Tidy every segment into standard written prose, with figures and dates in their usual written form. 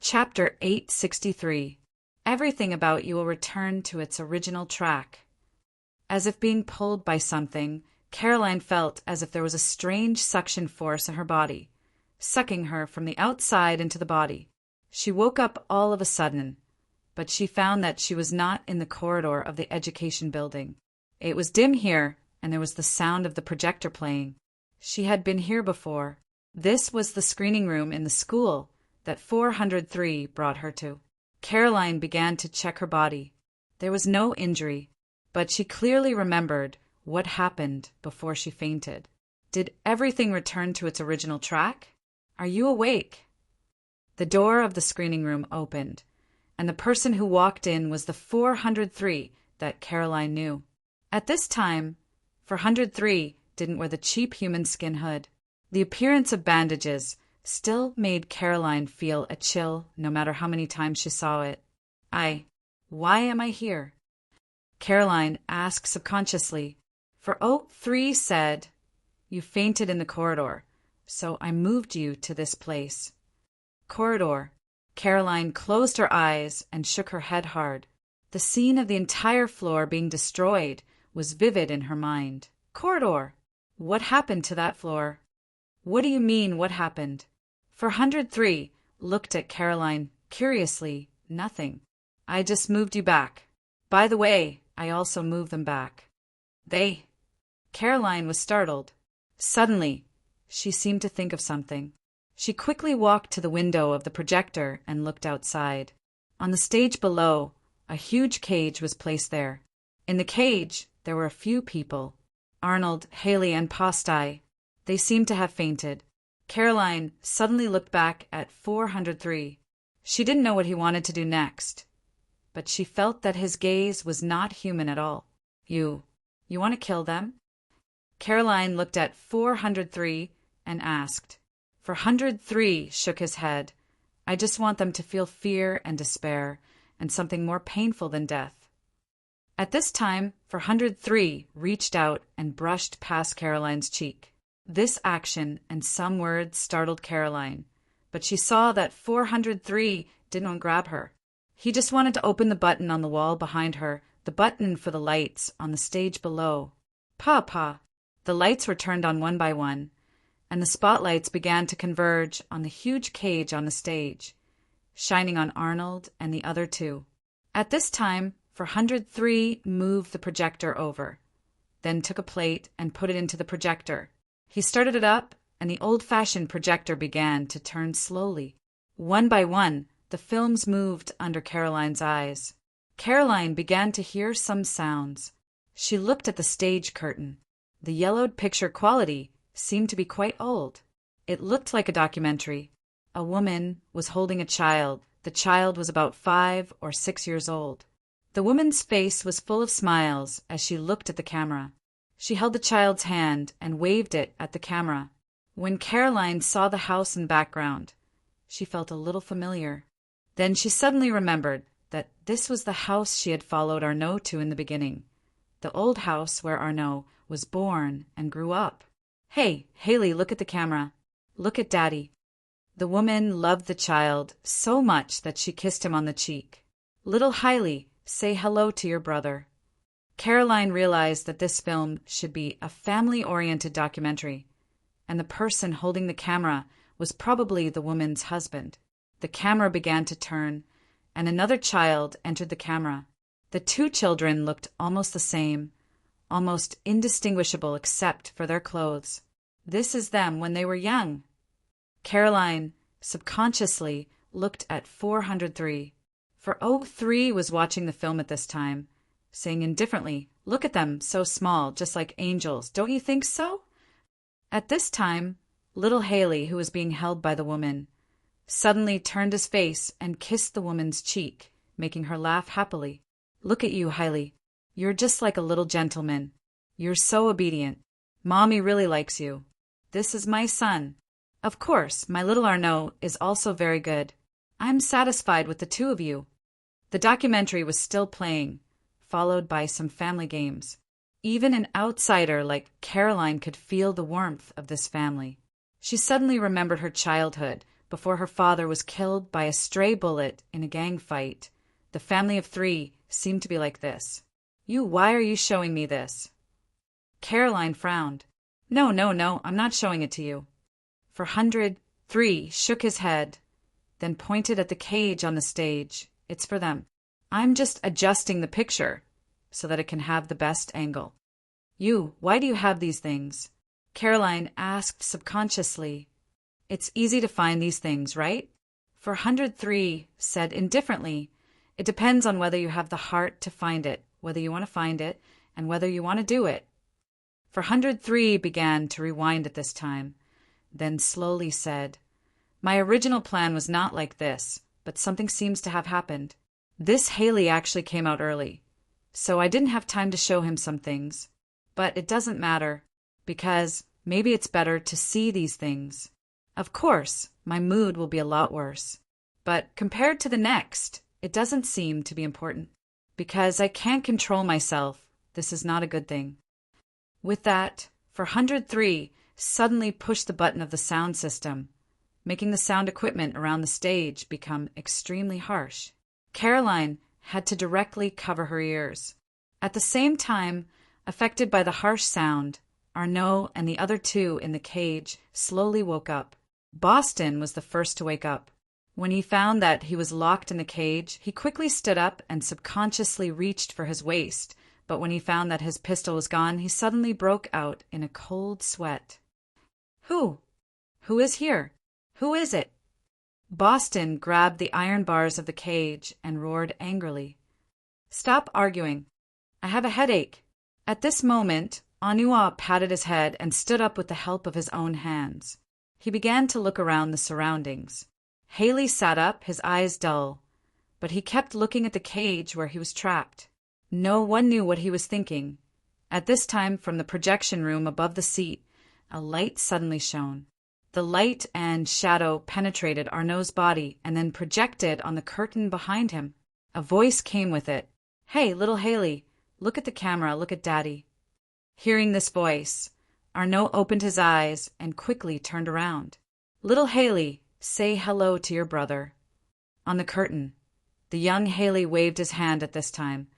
Chapter 863. Everything about you will return to its original track. As if being pulled by something, Caroline felt as if there was a strange suction force in her body, sucking her from the outside into the body. She woke up all of a sudden, but she found that she was not in the corridor of the education building. It was dim here, and there was the sound of the projector playing. She had been here before. This was the screening room in the school that 403 brought her to. Caroline began to check her body. There was no injury, but she clearly remembered what happened before she fainted. Did everything return to its original track? Are you awake? The door of the screening room opened, and the person who walked in was the 403 that Caroline knew. At this time, 403 didn't wear the cheap human skin hood. The appearance of bandages still made Caroline feel a chill no matter how many times she saw it. Why am I here? Caroline asked subconsciously. 403 said, "You fainted in the corridor, so I moved you to this place." Corridor. Caroline closed her eyes and shook her head hard. The scene of the entire floor being destroyed was vivid in her mind. Corridor. What happened to that floor? What do you mean, what happened? 403 looked at Caroline curiously. Nothing. I just moved you back. By the way, I also moved them back. They? Caroline was startled. Suddenly, she seemed to think of something. She quickly walked to the window of the projector and looked outside. On the stage below, a huge cage was placed there. In the cage, there were a few people. Arnold, Haley, and Postai. They seemed to have fainted. Caroline suddenly looked back at 403. She didn't know what he wanted to do next, but she felt that his gaze was not human at all. You want to kill them? Caroline looked at 403 and asked. 403 shook his head. I just want them to feel fear and despair and something more painful than death. At this time, 403 reached out and brushed past Caroline's cheek. This action and some words startled Caroline, but she saw that 403 didn't grab her. He just wanted to open the button on the wall behind her, the button for the lights on the stage below. Pa. The lights were turned on one by one, and the spotlights began to converge on the huge cage on the stage, shining on Arnold and the other two. At this time, 403 moved the projector over, then took a plate and put it into the projector. He started it up, and the old-fashioned projector began to turn slowly. One by one, the films moved under Caroline's eyes. Caroline began to hear some sounds. She looked at the stage curtain. The yellowed picture quality seemed to be quite old. It looked like a documentary. A woman was holding a child. The child was about 5 or 6 years old. The woman's face was full of smiles as she looked at the camera. She held the child's hand and waved it at the camera. When Caroline saw the house in the background, she felt a little familiar. Then she suddenly remembered that this was the house she had followed Arnaud to in the beginning. The old house where Arnaud was born and grew up. Hey, Haley, look at the camera. Look at Daddy. The woman loved the child so much that she kissed him on the cheek. Little Haley, say hello to your brother. Caroline realized that this film should be a family-oriented documentary, and the person holding the camera was probably the woman's husband. The camera began to turn, and another child entered the camera. The two children looked almost the same, almost indistinguishable except for their clothes. This is them when they were young. Caroline subconsciously looked at 403. 403 was watching the film at this time, saying indifferently, "Look at them, so small, just like angels. Don't you think so?" At this time, little Haley, who was being held by the woman, suddenly turned his face and kissed the woman's cheek, making her laugh happily. "Look at you, Haley. You're just like a little gentleman. You're so obedient. Mommy really likes you. This is my son. Of course, my little Arnaud is also very good. I'm satisfied with the two of you." The documentary was still playing, followed by some family games. Even an outsider like Caroline could feel the warmth of this family. She suddenly remembered her childhood before her father was killed by a stray bullet in a gang fight. The family of 3 seemed to be like this. Why are you showing me this? Caroline frowned. No, I'm not showing it to you. 403 shook his head, then pointed at the cage on the stage. It's for them. I'm just adjusting the picture so that it can have the best angle. Why do you have these things? Caroline asked subconsciously. It's easy to find these things, right? 403 said indifferently. It depends on whether you have the heart to find it, whether you want to find it, and whether you want to do it. 403 began to rewind at this time, then slowly said, My original plan was not like this, but something seems to have happened. This Haley actually came out early, so I didn't have time to show him some things. But it doesn't matter, because maybe it's better to see these things. Of course, my mood will be a lot worse. But compared to the next, it doesn't seem to be important. Because I can't control myself, this is not a good thing. With that, 403 suddenly pushed the button of the sound system, making the sound equipment around the stage become extremely harsh. Caroline had to directly cover her ears. At the same time, affected by the harsh sound, Arnaud and the other 2 in the cage slowly woke up. Boston was the first to wake up. When he found that he was locked in the cage, he quickly stood up and subconsciously reached for his waist, but when he found that his pistol was gone, he suddenly broke out in a cold sweat. Who? Who is here? Who is it? Boston grabbed the iron bars of the cage and roared angrily. Stop arguing. I have a headache. At this moment, Anua patted his head and stood up with the help of his own hands. He began to look around the surroundings. Haley sat up, his eyes dull, but he kept looking at the cage where he was trapped. No one knew what he was thinking. At this time, from the projection room above the seat, a light suddenly shone. The light and shadow penetrated Arnaud's body and then projected on the curtain behind him. A voice came with it. Hey, little Haley, look at the camera, look at Daddy. Hearing this voice, Arnaud opened his eyes and quickly turned around. Little Haley, say hello to your brother. On the curtain, the young Haley waved his hand at this time,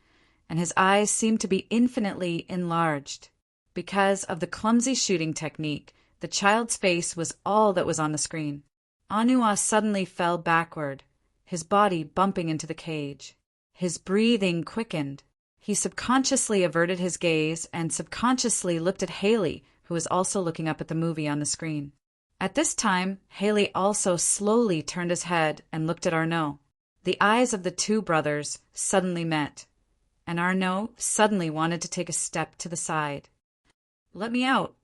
and his eyes seemed to be infinitely enlarged. Because of the clumsy shooting technique, the child's face was all that was on the screen. Anua suddenly fell backward, his body bumping into the cage. His breathing quickened. He subconsciously averted his gaze and subconsciously looked at Haley, who was also looking up at the movie on the screen. At this time, Haley also slowly turned his head and looked at Arnaud. The eyes of the 2 brothers suddenly met, and Arnaud suddenly wanted to take a step to the side. Let me out.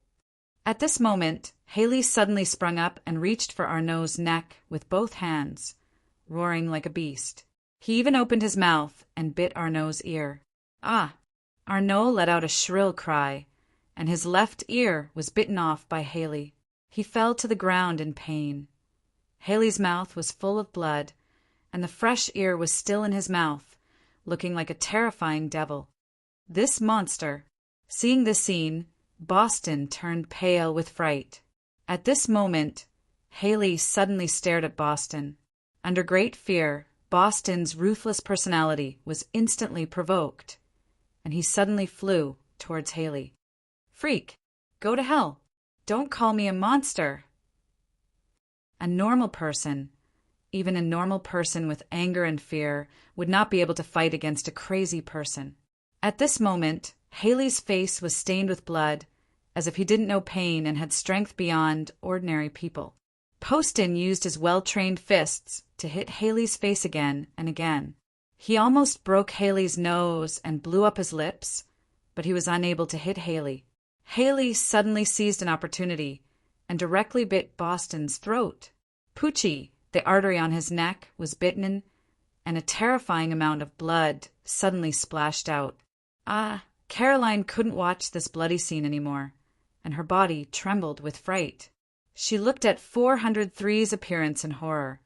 At this moment, Haley suddenly sprung up and reached for Arnaud's neck with both hands, roaring like a beast. He even opened his mouth and bit Arnaud's ear. Ah! Arnaud let out a shrill cry, and his left ear was bitten off by Haley. He fell to the ground in pain. Haley's mouth was full of blood, and the fresh ear was still in his mouth, looking like a terrifying devil. This monster. Seeing this scene, Boston turned pale with fright. At this moment, Haley suddenly stared at Boston. Under great fear, Boston's ruthless personality was instantly provoked, and he suddenly flew towards Haley. Freak! Go to hell! Don't call me a monster! A normal person, even a normal person with anger and fear, would not be able to fight against a crazy person. At this moment, Haley's face was stained with blood, as if he didn't know pain and had strength beyond ordinary people. Poston used his well-trained fists to hit Haley's face again and again. He almost broke Haley's nose and blew up his lips, but he was unable to hit Haley. Haley suddenly seized an opportunity and directly bit Boston's throat. Poochie, the artery on his neck, was bitten, and a terrifying amount of blood suddenly splashed out. Caroline couldn't watch this bloody scene anymore, and her body trembled with fright. She looked at 403's appearance in horror,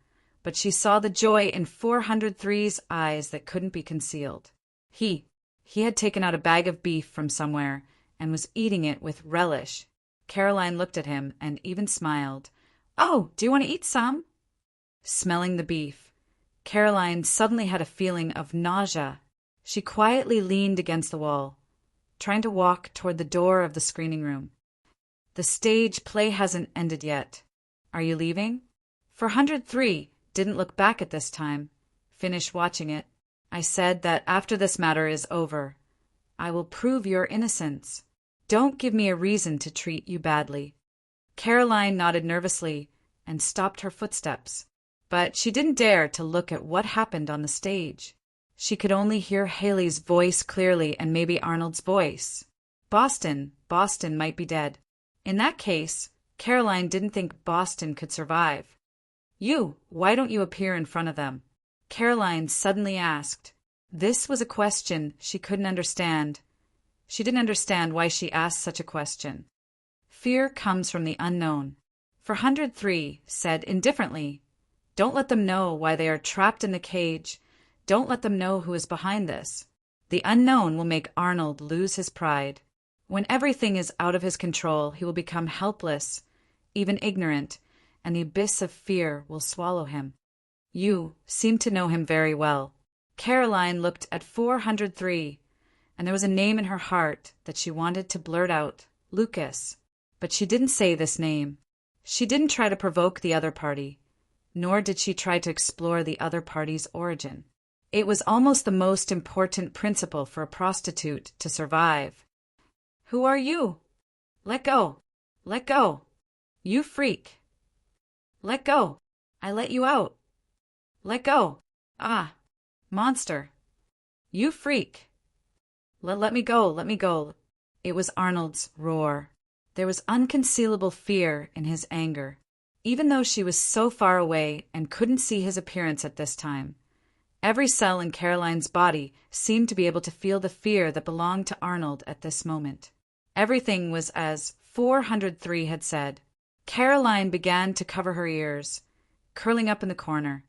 but she saw the joy in 403's eyes that couldn't be concealed. He had taken out a bag of beef from somewhere and was eating it with relish. Caroline looked at him and even smiled. Oh, do you want to eat some? smelling the beef. Caroline suddenly had a feeling of nausea. She quietly leaned against the wall, trying to walk toward the door of the screening room. The stage play hasn't ended yet. Are you leaving? 403 didn't look back at this time. Finish watching it. I said that after this matter is over, I will prove your innocence. Don't give me a reason to treat you badly. Caroline nodded nervously and stopped her footsteps, but she didn't dare to look at what happened on the stage. She could only hear Haley's voice clearly and maybe Arnold's voice. Boston might be dead. In that case, Caroline didn't think Boston could survive. Why don't you appear in front of them? Caroline suddenly asked. This was a question she couldn't understand. She didn't understand why she asked such a question. Fear comes from the unknown. 403 said indifferently, don't let them know why they are trapped in the cage. Don't let them know who is behind this. The unknown will make Arnold lose his pride. When everything is out of his control, he will become helpless, even ignorant, and the abyss of fear will swallow him. You seem to know him very well. Caroline looked at 403, and there was a name in her heart that she wanted to blurt out, Lucas. But she didn't say this name. She didn't try to provoke the other party, nor did she try to explore the other party's origin. It was almost the most important principle for a prostitute to survive. Who are you? Let go. Let go. You freak. Let go. I let you out. Let go. Ah, monster. You freak. Let me go. Let me go. It was Arnold's roar. There was unconcealable fear in his anger, even though she was so far away and couldn't see his appearance at this time. Every cell in Caroline's body seemed to be able to feel the fear that belonged to Arnold at this moment. Everything was as 403 had said. Caroline began to cover her ears, curling up in the corner,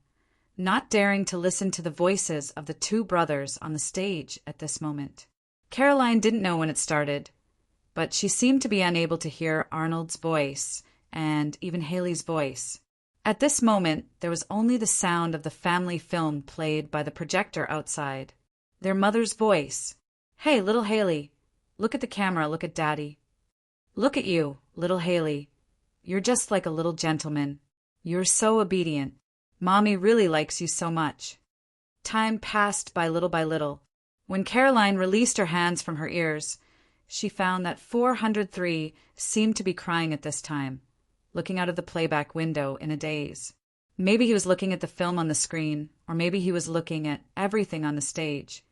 not daring to listen to the voices of the two brothers on the stage at this moment. Caroline didn't know when it started, but she seemed to be unable to hear Arnold's voice and even Haley's voice. At this moment, there was only the sound of the family film played by the projector outside. Their mother's voice. Hey, little Haley, look at the camera, look at Daddy. Look at you, little Haley. You're just like a little gentleman. You're so obedient. Mommy really likes you so much. Time passed by little. When Caroline released her hands from her ears, she found that 403 seemed to be crying at this time, looking out of the playback window in a daze. Maybe he was looking at the film on the screen, or maybe he was looking at everything on the stage.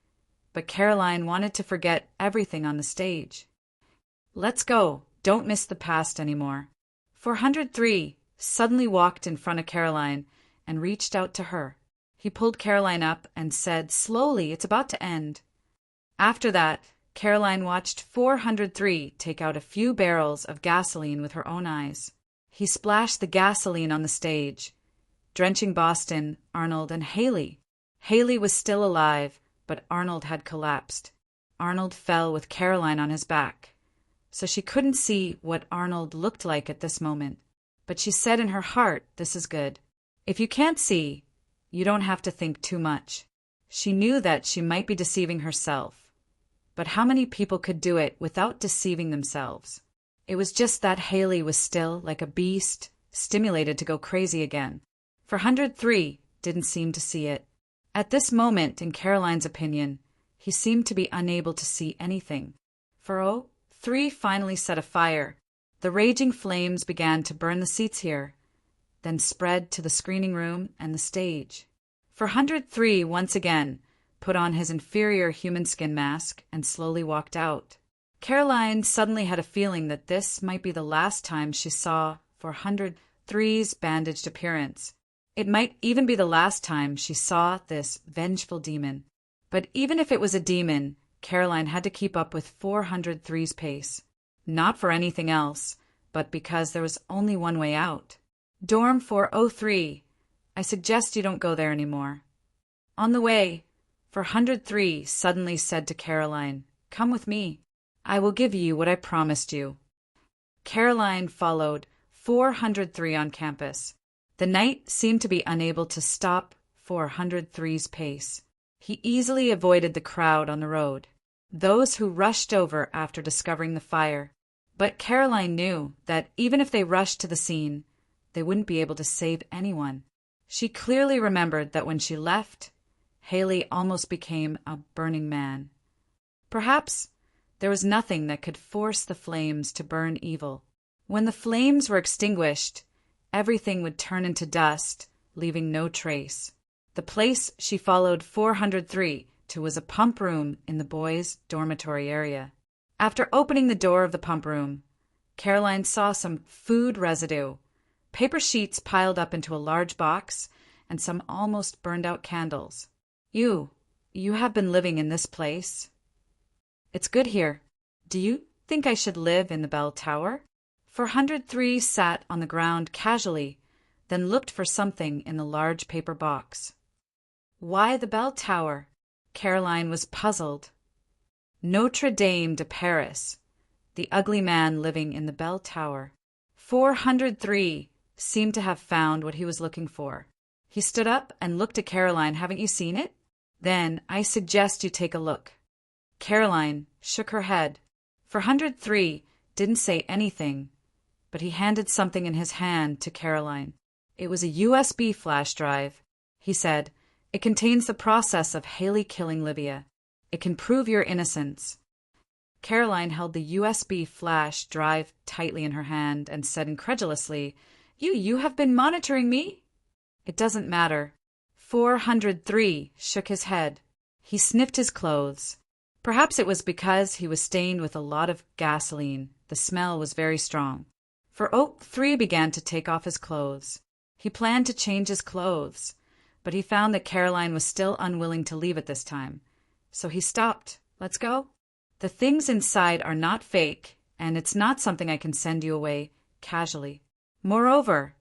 But Caroline wanted to forget everything on the stage. Let's go. Don't miss the past anymore. 403 suddenly walked in front of Caroline and reached out to her. He pulled Caroline up and said, slowly, it's about to end. After that, Caroline watched 403 take out a few barrels of gasoline with her own eyes. He splashed the gasoline on the stage, drenching Boston, Arnold, and Haley. Haley was still alive, but Arnold had collapsed. Arnold fell with Caroline on his back, so she couldn't see what Arnold looked like at this moment. But she said in her heart, this is good. If you can't see, you don't have to think too much. She knew that she might be deceiving herself, but how many people could do it without deceiving themselves? It was just that Haley was still, like a beast, stimulated to go crazy again. 403 didn't seem to see it. At this moment, in Caroline's opinion, he seemed to be unable to see anything. 403 finally set a fire. The raging flames began to burn the seats here, then spread to the screening room and the stage. 403 once again put on his inferior human skin mask and slowly walked out. Caroline suddenly had a feeling that this might be the last time she saw 403's bandaged appearance. It might even be the last time she saw this vengeful demon. But even if it was a demon, Caroline had to keep up with 403's pace. Not for anything else, but because there was only one way out. Dorm 403. I suggest you don't go there anymore. On the way, 403 suddenly said to Caroline, come with me. I will give you what I promised you. Caroline followed 403 on campus. The knight seemed to be unable to stop 403's pace. He easily avoided the crowd on the road, those who rushed over after discovering the fire. But Caroline knew that even if they rushed to the scene, they wouldn't be able to save anyone. She clearly remembered that when she left, Haley almost became a burning man. Perhaps there was nothing that could force the flames to burn evil. When the flames were extinguished, everything would turn into dust, leaving no trace. The place she followed 403 to was a pump room in the boys' dormitory area. After opening the door of the pump room, Caroline saw some food residue, paper sheets piled up into a large box, and some almost burned-out candles. You have been living in this place? It's good here. Do you think I should live in the bell tower? 403 sat on the ground casually, then looked for something in the large paper box. Why the bell tower? Caroline was puzzled. Notre Dame de Paris, the ugly man living in the bell tower. 403 seemed to have found what he was looking for. He stood up and looked at Caroline. Haven't you seen it? Then I suggest you take a look. Caroline shook her head. 403 didn't say anything, but he handed something in his hand to Caroline. It was a USB flash drive. He said, "It contains the process of Haley killing Livia. It can prove your innocence." Caroline held the USB flash drive tightly in her hand and said incredulously, You have been monitoring me?" "It doesn't matter." 403 shook his head. He sniffed his clothes. Perhaps it was because he was stained with a lot of gasoline. The smell was very strong. 403 began to take off his clothes. He planned to change his clothes, but he found that Caroline was still unwilling to leave at this time. So he stopped. "Let's go." "The things inside are not fake, and it's not something I can send you away casually. Moreover,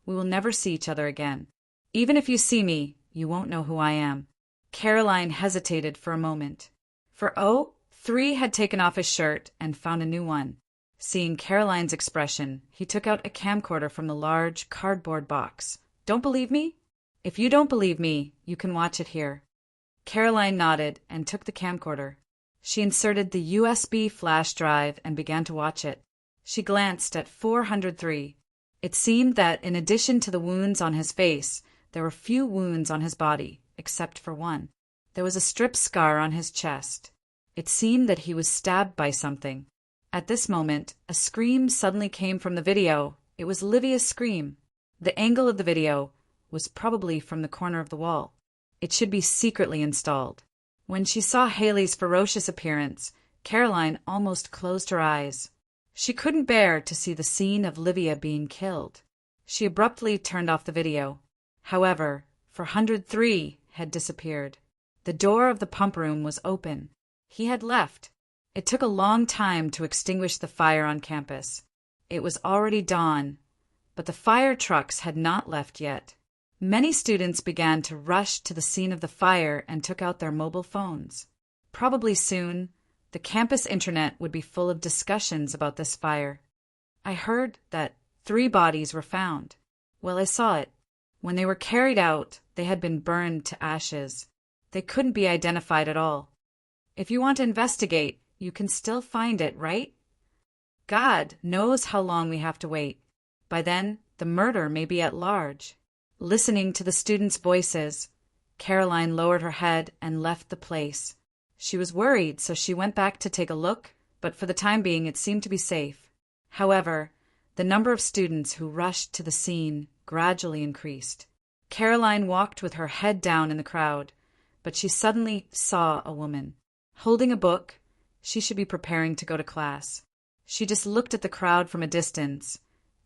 we will never see each other again. Even if you see me, you won't know who I am." Caroline hesitated for a moment. 403 had taken off his shirt and found a new one. Seeing Caroline's expression, he took out a camcorder from the large cardboard box. "Don't believe me? If you don't believe me, you can watch it here." Caroline nodded and took the camcorder. She inserted the USB flash drive and began to watch it. She glanced at 403. It seemed that in addition to the wounds on his face, there were few wounds on his body, except for one. There was a strip scar on his chest. It seemed that he was stabbed by something. At this moment, a scream suddenly came from the video. It was Livia's scream. The angle of the video was probably from the corner of the wall. It should be secretly installed. When she saw Haley's ferocious appearance, Caroline almost closed her eyes. She couldn't bear to see the scene of Livia being killed. She abruptly turned off the video. However, 403 had disappeared. The door of the pump room was open. He had left. It took a long time to extinguish the fire on campus. It was already dawn, but the fire trucks had not left yet. Many students began to rush to the scene of the fire and took out their mobile phones. Probably soon, the campus internet would be full of discussions about this fire. "I heard that 3 bodies were found." Well, I saw it. When they were carried out, they had been burned to ashes. They couldn't be identified at all. If you want to investigate, you can still find it, right? God knows how long we have to wait. By then, the murder may be at large. Listening to the students' voices, Caroline lowered her head and left the place. She was worried, so she went back to take a look, but for the time being it seemed to be safe. However, the number of students who rushed to the scene gradually increased. Caroline walked with her head down in the crowd, but she suddenly saw a woman. Holding a book, she should be preparing to go to class. She just looked at the crowd from a distance,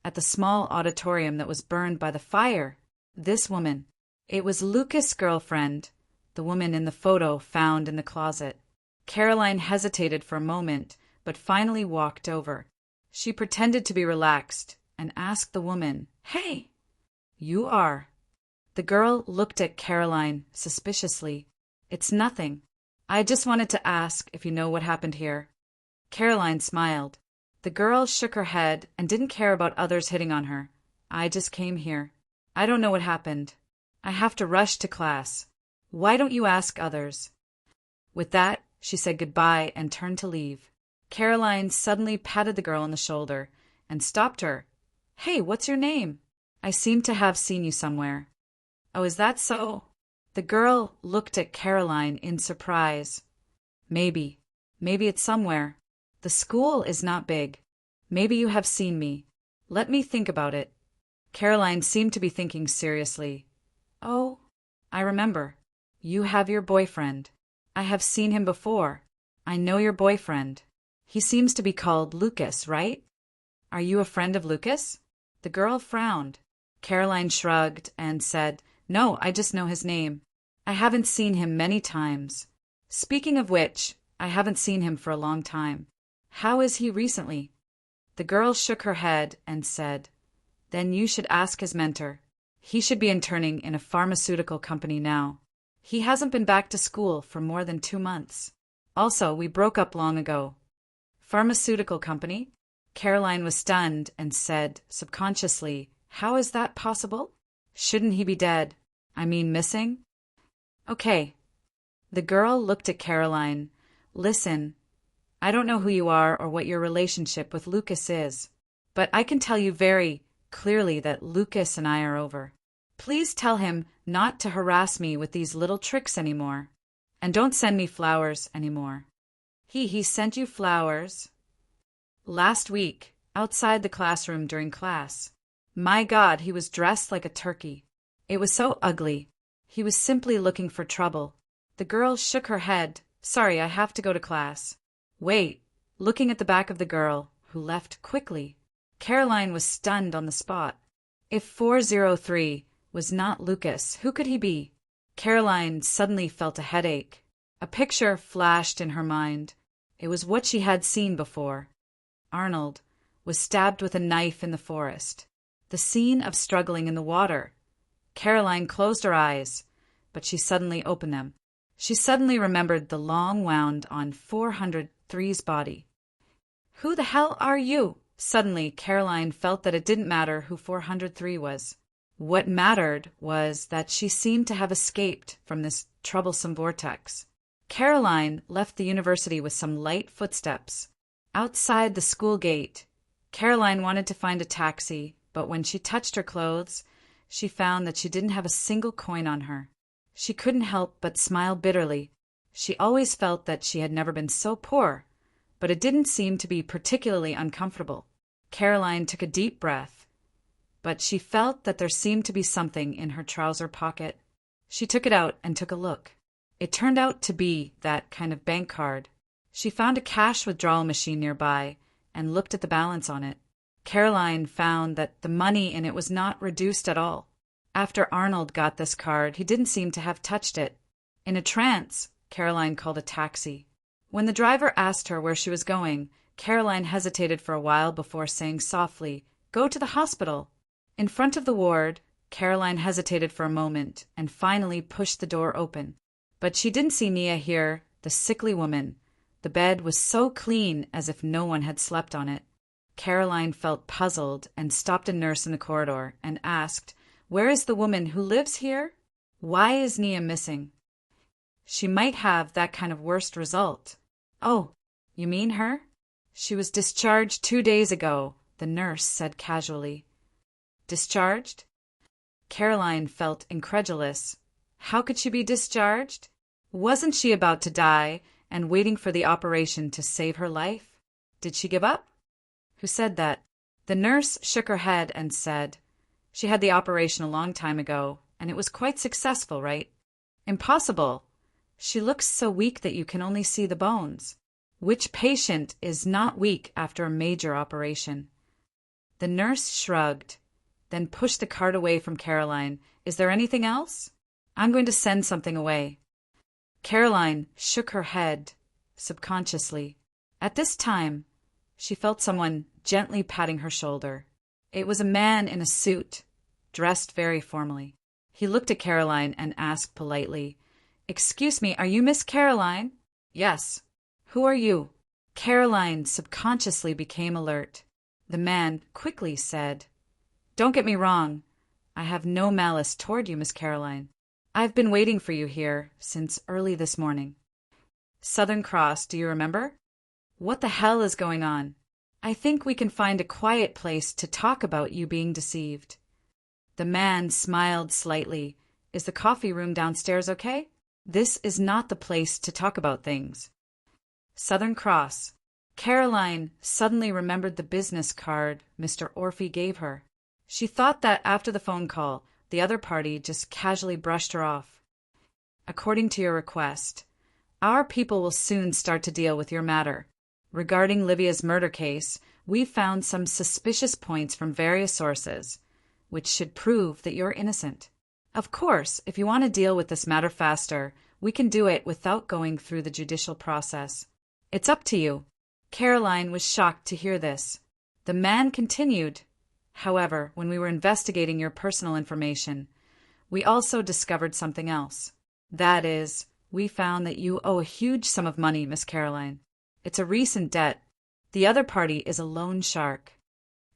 at the small auditorium that was burned by the fire. This woman. It was Lucas' girlfriend, the woman in the photo found in the closet. Caroline hesitated for a moment, but finally walked over. She pretended to be relaxed and asked the woman, "Hey, you are." The girl looked at Caroline suspiciously. "It's nothing. I just wanted to ask if you know what happened here." Caroline smiled. The girl shook her head and didn't care about others hitting on her. "I just came here." I don't know what happened. I have to rush to class. Why don't you ask others? With that, she said goodbye and turned to leave. Caroline suddenly patted the girl on the shoulder and stopped her. Hey, what's your name? I seem to have seen you somewhere. Oh, is that so? The girl looked at Caroline in surprise. Maybe it's somewhere. The school is not big. Maybe you have seen me. Let me think about it. Caroline seemed to be thinking seriously. Oh, I remember. You have your boyfriend. I have seen him before. I know your boyfriend. He seems to be called Lucas, right? Are you a friend of Lucas? The girl frowned. Caroline shrugged and said, No, I just know his name. I haven't seen him many times. Speaking of which, I haven't seen him for a long time. How is he recently? The girl shook her head and said, Then you should ask his mentor. He should be interning in a pharmaceutical company now. He hasn't been back to school for more than 2 months. Also, we broke up long ago. Pharmaceutical company? Caroline was stunned and said, subconsciously, How is that possible? Shouldn't he be dead? I mean missing? Okay. The girl looked at Caroline. Listen, I don't know who you are or what your relationship with Lucas is, but I can tell you very clearly that Lucas and I are over. Please tell him not to harass me with these little tricks anymore. And don't send me flowers anymore. He sent you flowers last week, outside the classroom during class. My God, he was dressed like a turkey. It was so ugly. He was simply looking for trouble. The girl shook her head. Sorry, I have to go to class. Wait, looking at the back of the girl, who left quickly. Caroline was stunned on the spot. If 403 was not Lucas, who could he be? Caroline suddenly felt a headache. A picture flashed in her mind. It was what she had seen before. Arnold was stabbed with a knife in the forest. The scene of struggling in the water. Caroline closed her eyes, but she suddenly opened them. She suddenly remembered the long wound on 403's body. Who the hell are you? Suddenly, Caroline felt that it didn't matter who 403 was. What mattered was that she seemed to have escaped from this troublesome vortex. Caroline left the university with some light footsteps. Outside the school gate, Caroline wanted to find a taxi, but when she touched her clothes, she found that she didn't have a single coin on her. She couldn't help but smile bitterly. She always felt that she had never been so poor, but it didn't seem to be particularly uncomfortable. Caroline took a deep breath, but she felt that there seemed to be something in her trouser pocket. She took it out and took a look. It turned out to be that kind of bank card. She found a cash withdrawal machine nearby and looked at the balance on it. Caroline found that the money in it was not reduced at all. After Arnold got this card, he didn't seem to have touched it. In a trance, Caroline called a taxi. When the driver asked her where she was going, Caroline hesitated for a while before saying softly, Go to the hospital. In front of the ward, Caroline hesitated for a moment and finally pushed the door open. But she didn't see Nia here, the sickly woman. The bed was so clean as if no one had slept on it. Caroline felt puzzled and stopped a nurse in the corridor and asked, Where is the woman who lives here? Why is Nia missing? She might have that kind of worst result. Oh, you mean her? She was discharged 2 days ago, the nurse said casually. Discharged? Caroline felt incredulous. How could she be discharged? Wasn't she about to die and waiting for the operation to save her life? Did she give up? Who said that? The nurse shook her head and said, She had the operation a long time ago, and it was quite successful, right? Impossible. She looks so weak that you can only see the bones. Which patient is not weak after a major operation? The nurse shrugged, then pushed the card away from Caroline. Is there anything else? I'm going to send something away. Caroline shook her head, subconsciously. At this time, she felt someone gently patting her shoulder. It was a man in a suit, dressed very formally. He looked at Caroline and asked politely, Excuse me, are you Miss Caroline? Yes. Who are you? Caroline subconsciously became alert. The man quickly said, Don't get me wrong. I have no malice toward you, Miss Caroline. I've been waiting for you here since early this morning. Southern Cross, do you remember? What the hell is going on? I think we can find a quiet place to talk about you being deceived. The man smiled slightly. Is the coffee room downstairs okay? This is not the place to talk about things. Southern Cross. Caroline suddenly remembered the business card Mr. Orphy gave her. She thought that after the phone call, the other party just casually brushed her off. According to your request, our people will soon start to deal with your matter. Regarding Livia's murder case, we've found some suspicious points from various sources, which should prove that you're innocent. Of course, if you want to deal with this matter faster, we can do it without going through the judicial process. It's up to you. Caroline was shocked to hear this. The man continued, however, when we were investigating your personal information, we also discovered something else. That is, we found that you owe a huge sum of money, Miss Caroline. It's a recent debt. The other party is a loan shark.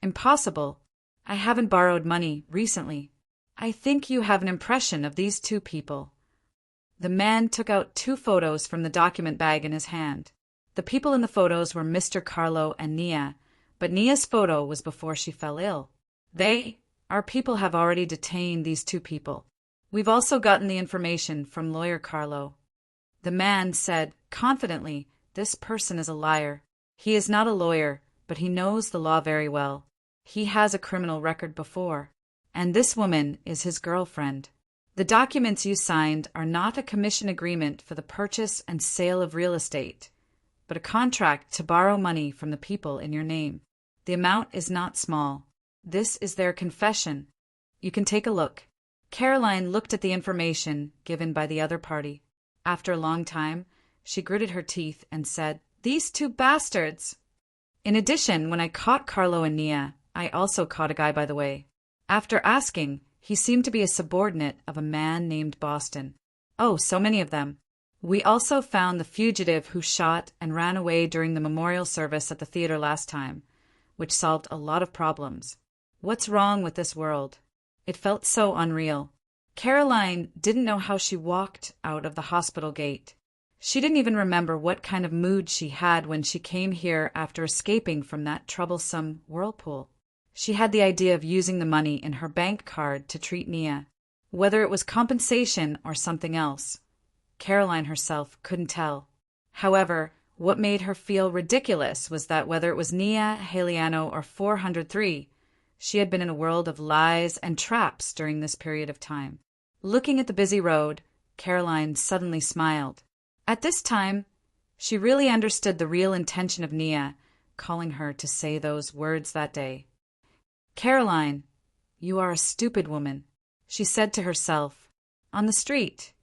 Impossible. I haven't borrowed money recently. I think you have an impression of these two people. The man took out 2 photos from the document bag in his hand. The people in the photos were Mr. Carlo and Nia, but Nia's photo was before she fell ill. Our people have already detained these 2 people. We've also gotten the information from lawyer Carlo. The man said confidently, this person is a liar. He is not a lawyer, but he knows the law very well. He has a criminal record before, and this woman is his girlfriend. The documents you signed are not a commission agreement for the purchase and sale of real estate, but a contract to borrow money from the people in your name. The amount is not small. This is their confession. You can take a look. Caroline looked at the information given by the other party. After a long time, she gritted her teeth and said, "These 2 bastards!" In addition, when I caught Carlo and Nia, I also caught a guy, by the way. After asking, he seemed to be a subordinate of a man named Boston. Oh, so many of them. We also found the fugitive who shot and ran away during the memorial service at the theater last time, which solved a lot of problems. What's wrong with this world? It felt so unreal. Caroline didn't know how she walked out of the hospital gate. She didn't even remember what kind of mood she had when she came here after escaping from that troublesome whirlpool. She had the idea of using the money in her bank card to treat Nia. Whether it was compensation or something else, Caroline herself couldn't tell. However, what made her feel ridiculous was that whether it was Nia, Haliano, or 403, she had been in a world of lies and traps during this period of time. Looking at the busy road, Caroline suddenly smiled. At this time, she really understood the real intention of Nia calling her to say those words that day. "Caroline, you are a stupid woman," she said to herself. On the street,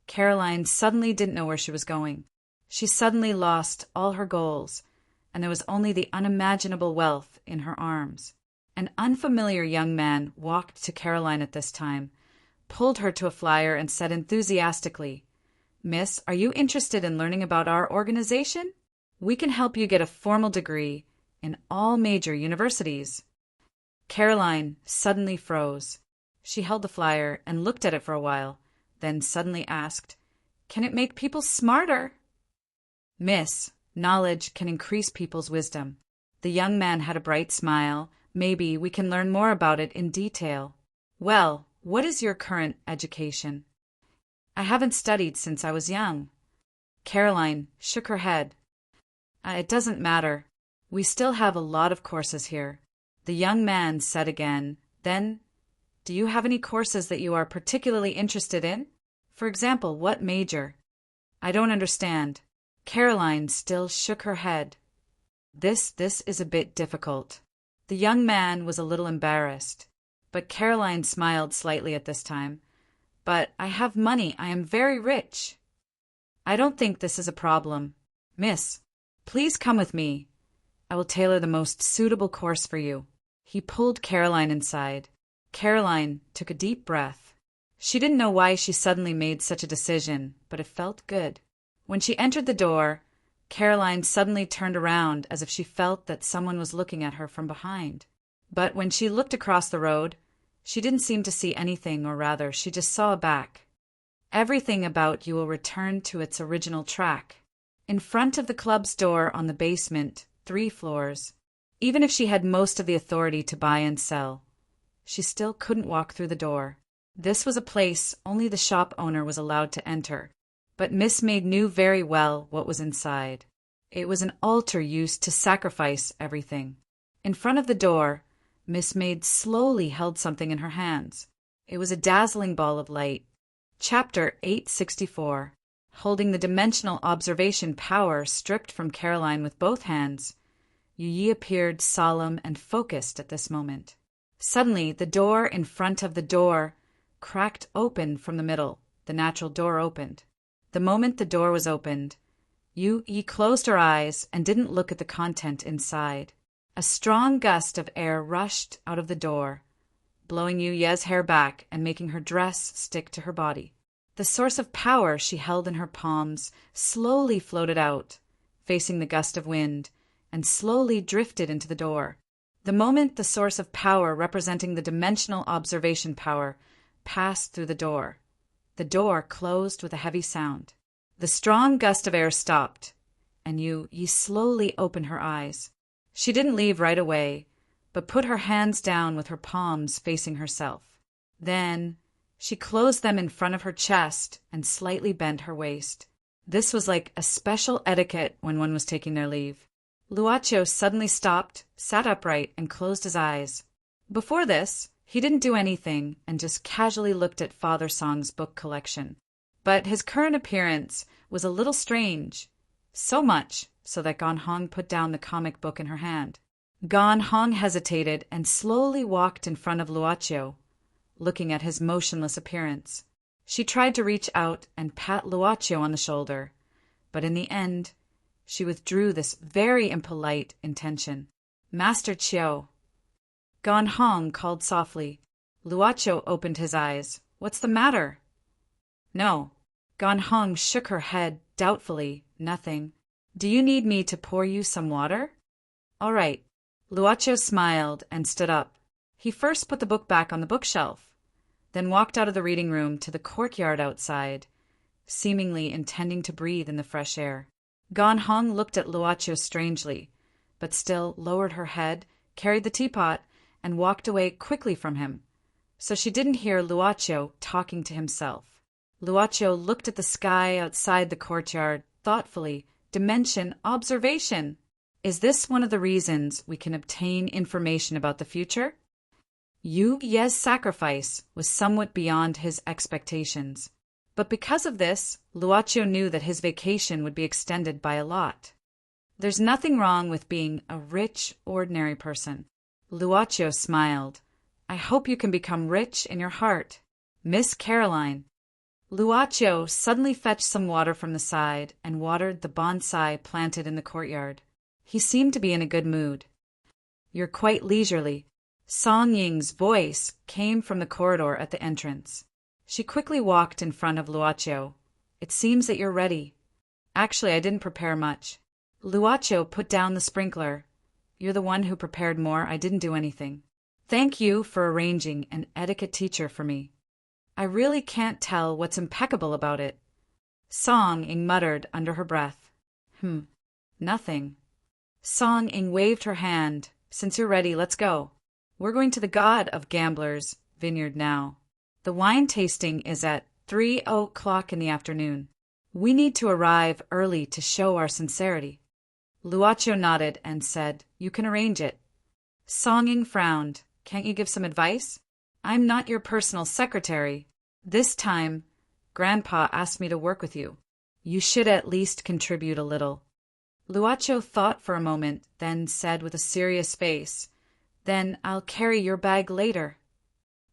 Caroline suddenly didn't know where she was going. She suddenly lost all her goals, and there was only the unimaginable wealth in her arms. An unfamiliar young man walked to Caroline at this time, pulled her to a flyer, and said enthusiastically, "Miss, are you interested in learning about our organization? We can help you get a formal degree in all major universities." Caroline suddenly froze. She held the flyer and looked at it for a while, then suddenly asked, "Can it make people smarter?" "Miss, knowledge can increase people's wisdom." The young man had a bright smile. "Maybe we can learn more about it in detail." "Well, what is your current education?" "I haven't studied since I was young." Caroline shook her head. It doesn't matter. We still have a lot of courses here." The young man said again, "Then, do you have any courses that you are particularly interested in? For example, what major?" "I don't understand." Caroline still shook her head. This is a bit difficult." The young man was a little embarrassed, but Caroline smiled slightly at this time. "But I have money. I am very rich." "I don't think this is a problem. Miss, please come with me. I will tailor the most suitable course for you." He pulled Caroline inside. Caroline took a deep breath. She didn't know why she suddenly made such a decision, but it felt good. When she entered the door, Caroline suddenly turned around as if she felt that someone was looking at her from behind. But when she looked across the road, She didn't seem to see anything, or rather, she just saw a back. Everything about you will return to its original track. In front of the club's door on the basement, 3 floors. Even if she had most of the authority to buy and sell, she still couldn't walk through the door. This was a place only the shop owner was allowed to enter, but Miss Maid knew very well what was inside. It was an altar used to sacrifice everything. In front of the door, Miss Maid slowly held something in her hands. It was a dazzling ball of light. Chapter 864. Holding the dimensional observation power stripped from Caroline with both hands, Yu Yi appeared solemn and focused at this moment. Suddenly, the door in front of the door cracked open from the middle. The natural door opened. The moment the door was opened, Yu Yi closed her eyes and didn't look at the content inside. A strong gust of air rushed out of the door, blowing Yu Ye's hair back and making her dress stick to her body. The source of power she held in her palms slowly floated out, facing the gust of wind, and slowly drifted into the door. The moment the source of power representing the dimensional observation power passed through the door closed with a heavy sound. The strong gust of air stopped, and Yu Yi slowly opened her eyes. She didn't leave right away, but put her hands down with her palms facing herself. Then she closed them in front of her chest and slightly bent her waist. This was like a special etiquette when one was taking their leave. Luocho suddenly stopped, sat upright, and closed his eyes. Before this, he didn't do anything and just casually looked at Father Song's book collection. But his current appearance was a little strange, so much so that Gan Hong put down the comic book in her hand. Gan Hong hesitated and slowly walked in front of Luocho, looking at his motionless appearance. She tried to reach out and pat Luocho on the shoulder, but in the end, she withdrew this very impolite intention. Master Chiu. Gan Hong called softly. Luocho opened his eyes. What's the matter? No. Gan Hong shook her head doubtfully. Nothing. Do you need me to pour you some water? All right. Luocho smiled and stood up. He first put the book back on the bookshelf, then walked out of the reading room to the courtyard outside, seemingly intending to breathe in the fresh air. Gan Hong looked at Luocho strangely, but still lowered her head, carried the teapot, and walked away quickly from him, so she didn't hear Luocho talking to himself. Luocho looked at the sky outside the courtyard thoughtfully. Dimension observation. Is this one of the reasons we can obtain information about the future? Yu Ye's sacrifice was somewhat beyond his expectations. But because of this, Luocho knew that his vacation would be extended by a lot. There's nothing wrong with being a rich, ordinary person. Luocho smiled. I hope you can become rich in your heart. Miss Caroline. Luocho suddenly fetched some water from the side and watered the bonsai planted in the courtyard. He seemed to be in a good mood. You're quite leisurely. Song Ying's voice came from the corridor at the entrance. She quickly walked in front of Luocho. It seems that you're ready. Actually, I didn't prepare much. Luocho put down the sprinkler. You're the one who prepared more. I didn't do anything. Thank you for arranging an etiquette teacher for me. I really can't tell what's impeccable about it. Song Ying muttered under her breath. Nothing. Song Ying waved her hand. Since you're ready, let's go. We're going to the God of Gamblers vineyard now. The wine tasting is at 3:00 in the afternoon. We need to arrive early to show our sincerity. Luocho nodded and said, You can arrange it. Song Ying frowned. Can't you give some advice? I'm not your personal secretary. This time, Grandpa asked me to work with you. You should at least contribute a little. Luocho thought for a moment, then said with a serious face, Then I'll carry your bag later.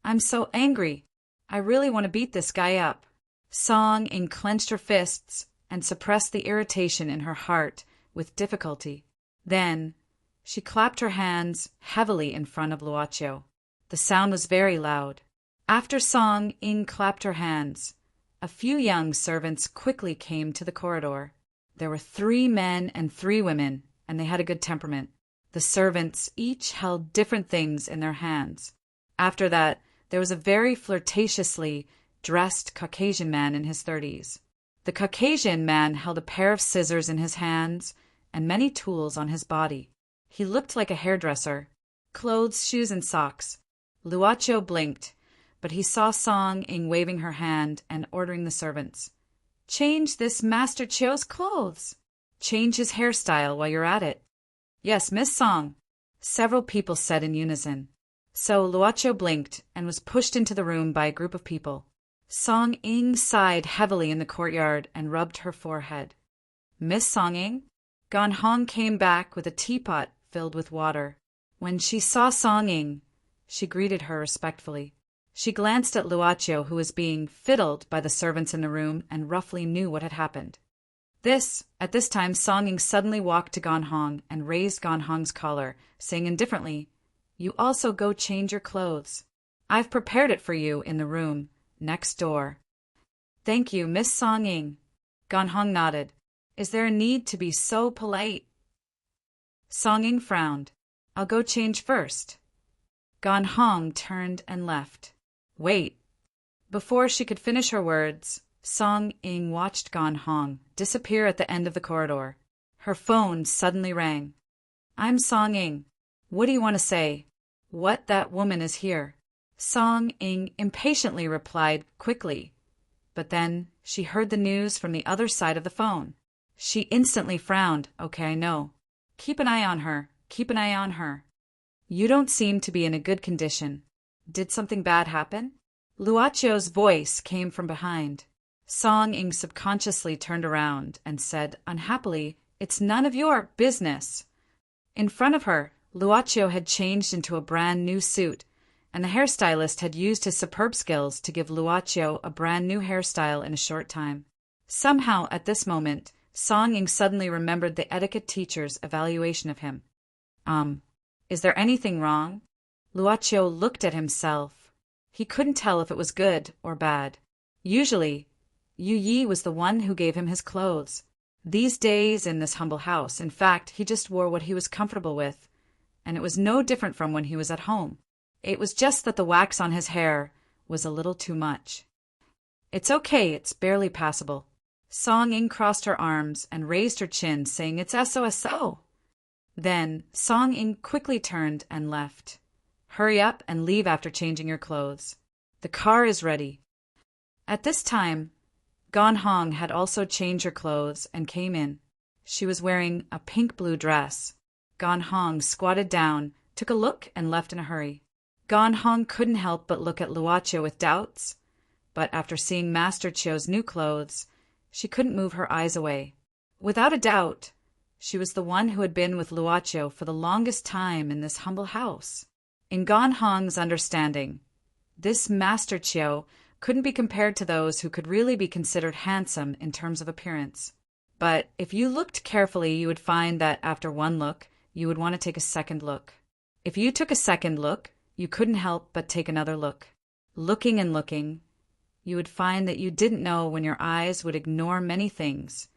I'm so angry. I really want to beat this guy up. Song Ying clenched her fists and suppressed the irritation in her heart with difficulty. Then she clapped her hands heavily in front of Luocho. The sound was very loud. After Song Ying clapped her hands, a few young servants quickly came to the corridor. There were 3 men and 3 women, and they had a good temperament. The servants each held different things in their hands. After that, there was a very flirtatiously dressed Caucasian man in his 30s. The Caucasian man held a pair of scissors in his hands and many tools on his body. He looked like a hairdresser. Clothes, shoes, and socks. Luocho blinked, but he saw Song Ying waving her hand and ordering the servants. Change this Master Chio's clothes. Change his hairstyle while you're at it. Yes, Miss Song, several people said in unison. So Luocho blinked and was pushed into the room by a group of people. Song Ying sighed heavily in the courtyard and rubbed her forehead. Miss Song Ying? Gan Hong came back with a teapot filled with water. When she saw Song Ying, she greeted her respectfully. She glanced at Luocho, who was being fiddled by the servants in the room, and roughly knew what had happened. At this time, Song Ying suddenly walked to Gan Hong and raised Gan Hong's collar, saying indifferently, You also go change your clothes. I've prepared it for you in the room next door. Thank you, Miss Song Ying. Gan Hong nodded. Is there a need to be so polite? Song Ying frowned. I'll go change first. Gan Hong turned and left. Wait. Before she could finish her words, Song Ying watched Gan Hong disappear at the end of the corridor. Her phone suddenly rang. I'm Song Ying. What do you want to say? What, that woman is here. Song Ying impatiently replied quickly, but then she heard the news from the other side of the phone. She instantly frowned. Okay, I know. Keep an eye on her. Keep an eye on her. You don't seem to be in a good condition. Did something bad happen? Luocho's voice came from behind. Song Ying subconsciously turned around and said, unhappily, It's none of your business. In front of her, Luocho had changed into a brand new suit, and the hairstylist had used his superb skills to give Luocho a brand new hairstyle in a short time. Somehow, at this moment, Song Ying suddenly remembered the etiquette teacher's evaluation of him. Is there anything wrong? Luocho looked at himself. He couldn't tell if it was good or bad. Usually, Yu Yi was the one who gave him his clothes. These days, in this humble house, in fact, he just wore what he was comfortable with, and it was no different from when he was at home. It was just that the wax on his hair was a little too much. It's okay, it's barely passable. Song Ying crossed her arms and raised her chin, saying, It's SOSO. Then Song Ying quickly turned and left. Hurry up and leave after changing your clothes. The car is ready. At this time, Gan Hong had also changed her clothes and came in. She was wearing a pink-blue dress. Gan Hong squatted down, took a look, and left in a hurry. Gan Hong couldn't help but look at Luocho with doubts, but after seeing Master Chio's new clothes, she couldn't move her eyes away. Without a doubt, she was the one who had been with Luocho for the longest time in this humble house. In Gan Hong's understanding, this Master Chio couldn't be compared to those who could really be considered handsome in terms of appearance. But if you looked carefully, you would find that after one look, you would want to take a second look. If you took a second look, you couldn't help but take another look. Looking and looking, you would find that you didn't know when your eyes would ignore many things,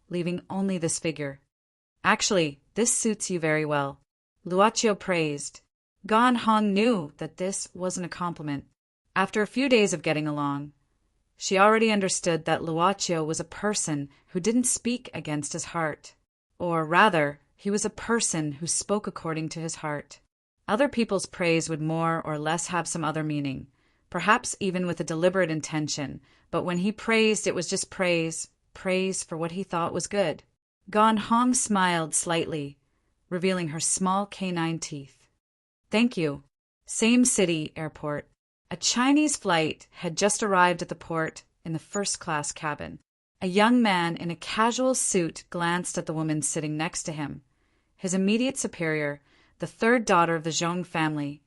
leaving only this figure. Actually, this suits you very well. Luocho praised. Gan Hong knew that this wasn't a compliment. After a few days of getting along, she already understood that Luocho was a person who didn't speak against his heart. Or rather, he was a person who spoke according to his heart. Other people's praise would more or less have some other meaning, perhaps even with a deliberate intention, but when he praised, it was just praise for what he thought was good. Gan Hong smiled slightly, revealing her small canine teeth. Thank you. Same city, airport. A Chinese flight had just arrived at the port in the first-class cabin. A young man in a casual suit glanced at the woman sitting next to him. His immediate superior, the third daughter of the Zhong family,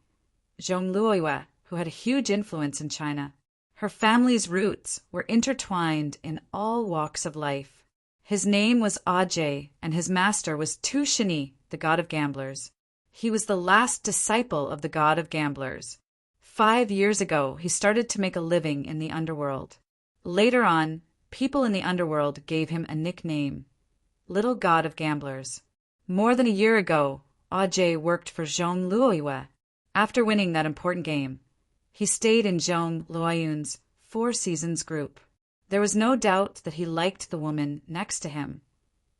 Zhong Luoyue, who had a huge influence in China. Her family's roots were intertwined in all walks of life. His name was Ajay, and his master was Tu Shini, the god of gamblers. He was the last disciple of the god of gamblers. 5 years ago, he started to make a living in the underworld. Later on, people in the underworld gave him a nickname, Little God of Gamblers. More than a year ago, Ajay worked for Zhong Luoyue. After winning that important game, He stayed in Zhong Luoyun's Four Seasons group. There was no doubt that he liked the woman next to him,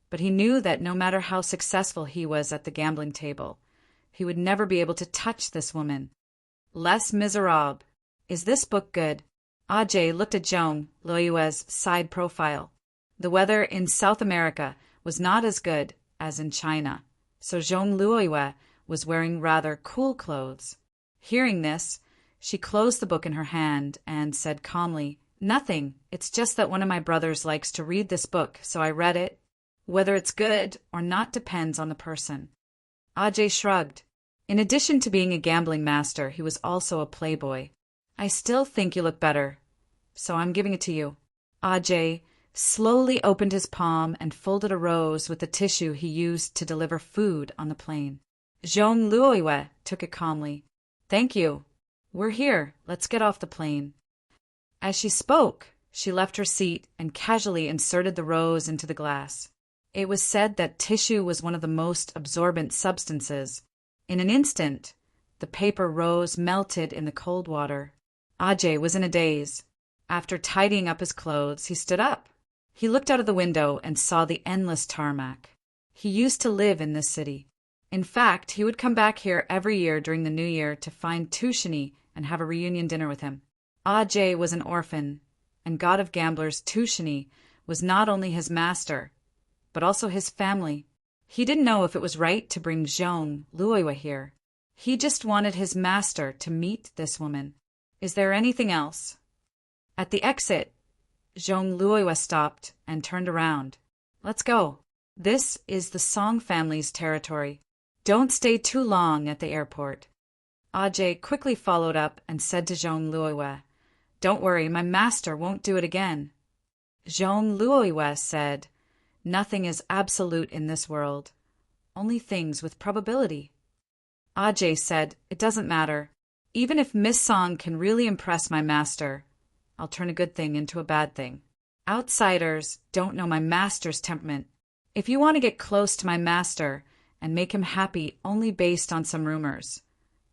but he knew that no matter how successful he was at the gambling table, he would never be able to touch this woman. Les Miserables. Is this book good? Ajay looked at Zhong Luoyu's side profile. The weather in South America was not as good as in China, so Zhong Luoyu was wearing rather cool clothes. Hearing this, she closed the book in her hand and said calmly, "Nothing. It's just that one of my brothers likes to read this book, so I read it. Whether it's good or not depends on the person." Ajay shrugged. In addition to being a gambling master, he was also a playboy. "I still think you look better, so I'm giving it to you." Ajay slowly opened his palm and folded a rose with the tissue he used to deliver food on the plane. Zhong Luoyu took it calmly. "Thank you. We're here. Let's get off the plane." As she spoke, she left her seat and casually inserted the rose into the glass. It was said that tissue was one of the most absorbent substances. In an instant, the paper rose melted in the cold water. Ajay was in a daze. After tidying up his clothes, he stood up. He looked out of the window and saw the endless tarmac. He used to live in this city. In fact, he would come back here every year during the New Year to find Tushini and have a reunion dinner with him. Ajay was an orphan, and god of gamblers Tushini was not only his master, but also his family. He didn't know if it was right to bring Zhong Luoyu here. He just wanted his master to meet this woman. "Is there anything else?" At the exit, Zhong Luoyu stopped and turned around. "Let's go. This is the Song family's territory. Don't stay too long at the airport." Ajay quickly followed up and said to Zhong Luoyu, "Don't worry, my master won't do it again." Zhong Luoyu said, "Nothing is absolute in this world, only things with probability." Ajay said, "It doesn't matter. Even if Miss Song can really impress my master, I'll turn a good thing into a bad thing. Outsiders don't know my master's temperament. If you want to get close to my master and make him happy only based on some rumors,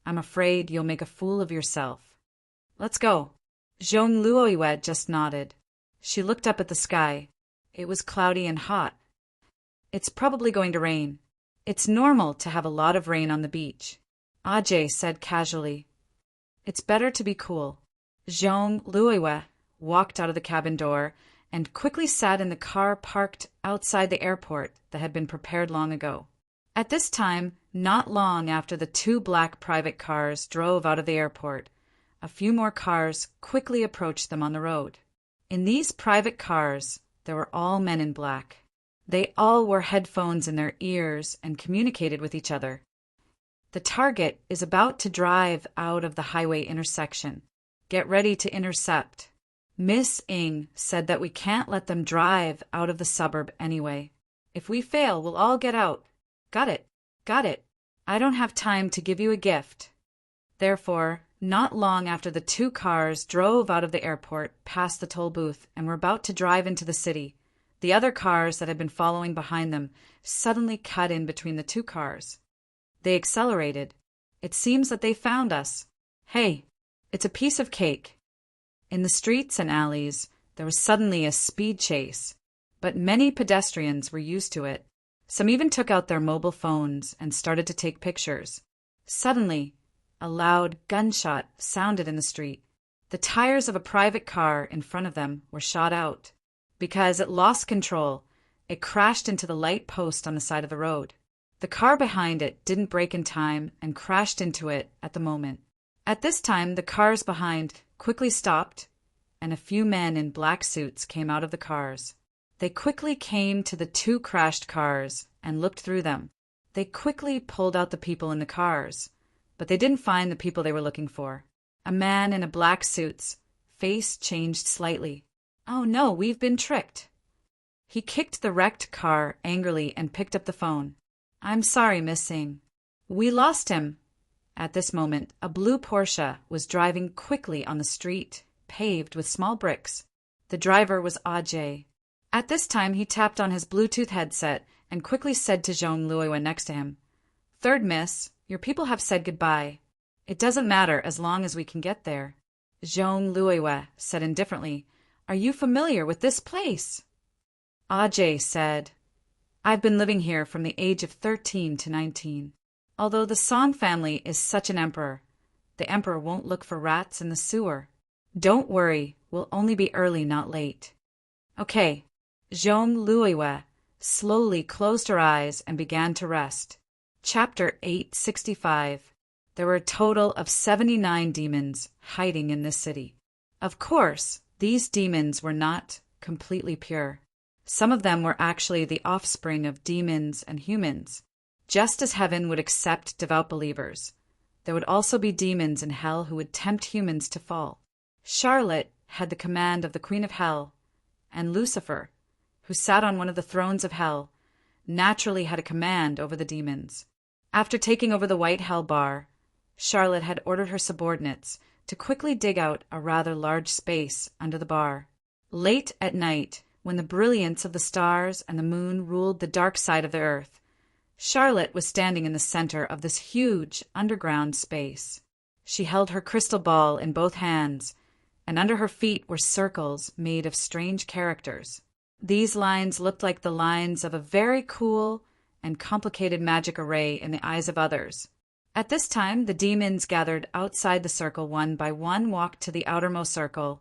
I'm afraid you'll make a fool of yourself. Let's go." Zhong Luoyu just nodded. She looked up at the sky. It was cloudy and hot. "It's probably going to rain. It's normal to have a lot of rain on the beach," Ajay said casually. "It's better to be cool." Zhong Luoyu walked out of the cabin door and quickly sat in the car parked outside the airport that had been prepared long ago. At this time, not long after the two black private cars drove out of the airport, a few more cars quickly approached them on the road. In these private cars, there were all men in black. They all wore headphones in their ears and communicated with each other. The target is about to drive out of the highway intersection. Get ready to intercept. Miss Ng said that we can't let them drive out of the suburb anyway. If we fail, we'll all get out. Got it. Got it. I don't have time to give you a gift. Therefore, not long after the two cars drove out of the airport past the toll booth and were about to drive into the city, the other cars that had been following behind them suddenly cut in between the two cars. They accelerated. "It seems that they found us. Hey, it's a piece of cake." In the streets and alleys, there was suddenly a speed chase, but many pedestrians were used to it. Some even took out their mobile phones and started to take pictures. Suddenly, a loud gunshot sounded in the street. The tires of a private car in front of them were shot out. Because it lost control, it crashed into the light post on the side of the road. The car behind it didn't brake in time and crashed into it at the moment. At this time, the cars behind quickly stopped, and a few men in black suits came out of the cars. They quickly came to the two crashed cars and looked through them. They quickly pulled out the people in the cars, but they didn't find the people they were looking for. A man in a black suit's face changed slightly. "Oh no, we've been tricked." He kicked the wrecked car angrily and picked up the phone. "I'm sorry, Miss Singh. We lost him." At this moment, a blue Porsche was driving quickly on the street, paved with small bricks. The driver was Ajay. At this time, he tapped on his Bluetooth headset and quickly said to Zhong Luoyu next to him, "Third miss, your people have said goodbye. It doesn't matter as long as we can get there. Zhong Luiwe said indifferently, "Are you familiar with this place?" Ajay said, "I've been living here from the age of 13 to 19. Although the Song family is such an emperor, the emperor won't look for rats in the sewer. Don't worry, we'll only be early, not late." Okay. Zhong Luiwe slowly closed her eyes and began to rest. Chapter 865. There were a total of 79 demons hiding in this city. Of course, these demons were not completely pure. Some of them were actually the offspring of demons and humans. Just as heaven would accept devout believers, there would also be demons in hell who would tempt humans to fall. Charlotte had the command of the Queen of Hell, and Lucifer, who sat on one of the thrones of hell, naturally had a command over the demons. After taking over the White Hell Bar, Charlotte had ordered her subordinates to quickly dig out a rather large space under the bar. Late at night, when the brilliance of the stars and the moon ruled the dark side of the earth, Charlotte was standing in the center of this huge underground space. She held her crystal ball in both hands, and under her feet were circles made of strange characters. These lines looked like the lines of a very cool and complicated magic array in the eyes of others. At this time, the demons gathered outside the circle one by one, walked to the outermost circle,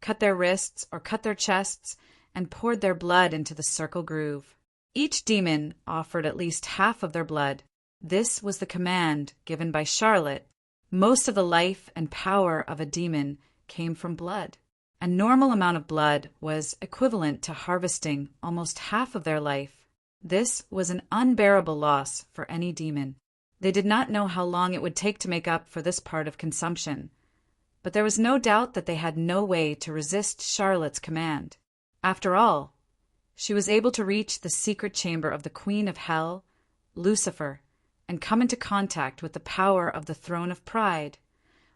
cut their wrists or cut their chests, and poured their blood into the circle groove. Each demon offered at least half of their blood. This was the command given by Charlotte. Most of the life and power of a demon came from blood. A normal amount of blood was equivalent to harvesting almost half of their life. This was an unbearable loss for any demon. They did not know how long it would take to make up for this part of consumption, but there was no doubt that they had no way to resist Charlotte's command. After all, she was able to reach the secret chamber of the Queen of Hell, Lucifer, and come into contact with the power of the Throne of Pride,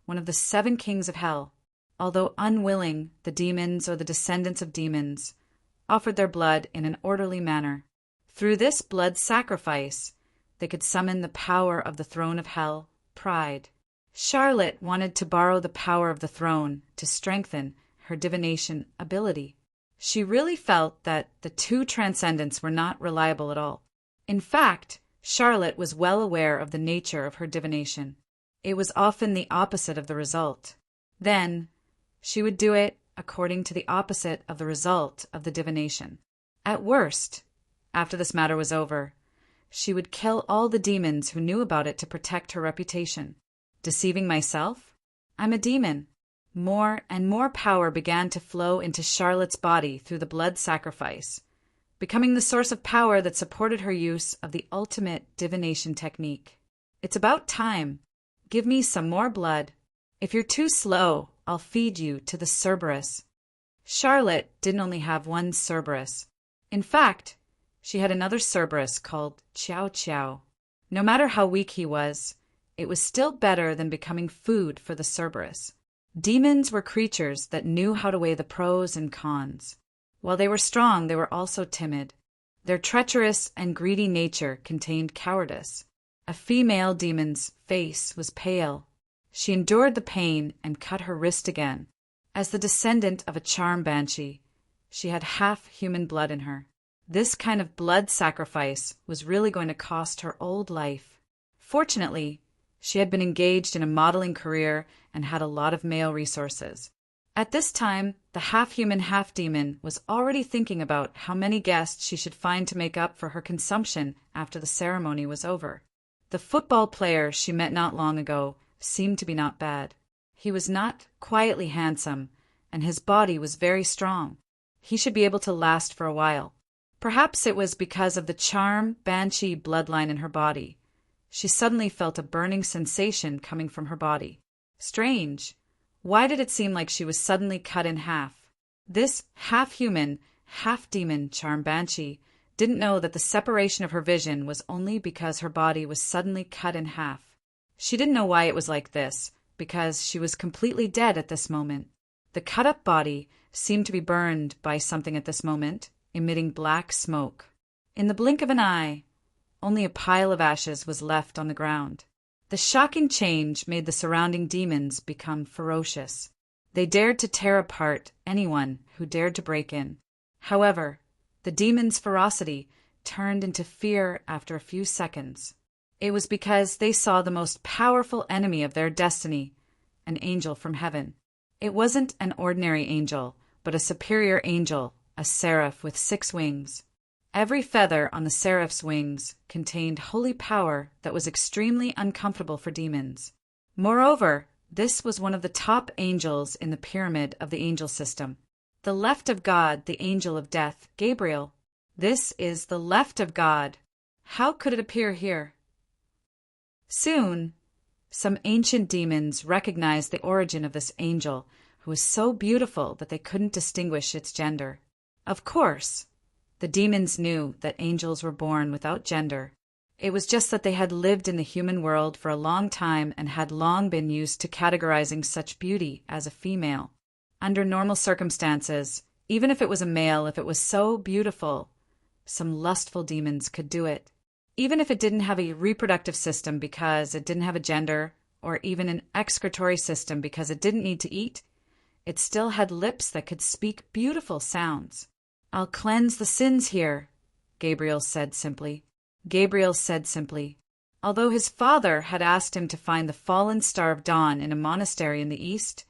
one of the 7 kings of hell. Although unwilling, the demons or the descendants of demons offered their blood in an orderly manner. Through this blood sacrifice, they could summon the power of the Throne of Hell, Pride. Charlotte wanted to borrow the power of the throne to strengthen her divination ability. She really felt that the 2 transcendents were not reliable at all. In fact, Charlotte was well aware of the nature of her divination. It was often the opposite of the result. Then, she would do it according to the opposite of the result of the divination. At worst, after this matter was over, she would kill all the demons who knew about it to protect her reputation. Deceiving myself? I'm a demon. More and more power began to flow into Charlotte's body through the blood sacrifice, becoming the source of power that supported her use of the ultimate divination technique. It's about time. Give me some more blood. If you're too slow, I'll feed you to the Cerberus. Charlotte didn't only have one Cerberus. In fact, she had another Cerberus called Chow Chow. No matter how weak he was, it was still better than becoming food for the Cerberus. Demons were creatures that knew how to weigh the pros and cons. While they were strong, they were also timid. Their treacherous and greedy nature contained cowardice. A female demon's face was pale. She endured the pain and cut her wrist again. As the descendant of a charm banshee, she had half human blood in her. This kind of blood sacrifice was really going to cost her old life. Fortunately, she had been engaged in a modeling career and had a lot of male resources. At this time, the half-human, half-demon was already thinking about how many guests she should find to make up for her consumption after the ceremony was over. The football player she met not long ago seemed to be not bad. He was not quietly handsome, and his body was very strong. He should be able to last for a while. Perhaps it was because of the charm banshee bloodline in her body. She suddenly felt a burning sensation coming from her body. Strange. Why did it seem like she was suddenly cut in half? This half-human, half-demon charm banshee didn't know that the separation of her vision was only because her body was suddenly cut in half. She didn't know why it was like this, because she was completely dead at this moment. The cut-up body seemed to be burned by something at this moment, emitting black smoke. In the blink of an eye, only a pile of ashes was left on the ground. The shocking change made the surrounding demons become ferocious. They dared to tear apart anyone who dared to break in. However, the demons' ferocity turned into fear after a few seconds. It was because they saw the most powerful enemy of their destiny, an angel from heaven. It wasn't an ordinary angel, but a superior angel, a seraph with 6 wings. Every feather on the seraph's wings contained holy power that was extremely uncomfortable for demons. Moreover, this was one of the top angels in the pyramid of the angel system. The left of God, the angel of death, Gabriel. This is the left of God. How could it appear here? Soon, some ancient demons recognized the origin of this angel, who was so beautiful that they couldn't distinguish its gender. Of course, the demons knew that angels were born without gender. It was just that they had lived in the human world for a long time and had long been used to categorizing such beauty as a female. Under normal circumstances, even if it was a male, if it was so beautiful, some lustful demons could do it. Even if it didn't have a reproductive system because it didn't have a gender, or even an excretory system because it didn't need to eat, it still had lips that could speak beautiful sounds. "I'll cleanse the sins here," Gabriel said simply. Although his father had asked him to find the fallen star of dawn in a monastery in the east,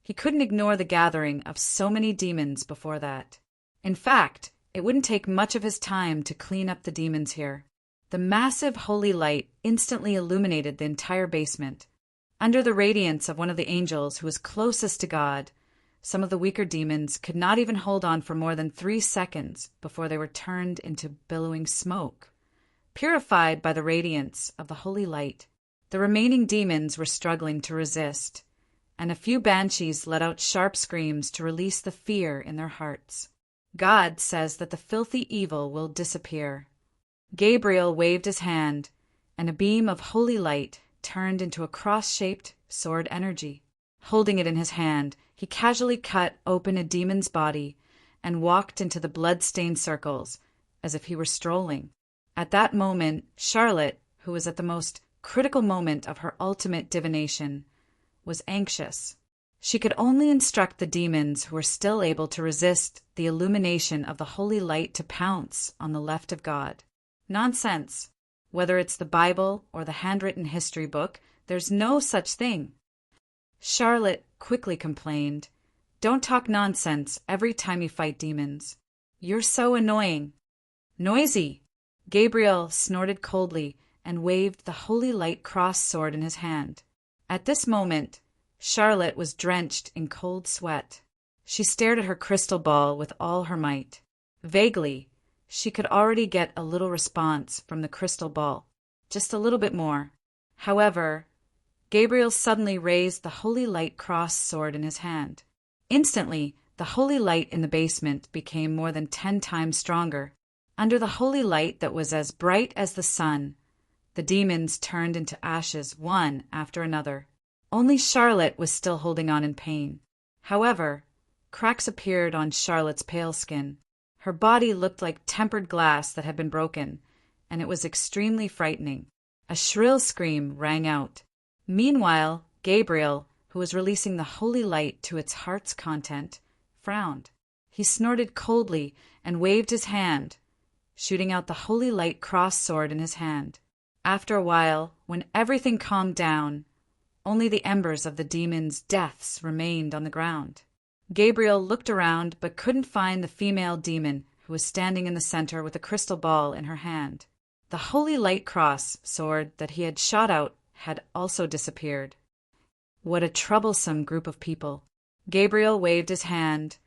he couldn't ignore the gathering of so many demons before that. In fact, it wouldn't take much of his time to clean up the demons here. The massive holy light instantly illuminated the entire basement. Under the radiance of one of the angels who was closest to God, some of the weaker demons could not even hold on for more than 3 seconds before they were turned into billowing smoke. Purified by the radiance of the holy light, the remaining demons were struggling to resist, and a few banshees let out sharp screams to release the fear in their hearts. God says that the filthy evil will disappear. Gabriel waved his hand, and a beam of holy light turned into a cross-shaped sword energy. Holding it in his hand, he casually cut open a demon's body and walked into the blood-stained circles as if he were strolling. At that moment, Charlotte, who was at the most critical moment of her ultimate divination, was anxious. She could only instruct the demons who were still able to resist the illumination of the holy light to pounce on the left of God. Nonsense. Whether it's the Bible or the handwritten history book, there's no such thing. Charlotte quickly complained, "Don't talk nonsense every time you fight demons. You're so annoying." "Noisy!" Gabriel snorted coldly and waved the holy light cross sword in his hand. At this moment, Charlotte was drenched in cold sweat. She stared at her crystal ball with all her might. Vaguely, she could already get a little response from the crystal ball, just a little bit more. However, Gabriel suddenly raised the holy light cross sword in his hand. Instantly, the holy light in the basement became more than 10 times stronger. Under the holy light that was as bright as the sun, the demons turned into ashes one after another. Only Charlotte was still holding on in pain. However, cracks appeared on Charlotte's pale skin. Her body looked like tempered glass that had been broken, and it was extremely frightening. A shrill scream rang out. Meanwhile, Gabriel, who was releasing the holy light to its heart's content, frowned. He snorted coldly and waved his hand, shooting out the holy light cross sword in his hand. After a while, when everything calmed down, only the embers of the demons' deaths remained on the ground. Gabriel looked around but couldn't find the female demon who was standing in the center with a crystal ball in her hand. The holy light cross sword that he had shot out had also disappeared. What a troublesome group of people. Gabriel waved his hand,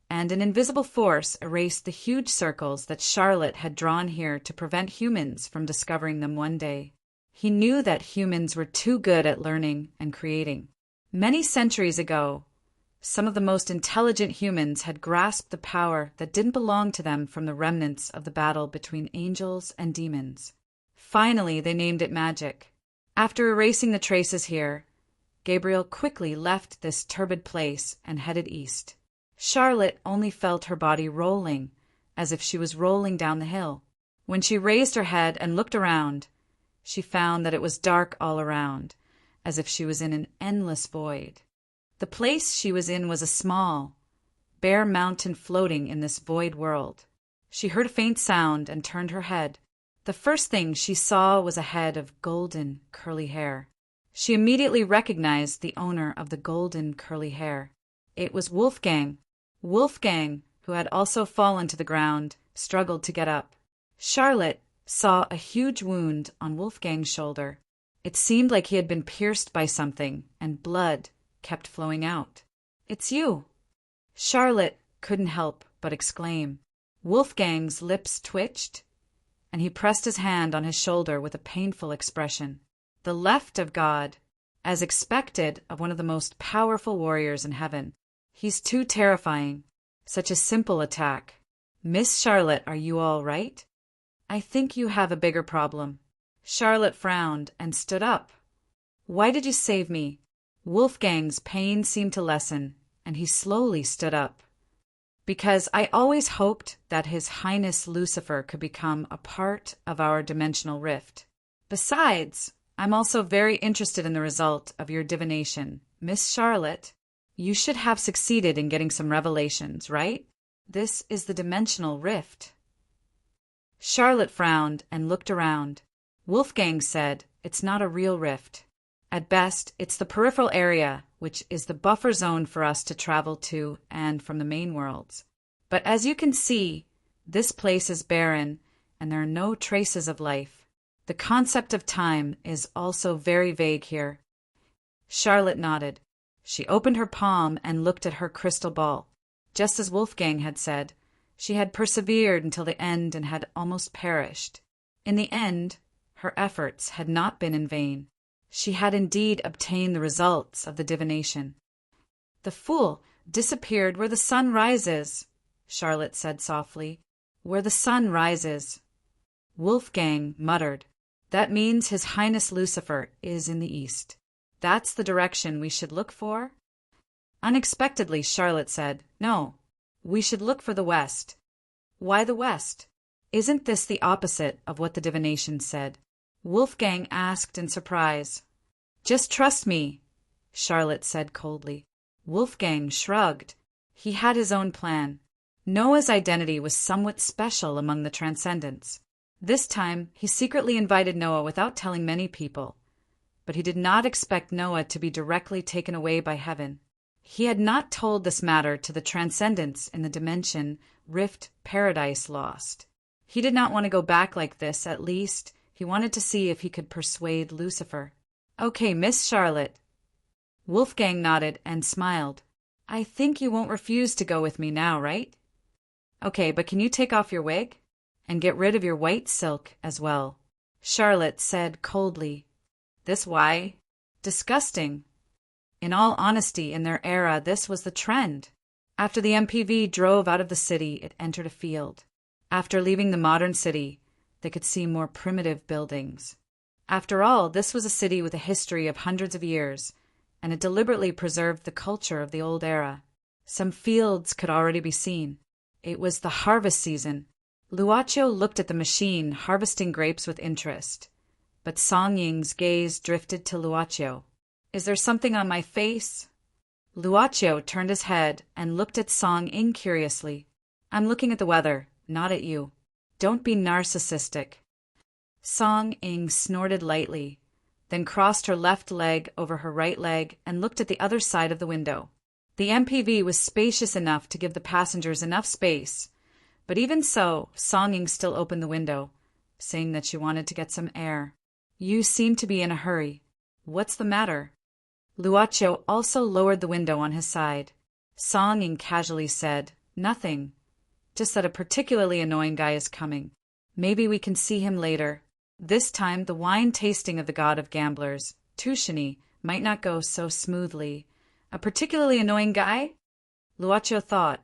and an invisible force erased the huge circles that Charlotte had drawn here to prevent humans from discovering them one day. He knew that humans were too good at learning and creating. Many centuries ago, some of the most intelligent humans had grasped the power that didn't belong to them from the remnants of the battle between angels and demons. Finally, they named it magic. After erasing the traces here, Gabriel quickly left this turbid place and headed east. Charlotte only felt her body rolling, as if she was rolling down the hill. When she raised her head and looked around, she found that it was dark all around, as if she was in an endless void. The place she was in was a small, bare mountain floating in this void world. She heard a faint sound and turned her head. The first thing she saw was a head of golden, curly hair. She immediately recognized the owner of the golden, curly hair. It was Wolfgang. Wolfgang, who had also fallen to the ground, struggled to get up. Charlotte saw a huge wound on Wolfgang's shoulder. It seemed like he had been pierced by something, and blood kept flowing out. "It's you!" Charlotte couldn't help but exclaim. Wolfgang's lips twitched, and he pressed his hand on his shoulder with a painful expression. The left of God, as expected of one of the most powerful warriors in heaven. "He's too terrifying. Such a simple attack. Miss Charlotte, are you all right?" "I think you have a bigger problem." Charlotte frowned and stood up. "Why did you save me?" Wolfgang's pain seemed to lessen, and he slowly stood up. "Because I always hoped that His Highness Lucifer could become a part of our dimensional rift. Besides, I'm also very interested in the result of your divination. Miss Charlotte, you should have succeeded in getting some revelations, right? This is the dimensional rift." Charlotte frowned and looked around. Wolfgang said, "It's not a real rift. At best, it's the peripheral area, which is the buffer zone for us to travel to and from the main worlds. But as you can see, this place is barren, and there are no traces of life. The concept of time is also very vague here." Charlotte nodded. She opened her palm and looked at her crystal ball. Just as Wolfgang had said, she had persevered until the end and had almost perished. In the end, her efforts had not been in vain. She had indeed obtained the results of the divination. "The fool disappeared where the sun rises," Charlotte said softly. "Where the sun rises." Wolfgang muttered. "That means His Highness Lucifer is in the east. That's the direction we should look for?" Unexpectedly, Charlotte said, "No, we should look for the west." "Why the west? Isn't this the opposite of what the divination said?" Wolfgang asked in surprise. "Just trust me," Charlotte said coldly. Wolfgang shrugged. He had his own plan. Noah's identity was somewhat special among the Transcendents. This time, he secretly invited Noah without telling many people. But he did not expect Noah to be directly taken away by heaven. He had not told this matter to the Transcendents in the dimension Rift Paradise Lost. He did not want to go back like this, at least. He wanted to see if he could persuade Lucifer. "Okay, Miss Charlotte." Wolfgang nodded and smiled. "I think you won't refuse to go with me now, right?" "Okay, but can you take off your wig? And get rid of your white silk as well," Charlotte said coldly. "This why? Disgusting." In all honesty, in their era, this was the trend. After the MPV drove out of the city, it entered a field. After leaving the modern city, they could see more primitive buildings. After all, this was a city with a history of hundreds of years, and it deliberately preserved the culture of the old era. Some fields could already be seen. It was the harvest season. Luocio looked at the machine harvesting grapes with interest, but Song Ying's gaze drifted to Luocio. "Is there something on my face?" Luocio turned his head and looked at Song Ying curiously. "I'm looking at the weather, not at you. Don't be narcissistic." Song Ying snorted lightly, then crossed her left leg over her right leg and looked at the other side of the window. The MPV was spacious enough to give the passengers enough space, but even so, Song Ying still opened the window, saying that she wanted to get some air. "You seem to be in a hurry. What's the matter?" Luocio also lowered the window on his side. Song Ying casually said, "Nothing. Just that a particularly annoying guy is coming. Maybe we can see him later." This time, the wine tasting of the god of gamblers, Tushini, might not go so smoothly. A particularly annoying guy? Luocio thought,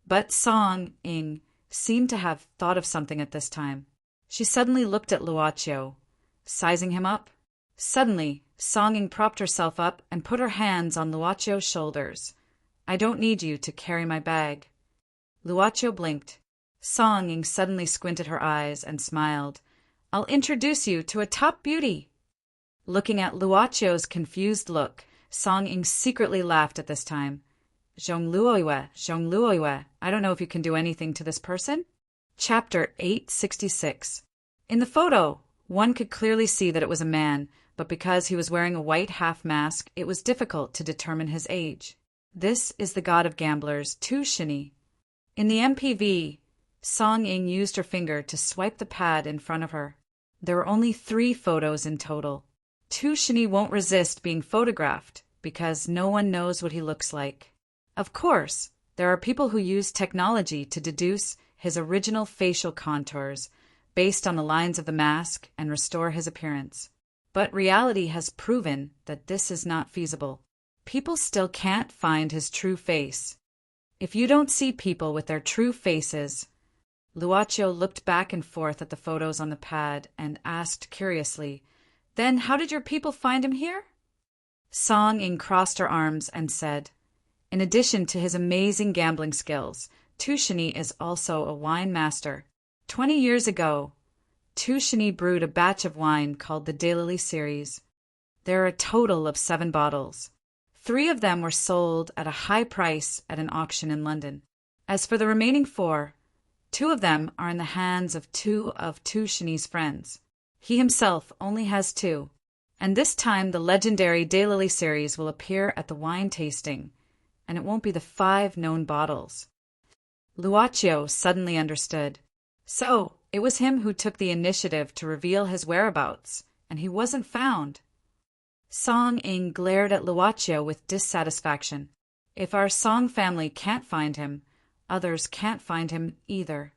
but Song Ying seemed to have thought of something at this time. She suddenly looked at Luocio, sizing him up. Suddenly, Song Ying propped herself up and put her hands on Luocio's shoulders. "I don't need you to carry my bag." Luocio blinked. Song Ying suddenly squinted her eyes and smiled. I'll introduce you to a top beauty. Looking at Luocio's confused look, Song Ying secretly laughed at this time. Zhongluoyue, I don't know if you can do anything to this person? Chapter 866. In the photo, one could clearly see that it was a man, but because he was wearing a white half-mask, it was difficult to determine his age. This is the god of gamblers, Tu Shini. In the MPV, Song Ying used her finger to swipe the pad in front of her. There were only 3 photos in total. Tu Shini won't resist being photographed because no one knows what he looks like. Of course, there are people who use technology to deduce his original facial contours based on the lines of the mask and restore his appearance. But reality has proven that this is not feasible. People still can't find his true face. If you don't see people with their true faces— Luocio looked back and forth at the photos on the pad and asked curiously, "Then how did your people find him here?" Song Ying crossed her arms and said, "In addition to his amazing gambling skills, Tu Shini is also a wine master. 20 years ago, Tu Shini brewed a batch of wine called the Daylily series. There are a total of 7 bottles. 3 of them were sold at a high price at an auction in London. As for the remaining 4, 2 of them are in the hands of 2 of Tu Shini's friends. He himself only has 2, and this time the legendary Daylily series will appear at the wine tasting, and it won't be the 5 known bottles." Luocio suddenly understood. So, it was him who took the initiative to reveal his whereabouts, and he wasn't found. Song Ying glared at Luocio with dissatisfaction. If our Song family can't find him, others can't find him either.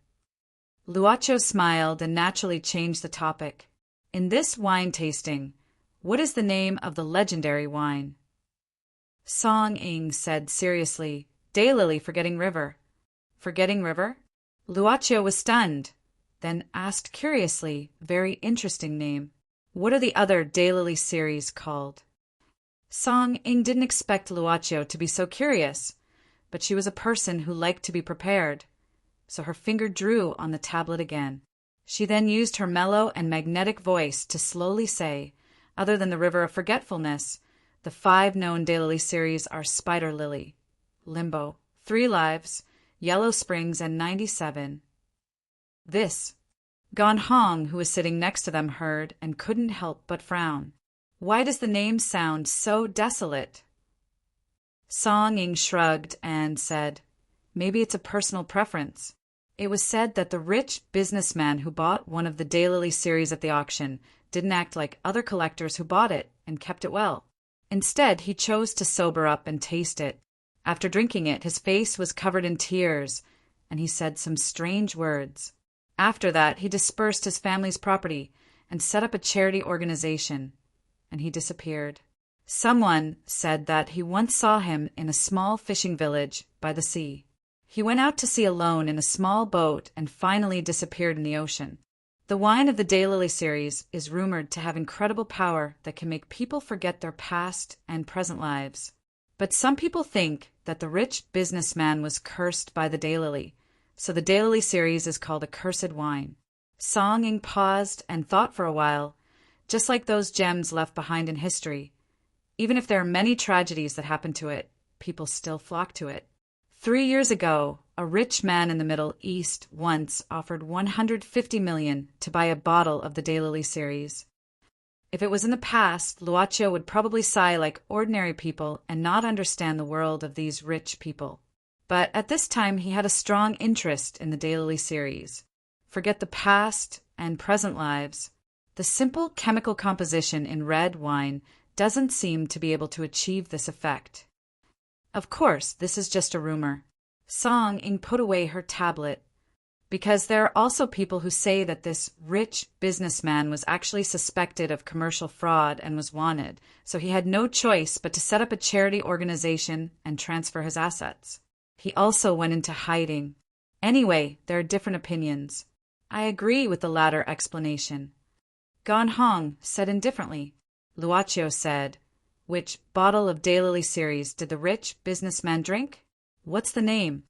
Luocio smiled and naturally changed the topic. "In this wine tasting, what is the name of the legendary wine?" Song Ying said seriously, "Daylily Forgetting River." "Forgetting River?" Luocio was stunned, then asked curiously, "Very interesting name. What are the other Daylily series called?" Song Ying didn't expect Luocio to be so curious, but she was a person who liked to be prepared, so her finger drew on the tablet again. She then used her mellow and magnetic voice to slowly say, "Other than the River of Forgetfulness, the 5 known Daylily series are Spider Lily, Limbo, 3 Lives, Yellow Springs, and 97. This." Gan Hong, who was sitting next to them, heard and couldn't help but frown. "Why does the name sound so desolate?" Song Ying shrugged and said, "Maybe it's a personal preference. It was said that the rich businessman who bought one of the Daylily series at the auction didn't act like other collectors who bought it and kept it well. Instead, he chose to sober up and taste it. After drinking it, his face was covered in tears, and he said some strange words. After that, he dispersed his family's property and set up a charity organization, and he disappeared. Someone said that he once saw him in a small fishing village by the sea. He went out to sea alone in a small boat and finally disappeared in the ocean. The wine of the Daylily series is rumored to have incredible power that can make people forget their past and present lives. But some people think that the rich businessman was cursed by the Daylily, so the Daylily series is called a cursed wine." Song Ying paused and thought for a while, just like those gems left behind in history. Even if there are many tragedies that happen to it, people still flock to it. 3 years ago, a rich man in the Middle East once offered $150 million to buy a bottle of the Daylily series. If it was in the past, Luocio would probably sigh like ordinary people and not understand the world of these rich people. But at this time, he had a strong interest in the Daylily series. Forget the past and present lives. The simple chemical composition in red wine doesn't seem to be able to achieve this effect. Of course, this is just a rumor. Song Ying put away her tablet, because there are also people who say that this rich businessman was actually suspected of commercial fraud and was wanted, so he had no choice but to set up a charity organization and transfer his assets. He also went into hiding. Anyway, there are different opinions. I agree with the latter explanation. Gan Hong said indifferently. Luocio said, "Which bottle of Daylily series did the rich businessman drink? What's the name?"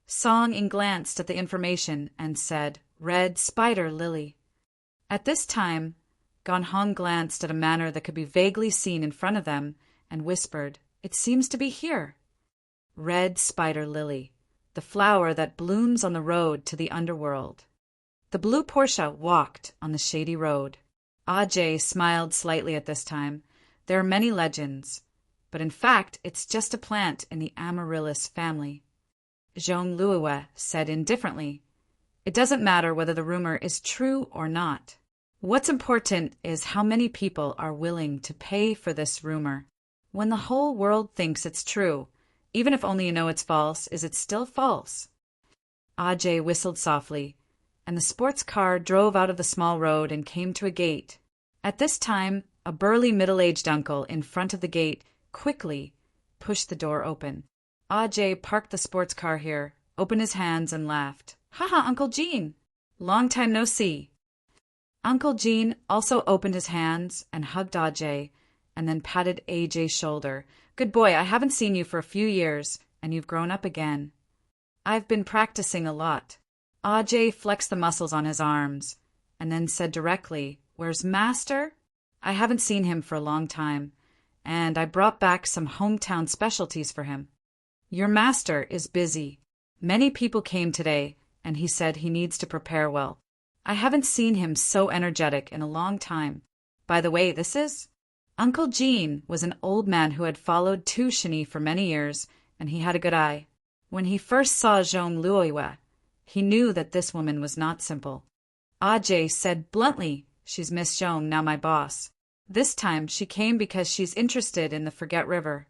Song Ying glanced at the information and said, "Red Spider Lily." At this time, Ganhong glanced at a manor that could be vaguely seen in front of them and whispered, "It seems to be here." Red spider lily, the flower that blooms on the road to the underworld. The blue Portia walked on the shady road. Ajay smiled slightly at this time. There are many legends, but in fact it's just a plant in the amaryllis family. Zhong Luowe said indifferently, "It doesn't matter whether the rumor is true or not. What's important is how many people are willing to pay for this rumor. When the whole world thinks it's true, even if only you know it's false, is it still false?" Ajay whistled softly, and the sports car drove out of the small road and came to a gate. At this time, a burly middle-aged uncle in front of the gate quickly pushed the door open. Ajay parked the sports car here, opened his hands, and laughed. "Haha, Uncle Jean! Long time no see." Uncle Jean also opened his hands and hugged Ajay, and then patted AJ's shoulder. "Good boy, I haven't seen you for a few years, and you've grown up again." "I've been practicing a lot." Ajay flexed the muscles on his arms, and then said directly, "Where's Master?" "I haven't seen him for a long time, and I brought back some hometown specialties for him." "Your master is busy. Many people came today, and he said he needs to prepare well. I haven't seen him so energetic in a long time. By the way, this is—" Uncle Jean was an old man who had followed Tu Shini for many years, and he had a good eye. When he first saw Zhong Luowe, he knew that this woman was not simple. Ajay said bluntly, "She's Miss Zhong, now my boss. This time she came because she's interested in the Forget River."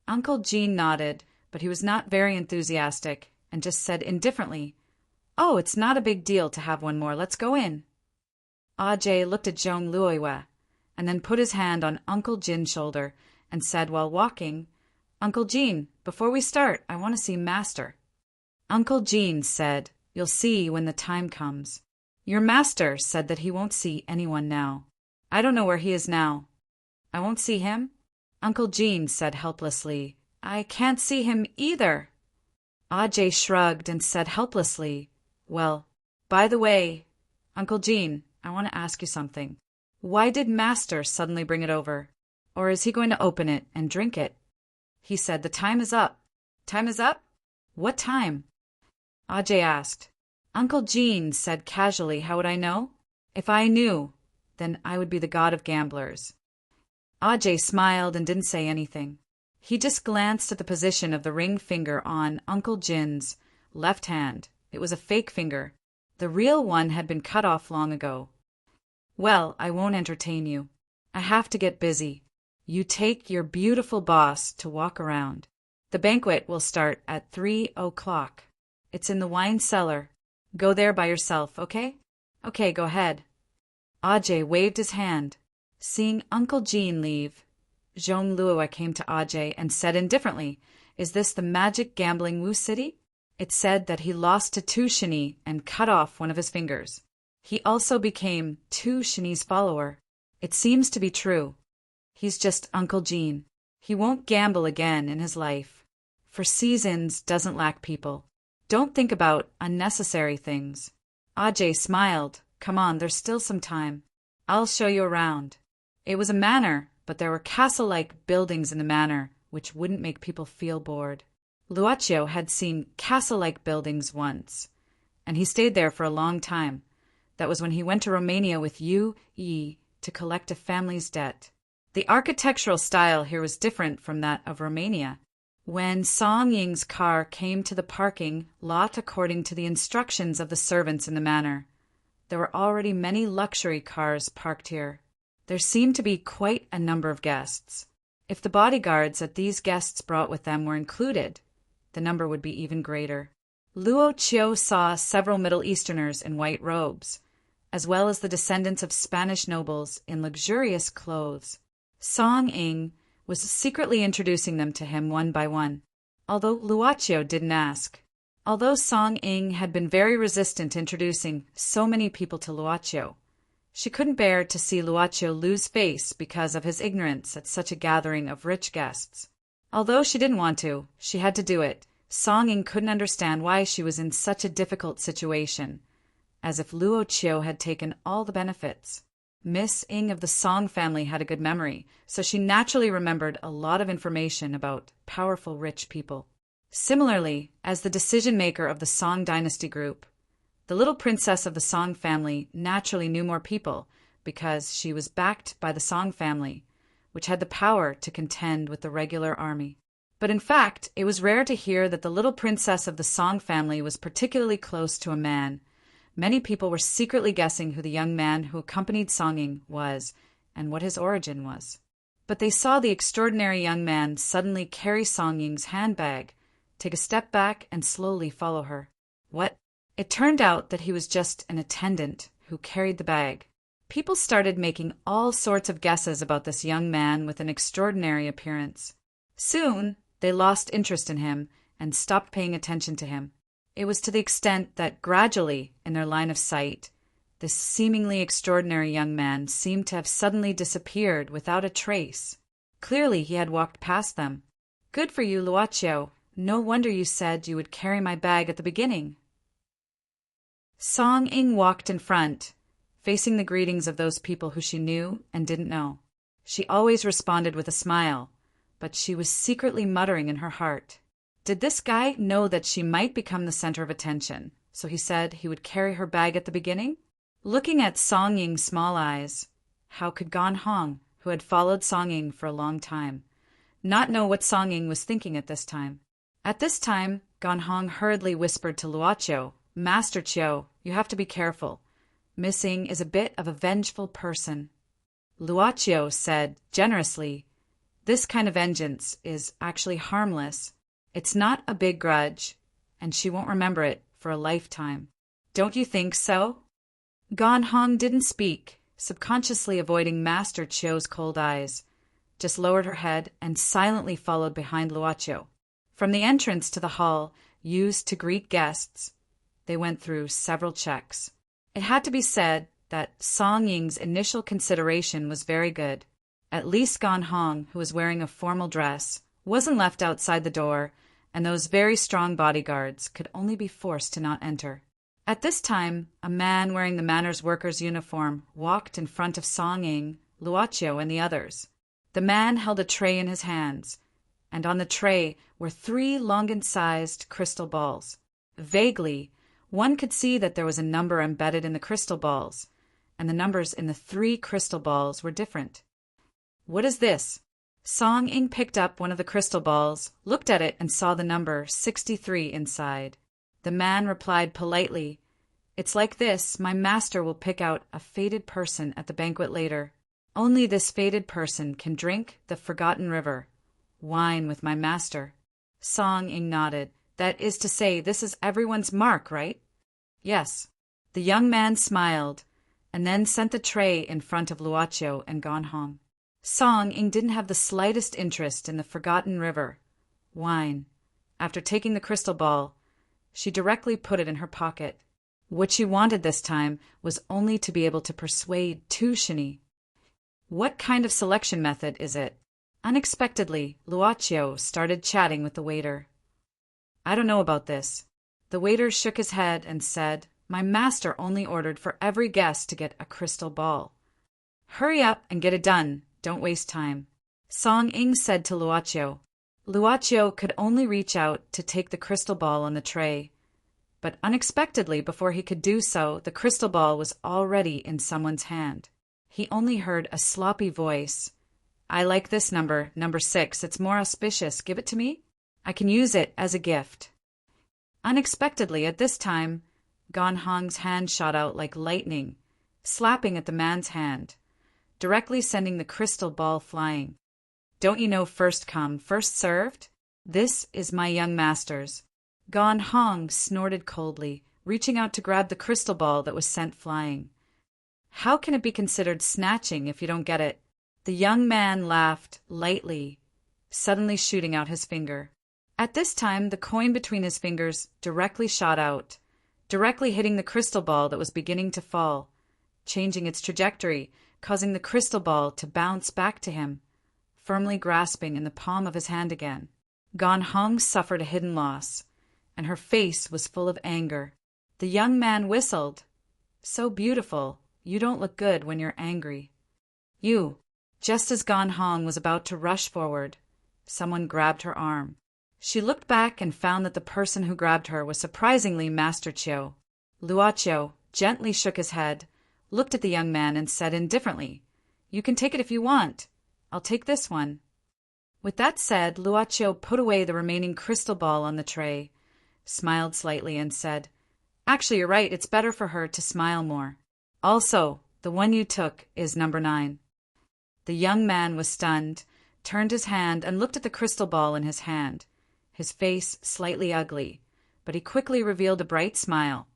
Uncle Jean nodded, but he was not very enthusiastic, and just said indifferently, "Oh, it's not a big deal to have one more. Let's go in." Ajay looked at Zhong Luowe, and then put his hand on Uncle Jin's shoulder and said while walking, "Uncle Jean, before we start, I want to see Master." Uncle Jean said, "You'll see when the time comes. Your master said that he won't see anyone now. I don't know where he is now." "I won't see him?" Uncle Jean said helplessly, "I can't see him either." Ajay shrugged and said helplessly, "Well, by the way, Uncle Jean, I want to ask you something. Why did Master suddenly bring it over? Or is he going to open it and drink it?" He said, "The time is up." "Time is up? What time?" Ajay asked. Uncle Jean said casually, "How would I know? If I knew, then I would be the god of gamblers." Ajay smiled and didn't say anything. He just glanced at the position of the ring finger on Uncle Jin's left hand. It was a fake finger. The real one had been cut off long ago. "Well, I won't entertain you. I have to get busy. You take your beautiful boss to walk around. The banquet will start at 3 o'clock. It's in the wine cellar. Go there by yourself, okay?" "Okay, go ahead." Ajay waved his hand. Seeing Uncle Jean leave, Zhong Luowe came to Ajay and said indifferently, "Is this the magic gambling Wu City?" It said that he lost to Tu Shini and cut off one of his fingers. He also became Tu Shini's follower. It seems to be true. He's just Uncle Jean. He won't gamble again in his life. For seasons doesn't lack people. Don't think about unnecessary things. Ajay smiled. "Come on, there's still some time. I'll show you around." It was a manor, but there were castle-like buildings in the manor, which wouldn't make people feel bored. Luocio had seen castle-like buildings once, and he stayed there for a long time. That was when he went to Romania with Yu Yi to collect a family's debt. The architectural style here was different from that of Romania. When Song Ying's car came to the parking lot according to the instructions of the servants in the manor, there were already many luxury cars parked here. There seemed to be quite a number of guests. If the bodyguards that these guests brought with them were included, the number would be even greater. Luo Chio saw several Middle Easterners in white robes, as well as the descendants of Spanish nobles in luxurious clothes. Song Ying was secretly introducing them to him one by one, although Luocio didn't ask. Although Song Ying had been very resistant to introducing so many people to Luocio, she couldn't bear to see Luocio lose face because of his ignorance at such a gathering of rich guests. Although she didn't want to, she had to do it. Song Ying couldn't understand why she was in such a difficult situation, as if Luo Chiu had taken all the benefits. Miss Ing of the Song family had a good memory, so she naturally remembered a lot of information about powerful rich people. Similarly, as the decision-maker of the Song dynasty group, the little princess of the Song family naturally knew more people because she was backed by the Song family, which had the power to contend with the regular army. But in fact, it was rare to hear that the little princess of the Song family was particularly close to a man. Many people were secretly guessing who the young man who accompanied Song Ying was and what his origin was. But they saw the extraordinary young man suddenly carry Song Ying's handbag, take a step back, and slowly follow her. What? It turned out that he was just an attendant who carried the bag. People started making all sorts of guesses about this young man with an extraordinary appearance. Soon, they lost interest in him and stopped paying attention to him. It was to the extent that gradually, in their line of sight, this seemingly extraordinary young man seemed to have suddenly disappeared without a trace. Clearly, he had walked past them. Good for you, Luoqiu. No wonder you said you would carry my bag at the beginning. Song Ying walked in front, facing the greetings of those people who she knew and didn't know. She always responded with a smile, but she was secretly muttering in her heart. Did this guy know that she might become the center of attention, so he said he would carry her bag at the beginning? Looking at Song Ying's small eyes, how could Gan Hong, who had followed Song Ying for a long time, not know what Song Ying was thinking at this time? At this time, Gan Hong hurriedly whispered to Luoqiu, Master Chiu, you have to be careful. Miss Ying is a bit of a vengeful person. Luoqiu said generously, this kind of vengeance is actually harmless. It's not a big grudge, and she won't remember it for a lifetime. Don't you think so? Gan Hong didn't speak, subconsciously avoiding Master Chiu's cold eyes, just lowered her head and silently followed behind Luoqiu. From the entrance to the hall, used to greet guests, they went through several checks. It had to be said that Song Ying's initial consideration was very good. At least Gan Hong, who was wearing a formal dress, wasn't left outside the door, and those very strong bodyguards could only be forced to not enter. At this time, a man wearing the Manners worker's uniform walked in front of Song Ying, Luoqiu, and the others. The man held a tray in his hands, and on the tray were 3 Longan-sized crystal balls. Vaguely, one could see that there was a number embedded in the crystal balls, and the numbers in the 3 crystal balls were different. What is this? Song Ying picked up one of the crystal balls, looked at it, and saw the number 63 inside. The man replied politely, It's like this, my master will pick out a fated person at the banquet later. Only this fated person can drink the forgotten river, wine with my master. Song Ying nodded. That is to say, this is everyone's mark, right? Yes. The young man smiled, and then sent the tray in front of Luoqiu and Gan Hong. Song Ying didn't have the slightest interest in the forgotten river, wine. After taking the crystal ball, she directly put it in her pocket. What she wanted this time was only to be able to persuade Tu Shini. What kind of selection method is it? Unexpectedly, Luoqiu started chatting with the waiter. I don't know about this. The waiter shook his head and said, My master only ordered for every guest to get a crystal ball. Hurry up and get it done. Don't waste time. Song Ying said to Luoqiu. Luoqiu could only reach out to take the crystal ball on the tray. But unexpectedly, before he could do so, the crystal ball was already in someone's hand. He only heard a sloppy voice. I like this number 6. It's more auspicious. Give it to me. I can use it as a gift. Unexpectedly, at this time, Gan Hong's hand shot out like lightning, slapping at the man's hand, directly sending the crystal ball flying. Don't you know first come, first served? This is my young master's. Gan Hong snorted coldly, reaching out to grab the crystal ball that was sent flying. How can it be considered snatching if you don't get it? The young man laughed lightly, suddenly shooting out his finger. At this time, the coin between his fingers directly shot out, directly hitting the crystal ball that was beginning to fall, changing its trajectory, causing the crystal ball to bounce back to him, firmly grasping in the palm of his hand again. Gan Hong suffered a hidden loss, and her face was full of anger. The young man whistled. So beautiful, you don't look good when you're angry. You. Just as Gan Hong was about to rush forward, someone grabbed her arm. She looked back and found that the person who grabbed her was surprisingly Master Chiu. Luoqiu gently shook his head, looked at the young man and said indifferently, "You can take it if you want. I'll take this one." With that said, Luoqiu put away the remaining crystal ball on the tray, smiled slightly and said, "Actually, you're right, it's better for her to smile more. Also, the one you took is number 9. The young man was stunned, turned his hand and looked at the crystal ball in his hand, his face slightly ugly, but he quickly revealed a bright smile.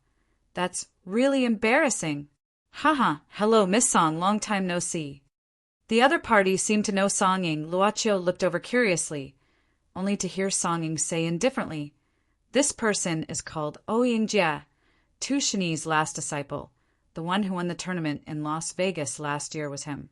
"That's really embarrassing." "Haha, hello, Miss Song, long time no see." The other party seemed to know Song Ying. Luoqiu looked over curiously, only to hear Song Ying say indifferently, "This person is called Ouying Jie, Tu Shini's last disciple. The one who won the tournament in Las Vegas last year was him."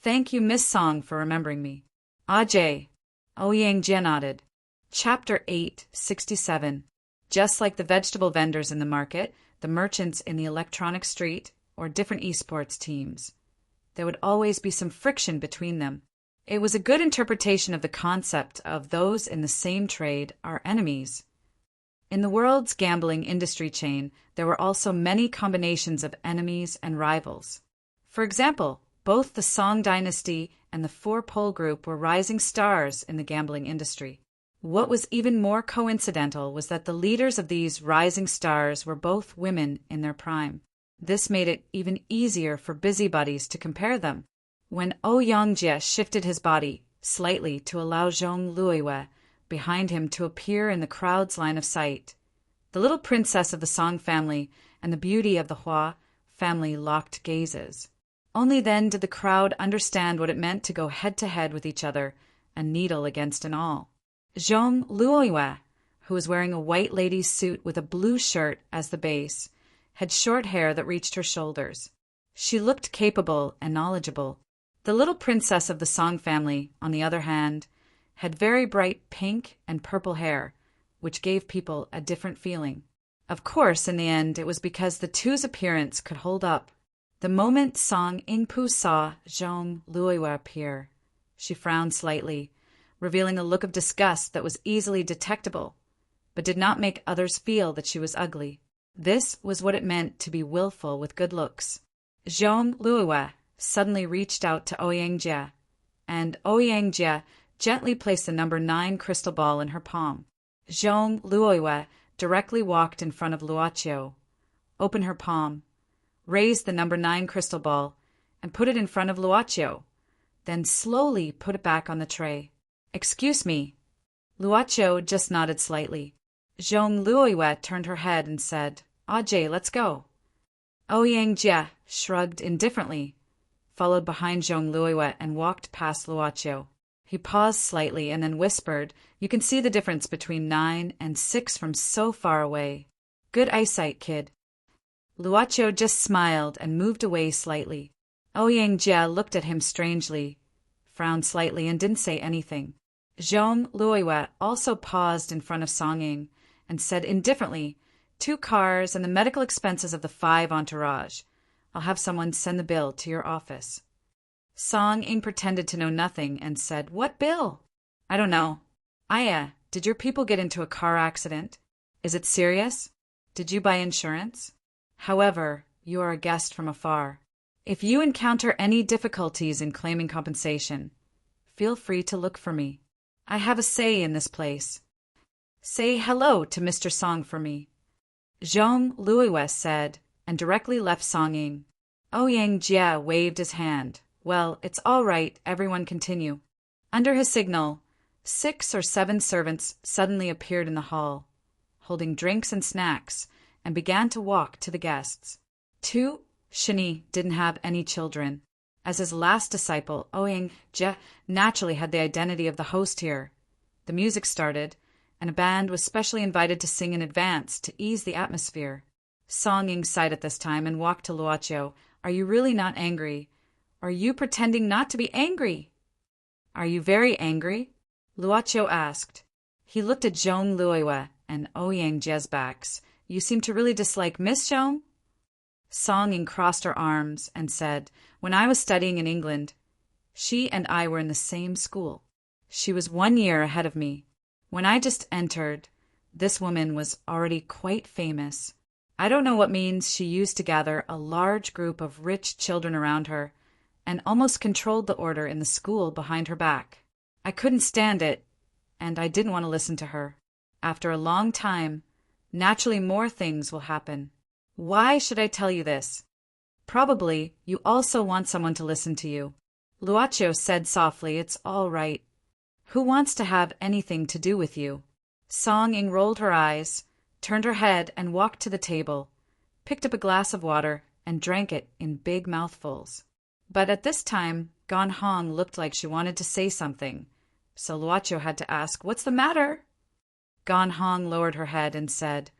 "Thank you, Miss Song, for remembering me." "Ajay." Ouying Jie nodded. Chapter 867. Just like the vegetable vendors in the market, the merchants in the electronic street, or different esports teams, there would always be some friction between them. It was a good interpretation of the concept of those in the same trade are enemies. In the world's gambling industry chain, there were also many combinations of enemies and rivals. For example, both the Song dynasty and the Four-Pole Group were rising stars in the gambling industry. What was even more coincidental was that the leaders of these rising stars were both women in their prime. This made it even easier for busybodies to compare them. When Ouyang Jie shifted his body slightly to allow Zhong Luiwei behind him to appear in the crowd's line of sight, the little princess of the Song family and the beauty of the Hua family locked gazes. Only then did the crowd understand what it meant to go head-to-head with each other, a needle against an awl. Zhong Luiwei, who was wearing a white lady's suit with a blue shirt as the base, had short hair that reached her shoulders. She looked capable and knowledgeable. The little princess of the Song family, on the other hand, had very bright pink and purple hair, which gave people a different feeling. Of course, in the end, it was because the two's appearance could hold up. The moment Song Yingpu saw Zhong Luiwei appear, she frowned slightly, revealing a look of disgust that was easily detectable, but did not make others feel that she was ugly. This was what it meant to be willful with good looks. Zhong Luiwei suddenly reached out to Ouyang Jie, and Ouyang Jie gently placed the number 9 crystal ball in her palm. Zhong Luiwei directly walked in front of Luoqiu, opened her palm, raised the number 9 crystal ball, and put it in front of Luoqiu, then slowly put it back on the tray. "Excuse me." Luoqiu just nodded slightly. Zhong Luiwei turned her head and said, "Ajay, let's go." Ouyang Jie shrugged indifferently, followed behind Zhong Luiwei and walked past Luoqiu. He paused slightly and then whispered, "You can see the difference between 9 and 6 from so far away. Good eyesight, kid." Luoqiu just smiled and moved away slightly. Ouyang Jie looked at him strangely, frowned slightly and didn't say anything. Zhong Luiwei also paused in front of Song Ying and said indifferently, 2 cars and the medical expenses of the 5 entourage. I'll have someone send the bill to your office." Song Ying pretended to know nothing and said, "What bill?" "I don't know." "Aya, did your people get into a car accident? Is it serious? Did you buy insurance? However, you are a guest from afar. If you encounter any difficulties in claiming compensation, feel free to look for me. I have a say in this place. Say hello to Mr. Song for me." Zhong Luiwei said, and directly left Song Ying. Ouyang Jie waved his hand. "Well, it's all right, everyone continue." Under his signal, 6 or 7 servants suddenly appeared in the hall, holding drinks and snacks, and began to walk to the guests. Tu Shini didn't have any children. As his last disciple, Ouyang Jie naturally had the identity of the host here. The music started, and a band was specially invited to sing in advance to ease the atmosphere. Song Ying sighed at this time and walked to Luoqiu. "Are you really not angry? Or are you pretending not to be angry?" "Are you very angry?" Luoqiu asked. He looked at Zhong Luiwei and Ouyang Jie's backs. "You seem to really dislike Miss Zhong?" Song Ying crossed her arms and said, "When I was studying in England, she and I were in the same school. She was 1 year ahead of me. When I just entered, this woman was already quite famous. I don't know what means she used to gather a large group of rich children around her and almost controlled the order in the school behind her back. I couldn't stand it, and I didn't want to listen to her. After a long time, naturally more things will happen. Why should I tell you this? Probably you also want someone to listen to you." Luocho said softly, "It's all right. Who wants to have anything to do with you?" Song Ying rolled her eyes, turned her head and walked to the table, picked up a glass of water and drank it in big mouthfuls. But at this time, Gan Hong looked like she wanted to say something, so Luocho had to ask, "What's the matter?" Gan Hong lowered her head and said,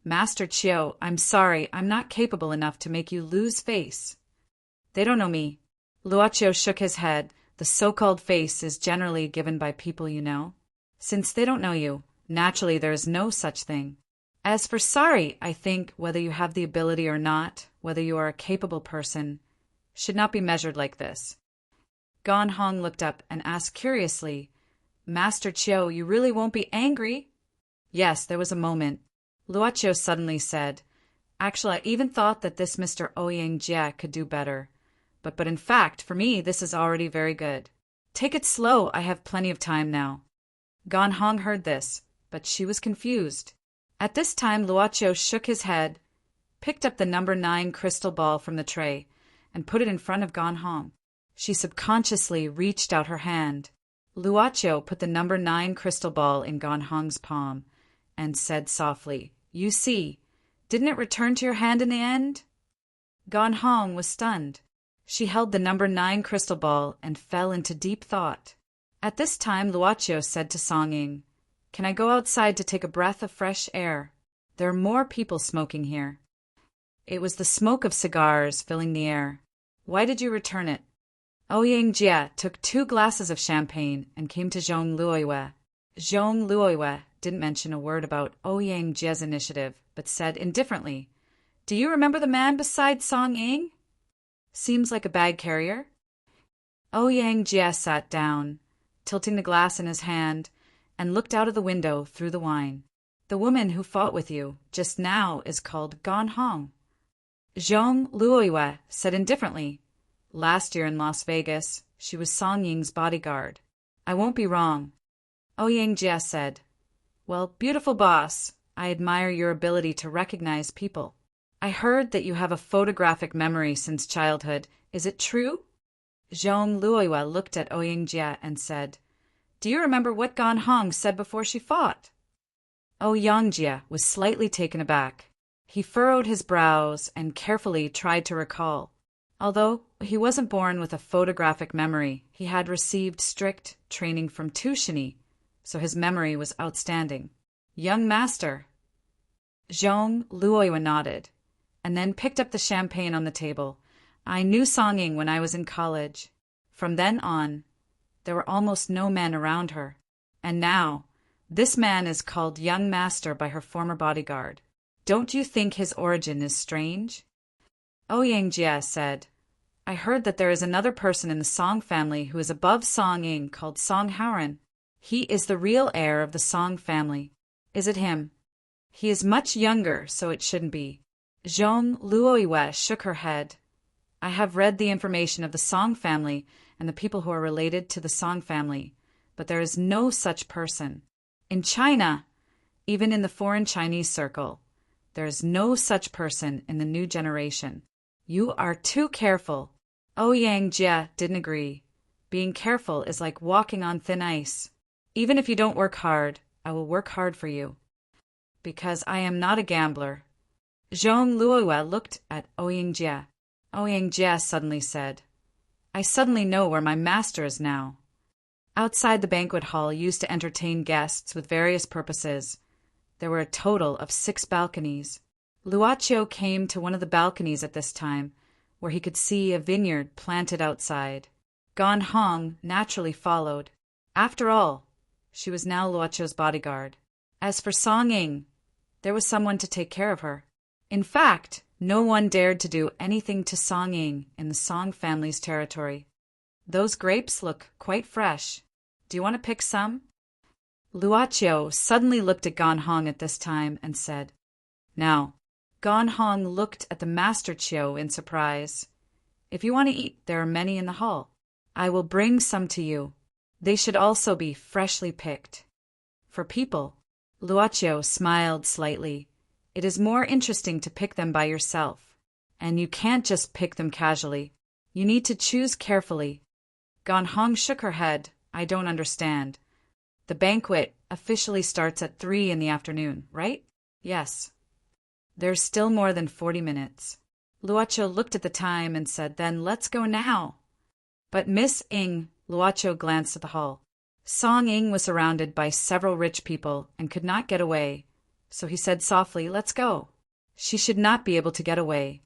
"Master Chiu, I'm sorry, I'm not capable enough to make you lose face." "They don't know me." Luocho shook his head. "The so-called face is generally given by people you know. Since they don't know you, naturally there is no such thing. As for sorry, I think whether you have the ability or not, whether you are a capable person, should not be measured like this." Gan Hong looked up and asked curiously, "Master Chiu, you really won't be angry?" Yes, there was a moment. Luocho suddenly said, "Actually, I even thought that this Mr. Ouyang Jie could do better. But in fact, for me, this is already very good. Take it slow, I have plenty of time now." Gan Hong heard this, but she was confused. At this time, Luocho shook his head, picked up the number 9 crystal ball from the tray, and put it in front of Gan Hong. She subconsciously reached out her hand. Luocho put the number 9 crystal ball in Gan Hong's palm and said softly, "You see, didn't it return to your hand in the end?" Gan Hong was stunned. She held the number 9 crystal ball and fell into deep thought. At this time, Luocho said to Song Ying, "Can I go outside to take a breath of fresh air? There are more people smoking here." It was the smoke of cigars filling the air. "Why did you return it?" Ouyang Jie took 2 glasses of champagne and came to Zhong Luoyue. Zhong Luoyue didn't mention a word about Ouyang Jie's initiative, but said indifferently, "Do you remember the man beside Song Ying? Seems like a bag carrier." Ouyang Jie sat down, tilting the glass in his hand, and looked out of the window through the wine. "The woman who fought with you just now is called Gan Hong." Zhong Luoyue said indifferently, "Last year in Las Vegas, she was Song Ying's bodyguard. I won't be wrong." Ouyang Jie said, "Well, beautiful boss, I admire your ability to recognize people. I heard that you have a photographic memory since childhood. Is it true?" Zhong Luoyue looked at Ouyang Jie and said, "Do you remember what Gan Hong said before she fought?" Ouyang Jie was slightly taken aback. He furrowed his brows and carefully tried to recall. Although he wasn't born with a photographic memory, he had received strict training from Tushini, so his memory was outstanding. "Young master." Zhong Luoyue nodded, and then picked up the champagne on the table. "I knew Song Ying when I was in college. From then on, there were almost no men around her. And now, this man is called young master by her former bodyguard. Don't you think his origin is strange?" Ouyang Jie said, "I heard that there is another person in the Song family who is above Song Ying called Song Haoran. He is the real heir of the Song family. Is it him?" "He is much younger, so it shouldn't be." Zhong Luoyue shook her head. "I have read the information of the Song family and the people who are related to the Song family, but there is no such person. In China, even in the foreign Chinese circle, there is no such person in the new generation. You are too careful." Ouyang Jie didn't agree. "Being careful is like walking on thin ice. Even if you don't work hard, I will work hard for you. Because I am not a gambler." Zhong Luoyue looked at Ouyang Jie. Ouyang Jie suddenly said, "I suddenly know where my master is now." Outside the banquet hall used to entertain guests with various purposes. There were a total of 6 balconies. Luocho came to one of the balconies at this time, where he could see a vineyard planted outside. Gan Hong naturally followed. After all, she was now Luocho's bodyguard. As for Song Ying, there was someone to take care of her. In fact, No one dared to do anything to Song Ying in the Song family's territory. Those grapes look quite fresh. Do you want to pick some? Luoqiu suddenly looked at Gan Hong at this time and said, "Now." Gan Hong looked at the Master Chiu in surprise. "If you want to eat, there are many in the hall. I will bring some to you. They should also be freshly picked." For people, Luoqiu smiled slightly. "It is more interesting to pick them by yourself. And you can't just pick them casually. You need to choose carefully." Gan Hong shook her head. "I don't understand. The banquet officially starts at 3 in the afternoon, right?" "Yes." "There's still more than 40 minutes. Luoqiu looked at the time and said, "Then let's go now." "But Miss Ying," Luoqiu glanced at the hall. Song Ying was surrounded by several rich people and could not get away, so he said softly, "Let's go." She should not be able to get away.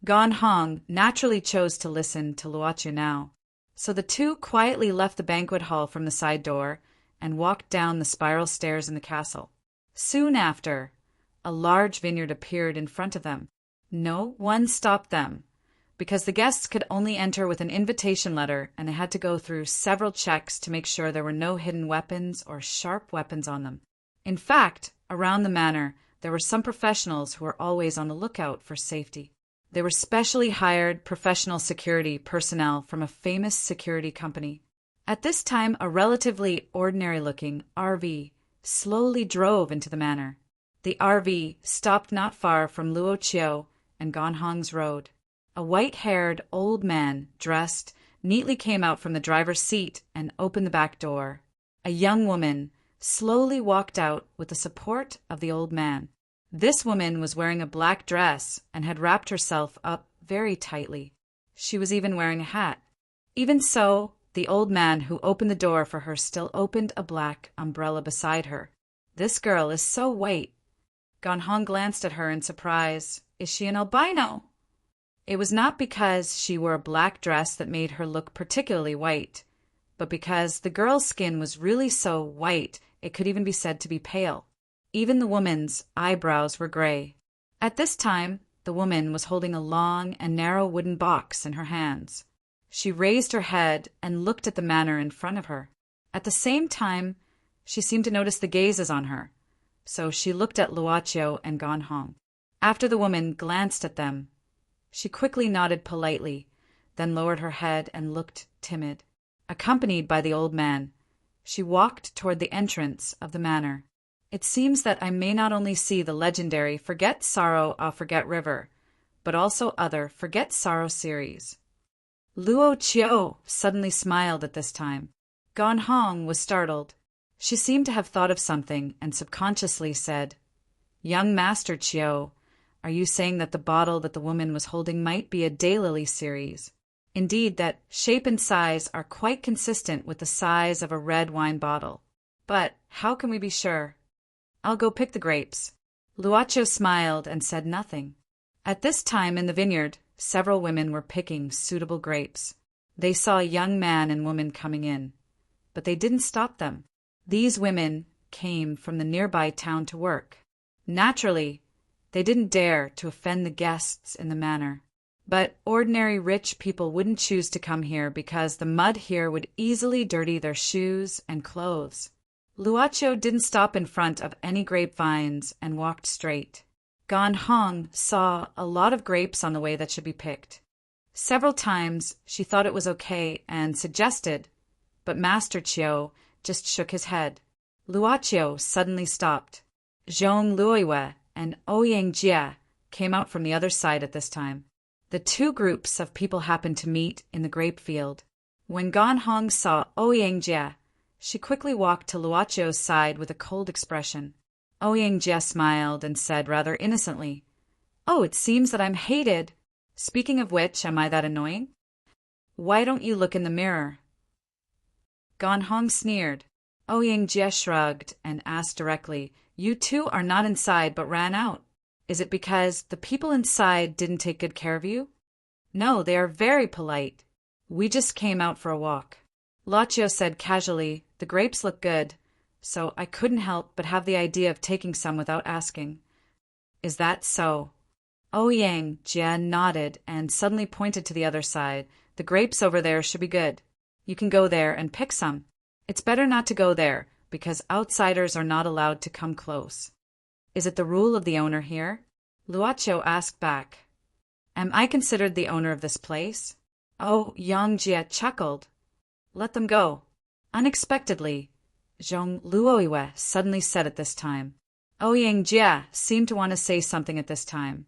Gan Hong naturally chose to listen to Luoqiu now, so the two quietly left the banquet hall from the side door and walked down the spiral stairs in the castle. Soon after, a large vineyard appeared in front of them. No one stopped them, because the guests could only enter with an invitation letter and they had to go through several checks to make sure there were no hidden weapons or sharp weapons on them. In fact, around the manor, there were some professionals who were always on the lookout for safety. They were specially hired professional security personnel from a famous security company. At this time, a relatively ordinary-looking RV slowly drove into the manor. The RV stopped not far from Luoqiu and Gan Hong's road. A white-haired old man, dressed neatly, came out from the driver's seat and opened the back door. A young woman slowly walked out with the support of the old man. This woman was wearing a black dress and had wrapped herself up very tightly. She was even wearing a hat. Even so, the old man who opened the door for her still opened a black umbrella beside her. "This girl is so white." Gan Hong glanced at her in surprise. "Is she an albino?" It was not because she wore a black dress that made her look particularly white, but because the girl's skin was really so white it could even be said to be pale. Even the woman's eyebrows were gray. At this time, the woman was holding a long and narrow wooden box in her hands. She raised her head and looked at the manor in front of her. At the same time, she seemed to notice the gazes on her, so she looked at Luoqiu and Gan Hong. After the woman glanced at them, she quickly nodded politely, then lowered her head and looked timid. Accompanied by the old man, she walked toward the entrance of the manor. "It seems that I may not only see the legendary Forget Sorrow I'll Forget River, but also other Forget Sorrow series." Luoqiu suddenly smiled at this time. Gan Hong was startled. She seemed to have thought of something and subconsciously said, "Young Master Chiu, are you saying that the bottle that the woman was holding might be a daylily series? Indeed, that shape and size are quite consistent with the size of a red wine bottle. But how can we be sure? I'll go pick the grapes." Luoqiu smiled and said nothing. At this time in the vineyard, several women were picking suitable grapes. They saw a young man and woman coming in, but they didn't stop them. These women came from the nearby town to work. Naturally, they didn't dare to offend the guests in the manor. But ordinary rich people wouldn't choose to come here because the mud here would easily dirty their shoes and clothes. Luoqiu didn't stop in front of any grapevines and walked straight. Gan Hong saw a lot of grapes on the way that should be picked. Several times she thought it was okay and suggested, but Master Chiu just shook his head. Luoqiu suddenly stopped. Zhong Luiwe and Ouyang Jie came out from the other side at this time. The two groups of people happened to meet in the grape field. When Gan Hong saw Ouyang Jie, she quickly walked to Luoqiu's side with a cold expression. Ouyang Jie smiled and said rather innocently, "Oh, it seems that I'm hated. Speaking of which, am I that annoying? Why don't you look in the mirror?" Gan Hong sneered. Ouyang Jie shrugged and asked directly, "You two are not inside but ran out. Is it because the people inside didn't take good care of you?" "No, they are very polite. We just came out for a walk." Luoqiu said casually, "The grapes look good, so I couldn't help but have the idea of taking some without asking." "Is that so?" Ouyang Jie nodded and suddenly pointed to the other side. The grapes over there should be good. You can go there and pick some. It's better not to go there, because outsiders are not allowed to come close. Is it the rule of the owner here? Luoqiu asked back. Am I considered the owner of this place? Yang Jie chuckled. Let them go. Unexpectedly, Zhong Luoyue suddenly said at this time. Ouyang Jie seemed to want to say something at this time,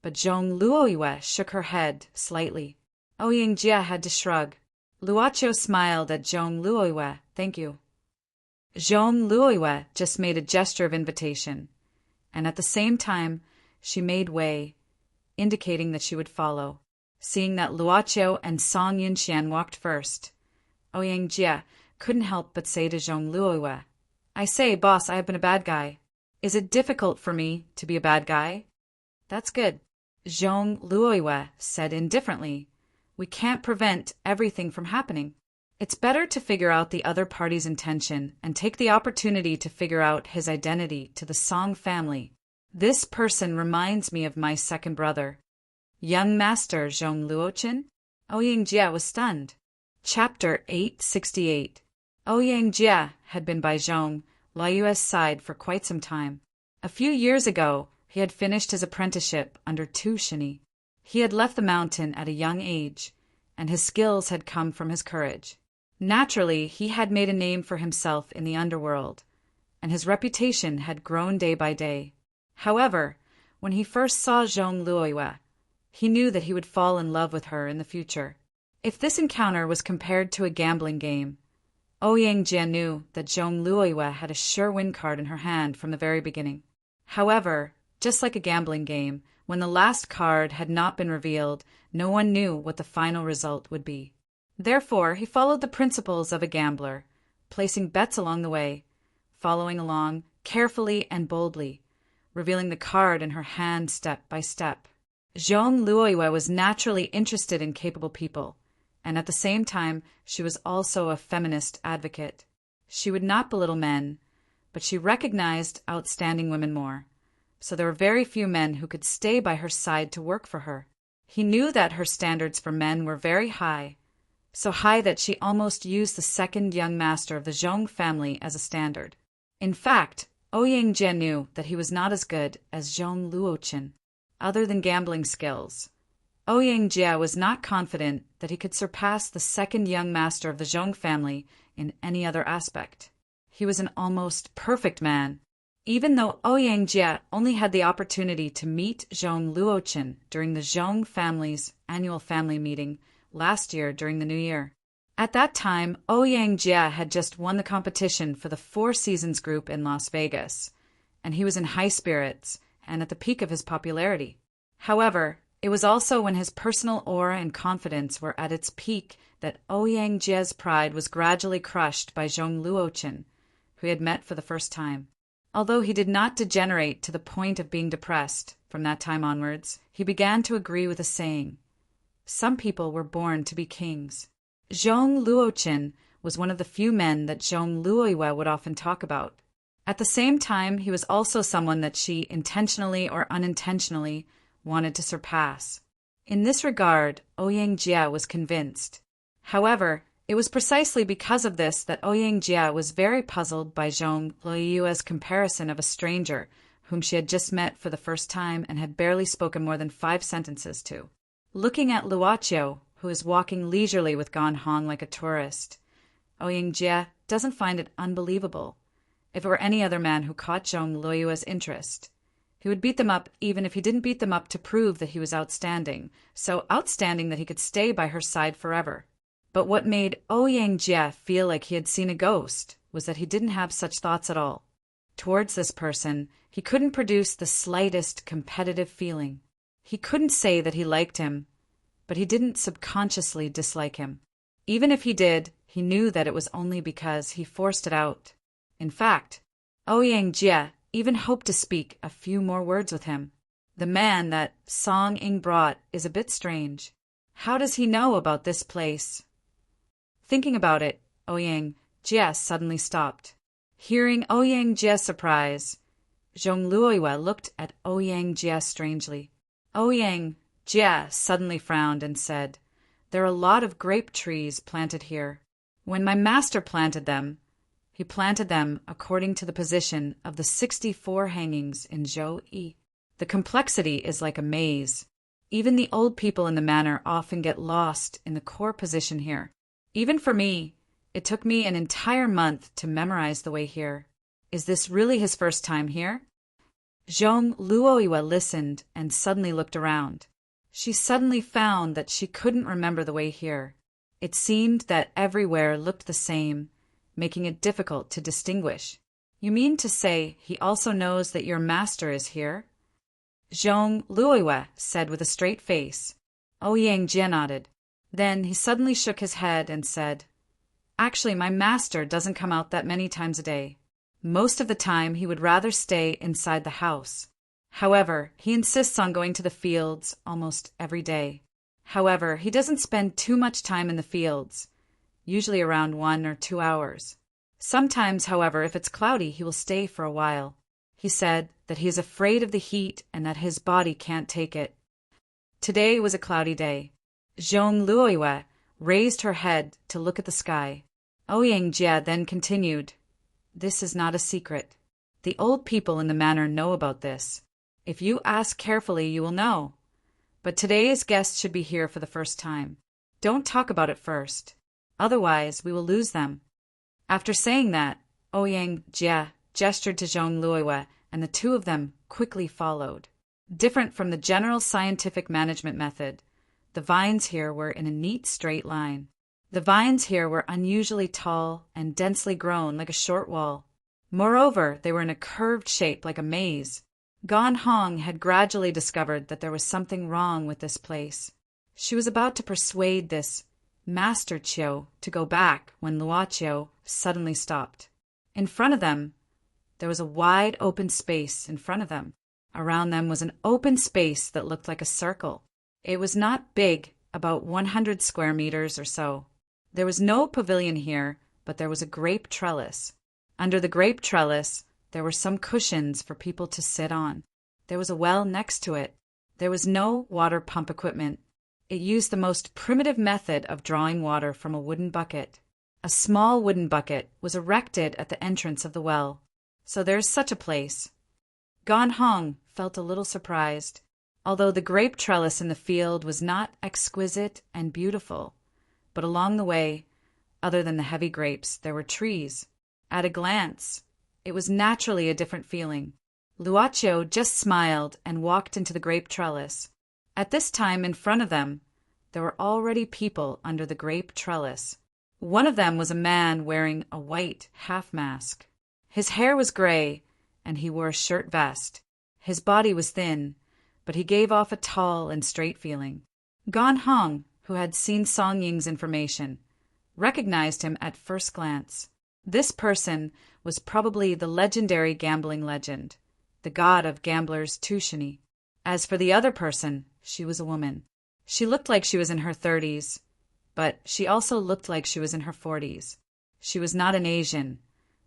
but Zhong Luoyue shook her head slightly. Ouyang Jie had to shrug. Luoqiu smiled at Zhong Luoyue. Thank you. Zhong Luoyue just made a gesture of invitation, and at the same time, she made way, indicating that she would follow. Seeing that Luoqiu and Song Yunxian walked first, Ouyang Jie couldn't help but say to Zhong Luoyue, I say, boss, I have been a bad guy. Is it difficult for me to be a bad guy? That's good. Zhong Luoyue said indifferently. We can't prevent everything from happening. It's better to figure out the other party's intention and take the opportunity to figure out his identity to the Song family. This person reminds me of my second brother. Young Master Zhong Luoqin? Ouyang Jie was stunned. Chapter 868. Ouyang Jie had been by Zhong Luoyue's side for quite some time. A few years ago, he had finished his apprenticeship under Tu Shini. He had left the mountain at a young age, and his skills had come from his courage. Naturally, he had made a name for himself in the underworld, and his reputation had grown day by day. However, when he first saw Zhong Luoyue, he knew that he would fall in love with her in the future. If this encounter was compared to a gambling game, Ouyang Jie knew that Zhong Luoyue had a sure win card in her hand from the very beginning. However, just like a gambling game, when the last card had not been revealed, no one knew what the final result would be. Therefore, he followed the principles of a gambler, placing bets along the way, following along carefully and boldly, revealing the card in her hand step by step. Zhong Luoyue was naturally interested in capable people, and at the same time, she was also a feminist advocate. She would not belittle men, but she recognized outstanding women more. So there were very few men who could stay by her side to work for her. He knew that her standards for men were very high, so high that she almost used the second young master of the Zhong family as a standard. In fact, Ouyang Jie knew that he was not as good as Zhong Luoqin. Other than gambling skills, Ouyang Jie was not confident that he could surpass the second young master of the Zhong family in any other aspect. He was an almost perfect man. Even though Ouyang Jie only had the opportunity to meet Zhong Luoqin during the Zhong family's annual family meeting last year during the New Year. At that time, Ouyang Jie had just won the competition for the Four Seasons group in Las Vegas, and he was in high spirits and at the peak of his popularity. However, it was also when his personal aura and confidence were at its peak that Ouyang Jie's pride was gradually crushed by Zhong Luoqin, who he had met for the first time. Although he did not degenerate to the point of being depressed from that time onwards, he began to agree with a saying, some people were born to be kings. Zhong Luoqin was one of the few men that Zhong Luoyue would often talk about. At the same time, he was also someone that she intentionally or unintentionally wanted to surpass. In this regard, Ouyang Jie was convinced. However, it was precisely because of this that Ouyang Jie was very puzzled by Zhong Luoyue's comparison of a stranger whom she had just met for the first time and had barely spoken more than 5 sentences to. Looking at Luoqiu, who is walking leisurely with Gan Hong like a tourist, Ouyang Jie doesn't find it unbelievable. If it were any other man who caught Zhong Luoyue's interest, he would beat them up even if he didn't beat them up to prove that he was outstanding, so outstanding that he could stay by her side forever. But what made Ouyang Jie feel like he had seen a ghost was that he didn't have such thoughts at all. Towards this person, he couldn't produce the slightest competitive feeling. He couldn't say that he liked him, but he didn't subconsciously dislike him. Even if he did, he knew that it was only because he forced it out. In fact, Ouyang Jie even hoped to speak a few more words with him. The man that Song Ying brought is a bit strange. How does he know about this place? Thinking about it, Ouyang Jie suddenly stopped. Hearing Ouyang Jie's surprise, Zhong Luoyue looked at Ouyang Jie strangely. Ouyang Jia suddenly frowned and said, "There are a lot of grape trees planted here. When my master planted them, he planted them according to the position of the 64 hangings in Zhou-yi. The complexity is like a maze. Even the old people in the manor often get lost in the core position here. Even for me, it took me an entire month to memorize the way here. Is this really his first time here?" Zhong Luoyue listened and suddenly looked around. She suddenly found that she couldn't remember the way here. It seemed that everywhere looked the same, making it difficult to distinguish. "You mean to say he also knows that your master is here?" Zhong Luoyue said with a straight face. Ouyang Jie nodded. Then he suddenly shook his head and said, "Actually, my master doesn't come out that many times a day. Most of the time he would rather stay inside the house. However, he insists on going to the fields almost every day. However, he doesn't spend too much time in the fields, usually around 1 or 2 hours. Sometimes, however, if it's cloudy, he will stay for a while. He said that he is afraid of the heat and that his body can't take it." Today was a cloudy day. Zhong Luoyue raised her head to look at the sky. Ouyang Jie then continued, "This is not a secret. The old people in the manor know about this. If you ask carefully, you will know. But today's guests should be here for the first time. Don't talk about it first. Otherwise, we will lose them." After saying that, Ouyang Jie gestured to Zhong Luoyue, and the two of them quickly followed. Different from the general scientific management method, the vines here were in a neat straight line. The vines here were unusually tall and densely grown like a short wall. Moreover, they were in a curved shape like a maze. Gan Hong had gradually discovered that there was something wrong with this place. She was about to persuade this Master Chiu to go back when Luo Chiu suddenly stopped. In front of them, there was a wide open space in front of them. Around them was an open space that looked like a circle. It was not big, about 100 square meters or so. There was no pavilion here, but there was a grape trellis. Under the grape trellis, there were some cushions for people to sit on. There was a well next to it. There was no water pump equipment. It used the most primitive method of drawing water from a wooden bucket. A small wooden bucket was erected at the entrance of the well. So there is such a place. Gan Hong felt a little surprised. Although the grape trellis in the field was not exquisite and beautiful, but along the way, other than the heavy grapes, there were trees. At a glance, it was naturally a different feeling. Luo Chiu just smiled and walked into the grape trellis. At this time, in front of them, there were already people under the grape trellis. One of them was a man wearing a white half-mask. His hair was gray, and he wore a shirt vest. His body was thin, but he gave off a tall and straight feeling. Gan Hong, who had seen Song Ying's information, recognized him at first glance. This person was probably the legendary gambling legend, the god of gamblers Tushini. As for the other person, she was a woman. She looked like she was in her 30s, but she also looked like she was in her 40s. She was not an Asian,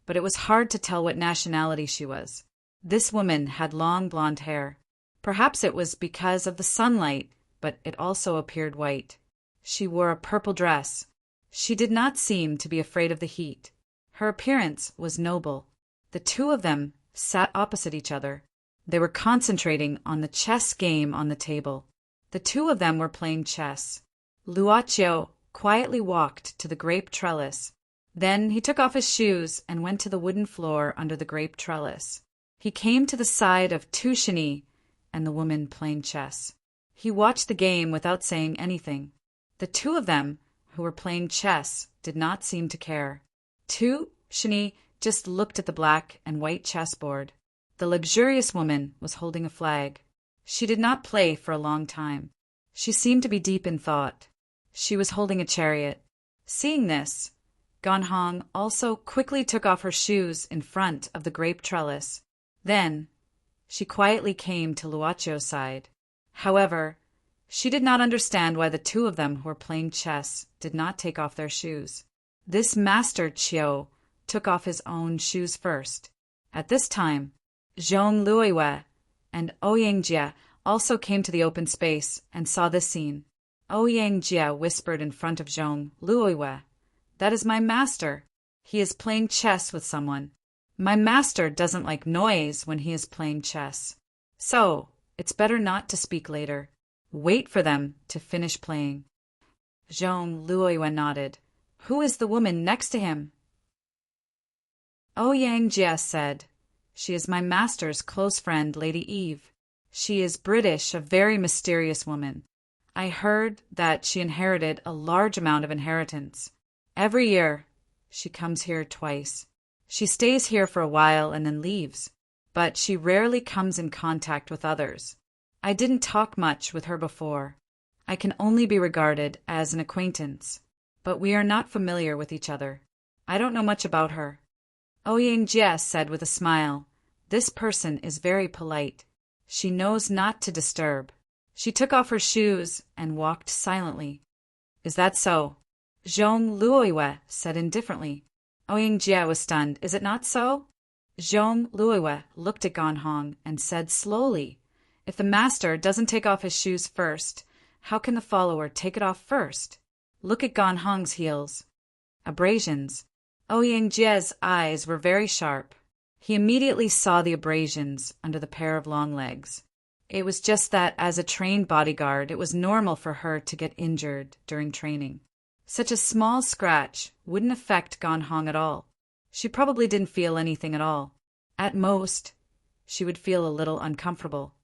but it was hard to tell what nationality she was. This woman had long blonde hair. Perhaps it was because of the sunlight, but it also appeared white. She wore a purple dress. She did not seem to be afraid of the heat. Her appearance was noble. The two of them sat opposite each other. They were concentrating on the chess game on the table. The two of them were playing chess. Luo Chiu quietly walked to the grape trellis. Then he took off his shoes and went to the wooden floor under the grape trellis. He came to the side of Tushini and the woman playing chess. He watched the game without saying anything. The two of them, who were playing chess, did not seem to care. Tushini just looked at the black and white chessboard. The luxurious woman was holding a flag. She did not play for a long time. She seemed to be deep in thought. She was holding a chariot. Seeing this, Gan Hong also quickly took off her shoes in front of the grape trellis. Then, she quietly came to Luo Chiu's side. However, she did not understand why the two of them who were playing chess did not take off their shoes. This Master Chiu took off his own shoes first. At this time, Zhong Luoyue and Ouyang Jie also came to the open space and saw this scene. Ouyang Jia whispered in front of Zhong Luoyue. That is my master. He is playing chess with someone. My master doesn't like noise when he is playing chess. So, it's better not to speak later. Wait for them to finish playing. Zhong Luoyue nodded. Who is the woman next to him? Ouyang Jia said. She is my master's close friend, Lady Eve. She is British, a very mysterious woman. I heard that she inherited a large amount of inheritance. Every year, she comes here twice. She stays here for a while and then leaves, but she rarely comes in contact with others. I didn't talk much with her before. I can only be regarded as an acquaintance, but we are not familiar with each other. I don't know much about her. Ouyang Jia said with a smile, This person is very polite. She knows not to disturb. She took off her shoes and walked silently. Is that so? Zhong Luoyue said indifferently. Ouyang Jia was stunned. Is it not so? Zhong Luoyue looked at Gan Hong and said slowly, If the master doesn't take off his shoes first, how can the follower take it off first? Look at Gan Hong's heels. Abrasions. Ouyang Jia's eyes were very sharp. He immediately saw the abrasions under the pair of long legs. It was just that, as a trained bodyguard, it was normal for her to get injured during training. Such a small scratch wouldn't affect Gan Hong at all. She probably didn't feel anything at all. At most, she would feel a little uncomfortable.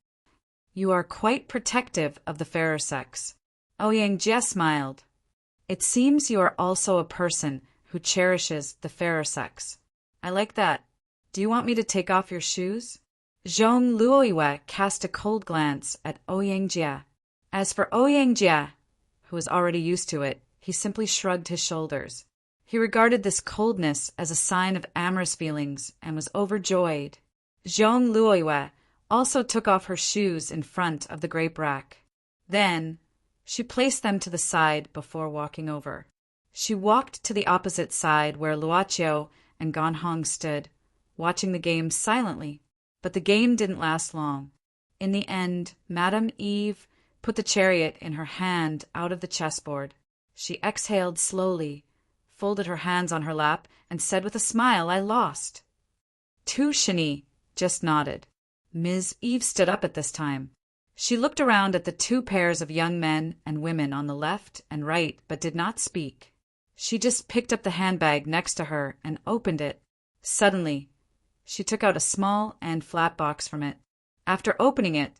You are quite protective of the fairer sex. Ouyang Jia smiled. It seems you are also a person who cherishes the fairer sex. I like that. Do you want me to take off your shoes? Zhong Luoyue cast a cold glance at Ouyang Jia. As for Ouyang Jia, who was already used to it, he simply shrugged his shoulders. He regarded this coldness as a sign of amorous feelings and was overjoyed. Zhong Luoyue also took off her shoes in front of the grape rack. Then, she placed them to the side before walking over. She walked to the opposite side where Luoqiu and Gan Hong stood, watching the game silently. But the game didn't last long. In the end, Madame Eve put the chariot in her hand out of the chessboard. She exhaled slowly, folded her hands on her lap, and said with a smile, I lost. Tu Shini just nodded. Ms. Eve stood up at this time. She looked around at the two pairs of young men and women on the left and right, but did not speak. She just picked up the handbag next to her and opened it. Suddenly, she took out a small and flat box from it. After opening it,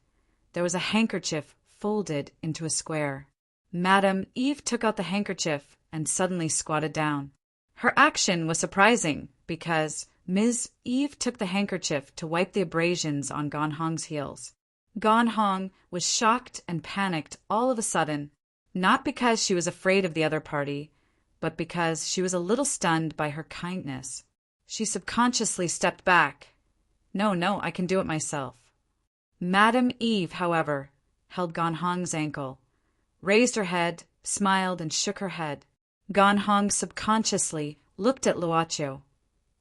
there was a handkerchief folded into a square. Madame Eve took out the handkerchief and suddenly squatted down. Her action was surprising because Ms. Eve took the handkerchief to wipe the abrasions on Gan Hong's heels. Gan Hong was shocked and panicked all of a sudden, not because she was afraid of the other party, but because she was a little stunned by her kindness. She subconsciously stepped back. No, I can do it myself. Madame Eve, however, held Gan Hong's ankle, raised her head, smiled, and shook her head. Gan Hong subconsciously looked at Luoqiu,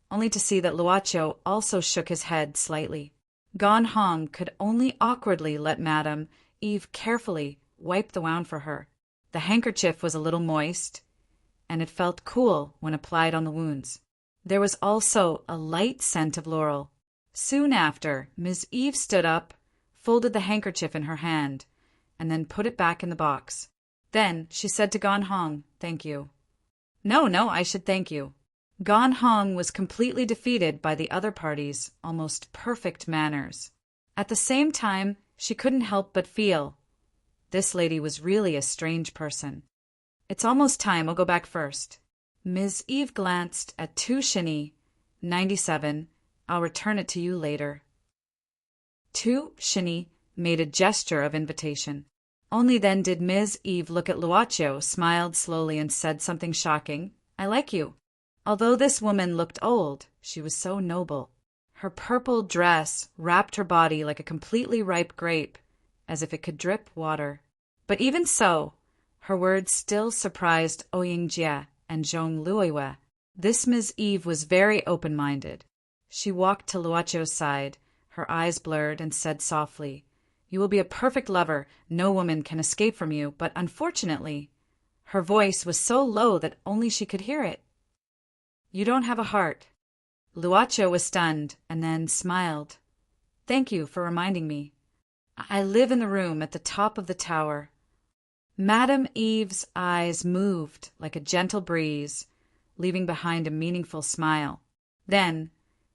only to see that Luoqiu also shook his head slightly. Gan Hong could only awkwardly let Madame Eve carefully wipe the wound for her. The handkerchief was a little moist, and it felt cool when applied on the wounds. There was also a light scent of laurel. Soon after, Ms. Eve stood up, folded the handkerchief in her hand, and then put it back in the box. Then she said to Gan Hong, Thank you. No, I should thank you. Gan Hong was completely defeated by the other party's almost perfect manners. At the same time, she couldn't help but feel this lady was really a strange person. It's almost time, I'll go back first. Ms. Eve glanced at Tu Shini, 97. I'll return it to you later. Tu Shini made a gesture of invitation. Only then did Ms. Eve look at Luoqiu, smiled slowly, and said something shocking. I like you. Although this woman looked old, she was so noble. Her purple dress wrapped her body like a completely ripe grape, as if it could drip water. But even so, her words still surprised Ouyang Jia and Zhong Luoyue. This Ms. Eve was very open-minded. She walked to Luoqiu's side, her eyes blurred, and said softly, You will be a perfect lover. No woman can escape from you, but unfortunately, her voice was so low that only she could hear it. You don't have a heart. Luacho was stunned and then smiled. Thank you for reminding me. I live in the room at the top of the tower. Madame Eve's eyes moved like a gentle breeze, leaving behind a meaningful smile. Then,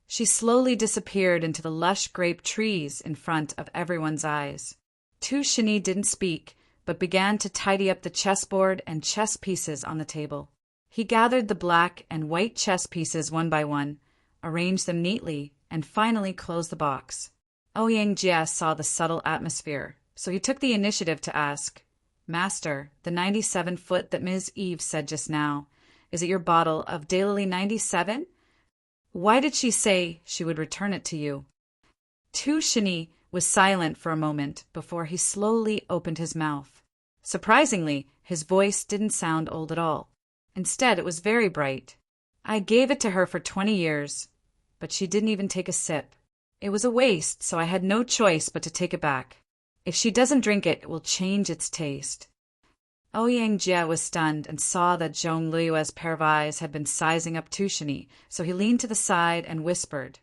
she slowly disappeared into the lush grape trees in front of everyone's eyes. Tushini didn't speak, but began to tidy up the chessboard and chess pieces on the table. He gathered the black and white chess pieces one by one, arranged them neatly, and finally closed the box. Ouyang Jia saw the subtle atmosphere, so he took the initiative to ask, Master, the 97 foot that Ms. Eve said just now, is it your bottle of Daily 97? Why did she say she would return it to you? Tushini was silent for a moment before he slowly opened his mouth. Surprisingly, his voice didn't sound old at all. Instead, it was very bright. I gave it to her for 20 years, but she didn't even take a sip. It was a waste, so I had no choice but to take it back. If she doesn't drink it, it will change its taste. Ouyang Jia was stunned and saw that Zhong Lui's pair of eyes had been sizing up Tushini, so he leaned to the side and whispered,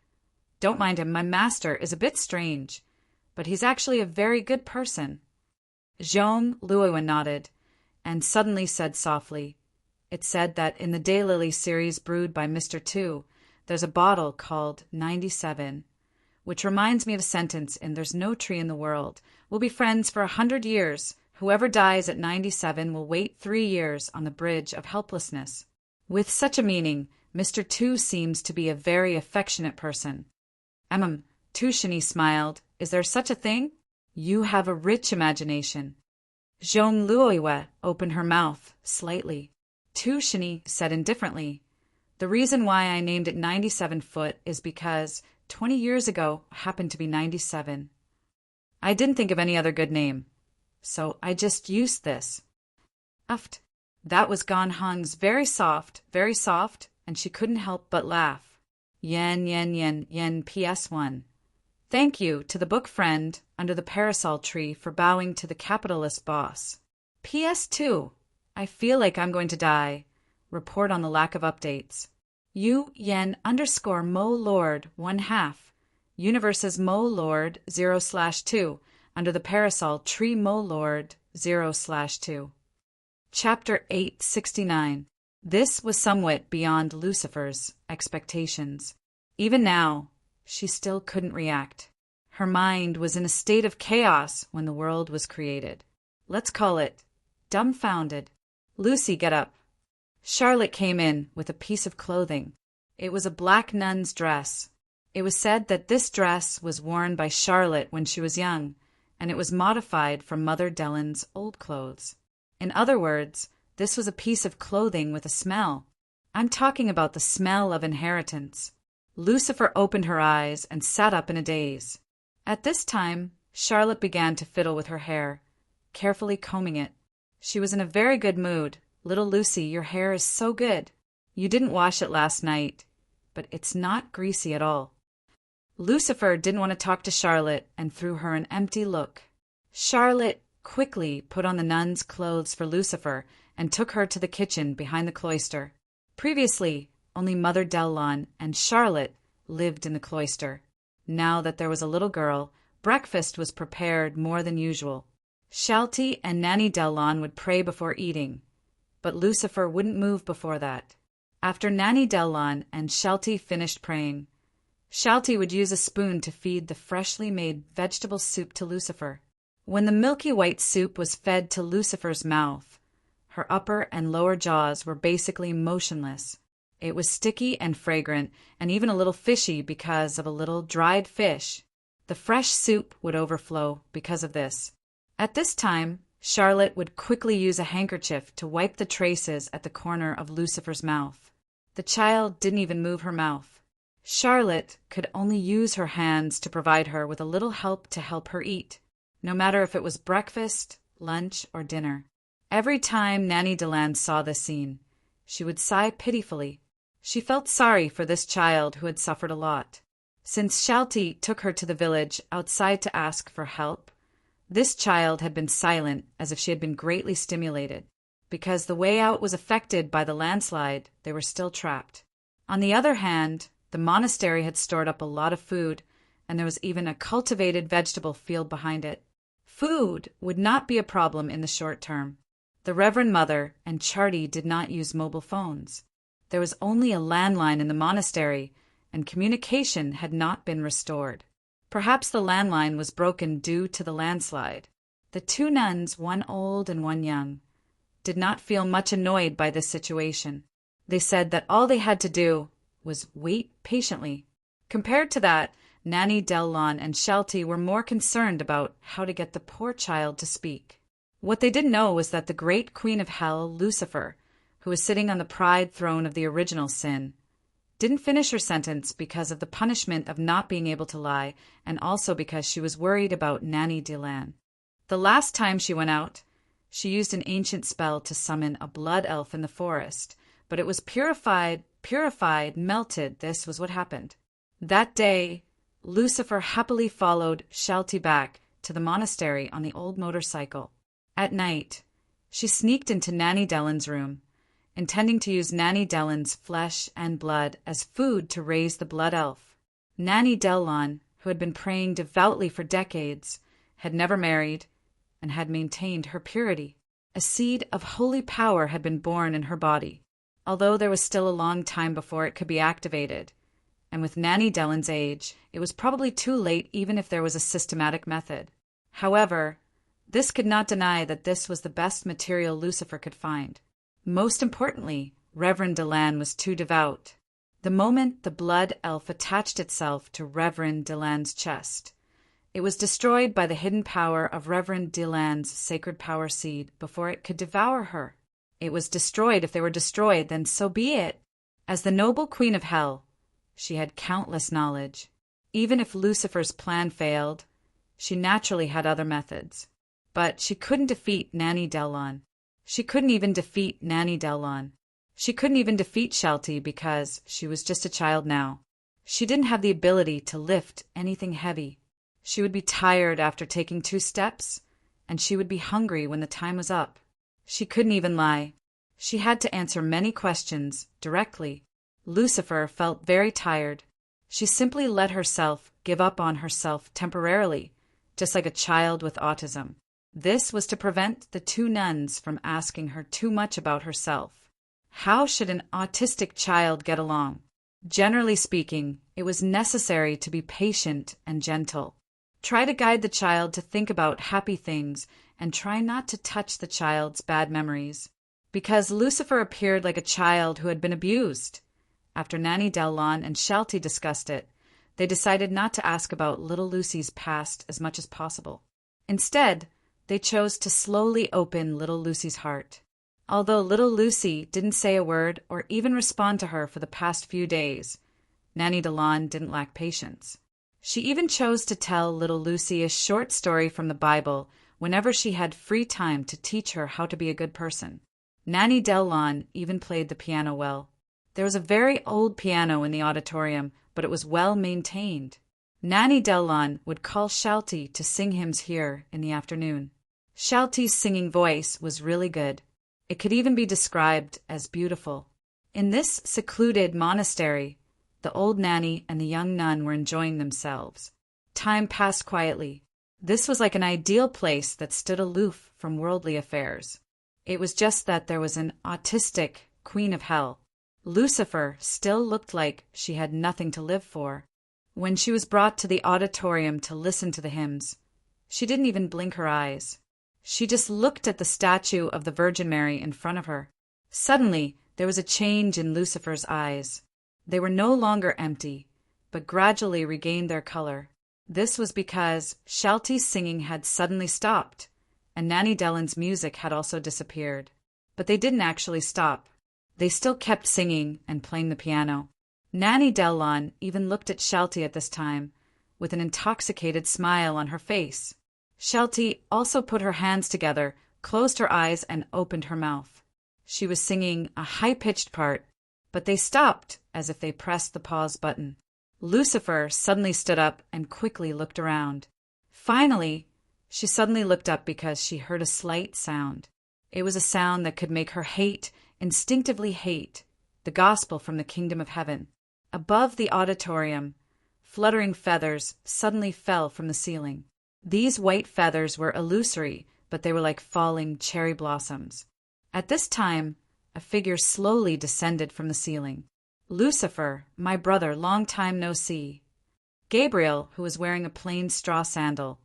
Don't mind him, my master is a bit strange, but he's actually a very good person. Zhong Lui nodded, and suddenly said softly, It said that in the Daylily series brewed by Mr. Tu, there's a bottle called 97, which reminds me of a sentence in There's No Tree in the World. We'll be friends for 100 years. Whoever dies at 97 will wait 3 years on the bridge of helplessness. With such a meaning, Mr. Tu seems to be a very affectionate person. Tushini smiled. Is there such a thing? You have a rich imagination. Zhong Luoyue opened her mouth slightly. Tushini said indifferently, The reason why I named it 97 foot is because 20 years ago happened to be 97. I didn't think of any other good name, so I just used this. Uft. That was Gan Hong's very soft, and she couldn't help but laugh. Yen, PS1. Thank you to the book friend under the parasol tree for bowing to the capitalist boss. PS2. I feel like I'm going to die. Report on the lack of updates. Yen_Mo Lord 1/2. Universe's Mo Lord 0/2 under the parasol tree Mo Lord 0/2. Chapter 869. This was somewhat beyond Lucifer's expectations. Even now, she still couldn't react. Her mind was in a state of chaos when the world was created. Let's call it dumbfounded. Lucy, get up. Charlotte came in with a piece of clothing. It was a black nun's dress. It was said that this dress was worn by Charlotte when she was young, and it was modified from Mother Dellen's old clothes. In other words, this was a piece of clothing with a smell. I'm talking about the smell of inheritance. Lucifer opened her eyes and sat up in a daze. At this time, Charlotte began to fiddle with her hair, carefully combing it. She was in a very good mood. Little Lucy, your hair is so good. You didn't wash it last night, but it's not greasy at all. Lucifer didn't want to talk to Charlotte and threw her an empty look. Charlotte quickly put on the nun's clothes for Lucifer and took her to the kitchen behind the cloister. Previously, only Mother Dellon and Charlotte lived in the cloister. Now that there was a little girl, breakfast was prepared more than usual. Shalty and Nanny Dellon would pray before eating, but Lucifer wouldn't move before that. After Nanny Dellon and Shalty finished praying, Shalty would use a spoon to feed the freshly made vegetable soup to Lucifer. When the milky white soup was fed to Lucifer's mouth, her upper and lower jaws were basically motionless. It was sticky and fragrant, and even a little fishy because of a little dried fish. The fresh soup would overflow because of this. At this time, Charlotte would quickly use a handkerchief to wipe the traces at the corner of Lucifer's mouth. The child didn't even move her mouth. Charlotte could only use her hands to provide her with a little help to help her eat, no matter if it was breakfast, lunch, or dinner. Every time Nanny Deland saw this scene, she would sigh pitifully. She felt sorry for this child who had suffered a lot. Since Shalty took her to the village outside to ask for help, This child had been silent, as if she had been greatly stimulated. Because the way out was affected by the landslide, they were still trapped. On the other hand, the monastery had stored up a lot of food, and there was even a cultivated vegetable field behind it. Food would not be a problem in the short term. The Reverend Mother and Charty did not use mobile phones. There was only a landline in the monastery, and communication had not been restored. Perhaps the landline was broken due to the landslide. The two nuns, one old and one young, did not feel much annoyed by this situation. They said that all they had to do was wait patiently. Compared to that, Nanny Delaune and Shelty were more concerned about how to get the poor child to speak. What they didn't know was that the great queen of hell, Lucifer, who was sitting on the pride throne of the original sin, didn't finish her sentence because of the punishment of not being able to lie, and also because she was worried about Nanny Delaune. The last time she went out, she used an ancient spell to summon a blood elf in the forest, but it was purified, melted. This was what happened. That day, Lucifer happily followed Shelty back to the monastery on the old motorcycle. At night, she sneaked into Nanny Delaine's room, intending to use Nanny Delaine's flesh and blood as food to raise the blood elf. Nanny Delaune, who had been praying devoutly for decades, had never married, and had maintained her purity. A seed of holy power had been born in her body, although there was still a long time before it could be activated, and with Nanny Delaine's age, it was probably too late even if there was a systematic method. However, this could not deny that this was the best material Lucifer could find. Most importantly, Reverend Delaune was too devout. The moment the blood elf attached itself to Reverend Delaune's chest, it was destroyed by the hidden power of Reverend Delaune's sacred power seed before it could devour her. It was destroyed. If they were destroyed, then so be it. As the noble queen of hell, she had countless knowledge. Even if Lucifer's plan failed, she naturally had other methods. But she couldn't defeat Nanny Delaune. She couldn't even defeat Nanny Delaune. She couldn't even defeat Shelty because she was just a child now. She didn't have the ability to lift anything heavy. She would be tired after taking 2 steps, and she would be hungry when the time was up. She couldn't even lie. She had to answer many questions directly. Lucifer felt very tired. She simply let herself give up on herself temporarily, just like a child with autism. This was to prevent the 2 nuns from asking her too much about herself. How should an autistic child get along? Generally speaking, it was necessary to be patient and gentle. Try to guide the child to think about happy things and try not to touch the child's bad memories. Because Lucifer appeared like a child who had been abused. After Nanny Delaune and Shelty discussed it, they decided not to ask about little Lucy's past as much as possible. Instead, they chose to slowly open little Lucy's heart. Although little Lucy didn't say a word or even respond to her for the past few days, Nanny Delaune didn't lack patience. She even chose to tell little Lucy a short story from the Bible whenever she had free time to teach her how to be a good person. Nanny Delaune even played the piano well. There was a very old piano in the auditorium, but it was well maintained. Nanny Delaune would call Shelty to sing hymns here in the afternoon. Shelty's singing voice was really good. It could even be described as beautiful. In this secluded monastery, the old nanny and the young nun were enjoying themselves. Time passed quietly. This was like an ideal place that stood aloof from worldly affairs. It was just that there was an autistic queen of hell. Lucifer still looked like she had nothing to live for. When she was brought to the auditorium to listen to the hymns, she didn't even blink her eyes. She just looked at the statue of the Virgin Mary in front of her. Suddenly, there was a change in Lucifer's eyes. They were no longer empty, but gradually regained their color. This was because Shelty's singing had suddenly stopped, and Nanny Delaine's music had also disappeared. But they didn't actually stop. They still kept singing and playing the piano. Nanny Delaune even looked at Shelty at this time, with an intoxicated smile on her face. Shelty also put her hands together, closed her eyes, and opened her mouth. She was singing a high-pitched part, but they stopped as if they pressed the pause button. Lucifer suddenly stood up and quickly looked around. Finally, She suddenly looked up because she heard a slight sound. It was a sound that could make her instinctively hate, the gospel from the kingdom of heaven. Above the auditorium, fluttering feathers suddenly fell from the ceiling. These white feathers were illusory, but they were like falling cherry blossoms. At this time, a figure slowly descended from the ceiling. Lucifer, my brother, long time no see. Gabriel, who was wearing a plain straw sandal,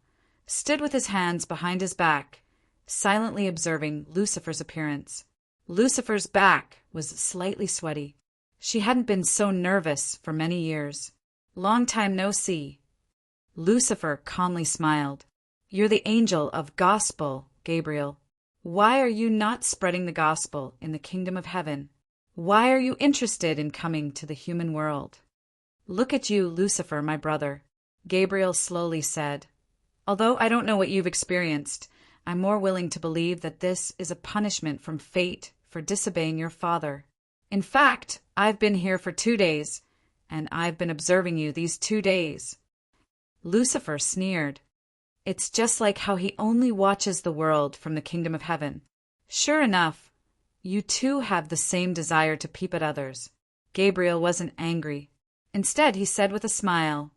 stood with his hands behind his back, silently observing Lucifer's appearance. Lucifer's back was slightly sweaty. She hadn't been so nervous for many years. Long time no see. Lucifer calmly smiled. You're the angel of gospel, Gabriel. Why are you not spreading the gospel in the kingdom of heaven? Why are you interested in coming to the human world? Look at you, Lucifer, my brother, Gabriel slowly said. Although I don't know what you've experienced, I'm more willing to believe that this is a punishment from fate for disobeying your father. In fact, I've been here for 2 days, and I've been observing you these 2 days. Lucifer sneered. It's just like how he only watches the world from the kingdom of heaven. Sure enough, you too have the same desire to peep at others. Gabriel wasn't angry. Instead, he said with a smile,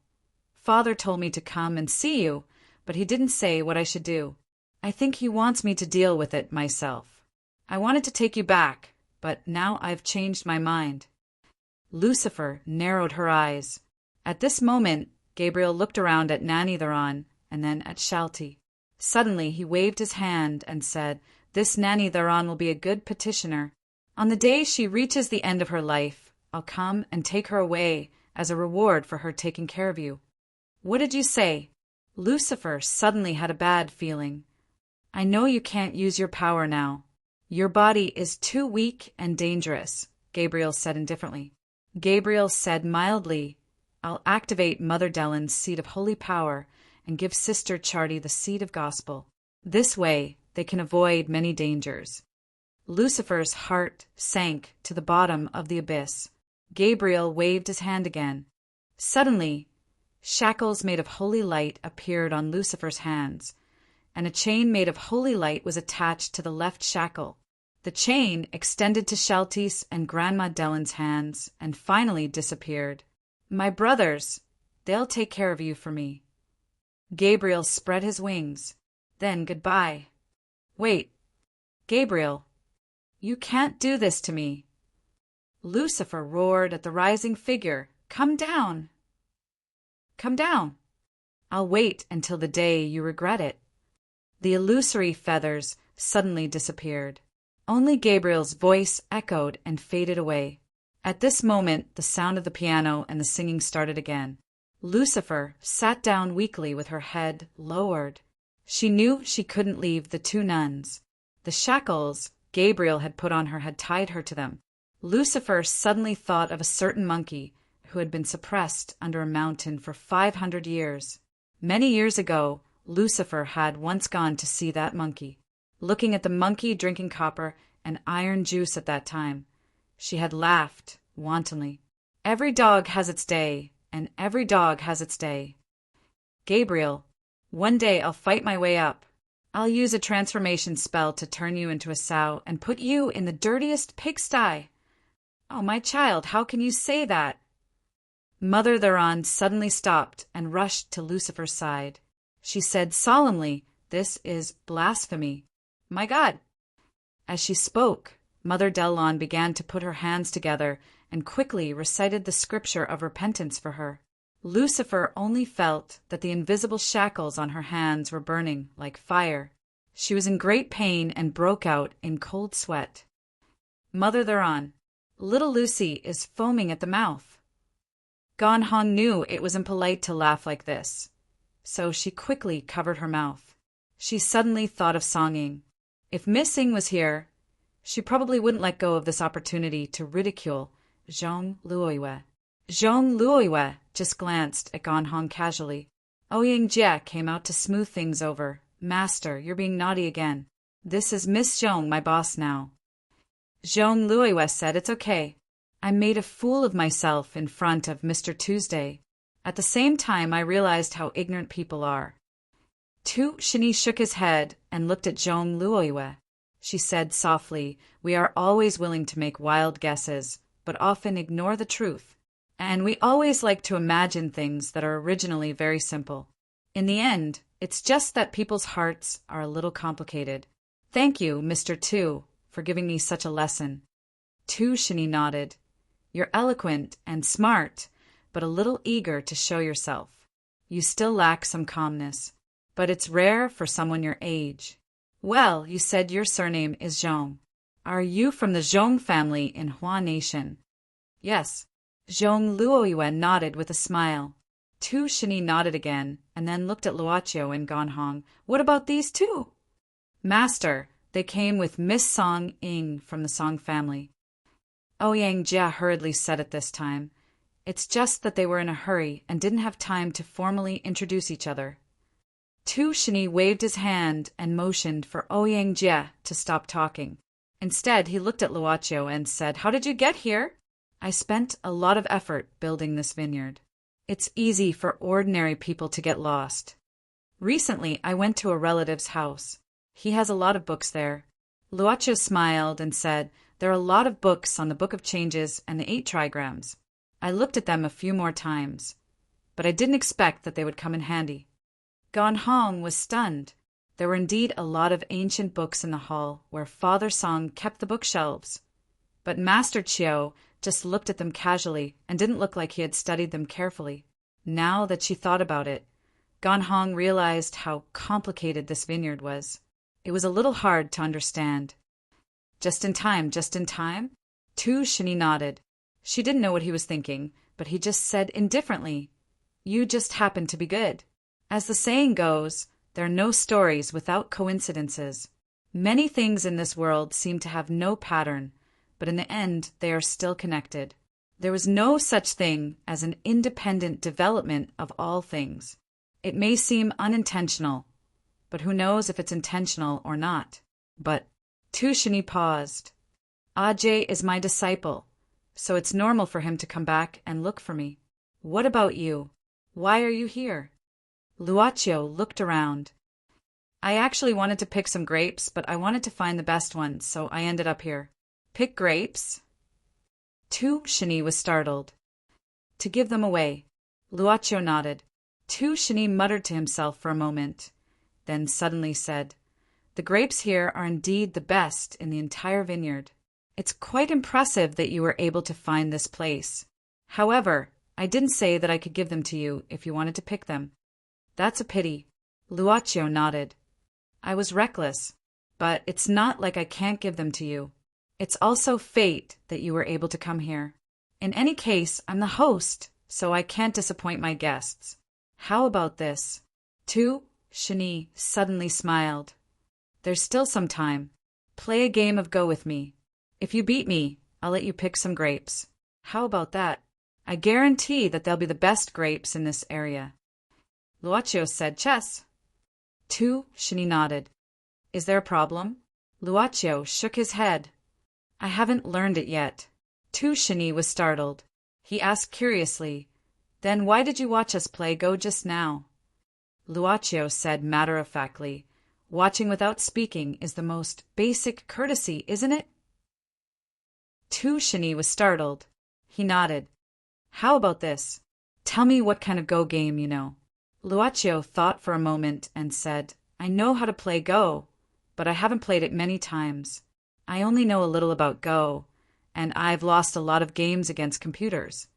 Father told me to come and see you, but he didn't say what I should do. I think he wants me to deal with it myself. I wanted to take you back, but now I've changed my mind. Lucifer narrowed her eyes. At this moment, Gabriel looked around at Nanny Theron and then at Shalti. Suddenly, he waved his hand and said, This Nanny Theron will be a good petitioner. On the day she reaches the end of her life, I'll come and take her away as a reward for her taking care of you. What did you say? Lucifer suddenly had a bad feeling. I know you can't use your power now. Your body is too weak and dangerous, Gabriel said indifferently. Gabriel said mildly, I'll activate Mother Dellen's seed of holy power and give Sister Charity the seed of gospel. This way, they can avoid many dangers. Lucifer's heart sank to the bottom of the abyss. Gabriel waved his hand again. Suddenly, shackles made of holy light appeared on Lucifer's hands, and a chain made of holy light was attached to the left shackle. The chain extended to Shalti's and Grandma Dellen's hands and finally disappeared. My brothers, they'll take care of you for me. Gabriel spread his wings. Then goodbye. Wait, Gabriel, you can't do this to me. Lucifer roared at the rising figure. Come down. Come down. I'll wait until the day you regret it. The illusory feathers suddenly disappeared. Only Gabriel's voice echoed and faded away. At this moment, the sound of the piano and the singing started again. Lucifer sat down weakly with her head lowered. She knew she couldn't leave the 2 nuns. The shackles Gabriel had put on her had tied her to them. Lucifer suddenly thought of a certain monkey who had been suppressed under a mountain for 500 years. Many years ago, Lucifer had once gone to see that monkey. Looking at the monkey drinking copper and iron juice at that time, she had laughed wantonly. Every dog has its day, and every dog has its day. Gabriel, one day I'll fight my way up. I'll use a transformation spell to turn you into a sow and put you in the dirtiest pigsty. Oh, my child, how can you say that? Mother Theron suddenly stopped and rushed to Lucifer's side. She said solemnly, This is blasphemy. My God! As she spoke, Mother Delon began to put her hands together and quickly recited the scripture of repentance for her. Lucifer only felt that the invisible shackles on her hands were burning like fire. She was in great pain and broke out in cold sweat. Mother Theron, little Lucy is foaming at the mouth. Gan Hong knew it was impolite to laugh like this, so she quickly covered her mouth. She suddenly thought of songing. If Miss Sing was here, she probably wouldn't let go of this opportunity to ridicule Zhong Luoyue. Zhong Luoyue just glanced at Gan Hong casually. Ouyang Jie came out to smooth things over. Master, you're being naughty again. This is Miss Zhong, my boss now. Zhong Luoyue said, It's okay. I made a fool of myself in front of Mr. Tuesday. At the same time, I realized how ignorant people are. Tu Shini shook his head and looked at Zhong Luoyue. She said softly, "We are always willing to make wild guesses, but often ignore the truth. And we always like to imagine things that are originally very simple. In the end, it's just that people's hearts are a little complicated. Thank you, Mr. Tu, for giving me such a lesson." Tu Shini nodded. "You're eloquent and smart, but a little eager to show yourself. You still lack some calmness, but it's rare for someone your age. Well, you said your surname is Zhong. Are you from the Zhong family in Hua Nation?" "Yes." Zhong Luoyue nodded with a smile. Tu Shini nodded again, and then looked at Luoqiu and Ganhong. "What about these two?" "Master, they came with Miss Song Ying from the Song family." Ouyang Jia hurriedly said at this time, "It's just that they were in a hurry and didn't have time to formally introduce each other." Tu Shini waved his hand and motioned for Ouyang Jia to stop talking. Instead, he looked at Luoqiu and said, "How did you get here?" "I spent a lot of effort building this vineyard. It's easy for ordinary people to get lost. Recently, I went to a relative's house. He has a lot of books there." Luoqiu smiled and said, "There are a lot of books on the Book of Changes and the 8 Trigrams. I looked at them a few more times, but I didn't expect that they would come in handy." Ganhong was stunned. There were indeed a lot of ancient books in the hall where Father Song kept the bookshelves. But Master Chiao just looked at them casually and didn't look like he had studied them carefully. Now that she thought about it, Ganhong realized how complicated this vineyard was. It was a little hard to understand. Just in time, just in time?" Tu Shini nodded. She didn't know what he was thinking, but he just said indifferently, "You just happen to be good. As the saying goes, there are no stories without coincidences. Many things in this world seem to have no pattern, but in the end they are still connected. There was no such thing as an independent development of all things. It may seem unintentional, but who knows if it's intentional or not." "But—" Tu Shini paused. "Ajay is my disciple, so it's normal for him to come back and look for me. What about you? Why are you here?" Luoqiu looked around. "I actually wanted to pick some grapes, but I wanted to find the best ones, so I ended up here." "Pick grapes?" Tu Shini was startled. "To give them away." Luoqiu nodded. Tu Shini muttered to himself for a moment, then suddenly said, "The grapes here are indeed the best in the entire vineyard. It's quite impressive that you were able to find this place. However, I didn't say that I could give them to you if you wanted to pick them." "That's a pity." Luoqiu nodded. "I was reckless, but it's not like I can't give them to you. It's also fate that you were able to come here. In any case, I'm the host, so I can't disappoint my guests. How about this?" Tu Shini suddenly smiled. "There's still some time. Play a game of Go with me. If you beat me, I'll let you pick some grapes. How about that? I guarantee that they'll be the best grapes in this area." Luoqiu said, "Chess." Tu Shini nodded. "Is there a problem?" Luoqiu shook his head. "I haven't learned it yet." Tu Shini was startled. He asked curiously, "Then why did you watch us play Go just now?" Luoqiu said matter-of-factly, "Watching without speaking is the most basic courtesy, isn't it?" Tu Shini was startled. He nodded. "How about this? Tell me what kind of Go game you know." Luoqiu thought for a moment and said, "I know how to play Go, but I haven't played it many times. I only know a little about Go, and I've lost a lot of games against computers.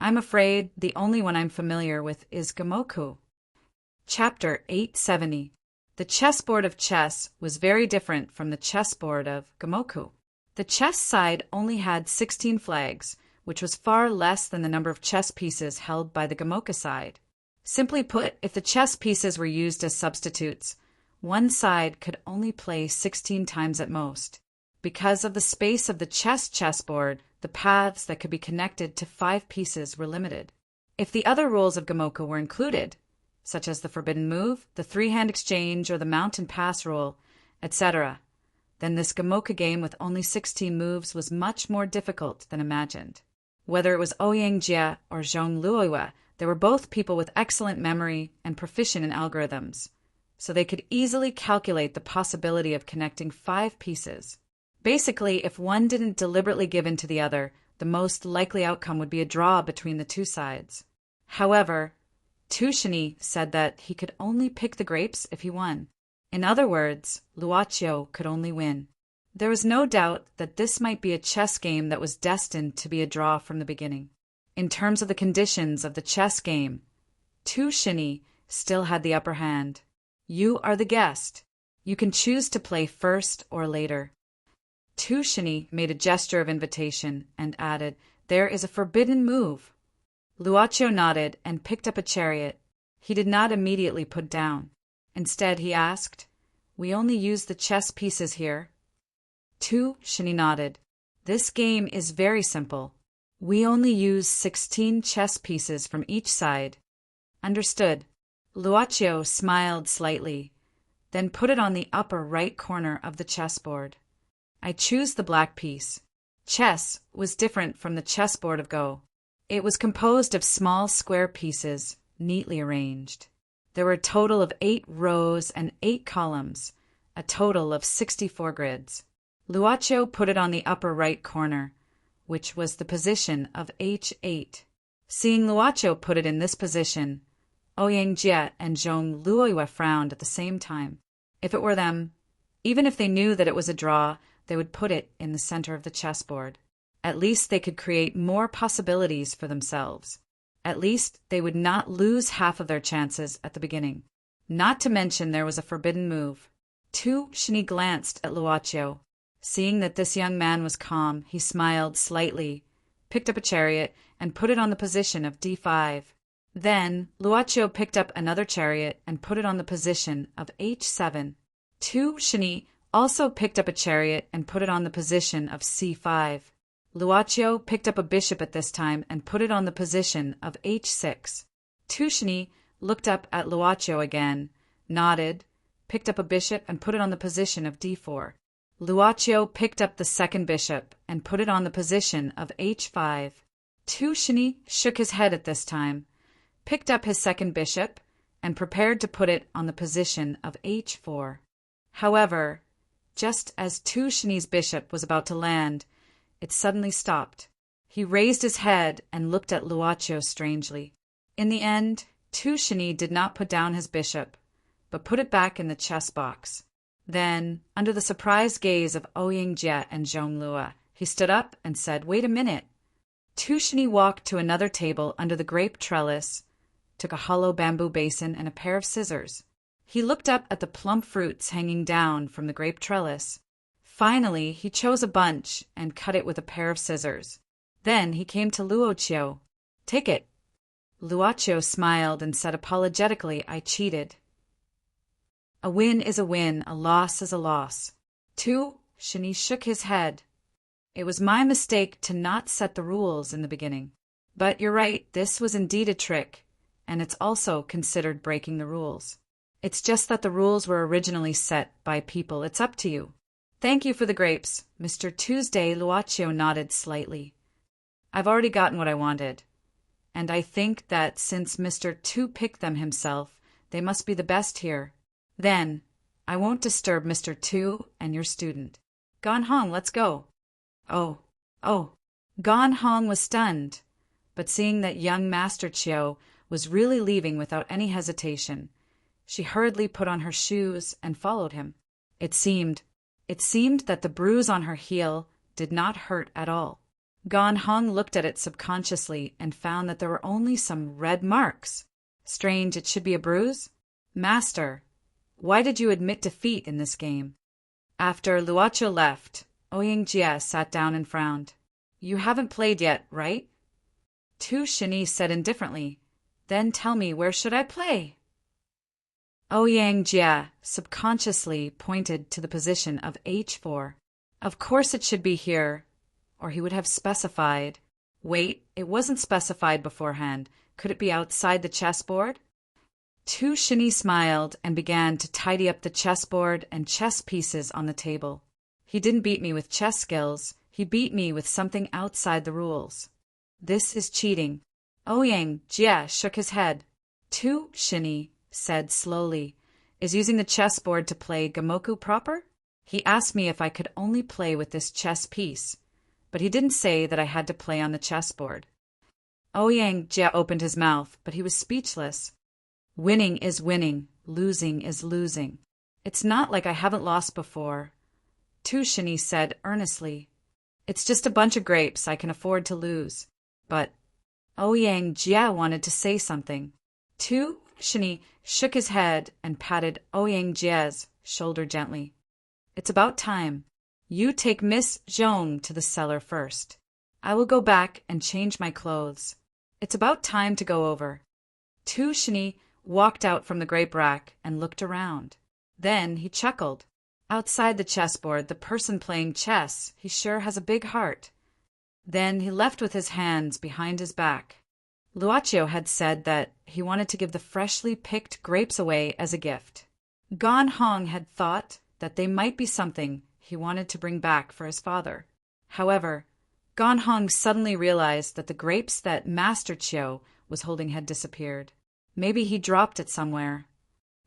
I'm afraid the only one I'm familiar with is Gamoku." Chapter 870. The chessboard of chess was very different from the chessboard of Gamoku. The chess side only had 16 flags, which was far less than the number of chess pieces held by the Gamoka side. Simply put, if the chess pieces were used as substitutes, one side could only play 16 times at most. Because of the space of the chessboard, the paths that could be connected to 5 pieces were limited. If the other rules of Gamoka were included, such as the forbidden move, the 3-hand exchange, or the mount and pass rule, etc., then this Gamoka game with only 16 moves was much more difficult than imagined. Whether it was Ouyang Jia or Zhong Luoyue, they were both people with excellent memory and proficient in algorithms. so they could easily calculate the possibility of connecting 5 pieces. Basically, if one didn't deliberately give in to the other, the most likely outcome would be a draw between the two sides. However, Tushini said that he could only pick the grapes if he won. In other words, Luocio could only win. There was no doubt that this might be a chess game that was destined to be a draw from the beginning. In terms of the conditions of the chess game, Tushini still had the upper hand. You are the guest. You can choose to play first or later. Tushini made a gesture of invitation and added, "There is a forbidden move." Luocio nodded and picked up a chariot. He did not immediately put down. Instead, he asked, "We only use the chess pieces here?" Tushini nodded. "This game is very simple. We only use 16 chess pieces from each side." "Understood." Luocio smiled slightly, then put it on the upper right corner of the chessboard. "I choose the black piece." Chess was different from the chessboard of Go. It was composed of small square pieces, neatly arranged. There were a total of 8 rows and 8 columns, a total of 64 grids. Luocio put it on the upper right corner, which was the position of H8. Seeing Luocio put it in this position, Ouyang Jie and Zhong Luoyue frowned at the same time. If it were them, even if they knew that it was a draw, they would put it in the center of the chessboard. At least they could create more possibilities for themselves. At least they would not lose half of their chances at the beginning. Not to mention there was a forbidden move. Tushini glanced at Luocio. Seeing that this young man was calm, he smiled slightly, picked up a chariot, and put it on the position of D5. Then Luocio picked up another chariot and put it on the position of H7. Tushini also picked up a chariot and put it on the position of C5. Luocio picked up a bishop at this time and put it on the position of H6. Tushini looked up at Luocio again, nodded, picked up a bishop and put it on the position of D4. Luocio picked up the second bishop and put it on the position of H5. Tushini shook his head at this time, picked up his second bishop, and prepared to put it on the position of H4. However, just as Tushini's bishop was about to land, it suddenly stopped. He raised his head and looked at Luocio strangely. In the end, Tushini did not put down his bishop, but put it back in the chess box. Then, under the surprised gaze of Ouyang Jie and Zhong Luo, he stood up and said, "Wait a minute." Tushini walked to another table under the grape trellis, took a hollow bamboo basin and a pair of scissors. He looked up at the plump fruits hanging down from the grape trellis. Finally, he chose a bunch and cut it with a pair of scissors. Then he came to Luocio. "Take it." Luocio smiled and said apologetically, "I cheated." A win is a win, a loss is a loss. Tushini shook his head. "It was my mistake to not set the rules in the beginning. But you're right, this was indeed a trick, and it's also considered breaking the rules. It's just that the rules were originally set by people. It's up to you." "Thank you for the grapes, Mr. Tuesday." Luocio nodded slightly. "I've already gotten what I wanted, and I think that since Mr. Tu picked them himself, they must be the best here. Then, I won't disturb Mr. Tu and your student. Gan Hong, let's go." Oh. Gan Hong was stunned, but seeing that young Master Chiu was really leaving without any hesitation, she hurriedly put on her shoes and followed him. It seemed that the bruise on her heel did not hurt at all. Gan Hong looked at it subconsciously and found that there were only some red marks. Strange, it should be a bruise? "Master, why did you admit defeat in this game?" After Luocio left, Ouyang Jie sat down and frowned. "You haven't played yet, right?" Tushini said indifferently, "Then tell me, where should I play?" Ouyang Jie subconsciously pointed to the position of H4. Of course it should be here, or he would have specified. Wait, it wasn't specified beforehand. Could it be outside the chessboard? Tushini smiled and began to tidy up the chessboard and chess pieces on the table. He didn't beat me with chess skills. He beat me with something outside the rules. This is cheating. Ouyang Jie shook his head. Tushini said slowly, Is using the chessboard to play Gamoku proper? He asked me if I could only play with this chess piece, but he didn't say that I had to play on the chessboard. Ouyang Jia opened his mouth, but he was speechless. Winning is winning, losing is losing. It's not like I haven't lost before. Tu Shini said earnestly. It's just a bunch of grapes I can afford to lose. But Ouyang Jia wanted to say something. Tu Shini shook his head and patted Ouyang Jia's shoulder gently. It's about time. You take Miss Zhong to the cellar first. I will go back and change my clothes. It's about time to go over. Tu Shini walked out from the grape rack and looked around. Then he chuckled. Outside the chessboard, the person playing chess, he sure has a big heart. Then he left with his hands behind his back. Luochio had said that he wanted to give the freshly picked grapes away as a gift. Gan Hong had thought that they might be something he wanted to bring back for his father. However, Gan Hong suddenly realized that the grapes that Master Chiu was holding had disappeared. Maybe he dropped it somewhere.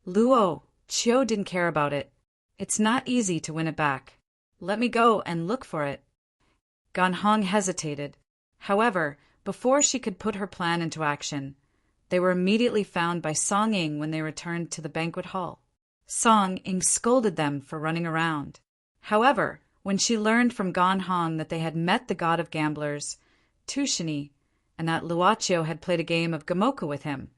Luo, Chiu didn't care about it. It's not easy to win it back. Let me go and look for it. Gan Hong hesitated. However, before she could put her plan into action, they were immediately found by Song Ying when they returned to the banquet hall. Song Ying scolded them for running around. However, when she learned from Gan Hong that they had met the god of gamblers, Tu Shini, and that Luochio had played a game of Gamoku with him,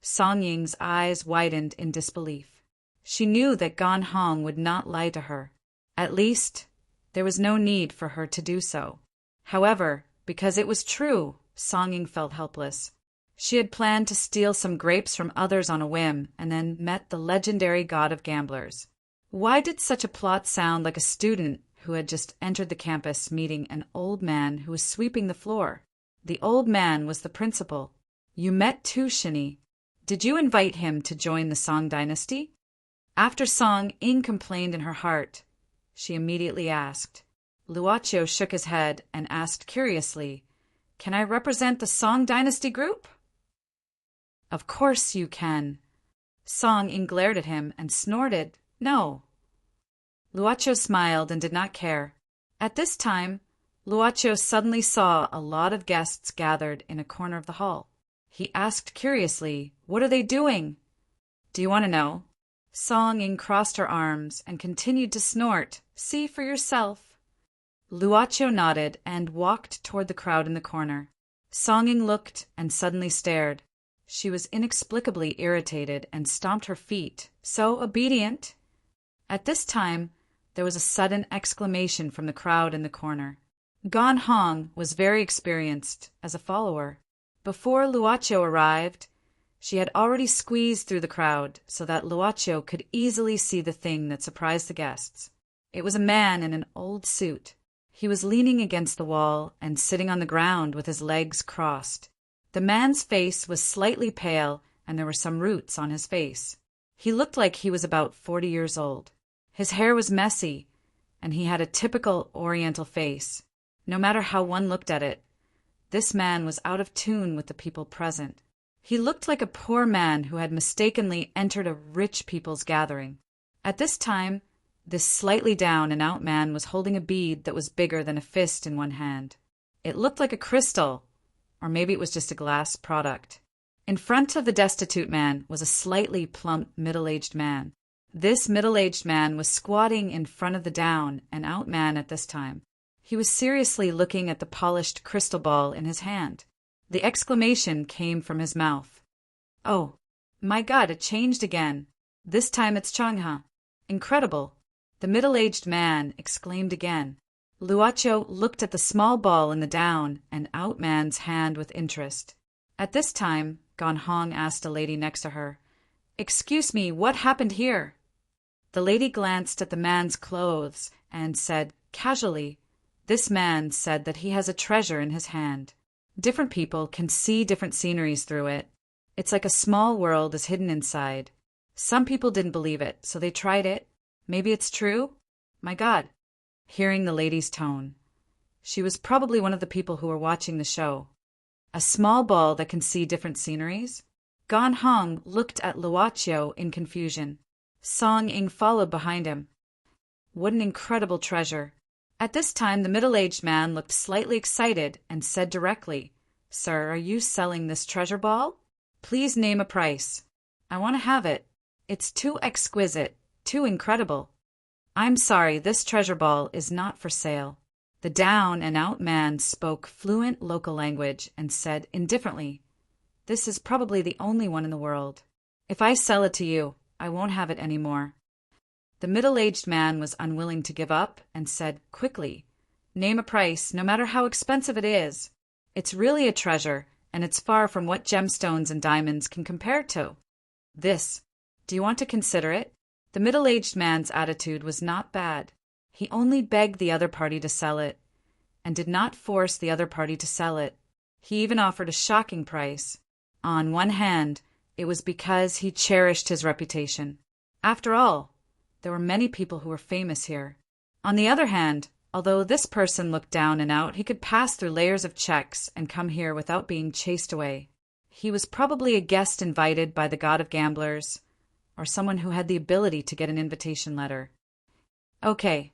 Song Ying's eyes widened in disbelief. She knew that Gan Hong would not lie to her. At least, there was no need for her to do so. However, because it was true, Song Ying felt helpless. She had planned to steal some grapes from others on a whim and then met the legendary god of gamblers. Why did such a plot sound like a student who had just entered the campus meeting an old man who was sweeping the floor? The old man was the principal. You met Tu Shini. Did you invite him to join the Song dynasty? After Song Ying complained in her heart, she immediately asked. Luochio shook his head and asked curiously, Can I represent the Song dynasty group? Of course you can. Song Ying glared at him and snorted, No. Luochio smiled and did not care. At this time, Luochio suddenly saw a lot of guests gathered in a corner of the hall. He asked curiously, What are they doing? Do you want to know? Song Ying crossed her arms and continued to snort, See for yourself. Luochio nodded and walked toward the crowd in the corner. Song Ying looked and suddenly stared. She was inexplicably irritated and stomped her feet, so obedient. At this time, there was a sudden exclamation from the crowd in the corner. Gan Hong was very experienced as a follower. Before Luochio arrived, she had already squeezed through the crowd so that Luochio could easily see the thing that surprised the guests. It was a man in an old suit. He was leaning against the wall and sitting on the ground with his legs crossed. The man's face was slightly pale and there were some roots on his face. He looked like he was about 40 years old. His hair was messy, and he had a typical Oriental face. No matter how one looked at it, this man was out of tune with the people present. He looked like a poor man who had mistakenly entered a rich people's gathering. At this time, this slightly down and out man was holding a bead that was bigger than a fist in one hand. It looked like a crystal, or maybe it was just a glass product. In front of the destitute man was a slightly plump middle-aged man. This middle-aged man was squatting in front of the down and out man at this time. He was seriously looking at the polished crystal ball in his hand. The exclamation came from his mouth. Oh, my God, it changed again. This time it's Changha. Incredible. The middle-aged man exclaimed again. Luochio looked at the small ball in the down and out man's hand with interest. At this time, Gan Hong asked a lady next to her, Excuse me, what happened here? The lady glanced at the man's clothes and said casually, This man said that he has a treasure in his hand. Different people can see different sceneries through it. It's like a small world is hidden inside. Some people didn't believe it, so they tried it. Maybe it's true? My God. Hearing the lady's tone. She was probably one of the people who were watching the show. A small ball that can see different sceneries? Gan Hong looked at Luochio in confusion. Song Ing followed behind him. What an incredible treasure! At this time, the middle-aged man looked slightly excited and said directly, "Sir, are you selling this treasure ball? Please name a price. I want to have it. It's too exquisite, too incredible." "I'm sorry, this treasure ball is not for sale." The down-and-out man spoke fluent local language and said indifferently, "This is probably the only one in the world. If I sell it to you, I won't have it anymore." The middle-aged man was unwilling to give up and said quickly, "Name a price, no matter how expensive it is. It's really a treasure, and it's far from what gemstones and diamonds can compare to. This. Do you want to consider it?" The middle-aged man's attitude was not bad. He only begged the other party to sell it, and did not force the other party to sell it. He even offered a shocking price. On one hand, it was because he cherished his reputation. After all, there were many people who were famous here. On the other hand, although this person looked down and out, he could pass through layers of checks and come here without being chased away. He was probably a guest invited by the god of gamblers, or someone who had the ability to get an invitation letter. "Okay,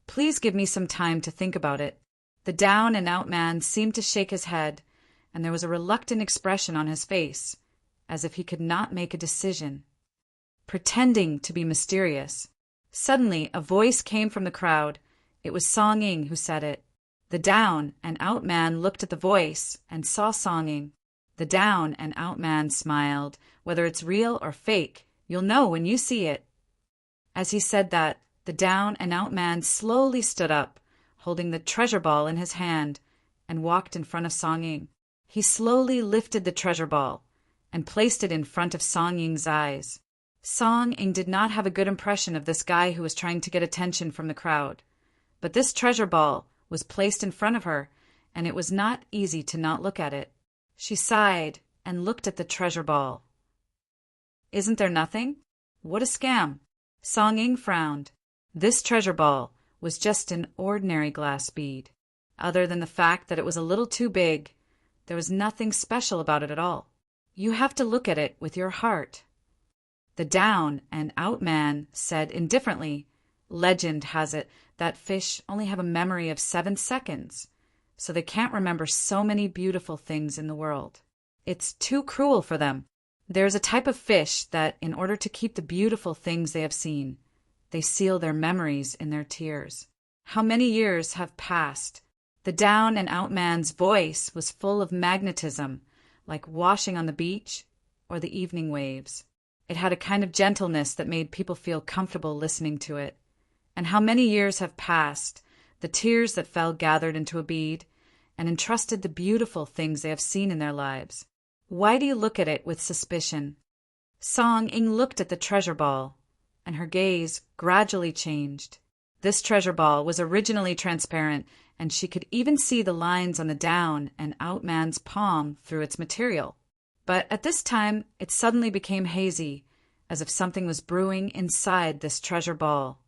please give me some time to think about it." The down-and-out man seemed to shake his head, and there was a reluctant expression on his face, as if he could not make a decision. Pretending to be mysterious. Suddenly, a voice came from the crowd. It was Song Ing who said it. The down-and-out man looked at the voice and saw Song Ing. The down-and-out man smiled. "Whether it's real or fake, you'll know when you see it." As he said that, the down-and-out man slowly stood up, holding the treasure ball in his hand, and walked in front of Song Ing. He slowly lifted the treasure ball and placed it in front of Song Ing's eyes. Song Ing did not have a good impression of this guy who was trying to get attention from the crowd. But this treasure ball was placed in front of her, and it was not easy to not look at it. She sighed and looked at the treasure ball. "Isn't there nothing? What a scam!" Song Ing frowned. This treasure ball was just an ordinary glass bead. Other than the fact that it was a little too big, there was nothing special about it at all. You have to look at it with your heart. The down-and-out man said indifferently, "Legend has it that fish only have a memory of 7 seconds, so they can't remember so many beautiful things in the world. It's too cruel for them. There's a type of fish that, in order to keep the beautiful things they have seen, they seal their memories in their tears." How many years have passed? The down-and-out man's voice was full of magnetism, like washing on the beach or the evening waves. It had a kind of gentleness that made people feel comfortable listening to it. And how many years have passed? The tears that fell gathered into a bead and entrusted the beautiful things they have seen in their lives. Why do you look at it with suspicion? Song Ing looked at the treasure ball, and her gaze gradually changed. This treasure ball was originally transparent, and she could even see the lines on the down-and-out man's palm through its material. But at this time, it suddenly became hazy, as if something was brewing inside this treasure ball.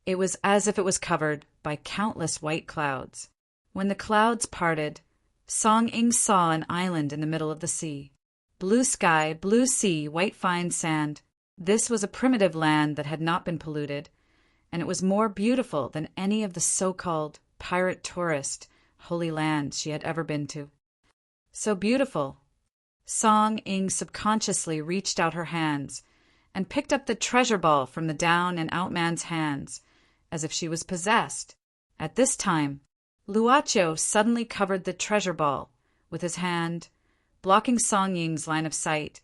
It was as if it was covered by countless white clouds. When the clouds parted, Song Ing saw an island in the middle of the sea. Blue sky, blue sea, white fine sand. This was a primitive land that had not been polluted, and it was more beautiful than any of the so-called pirate tourist holy lands she had ever been to. So beautiful. Song Ing subconsciously reached out her hands and picked up the treasure ball from the down-and-out man's hands, as if she was possessed. At this time, Luocho suddenly covered the treasure ball with his hand, blocking Song Ing's line of sight,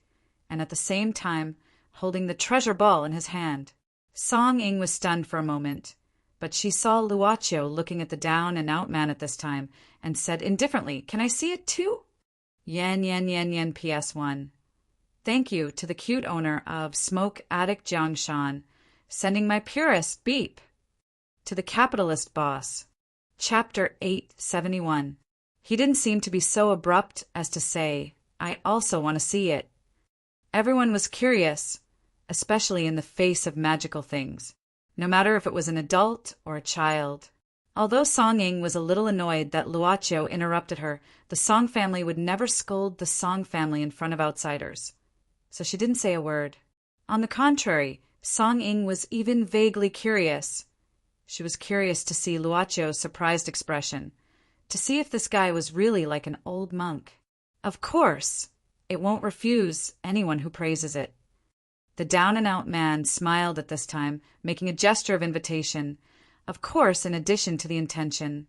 and at the same time holding the treasure ball in his hand. Song Ing was stunned for a moment, but she saw Luocho looking at the down-and-out man at this time and said indifferently, "Can I see it too?" Yen, yen, yen, yen, PS1. Thank you to the cute owner of Smoke Addict Jiangshan, sending my purest beep. To the capitalist boss. Chapter 871. He didn't seem to be so abrupt as to say, "I also want to see it." Everyone was curious, especially in the face of magical things, no matter if it was an adult or a child. Although Song Ing was a little annoyed that Luocho interrupted her, the Song family would never scold the Song family in front of outsiders, so she didn't say a word. On the contrary, Song Ying was even vaguely curious. She was curious to see Luocho's surprised expression, to see if this guy was really like an old monk. Of course, it won't refuse anyone who praises it. The down-and-out man smiled at this time, making a gesture of invitation. Of course, in addition to the intention,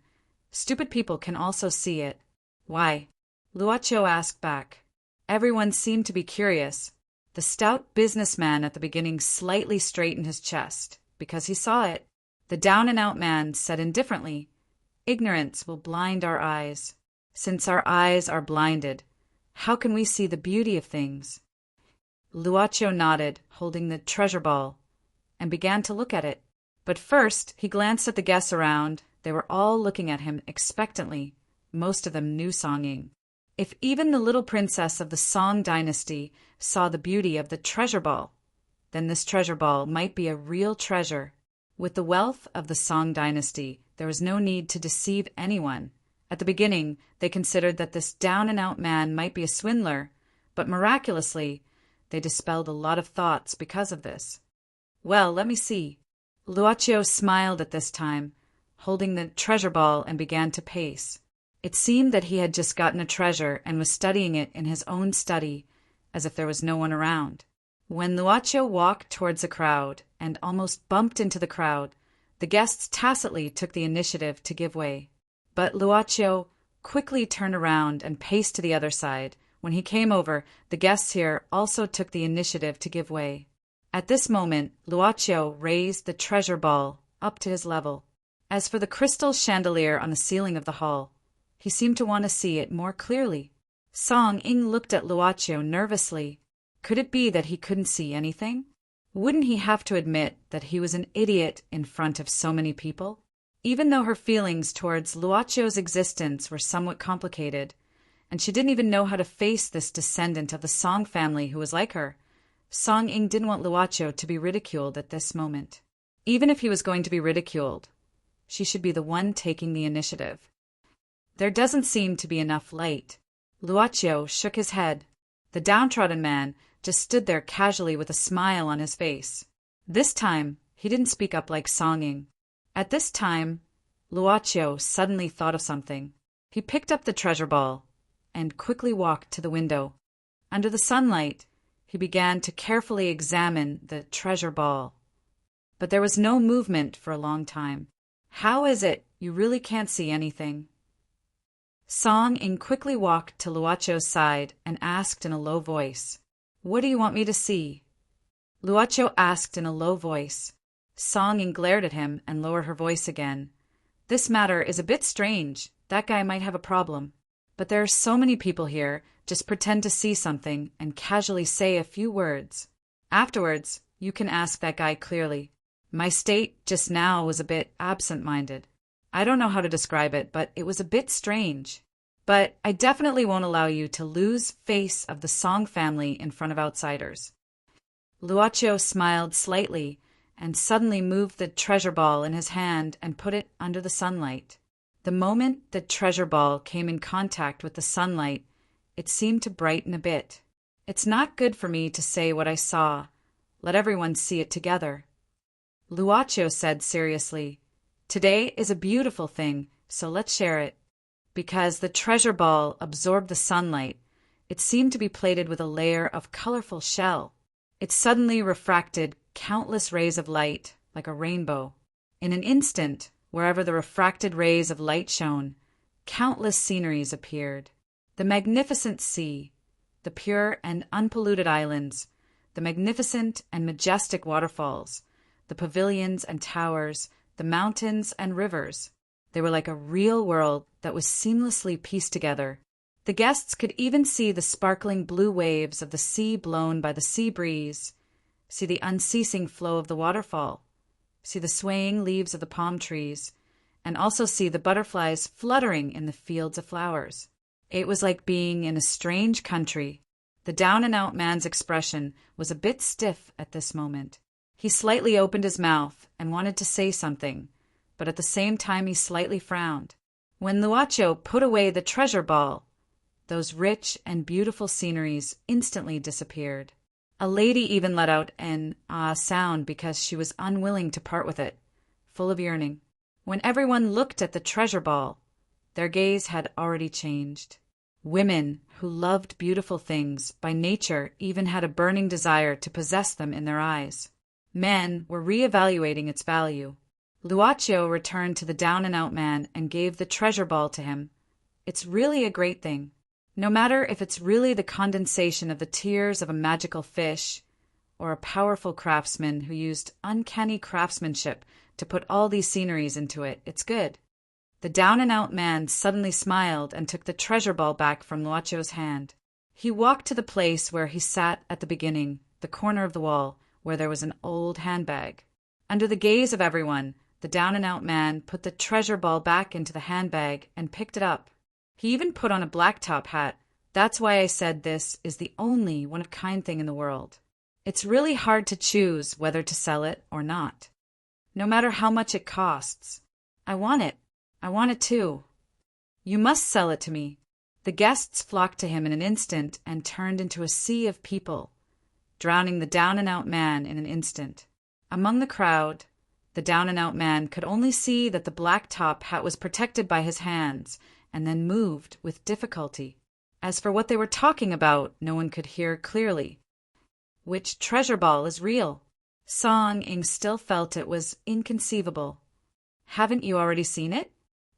stupid people can also see it. Why? Luocho asked back. Everyone seemed to be curious. The stout businessman at the beginning slightly straightened his chest, because he saw it. The down-and-out man said indifferently, "Ignorance will blind our eyes. Since our eyes are blinded, how can we see the beauty of things?" Luocho nodded, holding the treasure ball, and began to look at it. But first, he glanced at the guests around. They were all looking at him expectantly. Most of them knew Song Ying. If even the little princess of the Song dynasty saw the beauty of the treasure ball, then this treasure ball might be a real treasure. With the wealth of the Song dynasty, there was no need to deceive anyone. At the beginning, they considered that this down-and-out man might be a swindler, but miraculously, they dispelled a lot of thoughts because of this. "Well, let me see." Luocho smiled at this time, holding the treasure ball, and began to pace. It seemed that he had just gotten a treasure and was studying it in his own study, as if there was no one around. When Luocho walked towards the crowd and almost bumped into the crowd, the guests tacitly took the initiative to give way. But Luocho quickly turned around and paced to the other side. When he came over, the guests here also took the initiative to give way. At this moment, Luocho raised the treasure ball up to his level. As for the crystal chandelier on the ceiling of the hall, he seemed to want to see it more clearly. Song Ying looked at Luocho nervously. Could it be that he couldn't see anything? Wouldn't he have to admit that he was an idiot in front of so many people? Even though her feelings towards Luocho's existence were somewhat complicated, and she didn't even know how to face this descendant of the Song family who was like her, Song Ying didn't want Luocho to be ridiculed at this moment. Even if he was going to be ridiculed, she should be the one taking the initiative. "There doesn't seem to be enough light." Luocho shook his head. The downtrodden man just stood there casually with a smile on his face. This time, he didn't speak up like Song Ying. At this time, Luocho suddenly thought of something. He picked up the treasure ball and quickly walked to the window. Under the sunlight, he began to carefully examine the treasure ball. But there was no movement for a long time. "How is it you really can't see anything?" Song Ying quickly walked to Luocho's side and asked in a low voice, "What do you want me to see?" Luocho asked in a low voice. Song Ying glared at him and lowered her voice again. "This matter is a bit strange. That guy might have a problem. But there are so many people here, just pretend to see something and casually say a few words. Afterwards, you can ask that guy clearly. My state just now was a bit absent-minded. I don't know how to describe it, but it was a bit strange. But I definitely won't allow you to lose face of the Song family in front of outsiders." Luocho smiled slightly and suddenly moved the treasure ball in his hand and put it under the sunlight. The moment the treasure ball came in contact with the sunlight, it seemed to brighten a bit. "It's not good for me to say what I saw. Let everyone see it together." Luocho said seriously, "Today is a beautiful thing, so let's share it." Because the treasure ball absorbed the sunlight, it seemed to be plated with a layer of colorful shell. It suddenly refracted countless rays of light, like a rainbow. In an instant, wherever the refracted rays of light shone, countless sceneries appeared. The magnificent sea, the pure and unpolluted islands, the magnificent and majestic waterfalls, the pavilions and towers, the mountains and rivers. They were like a real world that was seamlessly pieced together. The guests could even see the sparkling blue waves of the sea blown by the sea breeze, see the unceasing flow of the waterfall, see the swaying leaves of the palm trees, and also see the butterflies fluttering in the fields of flowers. It was like being in a strange country. The down-and-out man's expression was a bit stiff at this moment. He slightly opened his mouth and wanted to say something, but at the same time he slightly frowned. When Luocho put away the treasure ball, those rich and beautiful sceneries instantly disappeared. A lady even let out an ah sound because she was unwilling to part with it, full of yearning. When everyone looked at the treasure ball, their gaze had already changed. Women who loved beautiful things by nature even had a burning desire to possess them in their eyes. Men were re-evaluating its value. Luaccio returned to the down-and-out man and gave the treasure ball to him. It's really a great thing. No matter if it's really the condensation of the tears of a magical fish, or a powerful craftsman who used uncanny craftsmanship to put all these sceneries into it, it's good. The down-and-out man suddenly smiled and took the treasure ball back from Luaccio's hand. He walked to the place where he sat at the beginning, the corner of the wall, where there was an old handbag. Under the gaze of everyone, the down-and-out man put the treasure ball back into the handbag and picked it up. He even put on a black top hat. That's why I said this is the only one-of-kind thing in the world. It's really hard to choose whether to sell it or not. No matter how much it costs. I want it. I want it too. You must sell it to me. The guests flocked to him in an instant and turned into a sea of people, drowning the down-and-out man in an instant. Among the crowd, the down-and-out man could only see that the black top hat was protected by his hands and then moved with difficulty. As for what they were talking about, no one could hear clearly. Which treasure ball is real? Song Ing still felt it was inconceivable. Haven't you already seen it?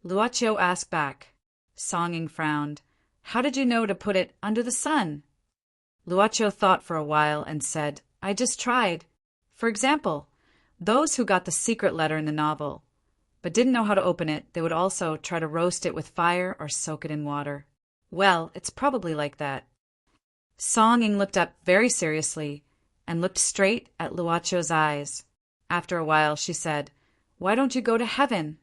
Luaccio asked back. Song Ing frowned. How did you know to put it under the sun? Luaccio thought for a while and said, I just tried. For example, those who got the secret letter in the novel, but didn't know how to open it, they would also try to roast it with fire or soak it in water. Well, it's probably like that. Song Ing looked up very seriously and looked straight at Luaccio's eyes. After a while, she said, Why don't you go to heaven?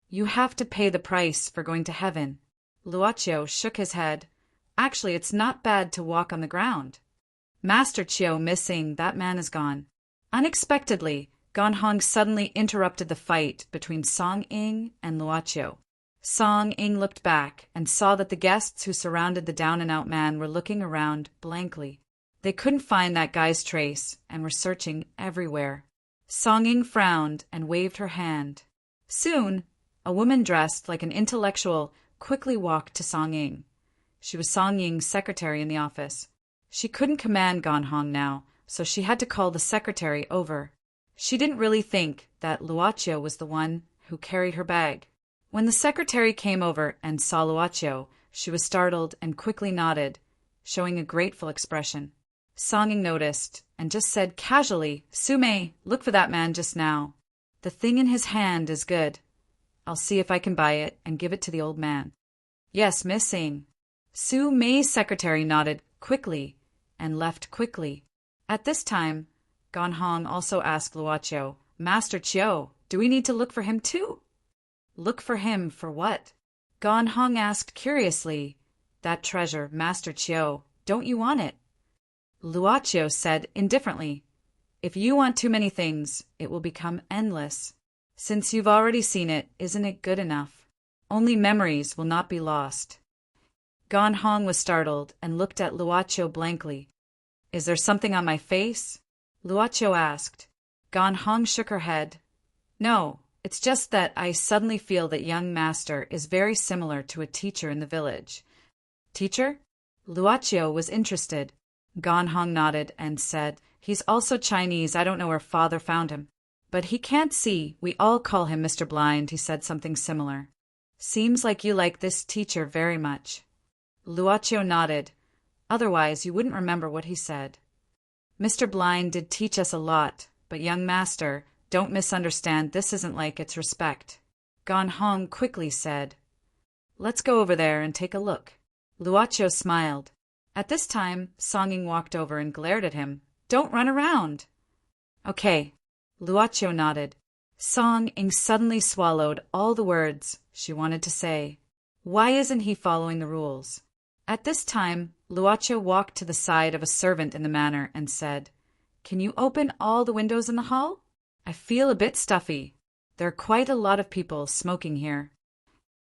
You have to pay the price for going to heaven. Luaccio shook his head. Actually, it's not bad to walk on the ground. Master Chiu missing, that man is gone. Unexpectedly, Ganhong suddenly interrupted the fight between Song Ing and Luaccio. Song Ing looked back and saw that the guests who surrounded the down-and-out man were looking around blankly. They couldn't find that guy's trace and were searching everywhere. Song Ing frowned and waved her hand. Soon, a woman dressed like an intellectual quickly walked to Song Ing. She was Song Ying's secretary in the office. She couldn't command Ganhong now, so she had to call the secretary over. She didn't really think that Luaccio was the one who carried her bag. When the secretary came over and saw Luaccio, she was startled and quickly nodded, showing a grateful expression. Song Ing noticed and just said casually, Sume, look for that man just now. The thing in his hand is good. I'll see if I can buy it and give it to the old man. Yes, Miss Ing. Su Mei's secretary nodded quickly and left quickly. At this time, Ganhong also asked Luaccio, Master Chiu, do we need to look for him too? Look for him for what? Ganhong asked curiously. That treasure, Master Chiu, don't you want it? Luaccio said indifferently, If you want too many things, it will become endless. Since you've already seen it, isn't it good enough? Only memories will not be lost. Ganhong was startled and looked at Luaccio blankly. Is there something on my face? Luaccio asked. Ganhong shook her head. No, it's just that I suddenly feel that young master is very similar to a teacher in the village. Teacher? Luaccio was interested. Ganhong nodded and said, He's also Chinese. I don't know where father found him. But he can't see. We all call him Mr. Blind. He said something similar. Seems like you like this teacher very much. Luaccio nodded. Otherwise, you wouldn't remember what he said. Mr. Blind did teach us a lot, but young master, don't misunderstand, this isn't like it's respect. Ganhong quickly said, Let's go over there and take a look. Luaccio smiled. At this time, Song Ing walked over and glared at him. Don't run around. Okay. Luaccio nodded. Song Ing suddenly swallowed all the words she wanted to say. Why isn't he following the rules? At this time, Luaccio walked to the side of a servant in the manor and said, Can you open all the windows in the hall? I feel a bit stuffy. There are quite a lot of people smoking here.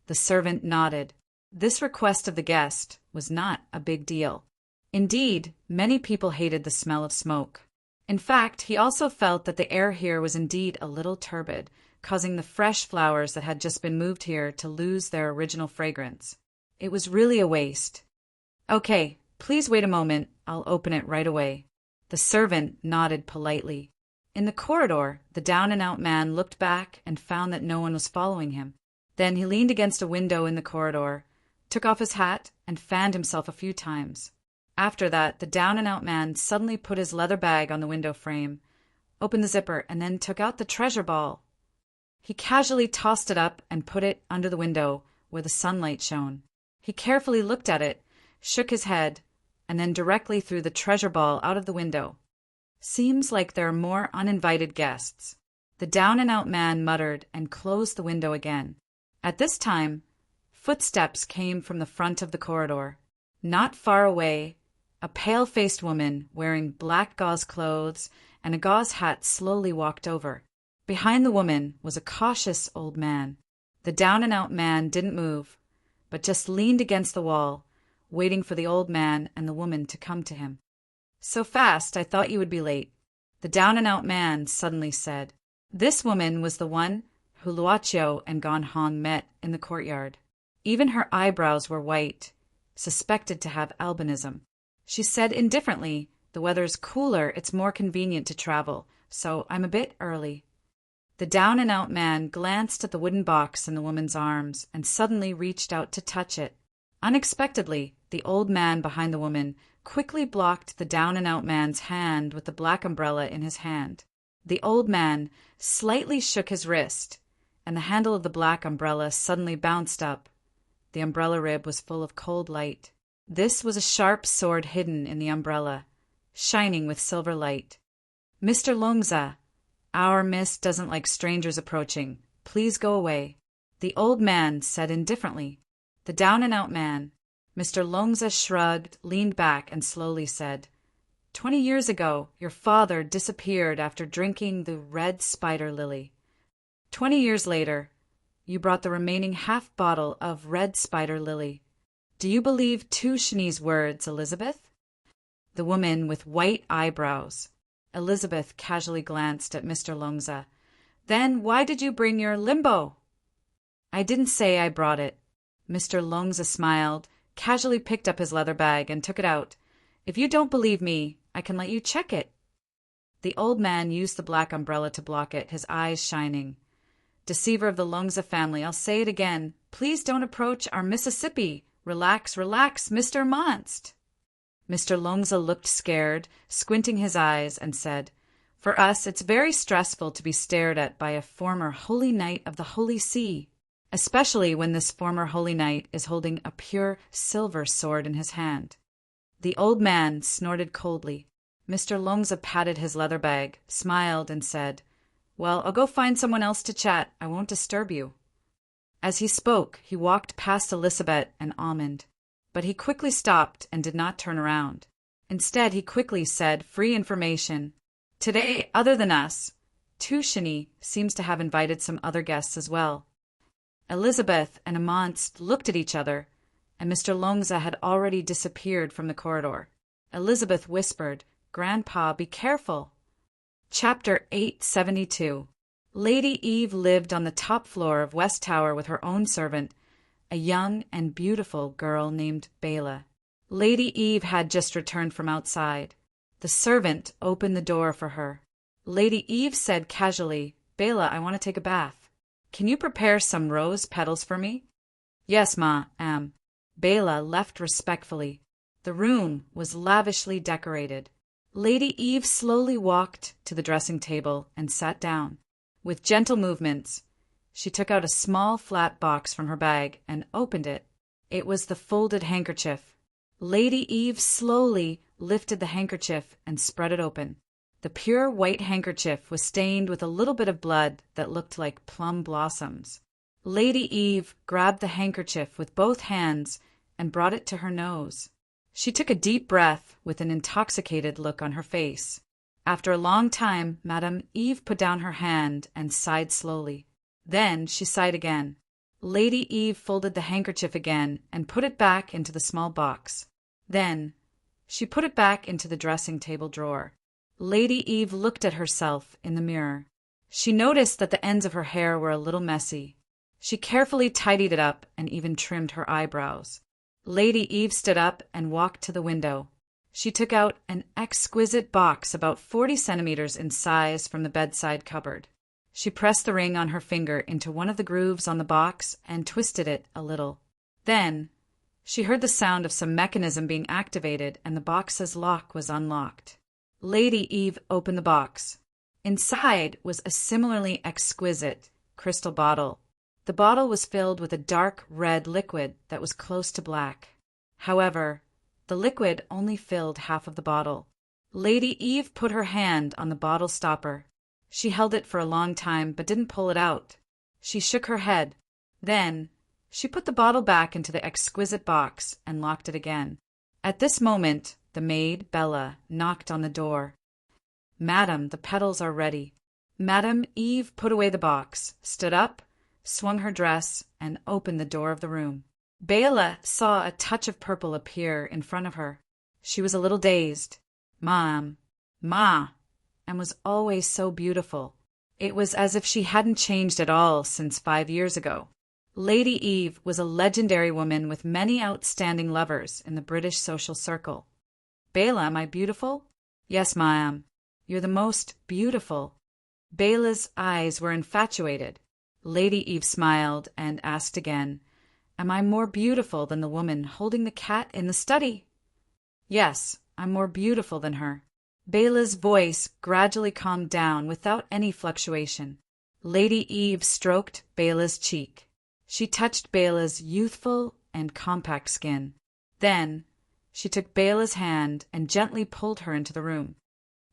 The servant nodded. This request of the guest was not a big deal. Indeed, many people hated the smell of smoke. In fact, he also felt that the air here was indeed a little turbid, causing the fresh flowers that had just been moved here to lose their original fragrance. It was really a waste. Okay, please wait a moment, I'll open it right away. The servant nodded politely. In the corridor, the down-and-out man looked back and found that no one was following him. Then he leaned against a window in the corridor, took off his hat, and fanned himself a few times. After that, the down-and-out man suddenly put his leather bag on the window frame, opened the zipper, and then took out the treasure ball. He casually tossed it up and put it under the window where the sunlight shone. He carefully looked at it, shook his head, and then directly threw the treasure ball out of the window. Seems like there are more uninvited guests. The down-and-out man muttered and closed the window again. At this time, footsteps came from the front of the corridor. Not far away, a pale-faced woman wearing black gauze clothes and a gauze hat slowly walked over. Behind the woman was a cautious old man. The down-and-out man didn't move, but just leaned against the wall, waiting for the old man and the woman to come to him. "So fast, I thought you would be late," the down-and-out man suddenly said. This woman was the one who Luochio and Gon Hong met in the courtyard. Even her eyebrows were white, suspected to have albinism. She said indifferently, "The weather's cooler, it's more convenient to travel, so I'm a bit early." The down-and-out man glanced at the wooden box in the woman's arms and suddenly reached out to touch it. Unexpectedly, the old man behind the woman quickly blocked the down-and-out man's hand with the black umbrella in his hand. The old man slightly shook his wrist, and the handle of the black umbrella suddenly bounced up. The umbrella rib was full of cold light. This was a sharp sword hidden in the umbrella, shining with silver light. "Mr. Longza, our miss doesn't like strangers approaching. Please go away," the old man said indifferently. The down-and-out man, Mr. Longza, shrugged, leaned back, and slowly said, 20 years ago, your father disappeared after drinking the red spider lily. 20 years later, you brought the remaining half bottle of red spider lily. Do you believe Tushni's words, Elizabeth?" The woman with white eyebrows. Elizabeth casually glanced at Mr. Longza. "Then why did you bring your limbo?" "I didn't say I brought it." Mr. Longza smiled, casually picked up his leather bag and took it out. "If you don't believe me, I can let you check it." The old man used the black umbrella to block it, his eyes shining. "Deceiver of the Longza family, I'll say it again. Please don't approach our Mississippi. Relax, relax, Mr. Monst." Mr. Longza looked scared, squinting his eyes, and said, "For us, it's very stressful to be stared at by a former holy knight of the Holy See, especially when this former holy knight is holding a pure silver sword in his hand." The old man snorted coldly. Mr. Longza patted his leather bag, smiled, and said, "Well, I'll go find someone else to chat. I won't disturb you." As he spoke, he walked past Elizabeth and Almond, but he quickly stopped and did not turn around. Instead, he quickly said, "Free information. Today, other than us, Tushni seems to have invited some other guests as well." Elizabeth and Amonst looked at each other, and Mr. Longza had already disappeared from the corridor. Elizabeth whispered, "Grandpa, be careful." Chapter 872. Lady Eve lived on the top floor of West Tower with her own servant, a young and beautiful girl named Bela. Lady Eve had just returned from outside. The servant opened the door for her. Lady Eve said casually, "Bela, I want to take a bath. Can you prepare some rose petals for me?" "Yes, ma, am." Bela left respectfully. The room was lavishly decorated. Lady Eve slowly walked to the dressing table and sat down. With gentle movements, she took out a small flat box from her bag and opened it. It was the folded handkerchief. Lady Eve slowly lifted the handkerchief and spread it open. The pure white handkerchief was stained with a little bit of blood that looked like plum blossoms. Lady Eve grabbed the handkerchief with both hands and brought it to her nose. She took a deep breath with an intoxicated look on her face. After a long time, Madame Eve put down her hand and sighed slowly. Then she sighed again. Lady Eve folded the handkerchief again and put it back into the small box. Then, She put it back into the dressing table drawer. Lady Eve looked at herself in the mirror. She noticed that the ends of her hair were a little messy. She carefully tidied it up and even trimmed her eyebrows. Lady Eve stood up and walked to the window. She took out an exquisite box about 40 centimeters in size from the bedside cupboard. She pressed the ring on her finger into one of the grooves on the box and twisted it a little. Then, she heard the sound of some mechanism being activated and the box's lock was unlocked. Lady Eve opened the box. Inside was a similarly exquisite crystal bottle. The bottle was filled with a dark red liquid that was close to black. However, the liquid only filled half of the bottle. Lady Eve put her hand on the bottle stopper. She held it for a long time but didn't pull it out. She shook her head. Then, she put the bottle back into the exquisite box and locked it again. At this moment, the maid, Bella, knocked on the door. "Madam, the petals are ready." Madam Eve put away the box, stood up, swung her dress, and opened the door of the room. Bella saw a touch of purple appear in front of her. She was a little dazed. "Mom, Ma," and was always so beautiful. It was as if she hadn't changed at all since 5 years ago. Lady Eve was a legendary woman with many outstanding lovers in the British social circle. "Bella, am I beautiful?" "Yes, ma'am. You're the most beautiful." Bella's eyes were infatuated. Lady Eve smiled and asked again, "Am I more beautiful than the woman holding the cat in the study?" "Yes, I'm more beautiful than her." Bella's voice gradually calmed down without any fluctuation. Lady Eve stroked Bella's cheek. She touched Bella's youthful and compact skin. Then, she took Bella's hand and gently pulled her into the room.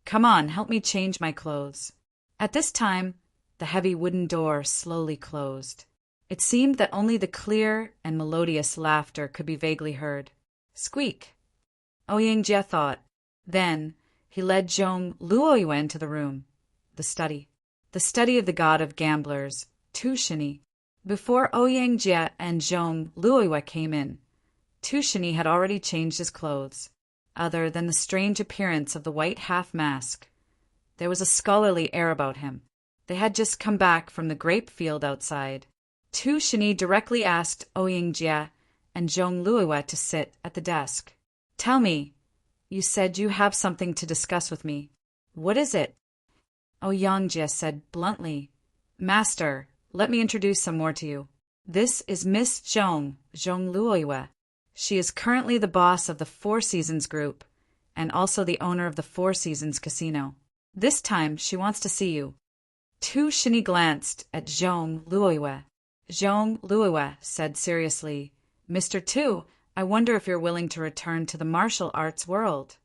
"Come on, help me change my clothes." At this time, the heavy wooden door slowly closed. It seemed that only the clear and melodious laughter could be vaguely heard. Squeak! Ouyang-jie thought. Then, he led Zhong Luoyue into the room. The study of the god of gamblers, Tu-shini. Before Ouyang-jie and Zhong Luoyue came in, Tu-shini had already changed his clothes. Other than the strange appearance of the white half-mask, there was a scholarly air about him. They had just come back from the grape field outside. Tu-shini directly asked Ouyang-jie and Zhong Luoyue to sit at the desk. "Tell me, you said you have something to discuss with me. What is it?" Ouyang-jie said bluntly, "Master, let me introduce some more to you. This is Miss Zhong Luoyue. She is currently the boss of the Four Seasons Group and also the owner of the Four Seasons Casino. This time she wants to see you." Tu-shini glanced at Zhong Luoyue. Zhong Luoyue said seriously, "Mr. Tu, I wonder if you're willing to return to the martial arts world."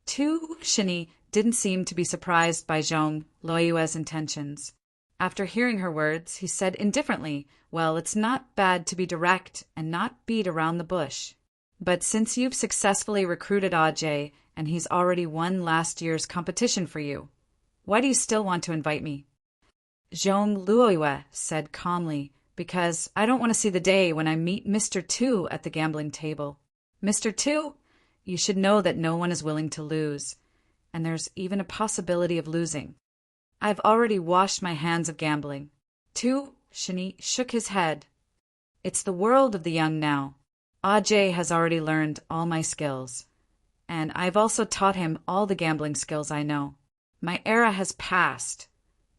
Tu-shini didn't seem to be surprised by Zhong Luoyue's intentions. After hearing her words, he said indifferently, "Well, it's not bad to be direct and not beat around the bush. But since you've successfully recruited Ajay and he's already won last year's competition for you, why do you still want to invite me?" Zhong Luoyue said calmly, "Because I don't want to see the day when I meet Mr. Tu at the gambling table. Mr. Tu, you should know that no one is willing to lose, and there's even a possibility of losing. I've already washed my hands of gambling." Tu-shini shook his head. "It's the world of the young now. Ajay has already learned all my skills, and I've also taught him all the gambling skills I know. My era has passed,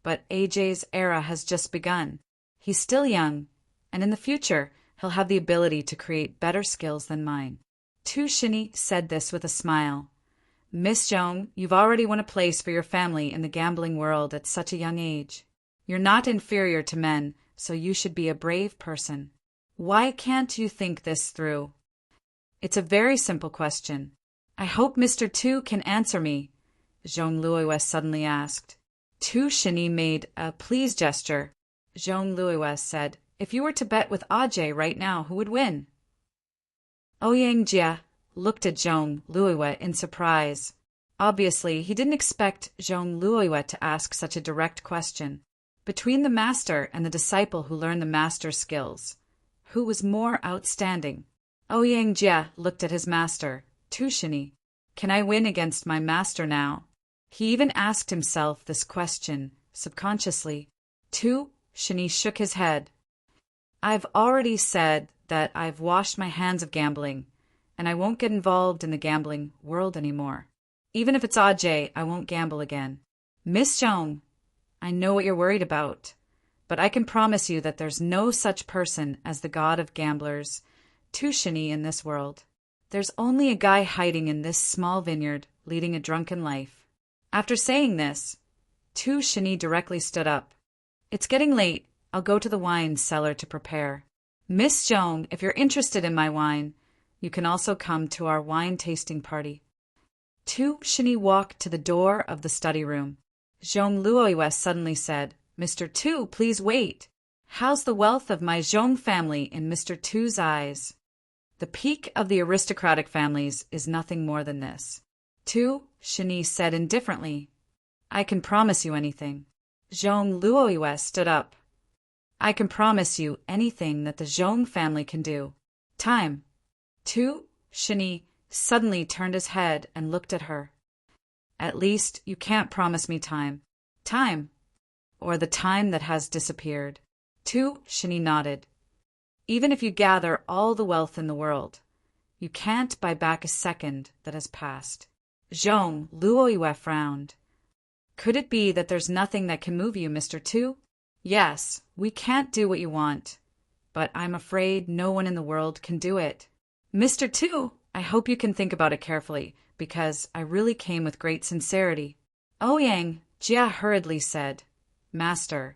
but Ajay's era has just begun. He's still young, and in the future, he'll have the ability to create better skills than mine." Tu-shini said this with a smile. "Miss Zhong, you've already won a place for your family in the gambling world at such a young age. You're not inferior to men, so you should be a brave person. Why can't you think this through?" "It's a very simple question. I hope Mr. Tu can answer me," Zhong Luoyue suddenly asked. Tu-shini made a please gesture. Zhong Luoyue said, "If you were to bet with Ajay right now, who would win?" Ouyang-jie looked at Zhong Luoyue in surprise. Obviously, he didn't expect Zhong Luoyue to ask such a direct question. Between the master and the disciple who learned the master's skills, who was more outstanding? Ouyang-jie looked at his master, Tu-shini. Can I win against my master now? He even asked himself this question, subconsciously. 2. Shani shook his head. I've already said that I've washed my hands of gambling, and I won't get involved in the gambling world anymore. Even if it's Ajay, I won't gamble again. Miss Jong, I know what you're worried about, but I can promise you that there's no such person as the god of gamblers, Tushini, in this world. There's only a guy hiding in this small vineyard, leading a drunken life. After saying this, Tushini directly stood up. It's getting late. I'll go to the wine cellar to prepare. Miss Jong, if you're interested in my wine, you can also come to our wine tasting party. Tushini walked to the door of the study room. Zhong Luoyue suddenly said, Mr. Tu, please wait. How's the wealth of my Zhong family in Mr. Tu's eyes? The peak of the aristocratic families is nothing more than this. Tu, Shani said indifferently. I can promise you anything. Zhong Luoyue stood up. I can promise you anything that the Zhong family can do. Time. Tu, Shani suddenly turned his head and looked at her. At least you can't promise me time. Time. Or the time that has disappeared. Tu, Shani nodded. Even if you gather all the wealth in the world, you can't buy back a second that has passed. Zhong Luoyue frowned. Could it be that there's nothing that can move you, Mr. Tu? Yes, we can't do what you want, but I'm afraid no one in the world can do it. Mr. Tu, I hope you can think about it carefully, because I really came with great sincerity. Ouyang Jia hurriedly said, Master,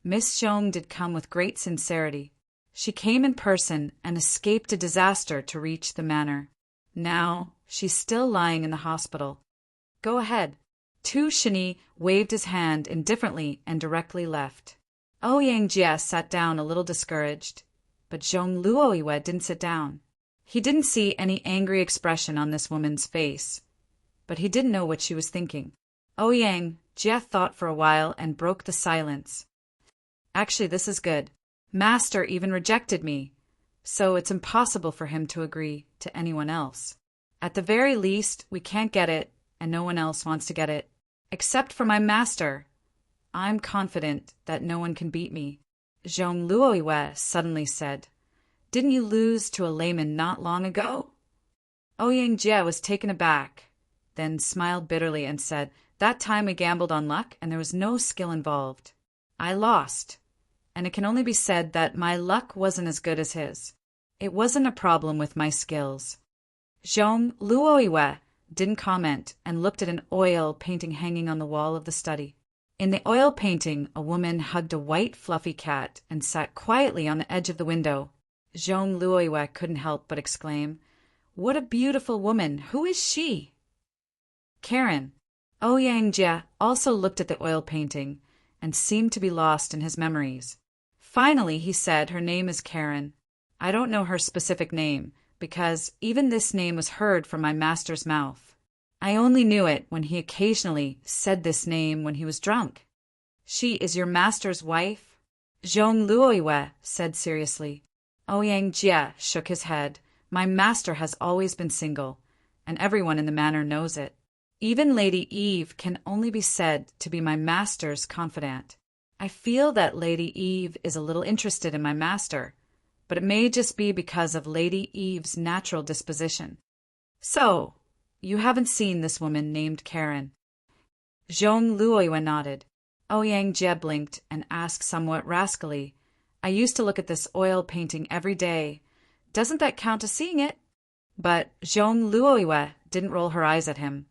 Miss Zhong did come with great sincerity. She came in person and escaped a disaster to reach the manor. Now, she's still lying in the hospital. Go ahead. Tu Shani waved his hand indifferently and directly left. Ouyang Jia sat down a little discouraged, but Zhong Luoyue didn't sit down. He didn't see any angry expression on this woman's face, but he didn't know what she was thinking. Ouyang Jia thought for a while and broke the silence. Actually, this is good. Master even rejected me, so it's impossible for him to agree to anyone else. At the very least, we can't get it, and no one else wants to get it, except for my master. I'm confident that no one can beat me. Zhong Luoyue suddenly said, Didn't you lose to a layman not long ago? Ouyang Jia was taken aback, then smiled bitterly and said, That time we gambled on luck and there was no skill involved. I lost, and it can only be said that my luck wasn't as good as his. It wasn't a problem with my skills. Zhong Luoyue didn't comment and looked at an oil painting hanging on the wall of the study. In the oil painting, a woman hugged a white fluffy cat and sat quietly on the edge of the window. Zhong Luoyue couldn't help but exclaim, What a beautiful woman! Who is she? Karen. Ouyang Jia also looked at the oil painting and seemed to be lost in his memories. Finally, he said, Her name is Karen. I don't know her specific name, because even this name was heard from my master's mouth. I only knew it when he occasionally said this name when he was drunk. She is your master's wife? Zhong Luoyue said seriously. Ouyang Jia shook his head. My master has always been single, and everyone in the manor knows it. Even Lady Eve can only be said to be my master's confidant. I feel that Lady Eve is a little interested in my master, but it may just be because of Lady Eve's natural disposition. So, you haven't seen this woman named Karen? Zhong Luoyue nodded. Ouyang Jia blinked and asked somewhat rascally, I used to look at this oil painting every day. Doesn't that count as seeing it? But Zhong Luoyue didn't roll her eyes at him,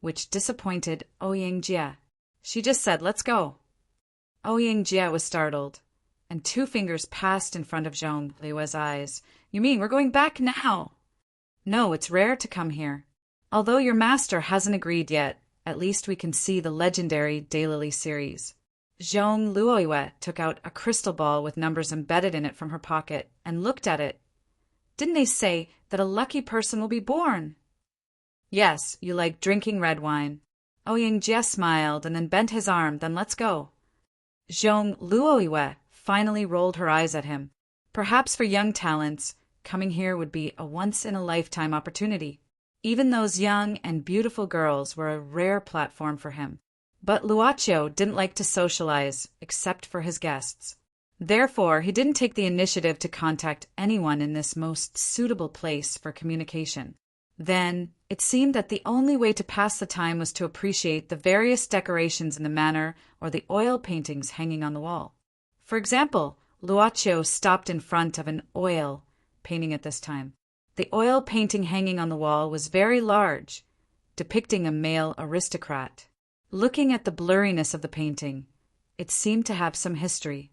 which disappointed Ouyang Jia. She just said, Let's go. Ouyang Jia was startled, and 2 fingers passed in front of Zhong Luoyue's eyes. You mean we're going back now? No, it's rare to come here. Although your master hasn't agreed yet, at least we can see the legendary Daylily series. Zhong Luoyue took out a crystal ball with numbers embedded in it from her pocket and looked at it. Didn't they say that a lucky person will be born? Yes, you like drinking red wine. Ouyang Jia smiled and then bent his arm, Then let's go. Zhong Luoyue finally rolled her eyes at him. Perhaps for young talents, coming here would be a once-in-a-lifetime opportunity. Even those young and beautiful girls were a rare platform for him. But Luaccio didn't like to socialize, except for his guests. Therefore, he didn't take the initiative to contact anyone in this most suitable place for communication. Then, it seemed that the only way to pass the time was to appreciate the various decorations in the manor or the oil paintings hanging on the wall. For example, Luaccio stopped in front of an oil painting at this time. The oil painting hanging on the wall was very large, depicting a male aristocrat. Looking at the blurriness of the painting, it seemed to have some history.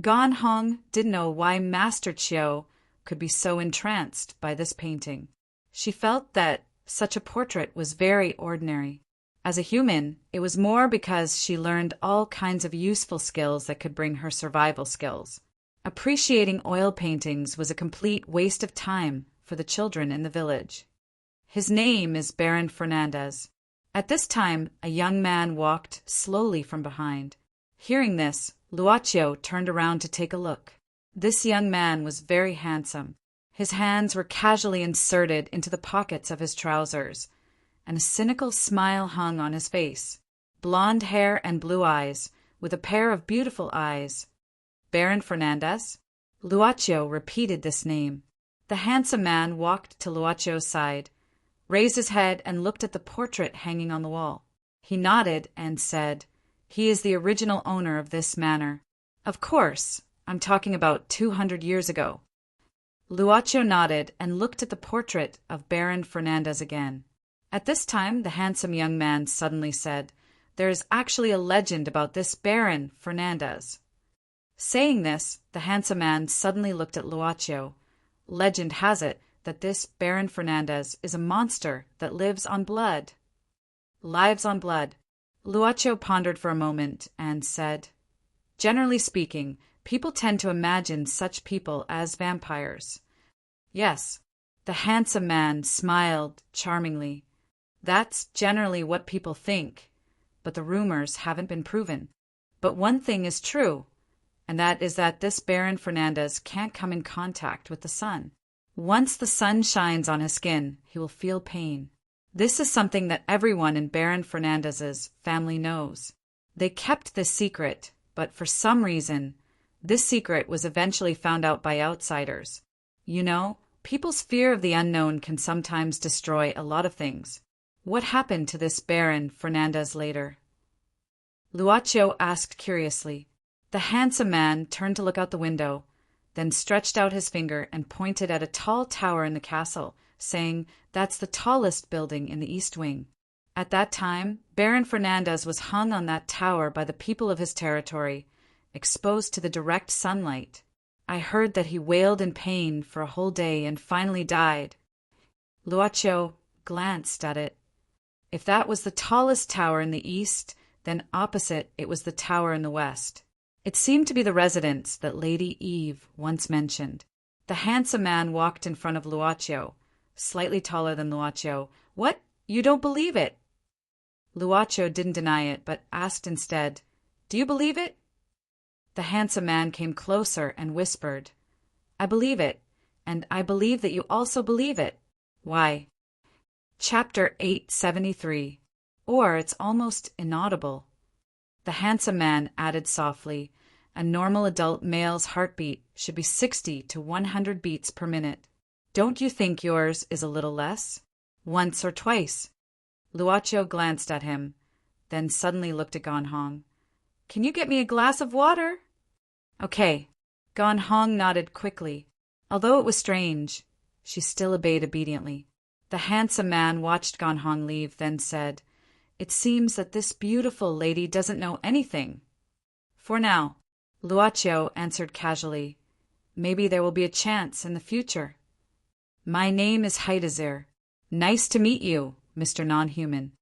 Gan Hong didn't know why Master Chiu could be so entranced by this painting. She felt that such a portrait was very ordinary. As a human, it was more because she learned all kinds of useful skills that could bring her survival skills. Appreciating oil paintings was a complete waste of time for the children in the village. His name is Baron Fernandez. At this time, a young man walked slowly from behind. Hearing this, Luaccio turned around to take a look. This young man was very handsome. His hands were casually inserted into the pockets of his trousers, and a cynical smile hung on his face. Blonde hair and blue eyes, with a pair of beautiful eyes. Baron Fernandez? Luaccio repeated this name. The handsome man walked to Luaccio's side, raised his head and looked at the portrait hanging on the wall. He nodded and said, "He is the original owner of this manor. Of course, I'm talking about 200 years ago." Luaccio nodded and looked at the portrait of Baron Fernandez again. At this time, the handsome young man suddenly said, "There is actually a legend about this Baron Fernandez." Saying this, the handsome man suddenly looked at Luaccio. Legend has it that this Baron Fernandez is a monster that lives on blood. Lives on blood. Luaccio pondered for a moment and said, "Generally speaking, people tend to imagine such people as vampires." Yes, the handsome man smiled charmingly. "That's generally what people think, but the rumors haven't been proven. But one thing is true, and that is that this Baron Fernandez can't come in contact with the sun. Once the sun shines on his skin, he will feel pain. This is something that everyone in Baron Fernandez's family knows. They kept this secret, but for some reason, this secret was eventually found out by outsiders. You know, people's fear of the unknown can sometimes destroy a lot of things. What happened to this Baron Fernandez later?" Luaccio asked curiously. The handsome man turned to look out the window, then stretched out his finger and pointed at a tall tower in the castle, saying, "That's the tallest building in the East Wing." At that time, Baron Fernandez was hung on that tower by the people of his territory, exposed to the direct sunlight. I heard that he wailed in pain for a whole day and finally died. Luaccio glanced at it. If that was the tallest tower in the east, then opposite it was the tower in the west. It seemed to be the residence that Lady Eve once mentioned. The handsome man walked in front of Luaccio, slightly taller than Luaccio. "What? You don't believe it?" Luaccio didn't deny it, but asked instead, "Do you believe it?" The handsome man came closer and whispered, "I believe it, and I believe that you also believe it." Why? Chapter 873. Or it's almost inaudible. The handsome man added softly, "A normal adult male's heartbeat should be 60 to 100 beats per minute. Don't you think yours is a little less? Once or twice?" Luaccio glanced at him, then suddenly looked at Gan Hong. "Can you get me a glass of water?" "Okay." Gan Hong nodded quickly. Although it was strange, she still obeyed obediently. The handsome man watched Gan Hong leave, then said, "It seems that this beautiful lady doesn't know anything." "For now," Luaccio answered casually. "Maybe there will be a chance in the future." "My name is Haitazir. Nice to meet you, Mr. Non-Human."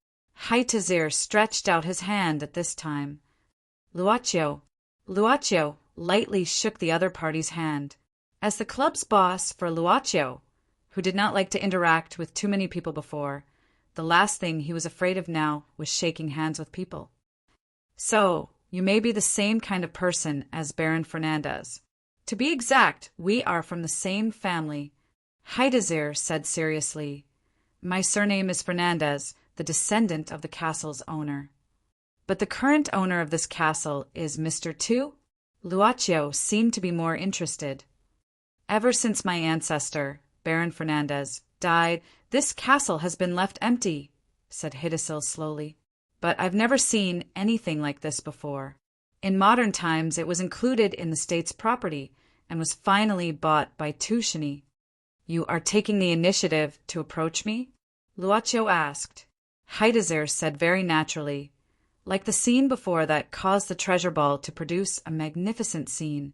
Haitazir stretched out his hand at this time. Luaccio lightly shook the other party's hand. As the club's boss for Luaccio, who did not like to interact with too many people before, the last thing he was afraid of now was shaking hands with people. "So, you may be the same kind of person as Baron Fernandez. To be exact, we are from the same family," Haitazir said seriously. My surname is Fernandez, the descendant of the castle's owner. But the current owner of this castle is Mr. Tu? Luaccio seemed to be more interested. Ever since my ancestor, Baron Fernandez, died, this castle has been left empty, said Hidesil slowly. But I've never seen anything like this before. In modern times, it was included in the state's property and was finally bought by Tushini. You are taking the initiative to approach me? Luaccio asked. Hydazir said very naturally, like the scene before that caused the treasure ball to produce a magnificent scene.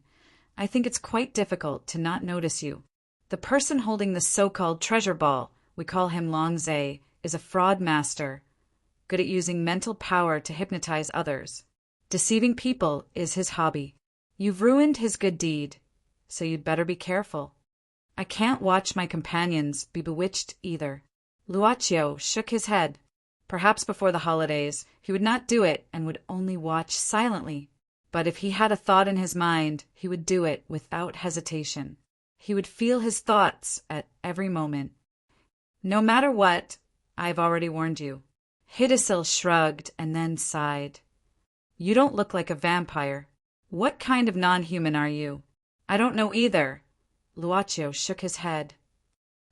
I think it's quite difficult to not notice you. The person holding the so-called treasure ball, we call him Longzay, is a fraud master, good at using mental power to hypnotize others. Deceiving people is his hobby. You've ruined his good deed, so you'd better be careful. I can't watch my companions be bewitched either. Luaccio shook his head. Perhaps before the holidays he would not do it and would only watch silently. But if he had a thought in his mind, he would do it without hesitation. He would feel his thoughts at every moment. No matter what, I've already warned you. Hidesil shrugged and then sighed. You don't look like a vampire. What kind of non-human are you? I don't know either. Luaccio shook his head.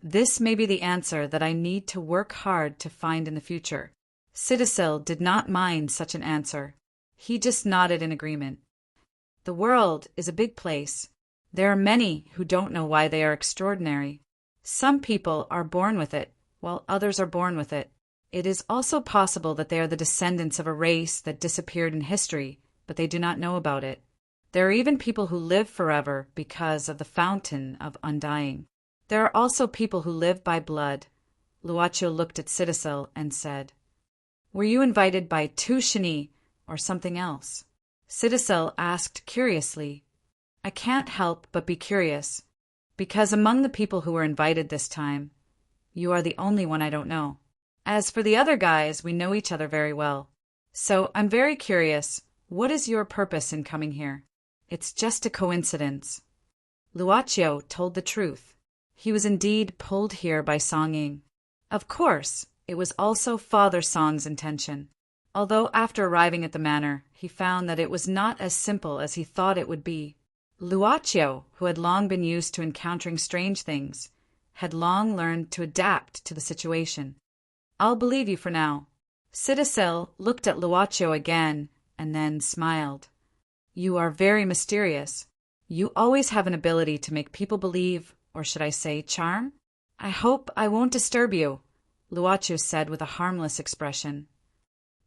This may be the answer that I need to work hard to find in the future. Hidesil did not mind such an answer. He just nodded in agreement. The world is a big place. There are many who don't know why they are extraordinary. Some people are born with it, while others are born with it. It is also possible that they are the descendants of a race that disappeared in history, but they do not know about it. There are even people who live forever because of the fountain of undying. There are also people who live by blood. Luaccio looked at Hidesil and said, Were you invited by Tushini or something else? Hidesil asked curiously. I can't help but be curious, because among the people who were invited this time, you are the only one I don't know. As for the other guys, we know each other very well. So I'm very curious, what is your purpose in coming here? It's just a coincidence. Luaccio told the truth. He was indeed pulled here by Song-Ying. Of course, it was also Father Song's intention. Although after arriving at the manor, he found that it was not as simple as he thought it would be. Luaccio, who had long been used to encountering strange things, had long learned to adapt to the situation. I'll believe you for now. Hidesil looked at Luaccio again and then smiled. You are very mysterious. You always have an ability to make people believe, or should I say charm? I hope I won't disturb you, Luaccio said with a harmless expression.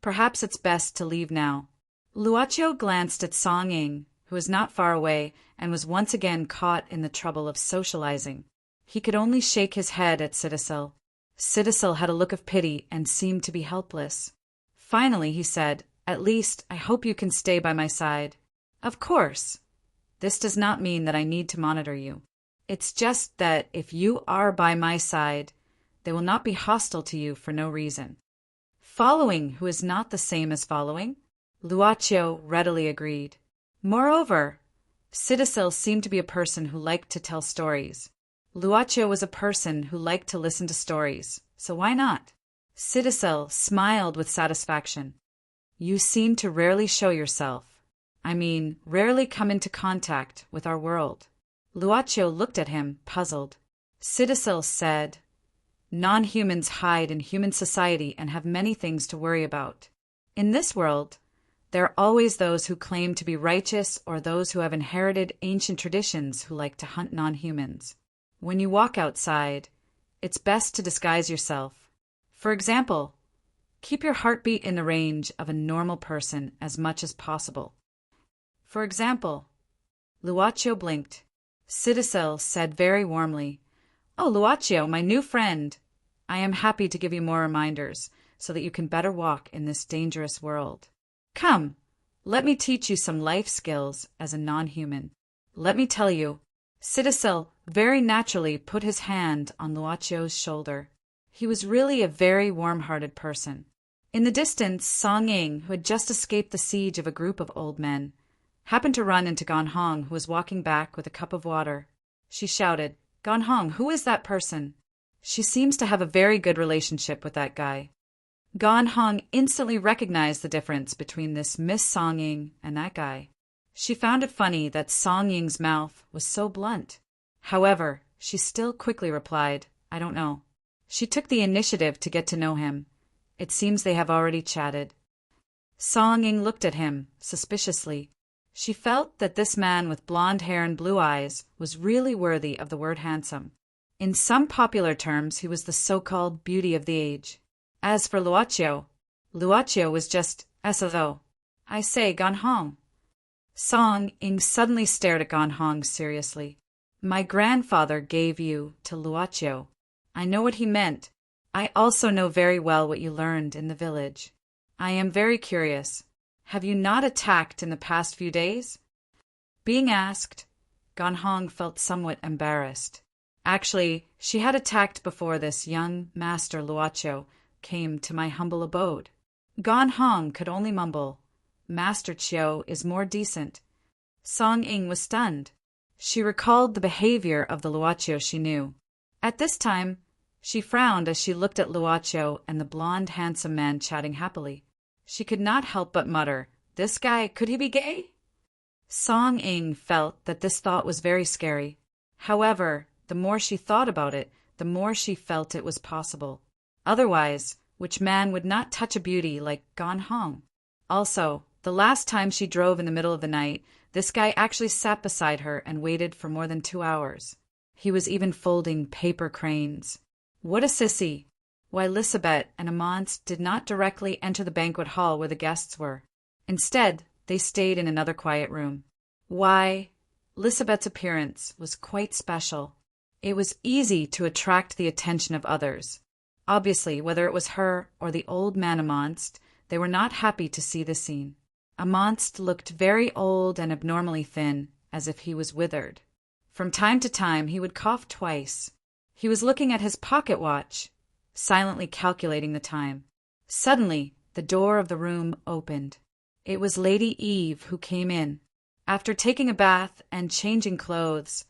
Perhaps it's best to leave now. Luaccio glanced at Song-Ying, who was not far away and was once again caught in the trouble of socializing. He could only shake his head at Hidesil. Hidesil had a look of pity and seemed to be helpless. Finally he said, At least I hope you can stay by my side. Of course. This does not mean that I need to monitor you. It's just that if you are by my side, they will not be hostile to you for no reason. Following who is not the same as following? Luaccio readily agreed. Moreover, Hidesil seemed to be a person who liked to tell stories. Luaccio was a person who liked to listen to stories, so why not? Hidesil smiled with satisfaction. You seem to rarely show yourself. I mean, rarely come into contact with our world. Luaccio looked at him, puzzled. Hidesil said, Non-humans hide in human society and have many things to worry about. In this world, there are always those who claim to be righteous or those who have inherited ancient traditions who like to hunt non-humans. When you walk outside, it's best to disguise yourself. For example, keep your heartbeat in the range of a normal person as much as possible. For example, Luaccio blinked. Hidesil said very warmly, Oh, Luaccio, my new friend, I am happy to give you more reminders so that you can better walk in this dangerous world. Come, let me teach you some life skills as a non-human. Let me tell you, Hidesil very naturally put his hand on Luaccio's shoulder. He was really a very warm-hearted person. In the distance, Song-Ying, who had just escaped the siege of a group of old men, happened to run into Ganhong, who was walking back with a cup of water. She shouted, Ganhong, who is that person? She seems to have a very good relationship with that guy. Gan Hong instantly recognized the difference between this Miss Song Ying and that guy. She found it funny that Song Ying's mouth was so blunt. However, she still quickly replied, I don't know. She took the initiative to get to know him. It seems they have already chatted. Song Ying looked at him suspiciously. She felt that this man with blonde hair and blue eyes was really worthy of the word handsome. In some popular terms, he was the so-called beauty of the age. As for Luochio was just S.O. I say, Gan Hong. Song Ying suddenly stared at Gan Hong seriously. My grandfather gave you to Luochio. I know what he meant. I also know very well what you learned in the village. I am very curious. Have you not attacked in the past few days? Being asked, Gan Hong felt somewhat embarrassed. Actually, she had attacked before this young master Luochio came to my humble abode. Gan Hong could only mumble, Master Chiu is more decent. Song Ying was stunned. She recalled the behavior of the Luochio she knew. At this time, she frowned as she looked at Luochio and the blonde handsome man chatting happily. She could not help but mutter, this guy, could he be gay? Song Ying felt that this thought was very scary. However, the more she thought about it, the more she felt it was possible. Otherwise, which man would not touch a beauty like Gan Hong? Also, the last time she drove in the middle of the night, this guy actually sat beside her and waited for more than 2 hours. He was even folding paper cranes. What a sissy! Why, Lisabeth and Amance did not directly enter the banquet hall where the guests were. Instead, they stayed in another quiet room. Why, Lisabeth's appearance was quite special. It was easy to attract the attention of others. Obviously, whether it was her or the old man Amance, they were not happy to see the scene. Amance looked very old and abnormally thin, as if he was withered. From time to time he would cough twice. He was looking at his pocket watch, silently calculating the time. Suddenly, the door of the room opened. It was Lady Eve who came in. After taking a bath and changing clothes,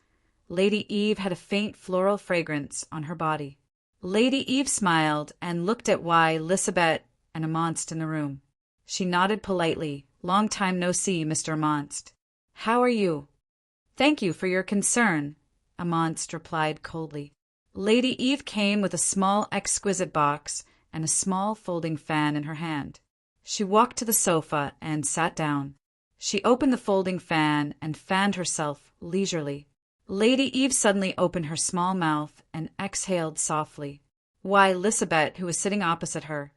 Lady Eve had a faint floral fragrance on her body. Lady Eve smiled and looked at Lisabeth and Amance in the room. She nodded politely. Long time no see, Mr. Amance. How are you? Thank you for your concern, Amance replied coldly. Lady Eve came with a small exquisite box and a small folding fan in her hand. She walked to the sofa and sat down. She opened the folding fan and fanned herself leisurely. Lady Eve suddenly opened her small mouth and exhaled softly. Why, Lisabeth, who was sitting opposite her,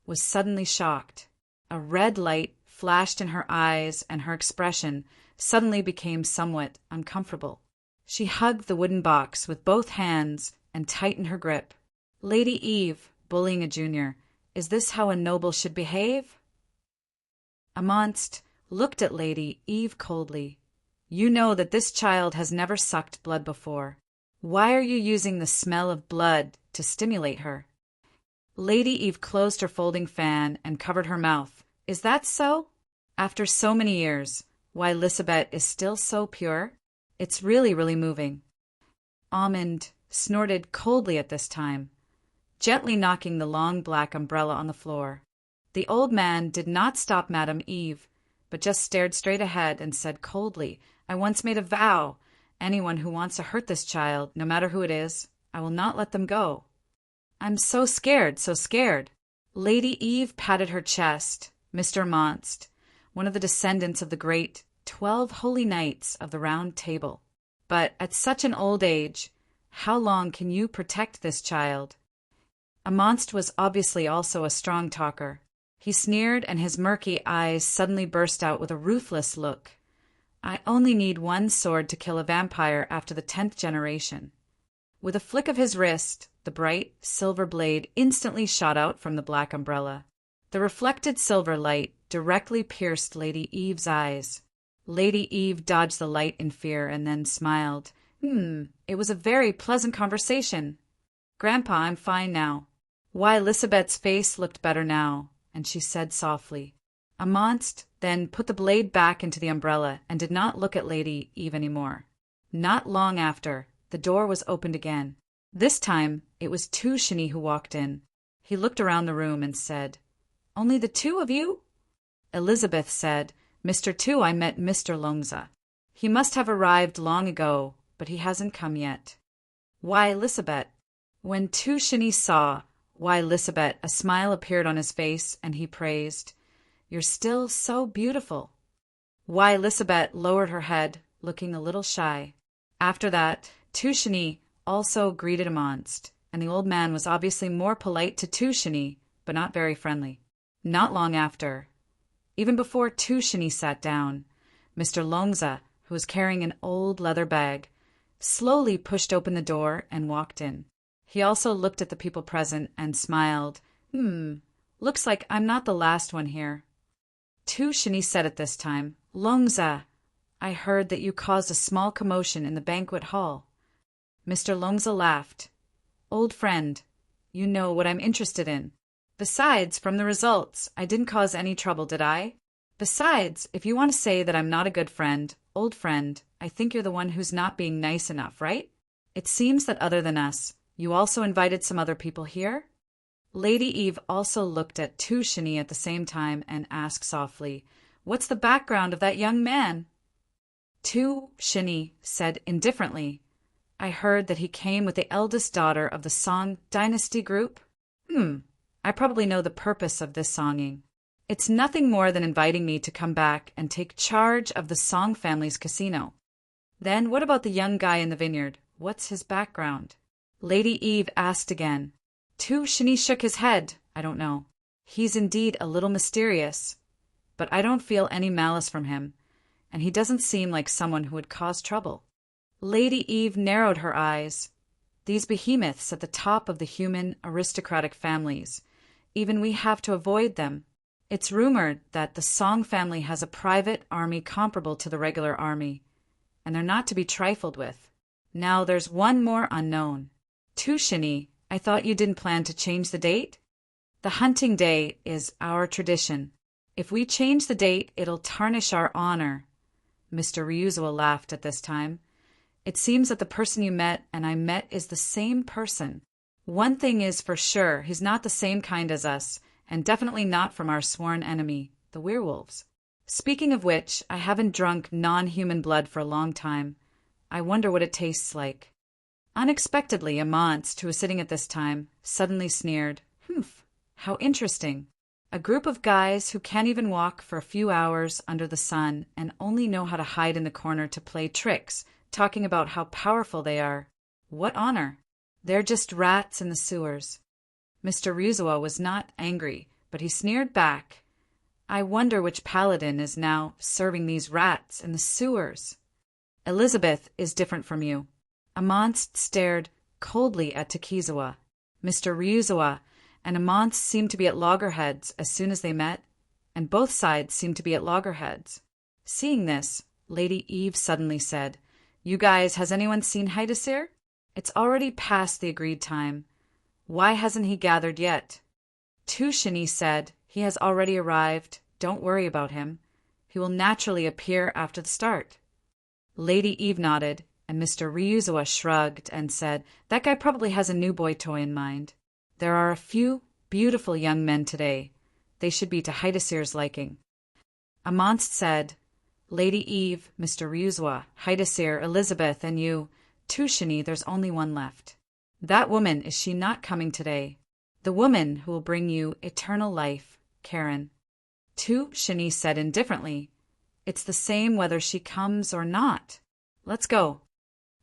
was suddenly shocked. A red light flashed in her eyes and her expression suddenly became somewhat uncomfortable. She hugged the wooden box with both hands and tightened her grip. Lady Eve, bullying a junior, is this how a noble should behave? Amance looked at Lady Eve coldly. You know that this child has never sucked blood before. Why are you using the smell of blood to stimulate her? Lady Eve closed her folding fan and covered her mouth. Is that so? After so many years, why Lisabeth is still so pure? It's really moving. Almond snorted coldly at this time, gently knocking the long black umbrella on the floor. The old man did not stop Madame Eve, but just stared straight ahead and said coldly, I once made a vow. Anyone who wants to hurt this child, no matter who it is, I will not let them go. I'm so scared, so scared. Lady Eve patted her chest. Mr. Amance, one of the descendants of the great 12 holy knights of the Round Table. But at such an old age, how long can you protect this child? Amance was obviously also a strong talker. He sneered and his murky eyes suddenly burst out with a ruthless look. I only need one sword to kill a vampire after the 10th generation. With a flick of his wrist, the bright silver blade instantly shot out from the black umbrella. The reflected silver light directly pierced Lady Eve's eyes. Lady Eve dodged the light in fear and then smiled. It was a very pleasant conversation. Grandpa, I'm fine now. Why, Lisabeth's face looked better now, and she said softly. Amance then put the blade back into the umbrella and did not look at Lady Eve any more. Not long after, the door was opened again. This time, it was Tushini who walked in. He looked around the room and said, "Only the two of you?" Elizabeth said, "Mr. Tu, I met Mr. Longza. He must have arrived long ago, but he hasn't come yet." "Why, Elizabeth." When Tushini saw Why, Elizabeth, a smile appeared on his face, and he praised, "You're still so beautiful." Why, Elizabeth lowered her head, looking a little shy. After that, Tushini also greeted Amonst, and the old man was obviously more polite to Tushini, but not very friendly. Not long after, even before Tushini sat down, Mr. Longza, who was carrying an old leather bag, slowly pushed open the door and walked in. He also looked at the people present and smiled. Looks like I'm not the last one here." Tushini said at this time, "Longza, I heard that you caused a small commotion in the banquet hall." Mr. Longza laughed. "Old friend, you know what I'm interested in. Besides, from the results, I didn't cause any trouble, did I? Besides, if you want to say that I'm not a good friend, old friend, I think you're the one who's not being nice enough, right? It seems that other than us, you also invited some other people here?" Lady Eve also looked at Tushini at the same time and asked softly, "What's the background of that young man?" Tushini said indifferently, "I heard that he came with the eldest daughter of the Song Dynasty group. I probably know the purpose of this songing. It's nothing more than inviting me to come back and take charge of the Song family's casino." "Then what about the young guy in the vineyard? What's his background?" Lady Eve asked again. Tushini shook his head. "I don't know. He's indeed a little mysterious, but I don't feel any malice from him, and he doesn't seem like someone who would cause trouble." Lady Eve narrowed her eyes. "These behemoths at the top of the human aristocratic families, even we have to avoid them. It's rumored that the Song family has a private army comparable to the regular army, and they're not to be trifled with. Now there's one more unknown. Tushini, I thought you didn't plan to change the date? The hunting day is our tradition. If we change the date, it'll tarnish our honor." Mr. Ryuzawa laughed at this time. "It seems that the person you met and I met is the same person. One thing is for sure, he's not the same kind as us, and definitely not from our sworn enemy, the werewolves. Speaking of which, I haven't drunk non-human blood for a long time. I wonder what it tastes like." Unexpectedly, Amonst, who was sitting at this time, suddenly sneered, "Humph, how interesting. A group of guys who can't even walk for a few hours under the sun and only know how to hide in the corner to play tricks, talking about how powerful they are. What honor? They're just rats in the sewers." Mr. Ryuzawa was not angry, but he sneered back, "I wonder which paladin is now serving these rats in the sewers." "Elizabeth is different from you." Amonst stared coldly at Takizawa. Mr. Ryuzawa and Amonst seemed to be at loggerheads as soon as they met, and both sides seemed to be at loggerheads. Seeing this, Lady Eve suddenly said, "You guys, has anyone seen Haidasir? It's already past the agreed time. Why hasn't he gathered yet?" Tushini said, "He has already arrived. Don't worry about him. He will naturally appear after the start." Lady Eve nodded, and Mr. Ryuzawa shrugged and said, "That guy probably has a new boy toy in mind. There are a few beautiful young men today. They should be to Haidasir's liking." Amonst said, "Lady Eve, Mr. Ryuzawa, Haidasir, Elizabeth, and you, Tushini, there's only one left. That woman, is she not coming today? The woman who will bring you eternal life, Karen." Tushini said indifferently, "It's the same whether she comes or not. Let's go."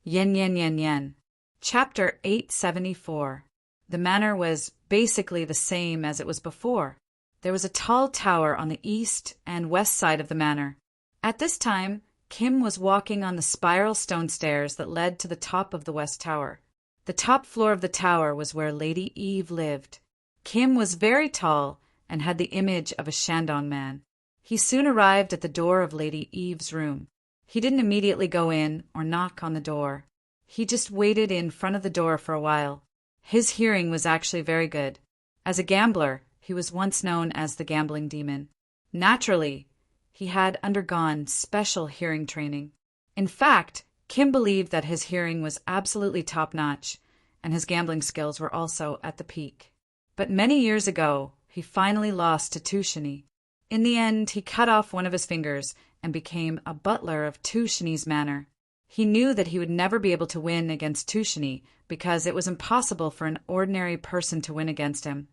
Yen yen yen yen. Chapter 874. The manor was basically the same as it was before. There was a tall tower on the east and west side of the manor. At this time, Kim was walking on the spiral stone stairs that led to the top of the west tower. The top floor of the tower was where Lady Eve lived. Kim was very tall and had the image of a Shandong man. He soon arrived at the door of Lady Eve's room. He didn't immediately go in or knock on the door. He just waited in front of the door for a while. His hearing was actually very good. As a gambler, he was once known as the gambling demon. Naturally, he had undergone special hearing training. In fact, Kim believed that his hearing was absolutely top-notch, and his gambling skills were also at the peak. But many years ago, he finally lost to Tushini. In the end, he cut off one of his fingers and became a butler of Tushini's manor. He knew that he would never be able to win against Tushini because it was impossible for an ordinary person to win against him.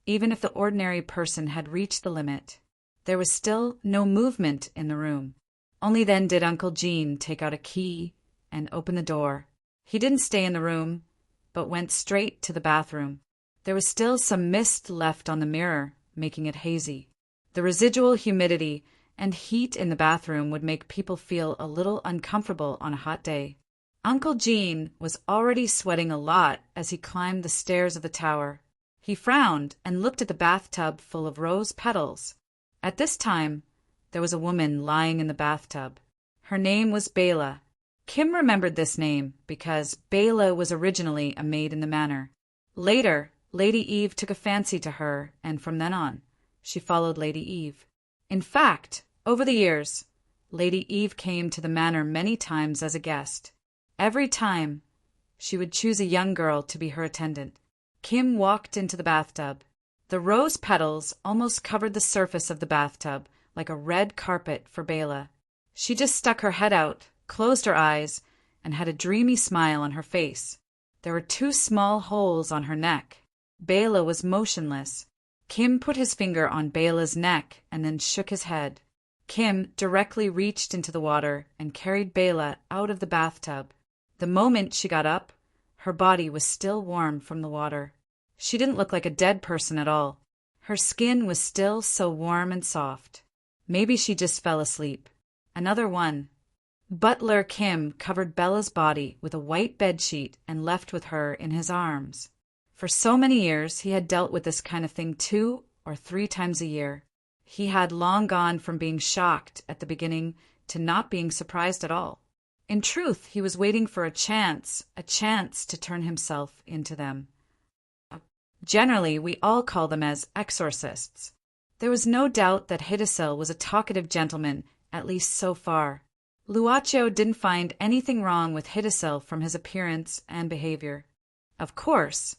Even if the ordinary person had reached the limit, there was still no movement in the room. Only then did Uncle Jean take out a key and open the door. He didn't stay in the room, but went straight to the bathroom. There was still some mist left on the mirror, making it hazy. The residual humidity and heat in the bathroom would make people feel a little uncomfortable on a hot day. Uncle Jean was already sweating a lot as he climbed the stairs of the tower. He frowned and looked at the bathtub full of rose petals. At this time, there was a woman lying in the bathtub. Her name was Bela. Kim remembered this name because Bela was originally a maid in the manor. Later, Lady Eve took a fancy to her, and from then on, she followed Lady Eve. In fact, over the years, Lady Eve came to the manor many times as a guest. Every time, she would choose a young girl to be her attendant. Kim walked into the bathtub. The rose petals almost covered the surface of the bathtub like a red carpet for Bela. She just stuck her head out, closed her eyes, and had a dreamy smile on her face. There were 2 small holes on her neck. Bela was motionless. Kim put his finger on Bela's neck and then shook his head. Kim directly reached into the water and carried Bela out of the bathtub. The moment she got up, her body was still warm from the water. She didn't look like a dead person at all. Her skin was still so warm and soft. Maybe she just fell asleep. Another one. Butler Kim covered Bella's body with a white bedsheet and left with her in his arms. For so many years, he had dealt with this kind of thing 2 or 3 times a year. He had long gone from being shocked at the beginning to not being surprised at all. In truth, he was waiting for a chance to turn himself into them. Generally, we all call them as exorcists. There was no doubt that Hidesil was a talkative gentleman, at least so far. Luaccio didn't find anything wrong with Hidesil from his appearance and behavior. Of course,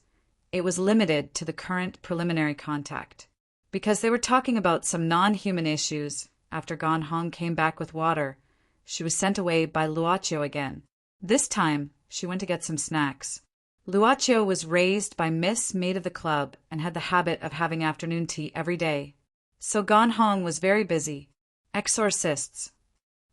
it was limited to the current preliminary contact. Because they were talking about some non-human issues, after Gonhong came back with water, she was sent away by Luaccio again. This time, she went to get some snacks. Luaccio was raised by Miss Maid of the Club and had the habit of having afternoon tea every day. So Gonhong was very busy. Exorcists.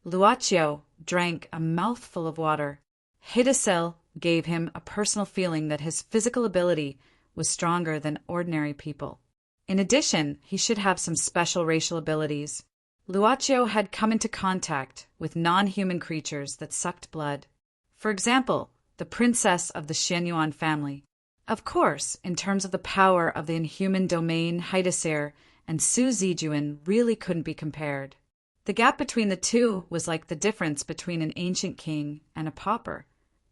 Luaccio drank a mouthful of water. Hidesil gave him a personal feeling that his physical ability was stronger than ordinary people. In addition, he should have some special racial abilities. Luaccio had come into contact with non-human creatures that sucked blood. For example, the princess of the Shenyuan family. Of course, in terms of the power of the inhuman domain, Haidesir and Su Zijuan really couldn't be compared. The gap between the two was like the difference between an ancient king and a pauper,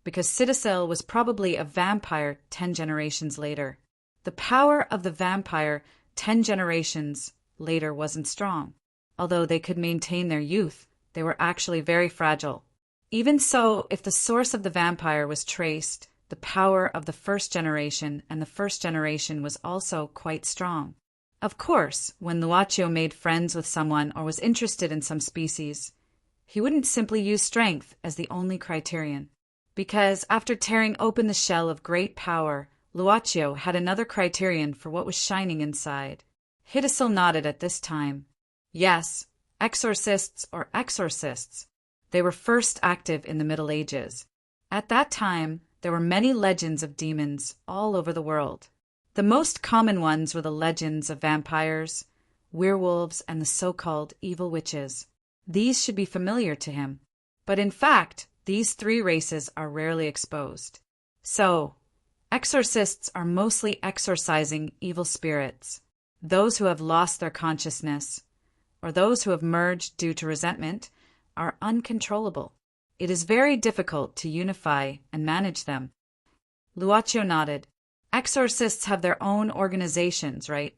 because Citacil was probably a vampire 10 generations later. The power of the vampire 10 generations later wasn't strong. Although they could maintain their youth, they were actually very fragile. Even so, if the source of the vampire was traced, the power of the first generation and the first generation was also quite strong. Of course, when Luaccio made friends with someone or was interested in some species, he wouldn't simply use strength as the only criterion. Because after tearing open the shell of great power, Luaccio had another criterion for what was shining inside. Hidesil nodded at this time. Yes, exorcists or exorcists. They were first active in the Middle Ages. At that time, there were many legends of demons all over the world. The most common ones were the legends of vampires, werewolves, and the so-called evil witches. These should be familiar to him. But in fact, these 3 races are rarely exposed. So, exorcists are mostly exorcising evil spirits, those who have lost their consciousness, or those who have merged due to resentment, are uncontrollable. It is very difficult to unify and manage them. Luaccio nodded. Exorcists have their own organizations, right?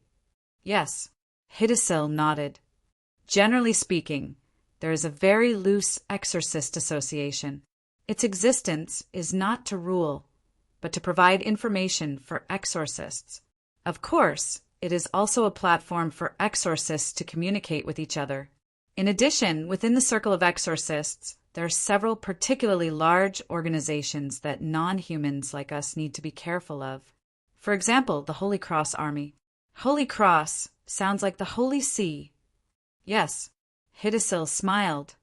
Yes. Hidesil nodded. Generally speaking, there is a very loose exorcist association. Its existence is not to rule, but to provide information for exorcists. Of course, it is also a platform for exorcists to communicate with each other. In addition, within the circle of exorcists, there are several particularly large organizations that non-humans like us need to be careful of. For example, the Holy Cross Army. Holy Cross sounds like the Holy See. Yes, Hidesil smiled.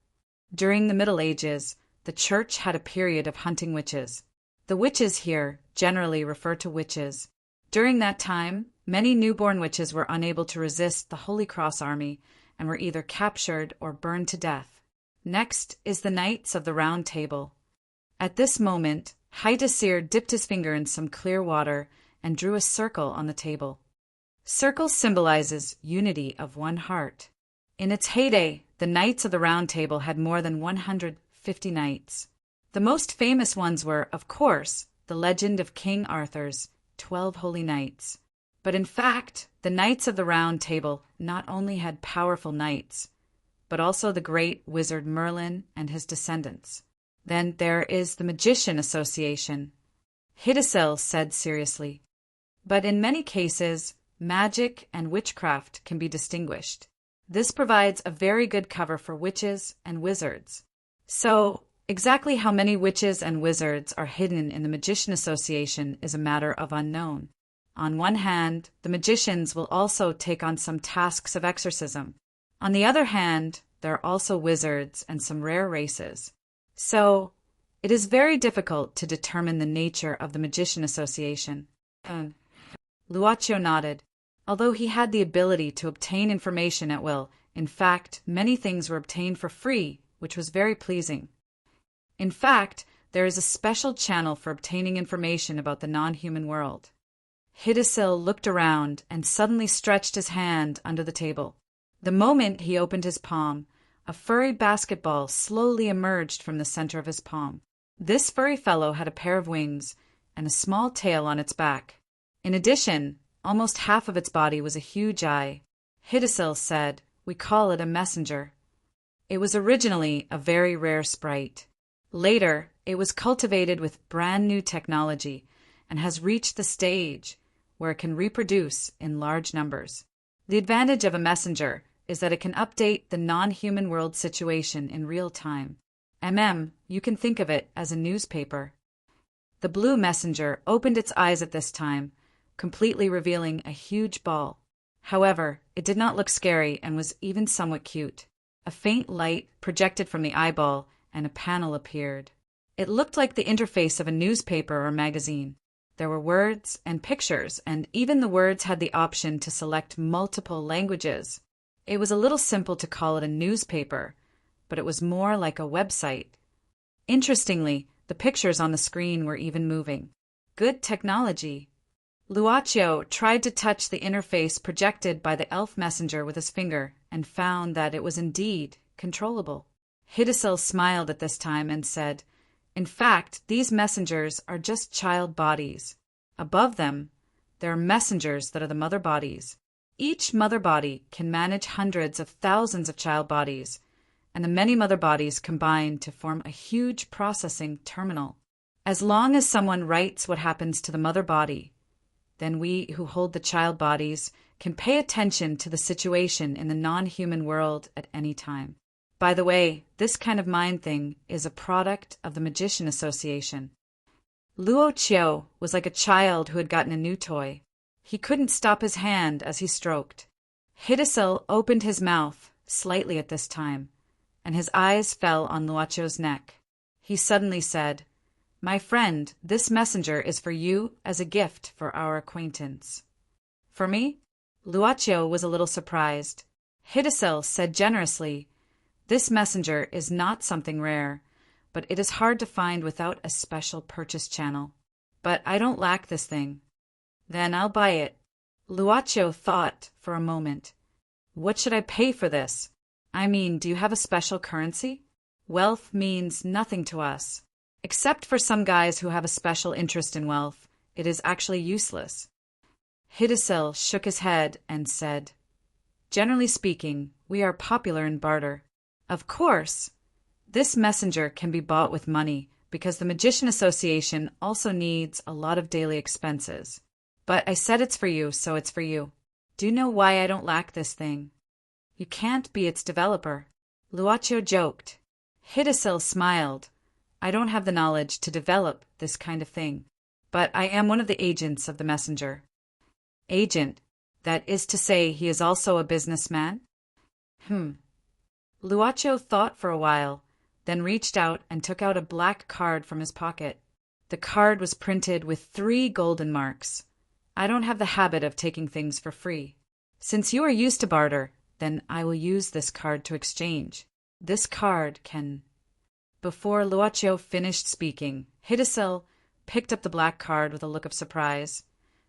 During the Middle Ages, the Church had a period of hunting witches. The witches here generally refer to witches. During that time, many newborn witches were unable to resist the Holy Cross Army and were either captured or burned to death. Next is the Knights of the Round Table. At this moment, Haidasir dipped his finger in some clear water and drew a circle on the table. Circle symbolizes unity of one heart. In its heyday, the Knights of the Round Table had more than 150 knights. The most famous ones were, of course, the legend of King Arthur's 12 Holy Knights. But in fact, the Knights of the Round Table not only had powerful knights, but also the great wizard Merlin and his descendants. Then there is the Magician Association. Hidesil said seriously. But in many cases, magic and witchcraft can be distinguished. This provides a very good cover for witches and wizards. So, exactly how many witches and wizards are hidden in the Magician Association is a matter of unknown. On one hand, the magicians will also take on some tasks of exorcism. On the other hand, there are also wizards and some rare races. So, it is very difficult to determine the nature of the Magician Association. Luaccio nodded. Although he had the ability to obtain information at will, in fact, many things were obtained for free, which was very pleasing. In fact, there is a special channel for obtaining information about the non-human world. Hidesil looked around and suddenly stretched his hand under the table. The moment he opened his palm, a furry basketball slowly emerged from the center of his palm. This furry fellow had a pair of wings and a small tail on its back. In addition, almost half of its body was a huge eye. Hidesil said, "We call it a messenger." It was originally a very rare sprite. Later, it was cultivated with brand new technology and has reached the stage where it can reproduce in large numbers. The advantage of a messenger is that it can update the non-human world situation in real time. You can think of it as a newspaper. The blue messenger opened its eyes at this time, completely revealing a huge ball. However, it did not look scary and was even somewhat cute. A faint light projected from the eyeball and a panel appeared. It looked like the interface of a newspaper or magazine. There were words and pictures, and even the words had the option to select multiple languages. It was a little simple to call it a newspaper, but it was more like a website. Interestingly, the pictures on the screen were even moving. Good technology. Luaccio tried to touch the interface projected by the elf messenger with his finger and found that it was indeed controllable. Hidesil smiled at this time and said, "In fact, these messengers are just child bodies. Above them, there are messengers that are the mother bodies. Each mother body can manage hundreds of thousands of child bodies, and the many mother bodies combine to form a huge processing terminal. As long as someone writes what happens to the mother body, then we who hold the child bodies can pay attention to the situation in the non-human world at any time. By the way, this kind of mind thing is a product of the Magician Association." Luocchio was like a child who had gotten a new toy. He couldn't stop his hand as he stroked. Hidesil opened his mouth slightly at this time, and his eyes fell on Luoccio's neck. He suddenly said, "My friend, this messenger is for you as a gift for our acquaintance." "For me?" Luocchio was a little surprised. Hidesil said generously, "This messenger is not something rare, but it is hard to find without a special purchase channel. But I don't lack this thing." "Then I'll buy it." Luocchio thought for a moment. "What should I pay for this? I mean, do you have a special currency? Wealth means nothing to us. Except for some guys who have a special interest in wealth, it is actually useless." Hidesil shook his head and said, "Generally speaking, we are popular in barter. Of course, this messenger can be bought with money, because the Magician Association also needs a lot of daily expenses. But I said it's for you, so it's for you. Do you know why I don't lack this thing? You can't be its developer. Luaccio joked. Hidesil smiled. I don't have the knowledge to develop this kind of thing, but I am one of the agents of the messenger. Agent? That is to say he is also a businessman? Luaccio thought for a while, then reached out and took out a black card from his pocket. The card was printed with 3 golden marks. I don't have the habit of taking things for free. Since you are used to barter, then I will use this card to exchange. This card can... Before Luaccio finished speaking, Hidesil picked up the black card with a look of surprise.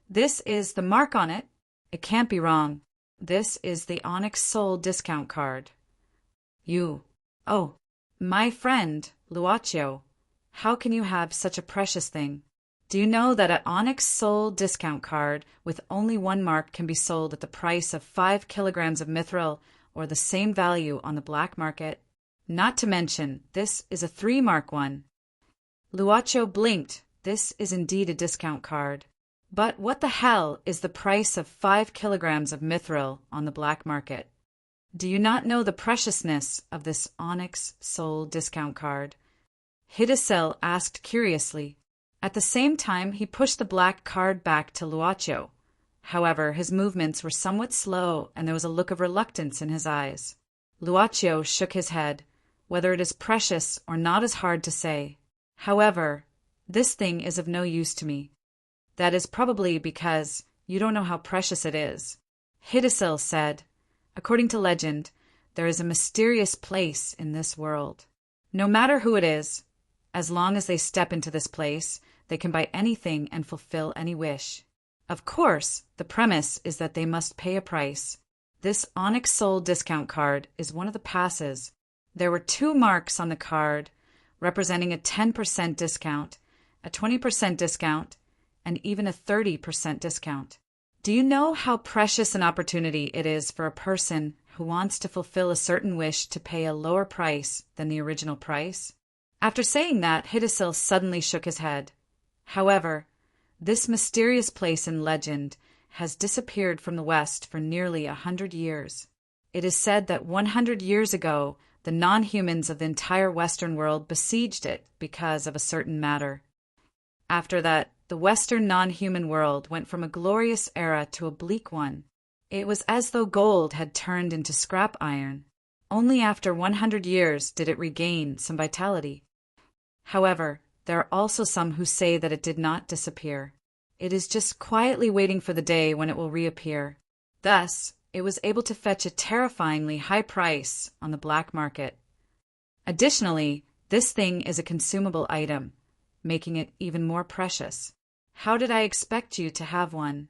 This is the mark on it. It can't be wrong. This is the Onyx Soul discount card. You. Oh, my friend, Luaccio. How can you have such a precious thing? Do you know that an Onyx Soul discount card with only 1 mark can be sold at the price of 5 kilograms of mithril or the same value on the black market? Not to mention, this is a 3-mark one. Luaccio blinked. This is indeed a discount card. But what the hell is the price of 5 kilograms of mithril on the black market? Do you not know the preciousness of this Onyx Soul discount card? Hidesil asked curiously. At the same time, he pushed the black card back to Luaccio. However, his movements were somewhat slow, and there was a look of reluctance in his eyes. Luaccio shook his head. Whether it is precious or not is hard to say. However, this thing is of no use to me. That is probably because you don't know how precious it is. Hidesil said, according to legend, there is a mysterious place in this world. No matter who it is, as long as they step into this place, they can buy anything and fulfill any wish. Of course, the premise is that they must pay a price. This Onyx Soul discount card is one of the passes. There were 2 marks on the card, representing a 10% discount, a 20% discount, and even a 30% discount. Do you know how precious an opportunity it is for a person who wants to fulfill a certain wish to pay a lower price than the original price? After saying that, Hidesil suddenly shook his head. However, this mysterious place in legend has disappeared from the West for nearly 100 years. It is said that 100 years ago, the non-humans of the entire Western world besieged it because of a certain matter. After that, the Western non-human world went from a glorious era to a bleak one. It was as though gold had turned into scrap iron. Only after 100 years did it regain some vitality. However, there are also some who say that it did not disappear. It is just quietly waiting for the day when it will reappear. Thus, it was able to fetch a terrifyingly high price on the black market. Additionally, this thing is a consumable item, making it even more precious. How did I expect you to have one?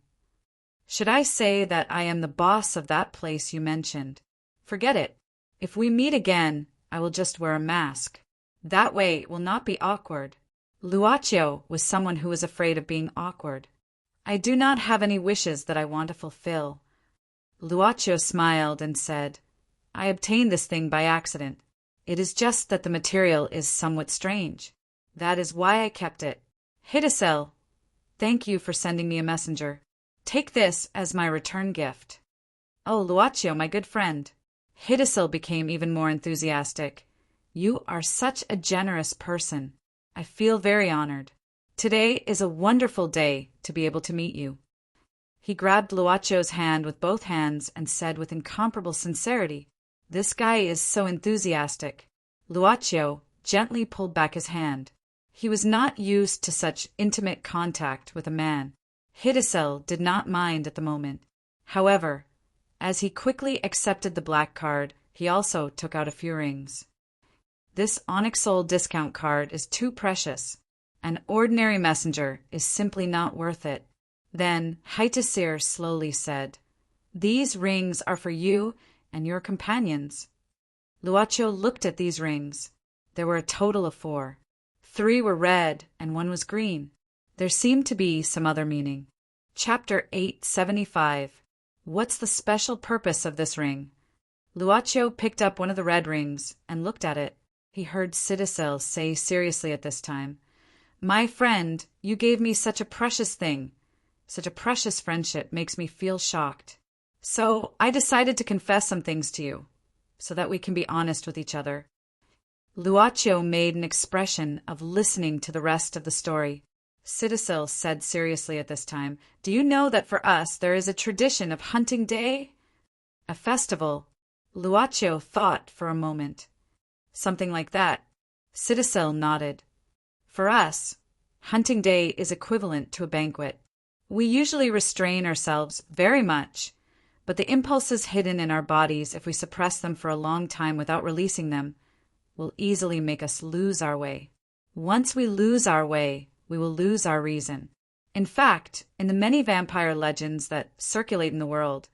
Should I say that I am the boss of that place you mentioned? Forget it. If we meet again, I will just wear a mask. That way it will not be awkward. Luaccio was someone who was afraid of being awkward. I do not have any wishes that I want to fulfill. Luaccio smiled and said, I obtained this thing by accident. It is just that the material is somewhat strange. That is why I kept it. Hidesil, thank you for sending me a messenger. Take this as my return gift. Oh, Luaccio, my good friend. Hidesil became even more enthusiastic. You are such a generous person. I feel very honored. Today is a wonderful day to be able to meet you. He grabbed Luaccio's hand with both hands and said with incomparable sincerity, This guy is so enthusiastic. Luaccio gently pulled back his hand. He was not used to such intimate contact with a man. Hidesil did not mind at the moment. However, as he quickly accepted the black card, he also took out a few rings. This Onyx Soul discount card is too precious. An ordinary messenger is simply not worth it. Then Hidesil slowly said, These rings are for you and your companions. Luaccio looked at these rings. There were a total of 4. 3 were red and 1 was green. There seemed to be some other meaning. Chapter 875. What's the special purpose of this ring? Luaccio picked up one of the red rings and looked at it. he heard Citacil say seriously at this time. My friend, you gave me such a precious thing. Such a precious friendship makes me feel shocked. So I decided to confess some things to you, so that we can be honest with each other. Luaccio made an expression of listening to the rest of the story. Citacil said seriously at this time, do you know that for us there is a tradition of hunting day? A festival? Luaccio thought for a moment. Something like that. Citacil nodded. For us, hunting day is equivalent to a banquet. We usually restrain ourselves very much, but the impulses hidden in our bodies, if we suppress them for a long time without releasing them, will easily make us lose our way. Once we lose our way, we will lose our reason. In fact, in the many vampire legends that circulate in the world,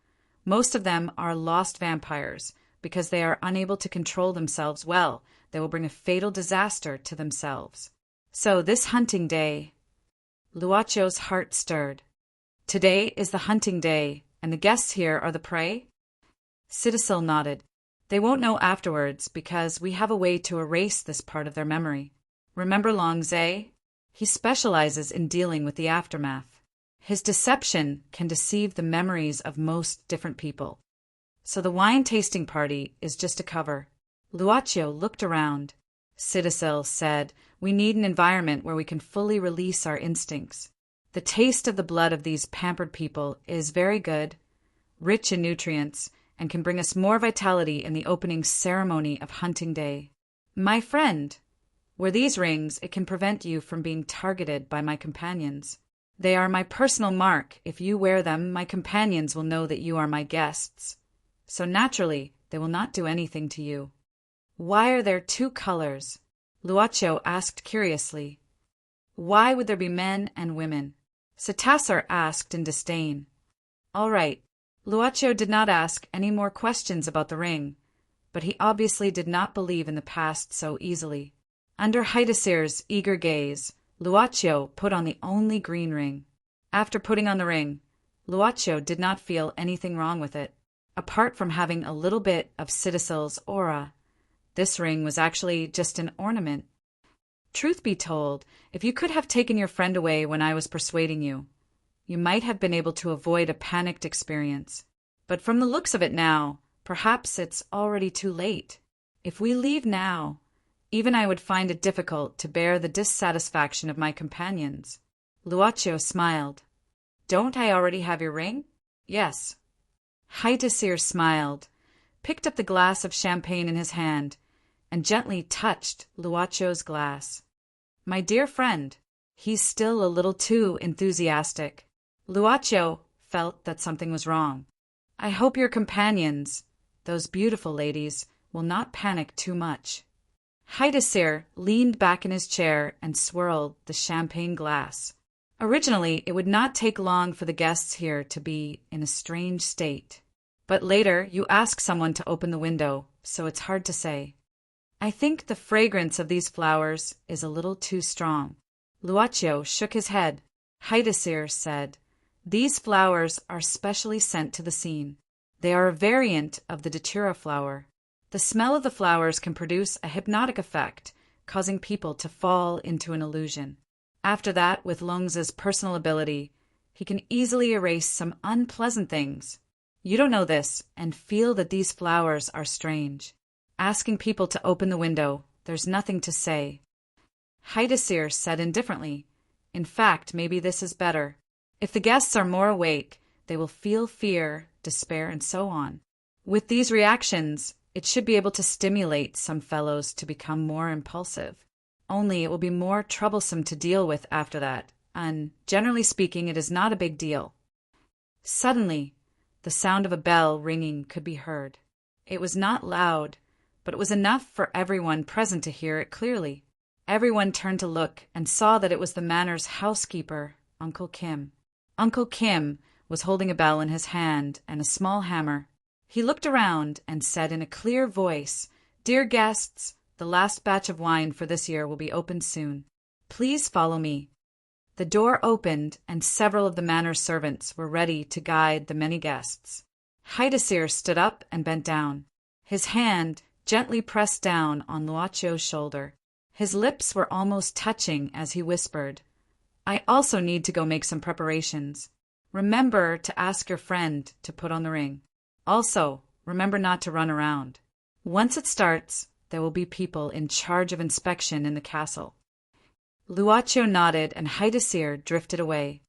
most of them are lost vampires because they are unable to control themselves well. They will bring a fatal disaster to themselves. So this hunting day, Luaccio's heart stirred. Today is the hunting day, and the guests here are the prey? Citacil nodded. They won't know afterwards because we have a way to erase this part of their memory. Remember Longzay? He specializes in dealing with the aftermath. His deception can deceive the memories of most different people. So the wine tasting party is just a cover. Luaccio looked around. Citacil said, we need an environment where we can fully release our instincts. The taste of the blood of these pampered people is very good, rich in nutrients, and can bring us more vitality in the opening ceremony of hunting day. My friend, wear these rings, it can prevent you from being targeted by my companions. They are my personal mark. If you wear them, my companions will know that you are my guests. So naturally, they will not do anything to you. Why are there two colors? Luaccio asked curiously. Why would there be men and women? Citacil asked in disdain. All right. Luaccio did not ask any more questions about the ring, but he obviously did not believe in the past so easily. Under Haidasir's eager gaze, Luaccio put on the only green ring. After putting on the ring, Luaccio did not feel anything wrong with it, apart from having a little bit of Citacil's aura. This ring was actually just an ornament. Truth be told, if you could have taken your friend away when I was persuading you, you might have been able to avoid a panicked experience. But from the looks of it now, perhaps it's already too late. If we leave now, even I would find it difficult to bear the dissatisfaction of my companions. Luaccio smiled. Don't I already have your ring? Yes. Haidasir smiled, picked up the glass of champagne in his hand, and gently touched Luaccio's glass. My dear friend, he's still a little too enthusiastic. Luaccio felt that something was wrong. I hope your companions, those beautiful ladies, will not panic too much. Haidasir leaned back in his chair and swirled the champagne glass. Originally, it would not take long for the guests here to be in a strange state. But later, you ask someone to open the window, so it's hard to say. I think the fragrance of these flowers is a little too strong. Luaccio shook his head. Haidasir said, these flowers are specially sent to the scene. They are a variant of the datura flower. The smell of the flowers can produce a hypnotic effect, causing people to fall into an illusion. After that, with Lung's personal ability, he can easily erase some unpleasant things. You don't know this, and feel that these flowers are strange. Asking people to open the window, there's nothing to say. Haidasir said indifferently, in fact, maybe this is better. If the guests are more awake, they will feel fear, despair, and so on. With these reactions, it should be able to stimulate some fellows to become more impulsive. Only it will be more troublesome to deal with after that, and, generally speaking, it is not a big deal. Suddenly, the sound of a bell ringing could be heard. It was not loud, but it was enough for everyone present to hear it clearly. Everyone turned to look and saw that it was the manor's housekeeper, Uncle Kim. Uncle Kim was holding a bell in his hand and a small hammer. He looked around and said in a clear voice, Dear guests, the last batch of wine for this year will be opened soon. Please follow me. The door opened and several of the manor's servants were ready to guide the many guests. Haidasir stood up and bent down. His hand, gently pressed down on Luocio's shoulder. His lips were almost touching as he whispered, "I also need to go make some preparations. Remember to ask your friend to put on the ring. Also, remember not to run around. Once it starts, there will be people in charge of inspection in the castle." Luocio nodded and Haidasir drifted away.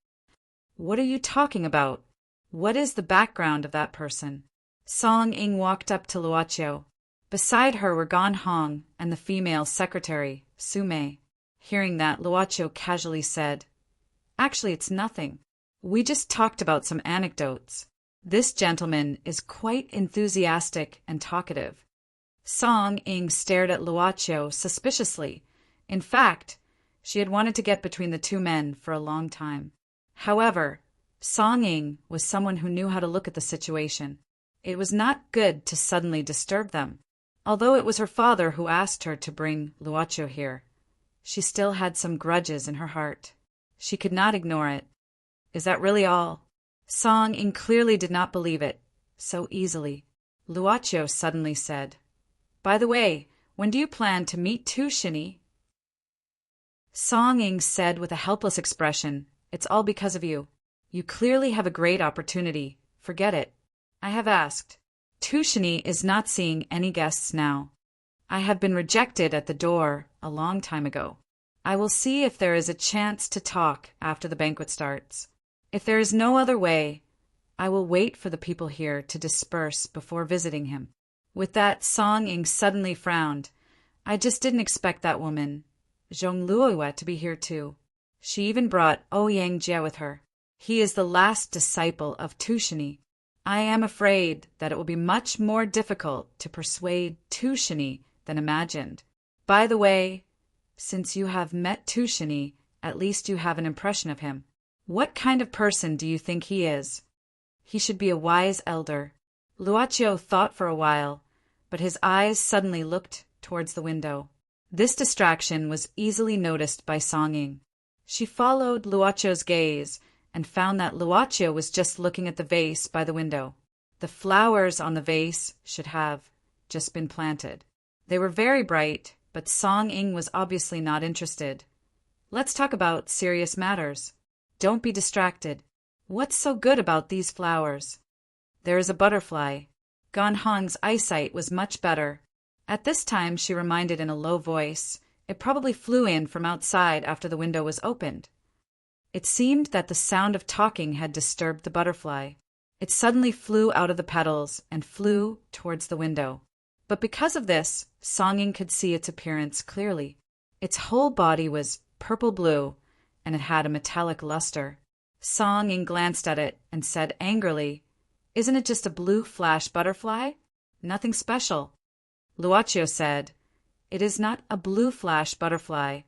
"What are you talking about? What is the background of that person?" Song Ying walked up to Luocio. Beside her were Gan Hong and the female secretary, Su Mei. Hearing that, Luocio casually said, "Actually, it's nothing. We just talked about some anecdotes. This gentleman is quite enthusiastic and talkative." Song Ying stared at Luocio suspiciously. In fact, she had wanted to get between the two men for a long time. However, Song Ying was someone who knew how to look at the situation. It was not good to suddenly disturb them. Although it was her father who asked her to bring Luocio here, she still had some grudges in her heart. She could not ignore it. "Is that really all?" Song Ying clearly did not believe it so easily. Luocio suddenly said, "By the way, when do you plan to meet Tushini?" Song Ying said with a helpless expression, "It's all because of you. You clearly have a great opportunity. Forget it. I have asked. Tushini is not seeing any guests now. I have been rejected at the door a long time ago. I will see if there is a chance to talk after the banquet starts. If there is no other way, I will wait for the people here to disperse before visiting him." With that, Song Ying suddenly frowned. "I just didn't expect that woman, Zhong Luoyue, to be here too. She even brought Ouyang Jie with her. He is the last disciple of Tushini. I am afraid that it will be much more difficult to persuade Tushini than imagined. By the way, since you have met Tushini, at least you have an impression of him. What kind of person do you think he is?" "He should be a wise elder." Luocio thought for a while, but his eyes suddenly looked towards the window. This distraction was easily noticed by Song Ying. She followed Luocio's gaze and found that Luocio was just looking at the vase by the window. The flowers on the vase should have just been planted. They were very bright, but Song Ying was obviously not interested. "Let's talk about serious matters. Don't be distracted. What's so good about these flowers?" "There is a butterfly." Gan Hong's eyesight was much better. At this time she reminded in a low voice, it probably flew in from outside after the window was opened. It seemed that the sound of talking had disturbed the butterfly. It suddenly flew out of the petals and flew towards the window. But because of this, Song Ying could see its appearance clearly. Its whole body was purple-blue, and it had a metallic luster. Song Ying glanced at it and said angrily, "Isn't it just a blue flash butterfly? Nothing special." Luocio said, "It is not a blue flash butterfly,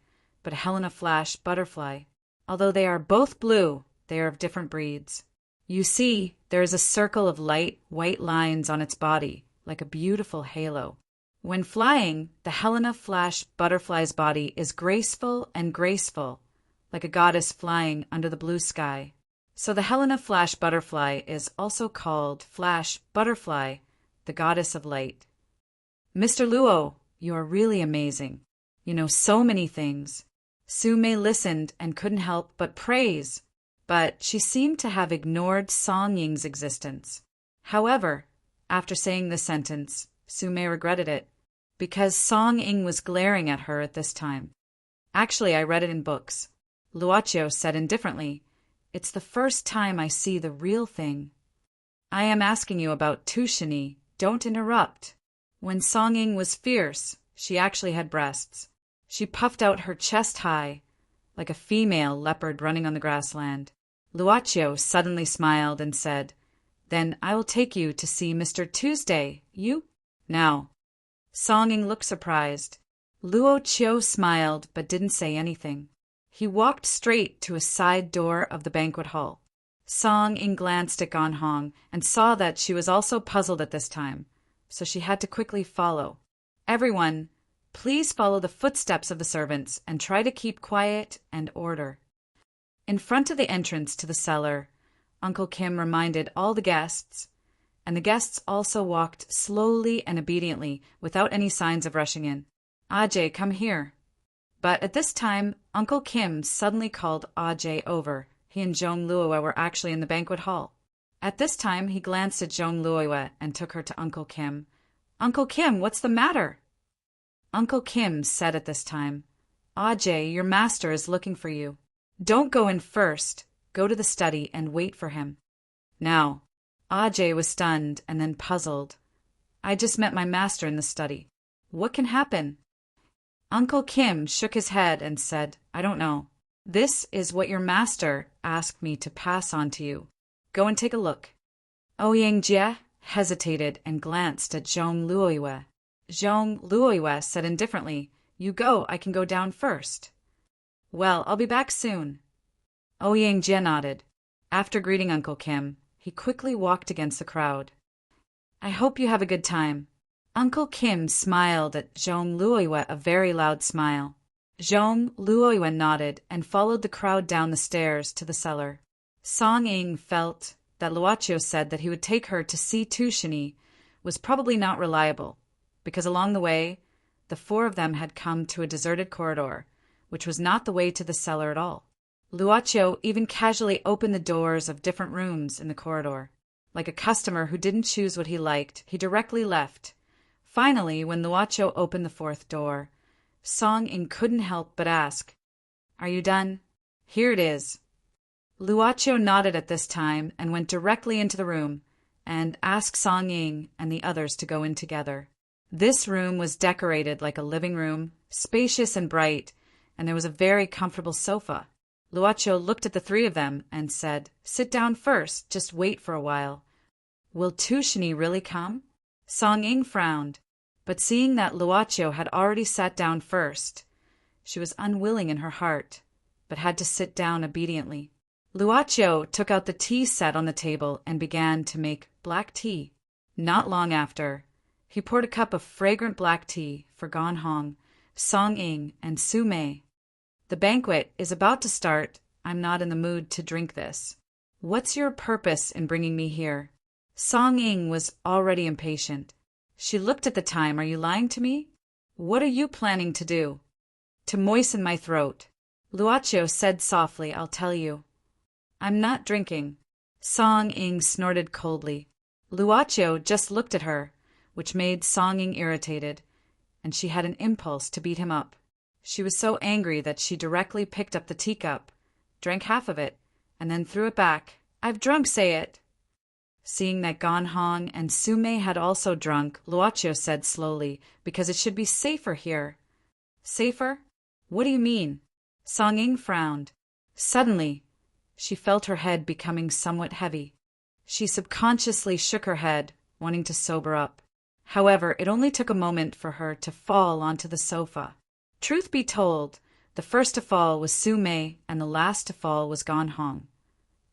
but a Helena flash butterfly. Although they are both blue, they are of different breeds. You see, there is a circle of light white lines on its body, like a beautiful halo. When flying, the Helena flash butterfly's body is graceful, like a goddess flying under the blue sky. So the Helena flash butterfly is also called flash butterfly, the goddess of light." "Mr. Luo, you are really amazing. You know so many things." Su Mei listened and couldn't help but praise, but she seemed to have ignored Song Ying's existence. However, after saying this sentence, Su Mei regretted it, because Song Ying was glaring at her at this time. "Actually, I read it in books." Luocio said indifferently, "It's the first time I see the real thing." "I am asking you about Tushini. Don't interrupt." When Song Ying was fierce, she actually had breasts. She puffed out her chest high, like a female leopard running on the grassland. Luocio suddenly smiled and said, "Then I will take you to see Mr. Tuesday, you?" "Now." Song Ying looked surprised. Luocio smiled but didn't say anything. He walked straight to a side door of the banquet hall. Song Ying glanced at Gan Hong and saw that she was also puzzled at this time, so she had to quickly follow. "Everyone, please follow the footsteps of the servants and try to keep quiet and order." In front of the entrance to the cellar, Uncle Kim reminded all the guests, and the guests also walked slowly and obediently without any signs of rushing in. Ajay, come here. But at this time, Uncle Kim suddenly called Ajay over. He and Jong Luoyue were actually in the banquet hall. At this time, he glanced at Jong Luoyue and took her to Uncle Kim. Uncle Kim, what's the matter? Uncle Kim said at this time, Ajay, your master is looking for you. Don't go in first. Go to the study and wait for him. Now, Ajay was stunned and then puzzled. I just met my master in the study. What can happen? Uncle Kim shook his head and said, I don't know. This is what your master asked me to pass on to you. Go and take a look. Ouyang Jie hesitated and glanced at Jong Luoyue. Jong Luoyue said indifferently, You go, I can go down first. Well, I'll be back soon. Ouyang Jie nodded. After greeting Uncle Kim, he quickly walked against the crowd. I hope you have a good time. Uncle Kim smiled at Jong Luoyue a very loud smile. Jong Luoyue nodded and followed the crowd down the stairs to the cellar. Song Ying felt that Luochio said that he would take her to see Tushini was probably not reliable, because along the way, the four of them had come to a deserted corridor, which was not the way to the cellar at all. Luochio even casually opened the doors of different rooms in the corridor. Like a customer who didn't choose what he liked, he directly left. Finally, when Luochio opened the fourth door, Song Ying couldn't help but ask, Are you done? Here it is. Luochio nodded at this time and went directly into the room and asked Song Ying and the others to go in together. This room was decorated like a living room, spacious and bright, and there was a very comfortable sofa. Luochio looked at the three of them and said, Sit down first, just wait for a while. Will Tushini really come? Song Ying frowned, but seeing that Luochio had already sat down first, she was unwilling in her heart, but had to sit down obediently. Luochio took out the tea set on the table and began to make black tea. Not long after, he poured a cup of fragrant black tea for Gan Hong, Song Ying, and Su Mei. The banquet is about to start. I'm not in the mood to drink this. What's your purpose in bringing me here? Song Ying was already impatient. She looked at the time. Are you lying to me? What are you planning to do? To moisten my throat. Luochio said softly, I'll tell you. I'm not drinking. Song Ying snorted coldly. Luochio just looked at her, which made Song Ying irritated, and she had an impulse to beat him up. She was so angry that she directly picked up the teacup, drank half of it, and then threw it back. I've drunk, say it. Seeing that Gan Hong and Su Mei had also drunk, Luochio said slowly, because it should be safer here. Safer? What do you mean? Song Ying frowned. Suddenly, she felt her head becoming somewhat heavy. She subconsciously shook her head, wanting to sober up. However, it only took a moment for her to fall onto the sofa. Truth be told, the first to fall was Su Mei and the last to fall was Gan Hong.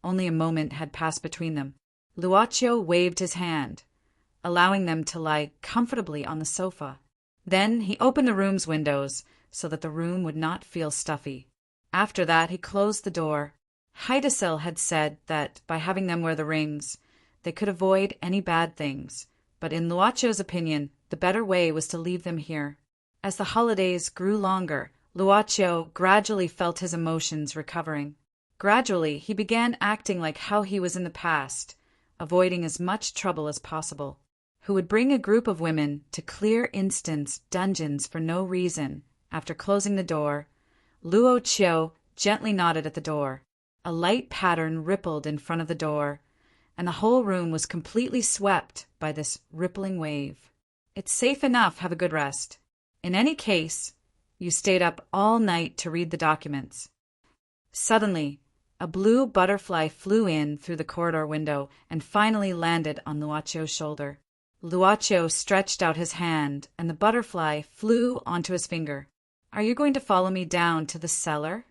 Only a moment had passed between them. Luochio waved his hand, allowing them to lie comfortably on the sofa. Then he opened the room's windows so that the room would not feel stuffy. After that, he closed the door. Heidesil had said that by having them wear the rings, they could avoid any bad things, but in Luochio's opinion, the better way was to leave them here. As the holidays grew longer, Luochio gradually felt his emotions recovering. Gradually, he began acting like how he was in the past, avoiding as much trouble as possible. Who would bring a group of women to clear instance dungeons for no reason. After closing the door, Luochio gently nodded at the door. A light pattern rippled in front of the door, and the whole room was completely swept by this rippling wave. It's safe enough, have a good rest. In any case, you stayed up all night to read the documents. Suddenly, a blue butterfly flew in through the corridor window and finally landed on Luochio's shoulder. Luochio stretched out his hand, and the butterfly flew onto his finger. Are you going to follow me down to the cellar?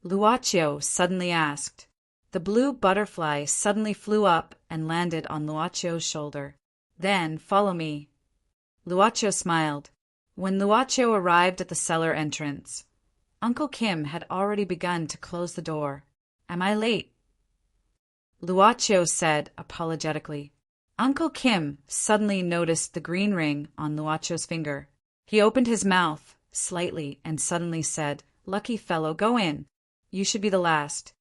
Luochio suddenly asked. The blue butterfly suddenly flew up and landed on Luochio's shoulder. Then, follow me. Luochio smiled. When Luochio arrived at the cellar entrance, Uncle Kim had already begun to close the door. Am I late? Luocho said apologetically. Uncle Kim suddenly noticed the green ring on Luocho's finger. He opened his mouth slightly and suddenly said, "Lucky fellow, go in. You should be the last."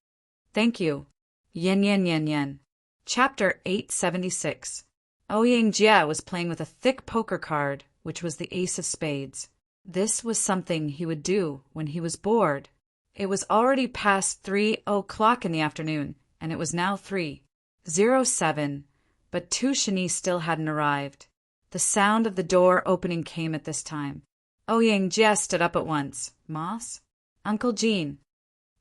"Thank you." Yen yen yen yen. Chapter 876. Ouyang Jie was playing with a thick poker card, which was the ace of spades. This was something he would do when he was bored. It was already past 3:00 in the afternoon, and it was now 3:07, but Tu Shani still hadn't arrived. The sound of the door opening came at this time. Ouyang Jie stood up at once. "Moss?" "Uncle Jean."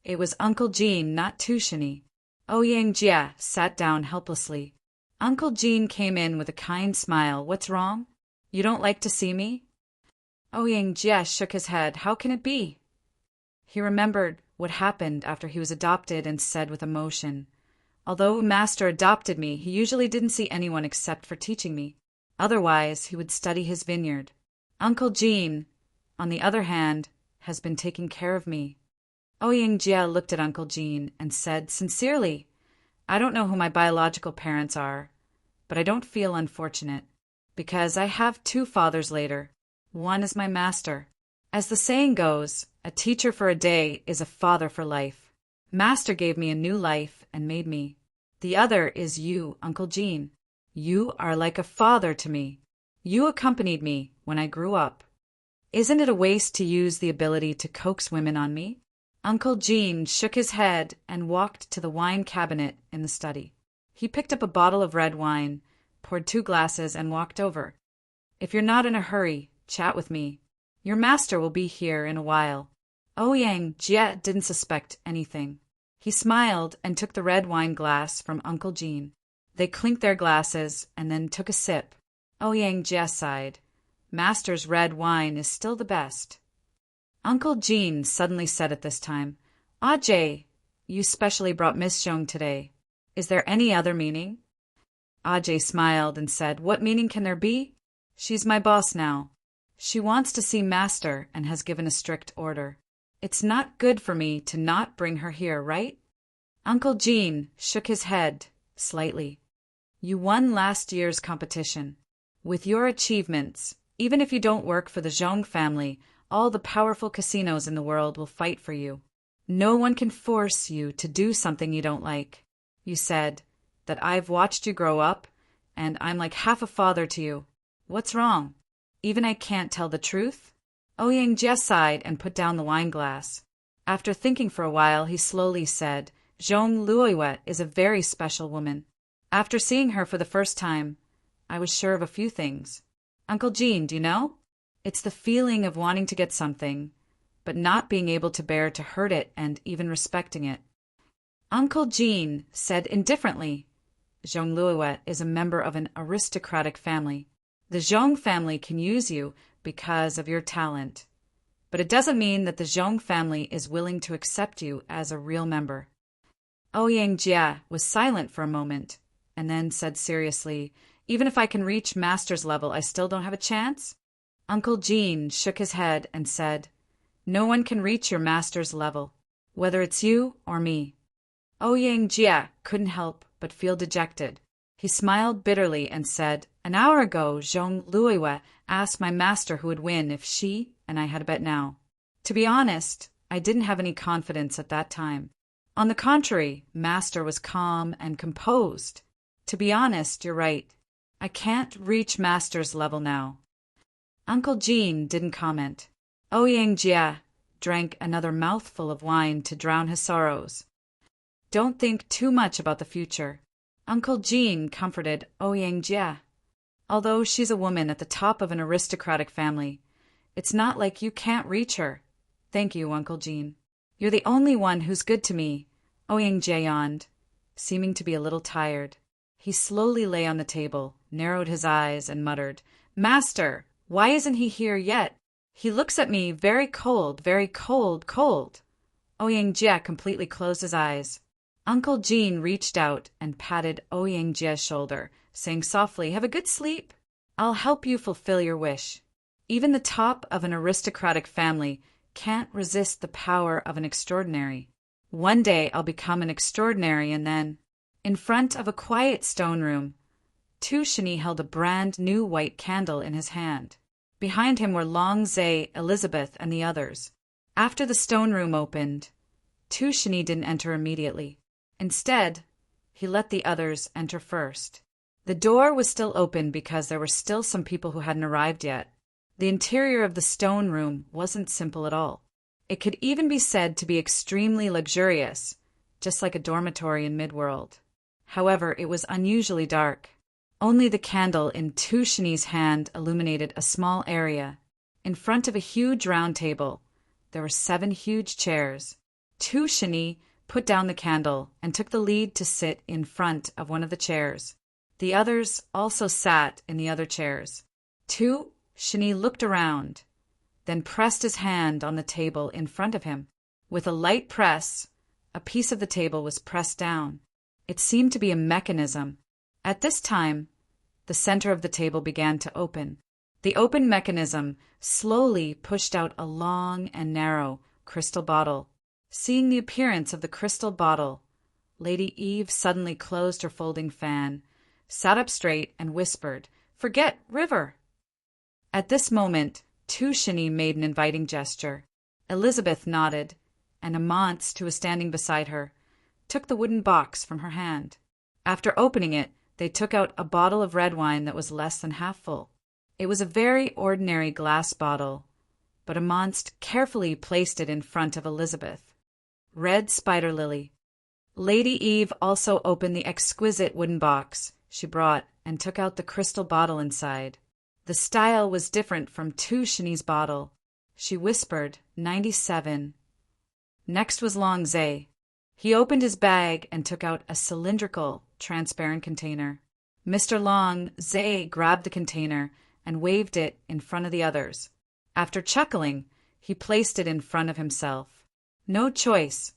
It was Uncle Jean, not Tu Shani. Ouyang Jie sat down helplessly. Uncle Jean came in with a kind smile. "What's wrong? You don't like to see me?" Ouyang Jie shook his head. "How can it be?" He remembered what happened after he was adopted and said with emotion, "Although Master adopted me, he usually didn't see anyone except for teaching me. Otherwise, he would study his vineyard. Uncle Jean, on the other hand, has been taking care of me." Ouyang Jie looked at Uncle Jean and said sincerely, "I don't know who my biological parents are, but I don't feel unfortunate, because I have two fathers later. One is my master. As the saying goes, a teacher for a day is a father for life. Master gave me a new life and made me. The other is you, Uncle Jean. You are like a father to me. You accompanied me when I grew up. Isn't it a waste to use the ability to coax women on me?" Uncle Jean shook his head and walked to the wine cabinet in the study. He picked up a bottle of red wine, poured 2 glasses, and walked over. "If you're not in a hurry, chat with me. Your master will be here in a while." Ouyang Jie didn't suspect anything. He smiled and took the red wine glass from Uncle Jean. They clinked their glasses and then took a sip. Ouyang Jie sighed. "Master's red wine is still the best." Uncle Jean suddenly said at this time, "Ajay, you specially brought Miss Zhong today. Is there any other meaning?" Ajay smiled and said, "What meaning can there be? She's my boss now. She wants to see Master and has given a strict order. It's not good for me to not bring her here, right?" Uncle Jean shook his head slightly. "You won last year's competition. With your achievements, even if you don't work for the Zhong family, all the powerful casinos in the world will fight for you. No one can force you to do something you don't like. You said that I've watched you grow up, and I'm like half a father to you. What's wrong? Even I can't tell the truth?" Ouyang Jie sighed and put down the wine glass. After thinking for a while, he slowly said, "Zhong Luoyue is a very special woman. After seeing her for the first time, I was sure of a few things. Uncle Jean, do you know? It's the feeling of wanting to get something, but not being able to bear to hurt it and even respecting it." Uncle Jean said indifferently, "Zhong Luoyue is a member of an aristocratic family. The Zhong family can use you because of your talent, but it doesn't mean that the Zhong family is willing to accept you as a real member." Ouyang Jie was silent for a moment, and then said seriously, "Even if I can reach Master's level, I still don't have a chance?" Uncle Jean shook his head and said, "No one can reach your Master's level, whether it's you or me." Ouyang Jie couldn't help but feel dejected. He smiled bitterly and said, "An hour ago, Zhong Luoyue asked my master who would win if she and I had a bet now. To be honest, I didn't have any confidence at that time. On the contrary, Master was calm and composed. To be honest, you're right. I can't reach Master's level now." Uncle Jean didn't comment. Ouyang Jie drank another mouthful of wine to drown his sorrows. "Don't think too much about the future," Uncle Jean comforted Ouyang Jie. "Although she's a woman at the top of an aristocratic family, it's not like you can't reach her." "Thank you, Uncle Jean. You're the only one who's good to me." Ouyang Jie yawned, seeming to be a little tired. He slowly lay on the table, narrowed his eyes, and muttered, "Master, why isn't he here yet? He looks at me very cold, cold." Ouyang Jie completely closed his eyes. Uncle Jean reached out and patted Ouyang Jie's shoulder, saying softly, "Have a good sleep. I'll help you fulfill your wish. Even the top of an aristocratic family can't resist the power of an extraordinary. One day I'll become an extraordinary, and then—" In front of a quiet stone room, Tu Shini held a brand new white candle in his hand. Behind him were Long Zhe, Elizabeth, and the others. After the stone room opened, Tu Shini didn't enter immediately. Instead, he let the others enter first. The door was still open because there were still some people who hadn't arrived yet. The interior of the stone room wasn't simple at all. It could even be said to be extremely luxurious, just like a dormitory in Midworld. However, it was unusually dark. Only the candle in Tu Shini's hand illuminated a small area. In front of a huge round table, there were 7 huge chairs. Tu Shini put down the candle and took the lead to sit in front of one of the chairs. The others also sat in the other chairs. Tu Shini looked around, then pressed his hand on the table in front of him. With a light press, a piece of the table was pressed down. It seemed to be a mechanism. At this time, the center of the table began to open. The open mechanism slowly pushed out a long and narrow crystal bottle. Seeing the appearance of the crystal bottle, Lady Eve suddenly closed her folding fan, sat up straight, and whispered, "Forget River!" At this moment, Tu Shini made an inviting gesture. Elizabeth nodded, and Amance, who was standing beside her, took the wooden box from her hand. After opening it, they took out a bottle of red wine that was less than half full. It was a very ordinary glass bottle, but Amance carefully placed it in front of Elizabeth. Red spider lily. Lady Eve also opened the exquisite wooden box she brought and took out the crystal bottle inside. The style was different from Tu Shini's bottle. She whispered, 97. Next was Long Zhe. He opened his bag and took out a cylindrical, transparent container. Mr. Long Zhe grabbed the container and waved it in front of the others. After chuckling, he placed it in front of himself. No choice.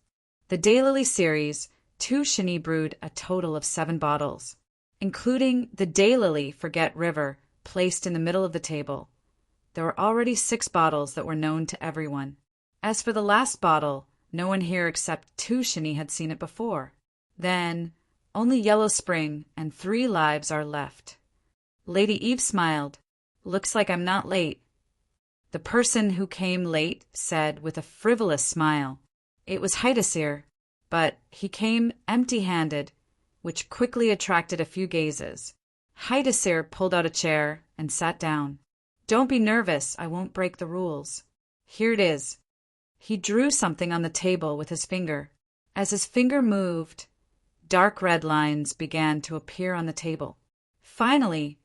The Daylily series, Tu Shini brewed a total of 7 bottles, including the Daylily Forget River, placed in the middle of the table. There were already 6 bottles that were known to everyone. As for the last bottle, no one here except Tu Shini had seen it before. Then, only Yellow Spring and 3 lives are left. Lady Eve smiled. "Looks like I'm not late." The person who came late said with a frivolous smile. It was Haidasir, but he came empty-handed, which quickly attracted a few gazes. Haidasir pulled out a chair and sat down. "Don't be nervous, I won't break the rules. Here it is." He drew something on the table with his finger. As his finger moved, dark red lines began to appear on the table. Finally,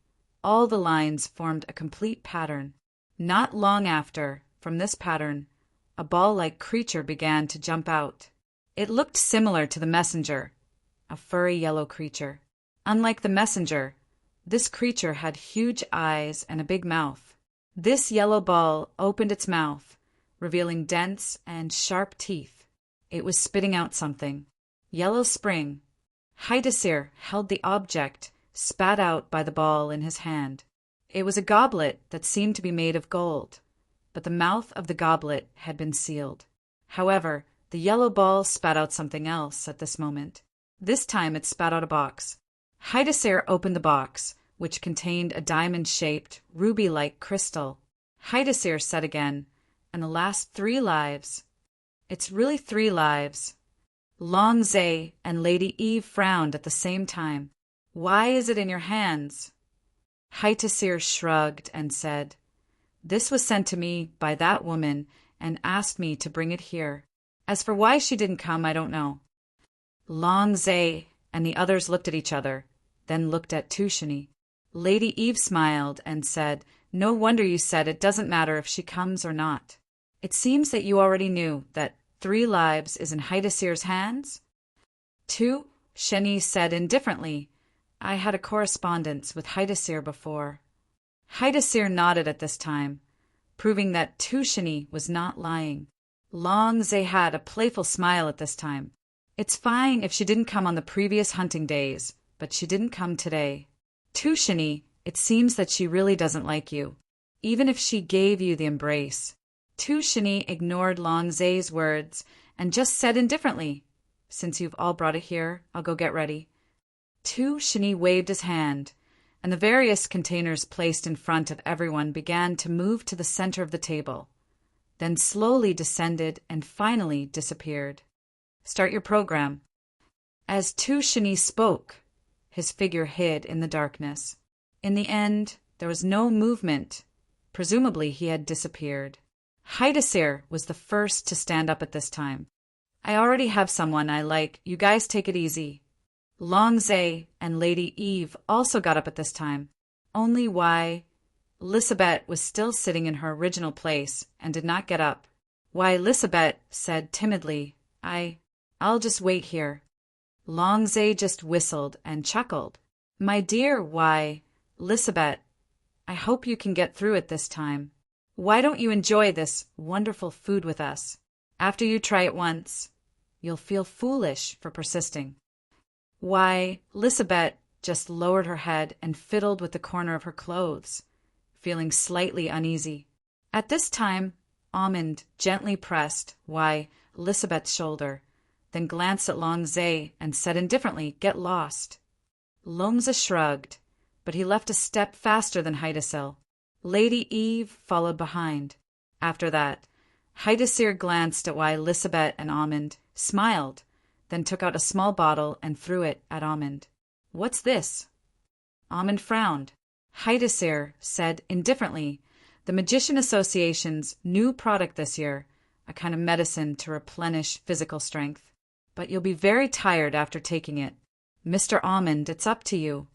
all the lines formed a complete pattern. Not long after, from this pattern, a ball-like creature began to jump out. It looked similar to the messenger, a furry yellow creature. Unlike the messenger, this creature had huge eyes and a big mouth. This yellow ball opened its mouth, revealing dense and sharp teeth. It was spitting out something. Yellow Spring. Haidasir held the object spat out by the ball in his hand. It was a goblet that seemed to be made of gold, but the mouth of the goblet had been sealed. However, the yellow ball spat out something else at this moment. This time it spat out a box. Haidasir opened the box, which contained a diamond-shaped, ruby-like crystal. Haidasir said again, "And the last 3 lives." "It's really 3 lives." Long Zhe and Lady Eve frowned at the same time. "Why is it in your hands?" Haidasir shrugged and said, "This was sent to me by that woman and asked me to bring it here. As for why she didn't come, I don't know." Long Zhe and the others looked at each other, then looked at Tu Shini. Lady Eve smiled and said, "No wonder you said it doesn't matter if she comes or not. It seems that you already knew that 3 lives is in Haidasir's hands?" Tu Shini said indifferently, "I had a correspondence with Haidasir before." Haidasir nodded at this time, proving that Tu Shini was not lying. Long Zhe had a playful smile at this time. "It's fine if she didn't come on the previous hunting days, but she didn't come today. Tu Shini, it seems that she really doesn't like you, even if she gave you the embrace." Tu Shini ignored Long Zhe's words and just said indifferently, "Since you've all brought it here, I'll go get ready. Tu Shini waved his hand, and the various containers placed in front of everyone began to move to the center of the table, then slowly descended and finally disappeared. Start your program. As Tu Shini spoke, his figure hid in the darkness. In the end, there was no movement. Presumably he had disappeared. Haidasir was the first to stand up at this time. I already have someone I like. You guys take it easy. Longzhe and Lady Eve also got up at this time. Only why Lisabeth was still sitting in her original place and did not get up. Why Lisabeth said timidly, I'll just wait here. Longzhe just whistled and chuckled. My dear, why, Lisabeth, I hope you can get through it this time. Why don't you enjoy this wonderful food with us? After you try it once, you'll feel foolish for persisting. Why, Lisabeth just lowered her head and fiddled with the corner of her clothes, feeling slightly uneasy. At this time, Almond gently pressed Lisabeth's shoulder, then glanced at Longzhe and said indifferently, Get lost. Longzhe shrugged, but he left a step faster than Haidasir. Lady Eve followed behind. After that, Haidasir glanced at Lisabeth and Almond, smiled, then took out a small bottle and threw it at Almond. What's this? Almond frowned. Haidasir said indifferently, the Magician Association's new product this year, a kind of medicine to replenish physical strength. But you'll be very tired after taking it. Mr. Almond, it's up to you.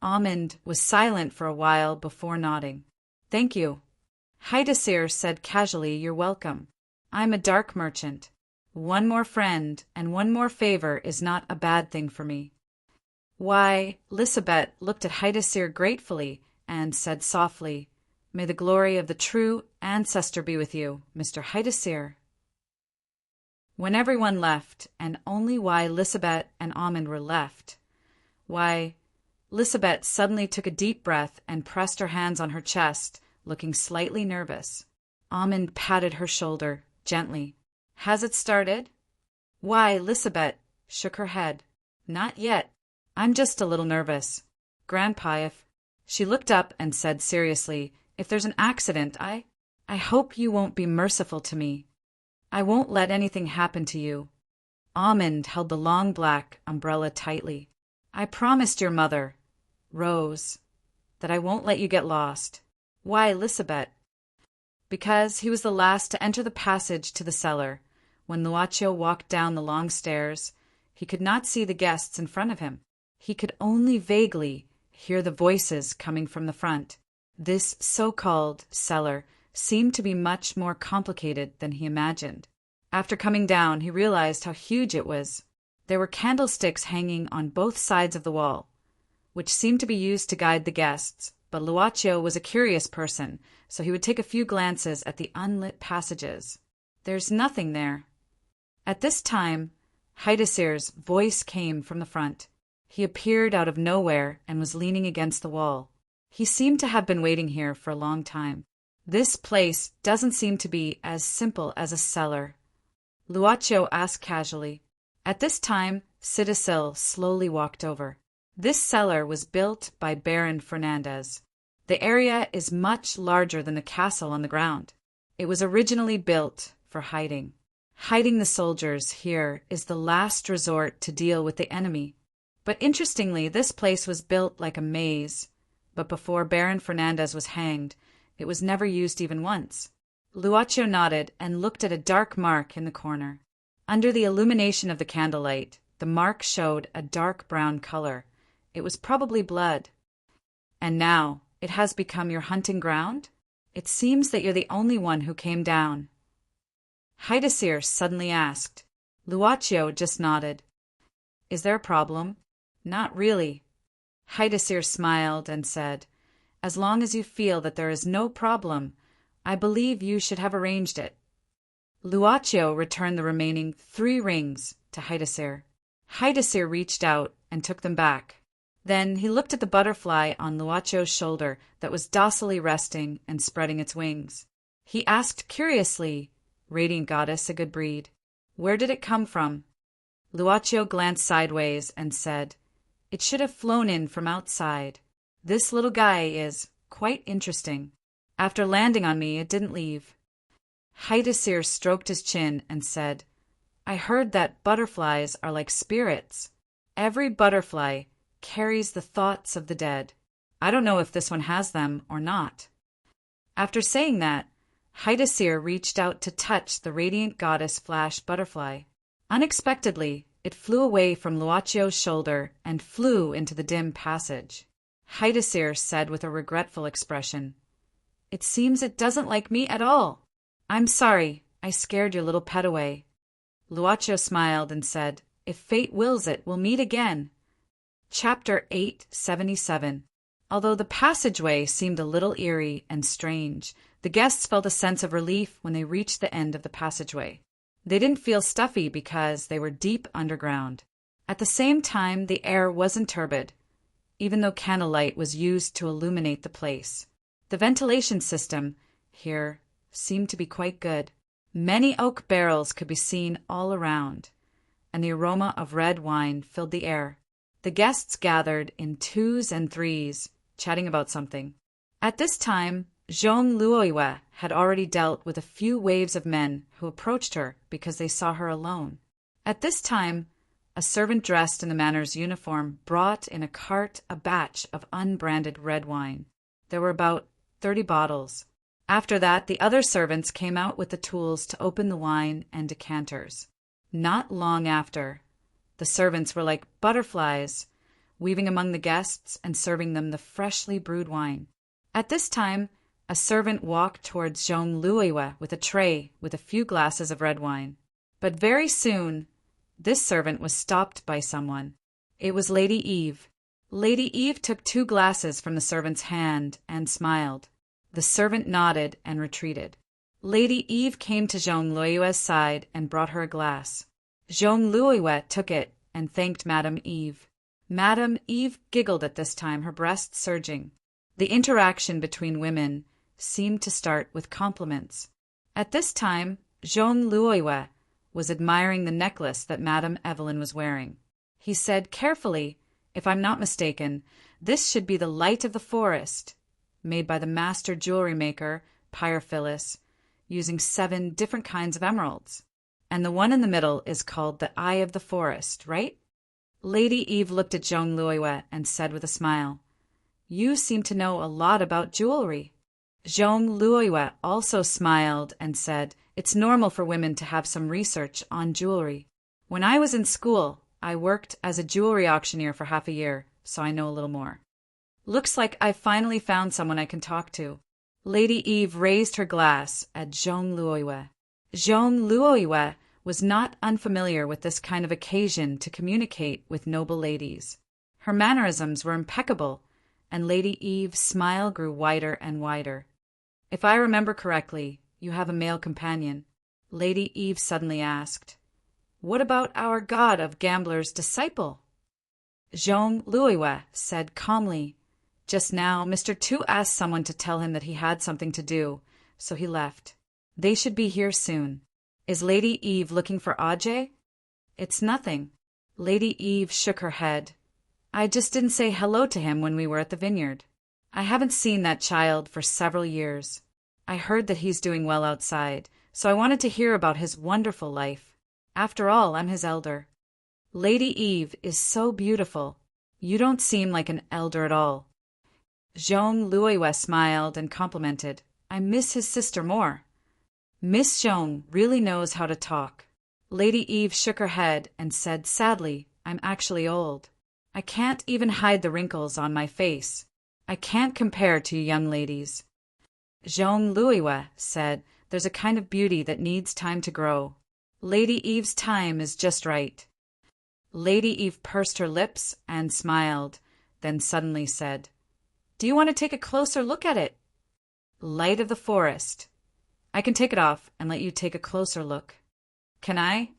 Almond was silent for a while before nodding. Thank you. Haidasir said casually, You're welcome. I'm a dark merchant. One more friend and one more favor is not a bad thing for me. Why, Lisabeth looked at Haidasir gratefully and said softly, May the glory of the true ancestor be with you, Mr. Haidasir. When everyone left, and only Lisabeth and Almond were left, Lisabeth suddenly took a deep breath and pressed her hands on her chest, looking slightly nervous. Almond patted her shoulder gently. Has it started? Lisabeth shook her head. Not yet. I'm just a little nervous. Grandpa, if... She looked up and said seriously, If there's an accident, I hope you won't be merciful to me. I won't let anything happen to you. Almond held the long black umbrella tightly. I promised your mother, Rose, that I won't let you get lost. Why, Lisabeth? Because he was the last to enter the passage to the cellar. When Luaccio walked down the long stairs, he could not see the guests in front of him. He could only vaguely hear the voices coming from the front. This so-called cellar seemed to be much more complicated than he imagined. After coming down, he realized how huge it was. There were candlesticks hanging on both sides of the wall, which seemed to be used to guide the guests, but Luaccio was a curious person, so he would take a few glances at the unlit passages. There's nothing there. At this time, Haidasir's voice came from the front. He appeared out of nowhere and was leaning against the wall. He seemed to have been waiting here for a long time. This place doesn't seem to be as simple as a cellar, Luaccio asked casually. At this time, Citisil slowly walked over. This cellar was built by Baron Fernandez. The area is much larger than the castle on the ground. It was originally built for hiding. Hiding the soldiers here is the last resort to deal with the enemy. But interestingly, this place was built like a maze. But before Baron Fernandez was hanged, it was never used even once. Luaccio nodded and looked at a dark mark in the corner. Under the illumination of the candlelight, the mark showed a dark brown color. It was probably blood. And now, it has become your hunting ground? It seems that you're the only one who came down. Haidasir suddenly asked. Luaccio just nodded. Is there a problem? Not really. Haidasir smiled and said, As long as you feel that there is no problem, I believe you should have arranged it. Luaccio returned the remaining 3 rings to Haidasir. Haidasir reached out and took them back. Then he looked at the butterfly on Luaccio's shoulder that was docilely resting and spreading its wings. He asked curiously, Radiant Goddess, a good breed, where did it come from? Luaccio glanced sideways and said, It should have flown in from outside. This little guy is quite interesting. After landing on me, it didn't leave. Haidasir stroked his chin and said, I heard that butterflies are like spirits. Every butterfly carries the thoughts of the dead. I don't know if this one has them or not. After saying that, Haidasir reached out to touch the radiant goddess Flash butterfly. Unexpectedly, it flew away from Luacio's shoulder and flew into the dim passage. Haidasir said with a regretful expression, It seems it doesn't like me at all. I'm sorry, I scared your little pet away. Luacio smiled and said, If fate wills it, we'll meet again. Chapter 877. Although the passageway seemed a little eerie and strange, the guests felt a sense of relief when they reached the end of the passageway. They didn't feel stuffy because they were deep underground. At the same time, the air wasn't turbid, even though candlelight was used to illuminate the place. The ventilation system here seemed to be quite good. Many oak barrels could be seen all around, and the aroma of red wine filled the air. The guests gathered in twos and threes, chatting about something. At this time, Zhong Luoyue had already dealt with a few waves of men who approached her because they saw her alone. At this time, a servant dressed in the manor's uniform brought in a cart a batch of unbranded red wine. There were about 30 bottles. After that, the other servants came out with the tools to open the wine and decanters. Not long after, the servants were like butterflies, weaving among the guests and serving them the freshly brewed wine. At this time, a servant walked towards Zhong Luoyue with a tray with a few glasses of red wine. But very soon, this servant was stopped by someone. It was Lady Eve. Lady Eve took 2 glasses from the servant's hand and smiled. The servant nodded and retreated. Lady Eve came to Zhong Luoyue's side and brought her a glass. Zhong Luoyue took it and thanked Madame Eve. Madame Eve giggled at this time, her breast surging. The interaction between women seemed to start with compliments. At this time, Zhong Luoyue was admiring the necklace that Madame Evelyn was wearing. He said carefully, if I'm not mistaken, this should be the Light of the Forest, made by the master jewelry maker, Pyrophilus, using 7 different kinds of emeralds. And the one in the middle is called the Eye of the Forest, right? Lady Eve looked at Zhong Luoyue and said with a smile, You seem to know a lot about jewelry. Zhong Luoyue also smiled and said, It's normal for women to have some research on jewelry. When I was in school, I worked as a jewelry auctioneer for half a year, so I know a little more. Looks like I've finally found someone I can talk to. Lady Eve raised her glass at Zhong Luoyue. Zhong Luoyue was not unfamiliar with this kind of occasion to communicate with noble ladies. Her mannerisms were impeccable, and Lady Eve's smile grew wider and wider. If I remember correctly, you have a male companion. Lady Eve suddenly asked, What about our god of gamblers' disciple? Zhong Luoyue said calmly, Just now, Mr. Tu asked someone to tell him that he had something to do, so he left. They should be here soon. Is Lady Eve looking for Ajay? It's nothing. Lady Eve shook her head. I just didn't say hello to him when we were at the vineyard. I haven't seen that child for several years. I heard that he's doing well outside, so I wanted to hear about his wonderful life. After all, I'm his elder. Lady Eve is so beautiful. You don't seem like an elder at all. Zhong Luoyue smiled and complimented. I miss his sister more. Miss Zhong really knows how to talk. Lady Eve shook her head and said sadly, I'm actually old. I can't even hide the wrinkles on my face. I can't compare to you young ladies. Zhong Luoyue said, There's a kind of beauty that needs time to grow. Lady Eve's time is just right. Lady Eve pursed her lips and smiled, then suddenly said, Do you want to take a closer look at it? Light of the Forest. I can take it off and let you take a closer look. Can I?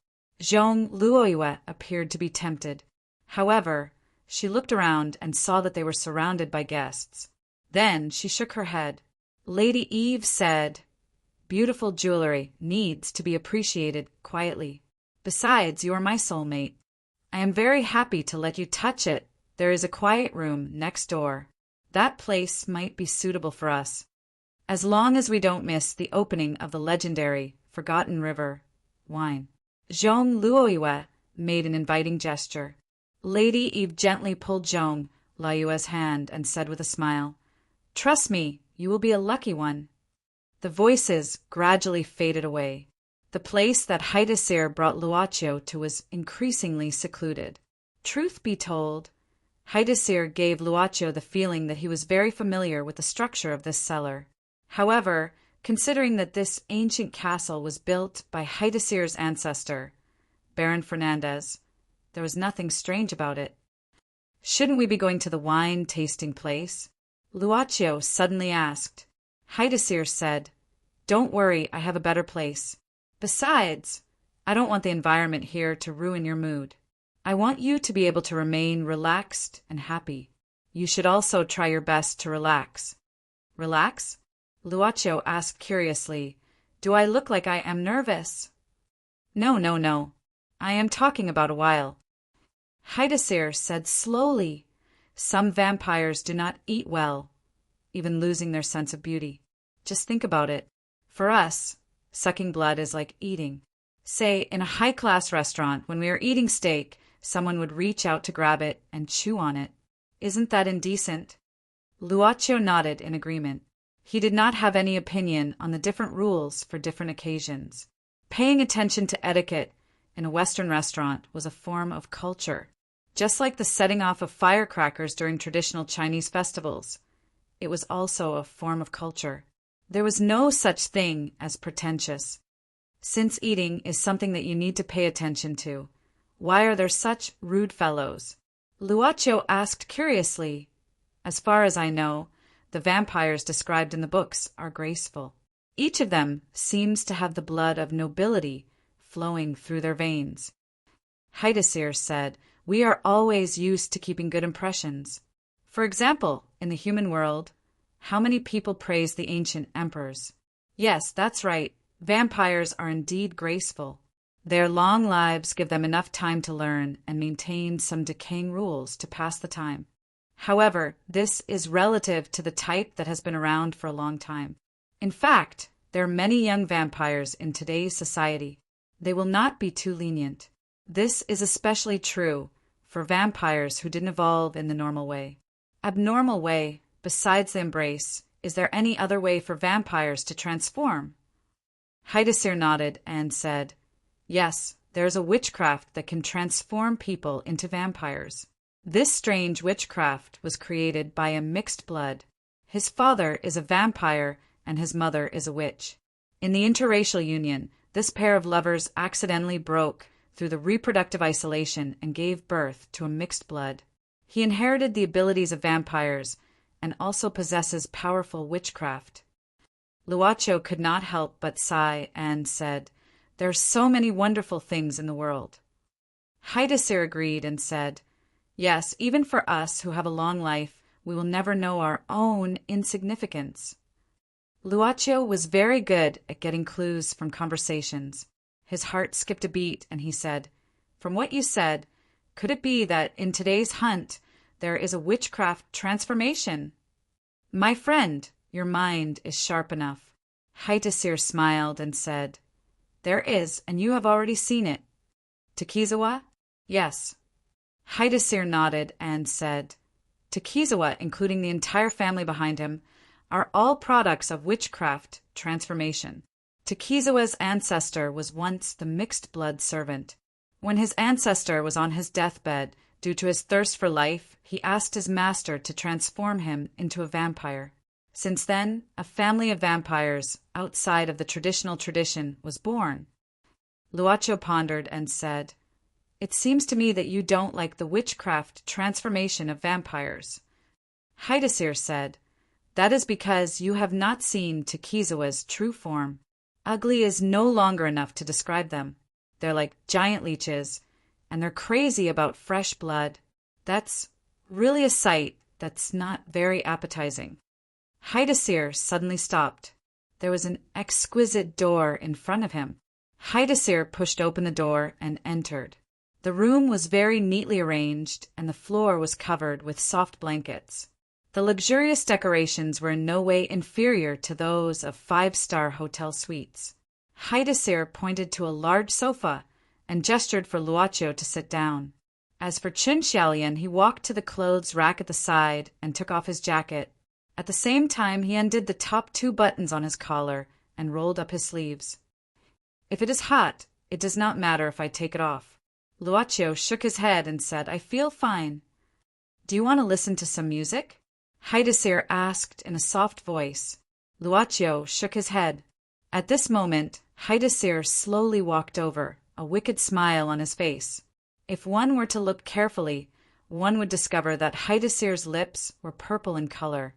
Zhong Luoyue appeared to be tempted. However, she looked around and saw that they were surrounded by guests. Then she shook her head. Lady Eve said, Beautiful jewelry needs to be appreciated quietly. Besides, you are my soulmate. I am very happy to let you touch it. There is a quiet room next door. That place might be suitable for us, as long as we don't miss the opening of the legendary Forgotten River wine." Zhong Luoyue made an inviting gesture. Lady Eve gently pulled Zhong Luoyue's hand and said with a smile, "Trust me, you will be a lucky one." The voices gradually faded away. The place that Haidasir brought Luochio to was increasingly secluded. Truth be told, Haidasir gave Luochio the feeling that he was very familiar with the structure of this cellar. However, considering that this ancient castle was built by Haidasir's ancestor, Baron Fernandez, there was nothing strange about it. "Shouldn't we be going to the wine-tasting place?" Luochio suddenly asked. Haidasir said, "Don't worry, I have a better place. Besides, I don't want the environment here to ruin your mood. I want you to be able to remain relaxed and happy. You should also try your best to relax." "Relax?" Luochio asked curiously. "Do I look like I am nervous?" No. I am talking about a while." Haidasir said slowly, "Some vampires do not eat well, even losing their sense of beauty. Just think about it. For us, sucking blood is like eating. Say, in a high-class restaurant, when we are eating steak, someone would reach out to grab it and chew on it. Isn't that indecent?" Luochio nodded in agreement. He did not have any opinion on the different rules for different occasions. Paying attention to etiquette in a Western restaurant was a form of culture, just like the setting off of firecrackers during traditional Chinese festivals. It was also a form of culture. There was no such thing as pretentious. Since eating is something that you need to pay attention to, why are there such rude fellows? Luochio asked curiously. As far as I know, the vampires described in the books are graceful. Each of them seems to have the blood of nobility flowing through their veins. Haidasir said, "We are always used to keeping good impressions. For example, in the human world, how many people praise the ancient emperors? Yes, that's right. Vampires are indeed graceful. Their long lives give them enough time to learn and maintain some decaying rules to pass the time. However, this is relative to the type that has been around for a long time. In fact, there are many young vampires in today's society. They will not be too lenient. This is especially true for vampires who didn't evolve in the normal way. Abnormal way, besides the embrace, is there any other way for vampires to transform?" Haidasir nodded and said, "Yes, there is a witchcraft that can transform people into vampires. This strange witchcraft was created by a mixed blood. His father is a vampire and his mother is a witch. In the interracial union, this pair of lovers accidentally broke through the reproductive isolation and gave birth to a mixed blood. He inherited the abilities of vampires and also possesses powerful witchcraft." Luochio could not help but sigh and said, "There are so many wonderful things in the world." Haidasir agreed and said, "Yes, even for us who have a long life, we will never know our own insignificance." Luochio was very good at getting clues from conversations. His heart skipped a beat and he said, "From what you said, could it be that in today's hunt there is a witchcraft transformation?" "My friend, your mind is sharp enough." Haidasir smiled and said, "There is, and you have already seen it." "Takizawa?" "Yes." Haidasir nodded and said, "Takizawa, including the entire family behind him, are all products of witchcraft transformation. Takizawa's ancestor was once the mixed blood servant. When his ancestor was on his deathbed, due to his thirst for life, he asked his master to transform him into a vampire. Since then, a family of vampires outside of the traditional tradition was born." Luochio pondered and said, "It seems to me that you don't like the witchcraft transformation of vampires." Haidasir said, "That is because you have not seen Takizawa's true form. Ugly is no longer enough to describe them. They're like giant leeches, and they're crazy about fresh blood. That's really a sight that's not very appetizing." Haidasir suddenly stopped. There was an exquisite door in front of him. Haidasir pushed open the door and entered. The room was very neatly arranged, and the floor was covered with soft blankets. The luxurious decorations were in no way inferior to those of five-star hotel suites. Haidasir pointed to a large sofa and gestured for Luocio to sit down. As for Qinxialian, he walked to the clothes rack at the side and took off his jacket. At the same time, he undid the top 2 buttons on his collar and rolled up his sleeves. "If it is hot, it does not matter if I take it off." Luocio shook his head and said, "I feel fine." "Do you want to listen to some music?" Haidasir asked in a soft voice. Luocio shook his head. At this moment, Haidasir slowly walked over, a wicked smile on his face. If one were to look carefully, one would discover that Haidasir's lips were purple in color,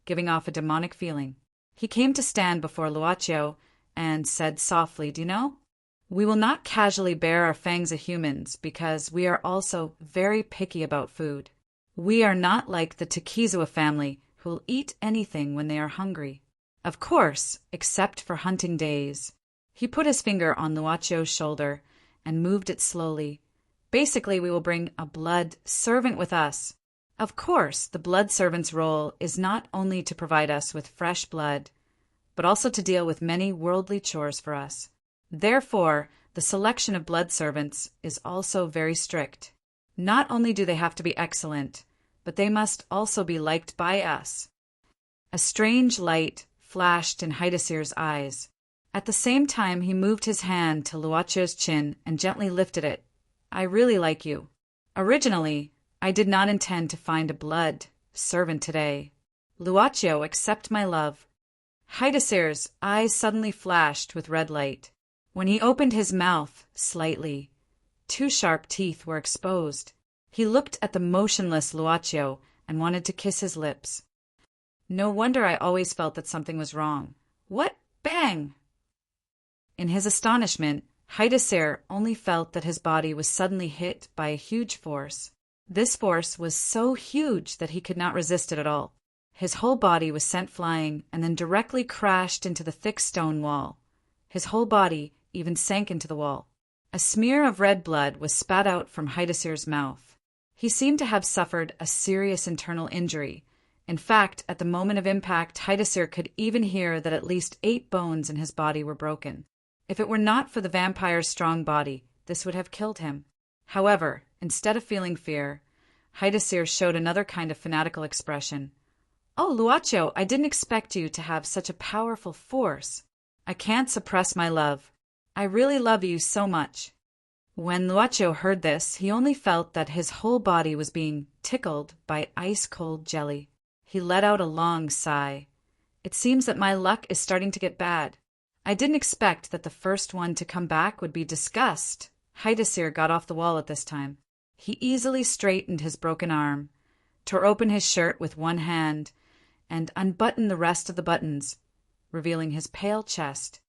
giving off a demonic feeling. He came to stand before Luocio and said softly, "Do you know? We will not casually bare our fangs at humans because we are also very picky about food. We are not like the Takizawa family who will eat anything when they are hungry. Of course, except for hunting days." He put his finger on Luocio's shoulder and moved it slowly. "Basically, we will bring a blood servant with us. Of course, the blood servant's role is not only to provide us with fresh blood, but also to deal with many worldly chores for us. Therefore, the selection of blood servants is also very strict. Not only do they have to be excellent, but they must also be liked by us." A strange light flashed in Haidasir's eyes. At the same time, he moved his hand to Luocio's chin and gently lifted it. "I really like you. Originally, I did not intend to find a blood servant today. Luocio, accept my love." Haidasir's eyes suddenly flashed with red light. When he opened his mouth slightly, 2 sharp teeth were exposed. He looked at the motionless Luocio and wanted to kiss his lips. "No wonder I always felt that something was wrong. What? Bang!" In his astonishment, Haidasir only felt that his body was suddenly hit by a huge force. This force was so huge that he could not resist it at all. His whole body was sent flying and then directly crashed into the thick stone wall. His whole body even sank into the wall. A smear of red blood was spat out from Haidasir's mouth. He seemed to have suffered a serious internal injury. In fact, at the moment of impact, Haidasir could even hear that at least 8 bones in his body were broken. If it were not for the vampire's strong body, this would have killed him. However, instead of feeling fear, Haidasir showed another kind of fanatical expression. "Oh, Luocio, I didn't expect you to have such a powerful force. I can't suppress my love. I really love you so much." When Luocio heard this, he only felt that his whole body was being tickled by ice-cold jelly. He let out a long sigh. "It seems that my luck is starting to get bad. I didn't expect that the first one to come back would be disgust." Haidasir got off the wall at this time. He easily straightened his broken arm, tore open his shirt with one hand, and unbuttoned the rest of the buttons, revealing his pale chest.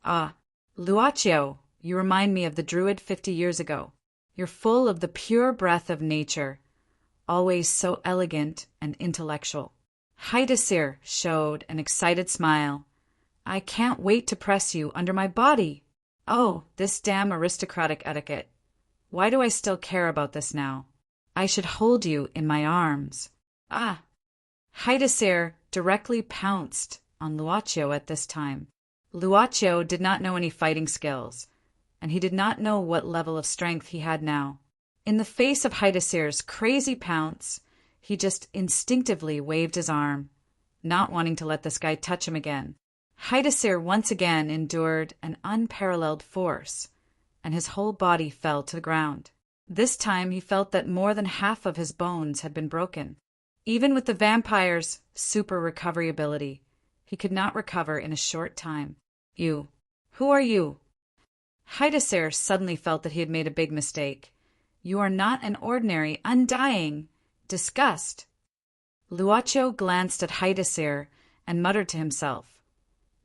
"Ah, Luocio, you remind me of the druid 50 years ago. You're full of the pure breath of nature, always so elegant and intellectual." Haidasir showed an excited smile. "I can't wait to press you under my body. Oh, this damn aristocratic etiquette. Why do I still care about this now? I should hold you in my arms." "Ah!" Haidasir directly pounced on Luocio at this time. Luocio did not know any fighting skills, and he did not know what level of strength he had now. In the face of Haidasir's crazy pounce, he just instinctively waved his arm, not wanting to let this guy touch him again. Haidasir once again endured an unparalleled force, and his whole body fell to the ground. This time he felt that more than half of his bones had been broken. Even with the vampire's super recovery ability, he could not recover in a short time. "You. Who are you?" Haidasir suddenly felt that he had made a big mistake. "You are not an ordinary, undying disgust." Luocio glanced at Haidasir and muttered to himself,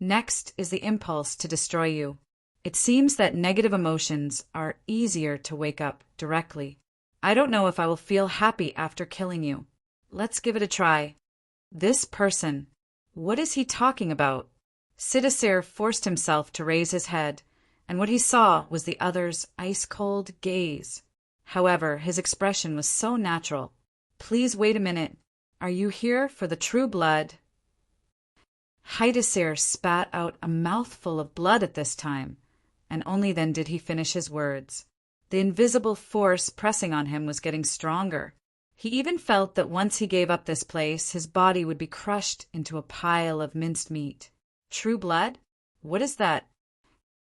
"Next is the impulse to destroy you. It seems that negative emotions are easier to wake up directly. I don't know if I will feel happy after killing you. Let's give it a try. This person, what is he talking about?" Sidasir forced himself to raise his head and what he saw was the other's ice-cold gaze. However, his expression was so natural. "Please wait a minute. Are you here for the true blood?" Haidesir spat out a mouthful of blood at this time, and only then did he finish his words. The invisible force pressing on him was getting stronger. He even felt that once he gave up this place, his body would be crushed into a pile of minced meat. True blood? What is that?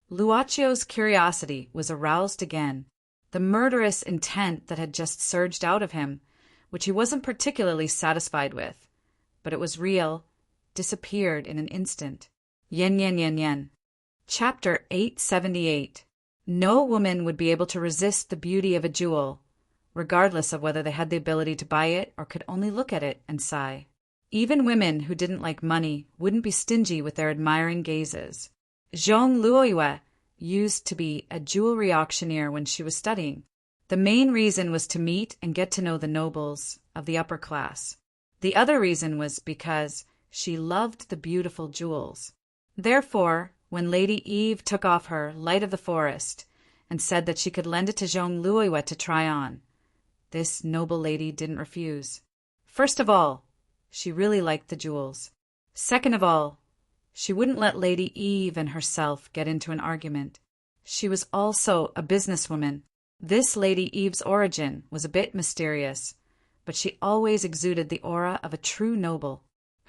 Luacio's curiosity was aroused again. The murderous intent that had just surged out of him, which he wasn't particularly satisfied with, but it was real, disappeared in an instant. Yen yen yen yen. Chapter 878. No woman would be able to resist the beauty of a jewel, regardless of whether they had the ability to buy it or could only look at it and sigh. Even women who didn't like money wouldn't be stingy with their admiring gazes. Zhong Luoyue used to be a jewelry auctioneer when she was studying. The main reason was to meet and get to know the nobles of the upper class. The other reason was because she loved the beautiful jewels. Therefore, when Lady Eve took off her Light of the Forest and said that she could lend it to Zhong Luoyue to try on, this noble lady didn't refuse. First of all, she really liked the jewels. Second of all, she wouldn't let Lady Eve and herself get into an argument. She was also a businesswoman. This Lady Eve's origin was a bit mysterious, but she always exuded the aura of a true noble.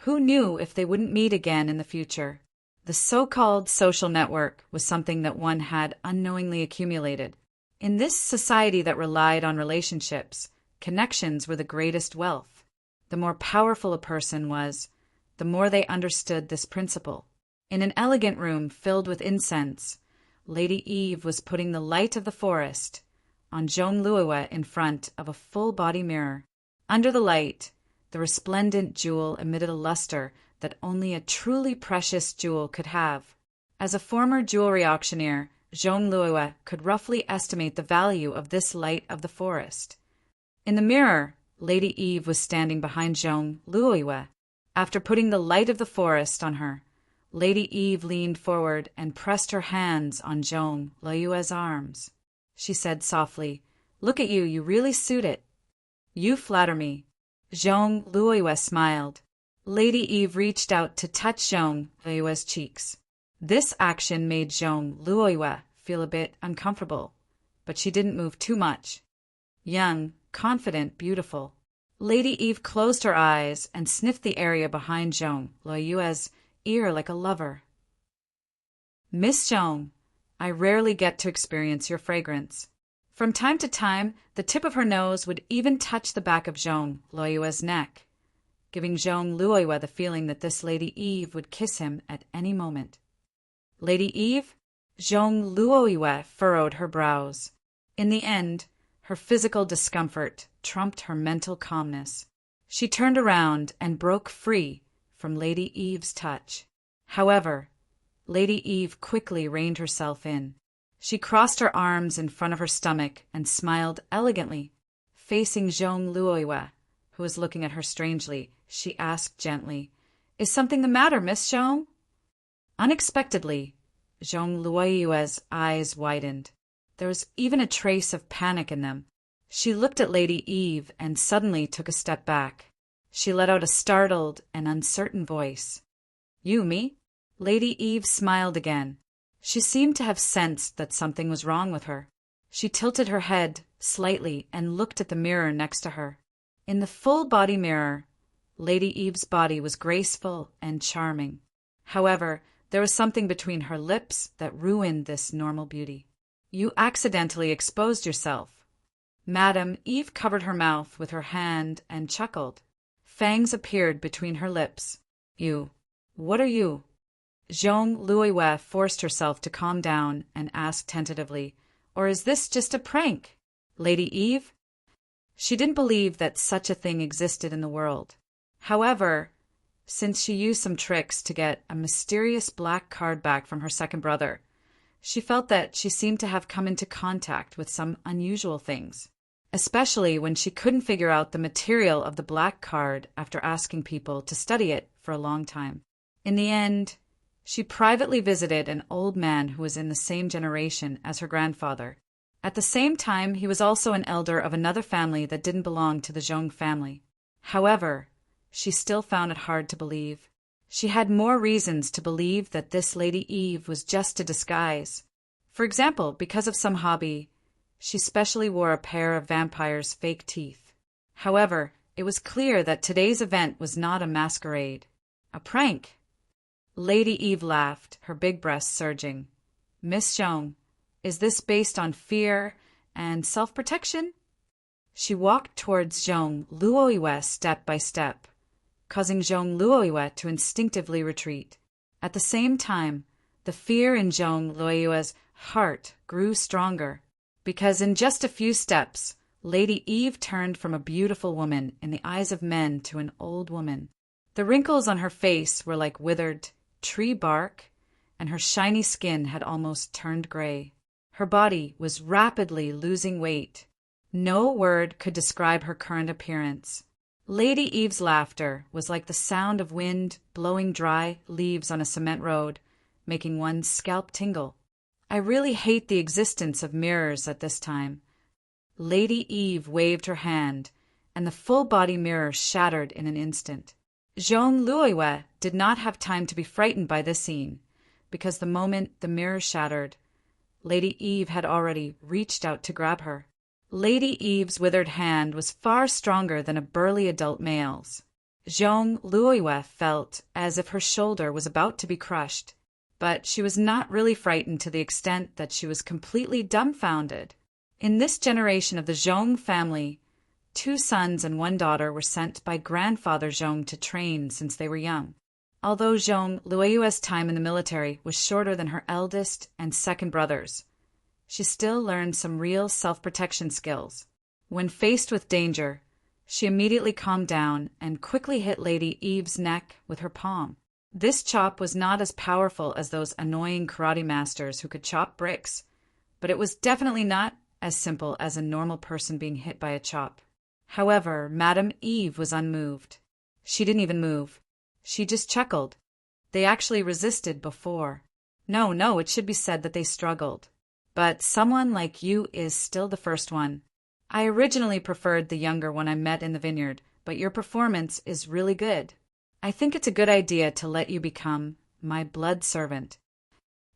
Who knew if they wouldn't meet again in the future? The so-called social network was something that one had unknowingly accumulated. In this society that relied on relationships, connections were the greatest wealth. The more powerful a person was, the more they understood this principle. In an elegant room filled with incense, Lady Eve was putting the Light of the Forest on Zhong Luoyue in front of a full-body mirror. Under the light, the resplendent jewel emitted a luster that only a truly precious jewel could have. As a former jewelry auctioneer, Zhong Luoyue could roughly estimate the value of this Light of the Forest. In the mirror, Lady Eve was standing behind Zhong Luoyue. After putting the Light of the Forest on her, Lady Eve leaned forward and pressed her hands on Zhong Luoyue's arms. She said softly, "Look at you, you really suit it." "You flatter me." Zhong Luoyue smiled. Lady Eve reached out to touch Zhong Luoyue's cheeks. This action made Zhong Luoyue feel a bit uncomfortable, but she didn't move too much. Young, confident, beautiful. Lady Eve closed her eyes and sniffed the area behind Zhong Luoyue's ear like a lover. "Miss Zhong, I rarely get to experience your fragrance." From time to time, the tip of her nose would even touch the back of Zhong Luoyue's neck, giving Zhong Luoyue the feeling that this Lady Eve would kiss him at any moment. "Lady Eve?" Zhong Luoyue furrowed her brows. In the end, her physical discomfort trumped her mental calmness. She turned around and broke free from Lady Eve's touch. However, Lady Eve quickly reined herself in. She crossed her arms in front of her stomach and smiled elegantly. Facing Zhong Luoyue, who was looking at her strangely, she asked gently, "Is something the matter, Miss Zhong?" Unexpectedly, Zhong Luoyue's eyes widened. There was even a trace of panic in them. She looked at Lady Eve and suddenly took a step back. She let out a startled and uncertain voice. "You, me?" Lady Eve smiled again. She seemed to have sensed that something was wrong with her. She tilted her head slightly and looked at the mirror next to her. In the full-body mirror, Lady Eve's body was graceful and charming. However, there was something between her lips that ruined this normal beauty. "You accidentally exposed yourself." Madame Eve covered her mouth with her hand and chuckled. Fangs appeared between her lips. "You. What are you?" Zhong Luoyue forced herself to calm down and asked tentatively, "Or is this just a prank, Lady Eve?" She didn't believe that such a thing existed in the world. However, since she used some tricks to get a mysterious black card back from her second brother, she felt that she seemed to have come into contact with some unusual things, especially when she couldn't figure out the material of the black card after asking people to study it for a long time. In the end, She privately visited an old man who was in the same generation as her grandfather. At the same time, he was also an elder of another family that didn't belong to the Zhong family. However, she still found it hard to believe. She had more reasons to believe that this Lady Eve was just a disguise. For example, because of some hobby, she specially wore a pair of vampire's fake teeth. However, it was clear that today's event was not a masquerade. A prank. Lady Eve laughed, her big breasts surging. Miss Zhong, is this based on fear and self-protection? She walked towards Zhong Luoyue step by step, causing Zhong Luoyue to instinctively retreat. At the same time, the fear in Zhong Luoyue's heart grew stronger, because in just a few steps, Lady Eve turned from a beautiful woman in the eyes of men to an old woman. The wrinkles on her face were like withered tree bark, and her shiny skin had almost turned gray. Her body was rapidly losing weight. No word could describe her current appearance. Lady Eve's laughter was like the sound of wind blowing dry leaves on a cement road, making one's scalp tingle. I really hate the existence of mirrors at this time. Lady Eve waved her hand, and the full-body mirror shattered in an instant. Zhong Luoyue did not have time to be frightened by this scene, because the moment the mirror shattered, Lady Eve had already reached out to grab her. Lady Eve's withered hand was far stronger than a burly adult male's. Zhong Luoyue felt as if her shoulder was about to be crushed, but she was not really frightened to the extent that she was completely dumbfounded. In this generation of the Zhong family, 2 sons and 1 daughter were sent by grandfather Zhong to train since they were young. Although Zhong Luoyue's time in the military was shorter than her eldest and second brothers, she still learned some real self-protection skills. When faced with danger, she immediately calmed down and quickly hit Lady Eve's neck with her palm. This chop was not as powerful as those annoying karate masters who could chop bricks, but it was definitely not as simple as a normal person being hit by a chop. However, Madame Eve was unmoved. She didn't even move. She just chuckled. They actually resisted before. No, it should be said that they struggled. But someone like you is still the first one. I originally preferred the younger one I met in the vineyard, but your performance is really good. I think it's a good idea to let you become my blood servant.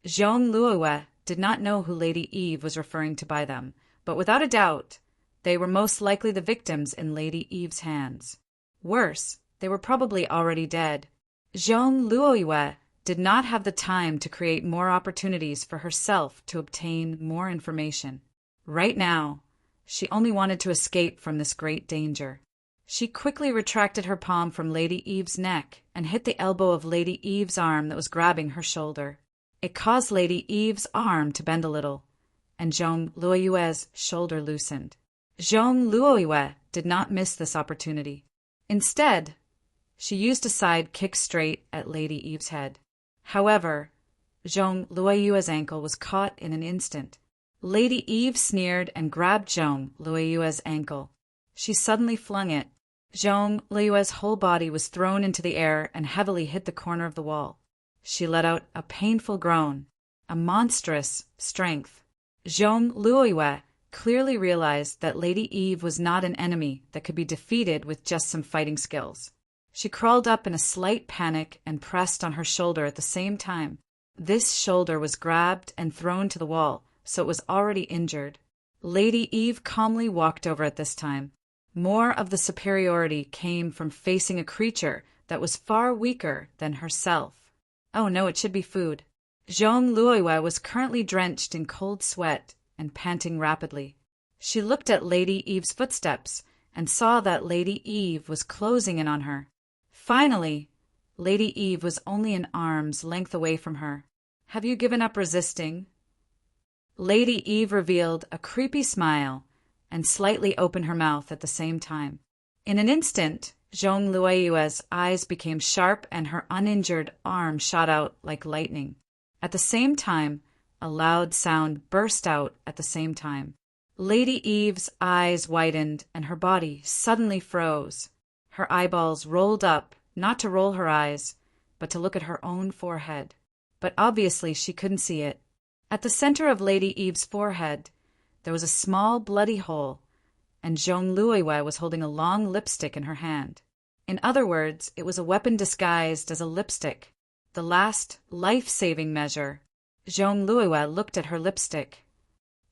Zhong Luoyue did not know who Lady Eve was referring to by them, but without a doubt, they were most likely the victims in Lady Eve's hands. Worse, they were probably already dead. Zhong Luoyue did not have the time to create more opportunities for herself to obtain more information. Right now, she only wanted to escape from this great danger. She quickly retracted her palm from Lady Eve's neck and hit the elbow of Lady Eve's arm that was grabbing her shoulder. It caused Lady Eve's arm to bend a little, and Zhong Luoyue's shoulder loosened. Zhong Luoyue did not miss this opportunity. Instead, she used a side kick straight at Lady Eve's head. However, Zhong Luoyue's ankle was caught in an instant. Lady Eve sneered and grabbed Zhong Luoyue's ankle. She suddenly flung it. Zhong Luoyue's whole body was thrown into the air and heavily hit the corner of the wall. She let out a painful groan, a monstrous strength. Zhong Luoyue clearly realized that Lady Eve was not an enemy that could be defeated with just some fighting skills. She crawled up in a slight panic and pressed on her shoulder at the same time. This shoulder was grabbed and thrown to the wall, so it was already injured. Lady Eve calmly walked over at this time. More of the superiority came from facing a creature that was far weaker than herself. Oh no, it should be food. Zhong Luoyue was currently drenched in cold sweat and panting rapidly. She looked at Lady Eve's footsteps and saw that Lady Eve was closing in on her. Finally, Lady Eve was only an arm's length away from her. Have you given up resisting? Lady Eve revealed a creepy smile and slightly opened her mouth at the same time. In an instant, Zhong Luoyue's eyes became sharp and her uninjured arm shot out like lightning. At the same time, a loud sound burst out at the same time. Lady Eve's eyes widened and her body suddenly froze. Her eyeballs rolled up, not to roll her eyes, but to look at her own forehead. but obviously she couldn't see it. At the center of Lady Eve's forehead, there was a small bloody hole, and Zhong Luiwei was holding a long lipstick in her hand. In other words, it was a weapon disguised as a lipstick, the last life-saving measure. Zhong Luiwei looked at her lipstick.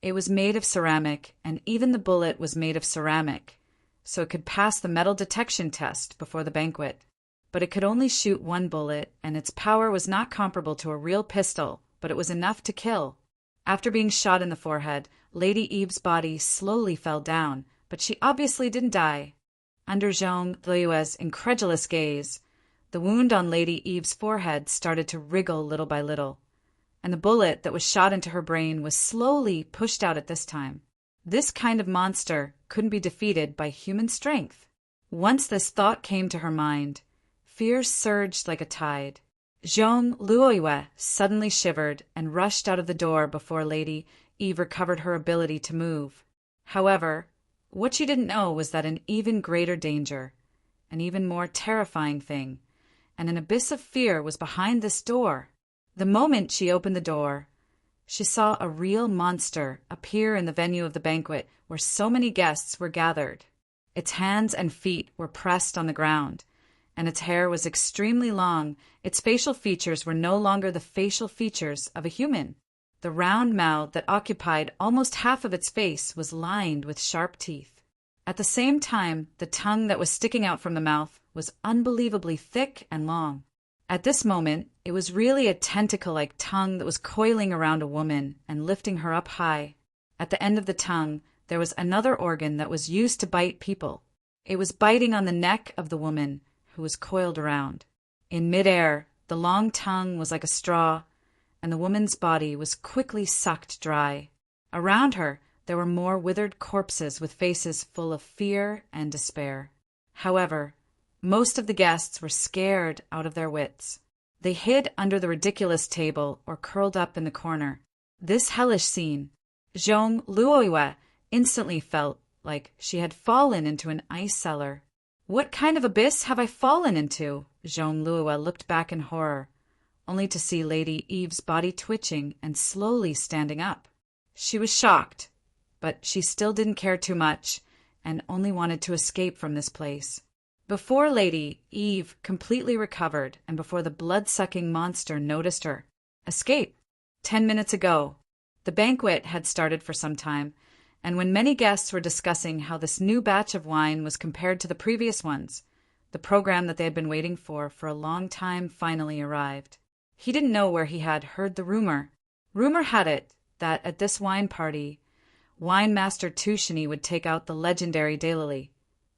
It was made of ceramic, and even the bullet was made of ceramic, so it could pass the metal detection test before the banquet. But it could only shoot one bullet, and its power was not comparable to a real pistol, but it was enough to kill. After being shot in the forehead, Lady Eve's body slowly fell down, but she obviously didn't die. Under Zhong Luiwei's incredulous gaze, the wound on Lady Eve's forehead started to wriggle little by little, and the bullet that was shot into her brain was slowly pushed out at this time. This kind of monster couldn't be defeated by human strength. Once this thought came to her mind, fear surged like a tide. Zhong Luiwei suddenly shivered and rushed out of the door before Lady Eve recovered her ability to move. However, what she didn't know was that an even greater danger, an even more terrifying thing, and an abyss of fear was behind this door. The moment she opened the door, she saw a real monster appear in the venue of the banquet where so many guests were gathered. Its hands and feet were pressed on the ground, and its hair was extremely long. Its facial features were no longer the facial features of a human. The round mouth that occupied almost half of its face was lined with sharp teeth. At the same time, the tongue that was sticking out from the mouth was unbelievably thick and long. At this moment, it was really a tentacle-like tongue that was coiling around a woman and lifting her up high. At the end of the tongue, there was another organ that was used to bite people. It was biting on the neck of the woman, who was coiled around. In midair, the long tongue was like a straw, and the woman's body was quickly sucked dry. Around her, there were more withered corpses with faces full of fear and despair. However, most of the guests were scared out of their wits. They hid under the ridiculous table or curled up in the corner. This hellish scene, Zhong Luiwei instantly felt like she had fallen into an ice cellar. What kind of abyss have I fallen into? Zhong Luiwei looked back in horror, only to see Lady Eve's body twitching and slowly standing up. She was shocked, but she still didn't care too much and only wanted to escape from this place. Before Lady Eve completely recovered and before the blood-sucking monster noticed her, escape. 10 minutes ago, the banquet had started for some time, and when many guests were discussing how this new batch of wine was compared to the previous ones, the program that they had been waiting for a long time finally arrived. He didn't know where he had heard the rumor. Rumor had it that at this wine party, Wine Master Tushini would take out the legendary Daylily,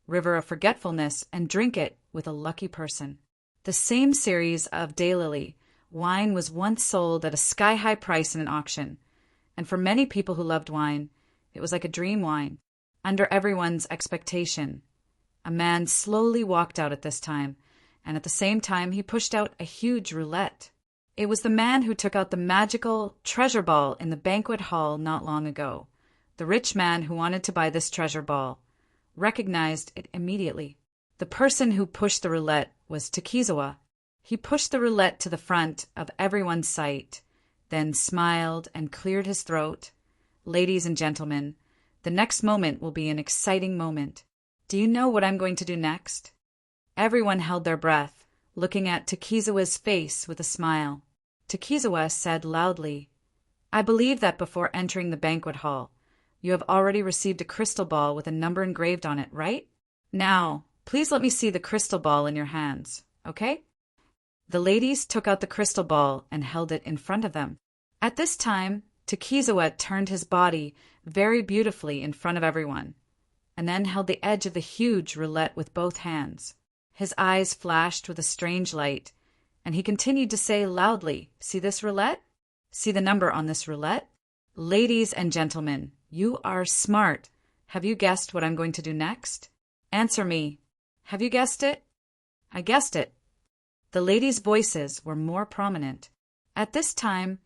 River of Forgetfulness, and drink it with a lucky person. The same series of Daylily wine was once sold at a sky-high price in an auction, and for many people who loved wine, it was like a dream wine. Under everyone's expectation, a man slowly walked out at this time, and at the same time he pushed out a huge roulette. It was the man who took out the magical treasure ball in the banquet hall not long ago. The rich man who wanted to buy this treasure ball recognized it immediately. The person who pushed the roulette was Takizawa. He pushed the roulette to the front of everyone's sight, then smiled and cleared his throat. Ladies and gentlemen, the next moment will be an exciting moment. Do you know what I'm going to do next? Everyone held their breath, looking at Takizawa's face with a smile. Takizawa said loudly, "I believe that before entering the banquet hall, you have already received a crystal ball with a number engraved on it, right? Now, please let me see the crystal ball in your hands, okay?" The ladies took out the crystal ball and held it in front of them. At this time, Takizawa turned his body very beautifully in front of everyone, and then held the edge of the huge roulette with both hands. His eyes flashed with a strange light, and he continued to say loudly, "See this roulette? See the number on this roulette? Ladies and gentlemen, you are smart. Have you guessed what I'm going to do next? Answer me. Have you guessed it?" "I guessed it." The ladies' voices were more prominent. At this time,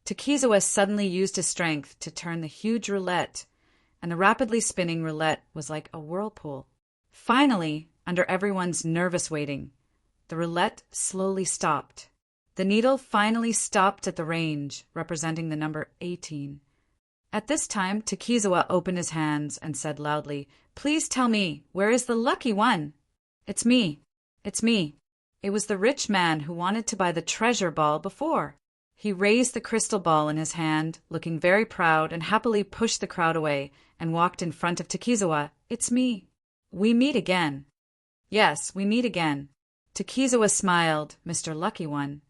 Takizawa suddenly used his strength to turn the huge roulette, and the rapidly spinning roulette was like a whirlpool. Finally, under everyone's nervous waiting, the roulette slowly stopped. The needle finally stopped at the range, representing the number 18. At this time, Takizawa opened his hands and said loudly, "Please tell me, where is the lucky one?" "It's me. It's me." It was the rich man who wanted to buy the treasure ball before. He raised the crystal ball in his hand, looking very proud, and happily pushed the crowd away and walked in front of Takizawa. "It's me. We meet again." "Yes, we meet again." Takizawa smiled, "Mr. Lucky One."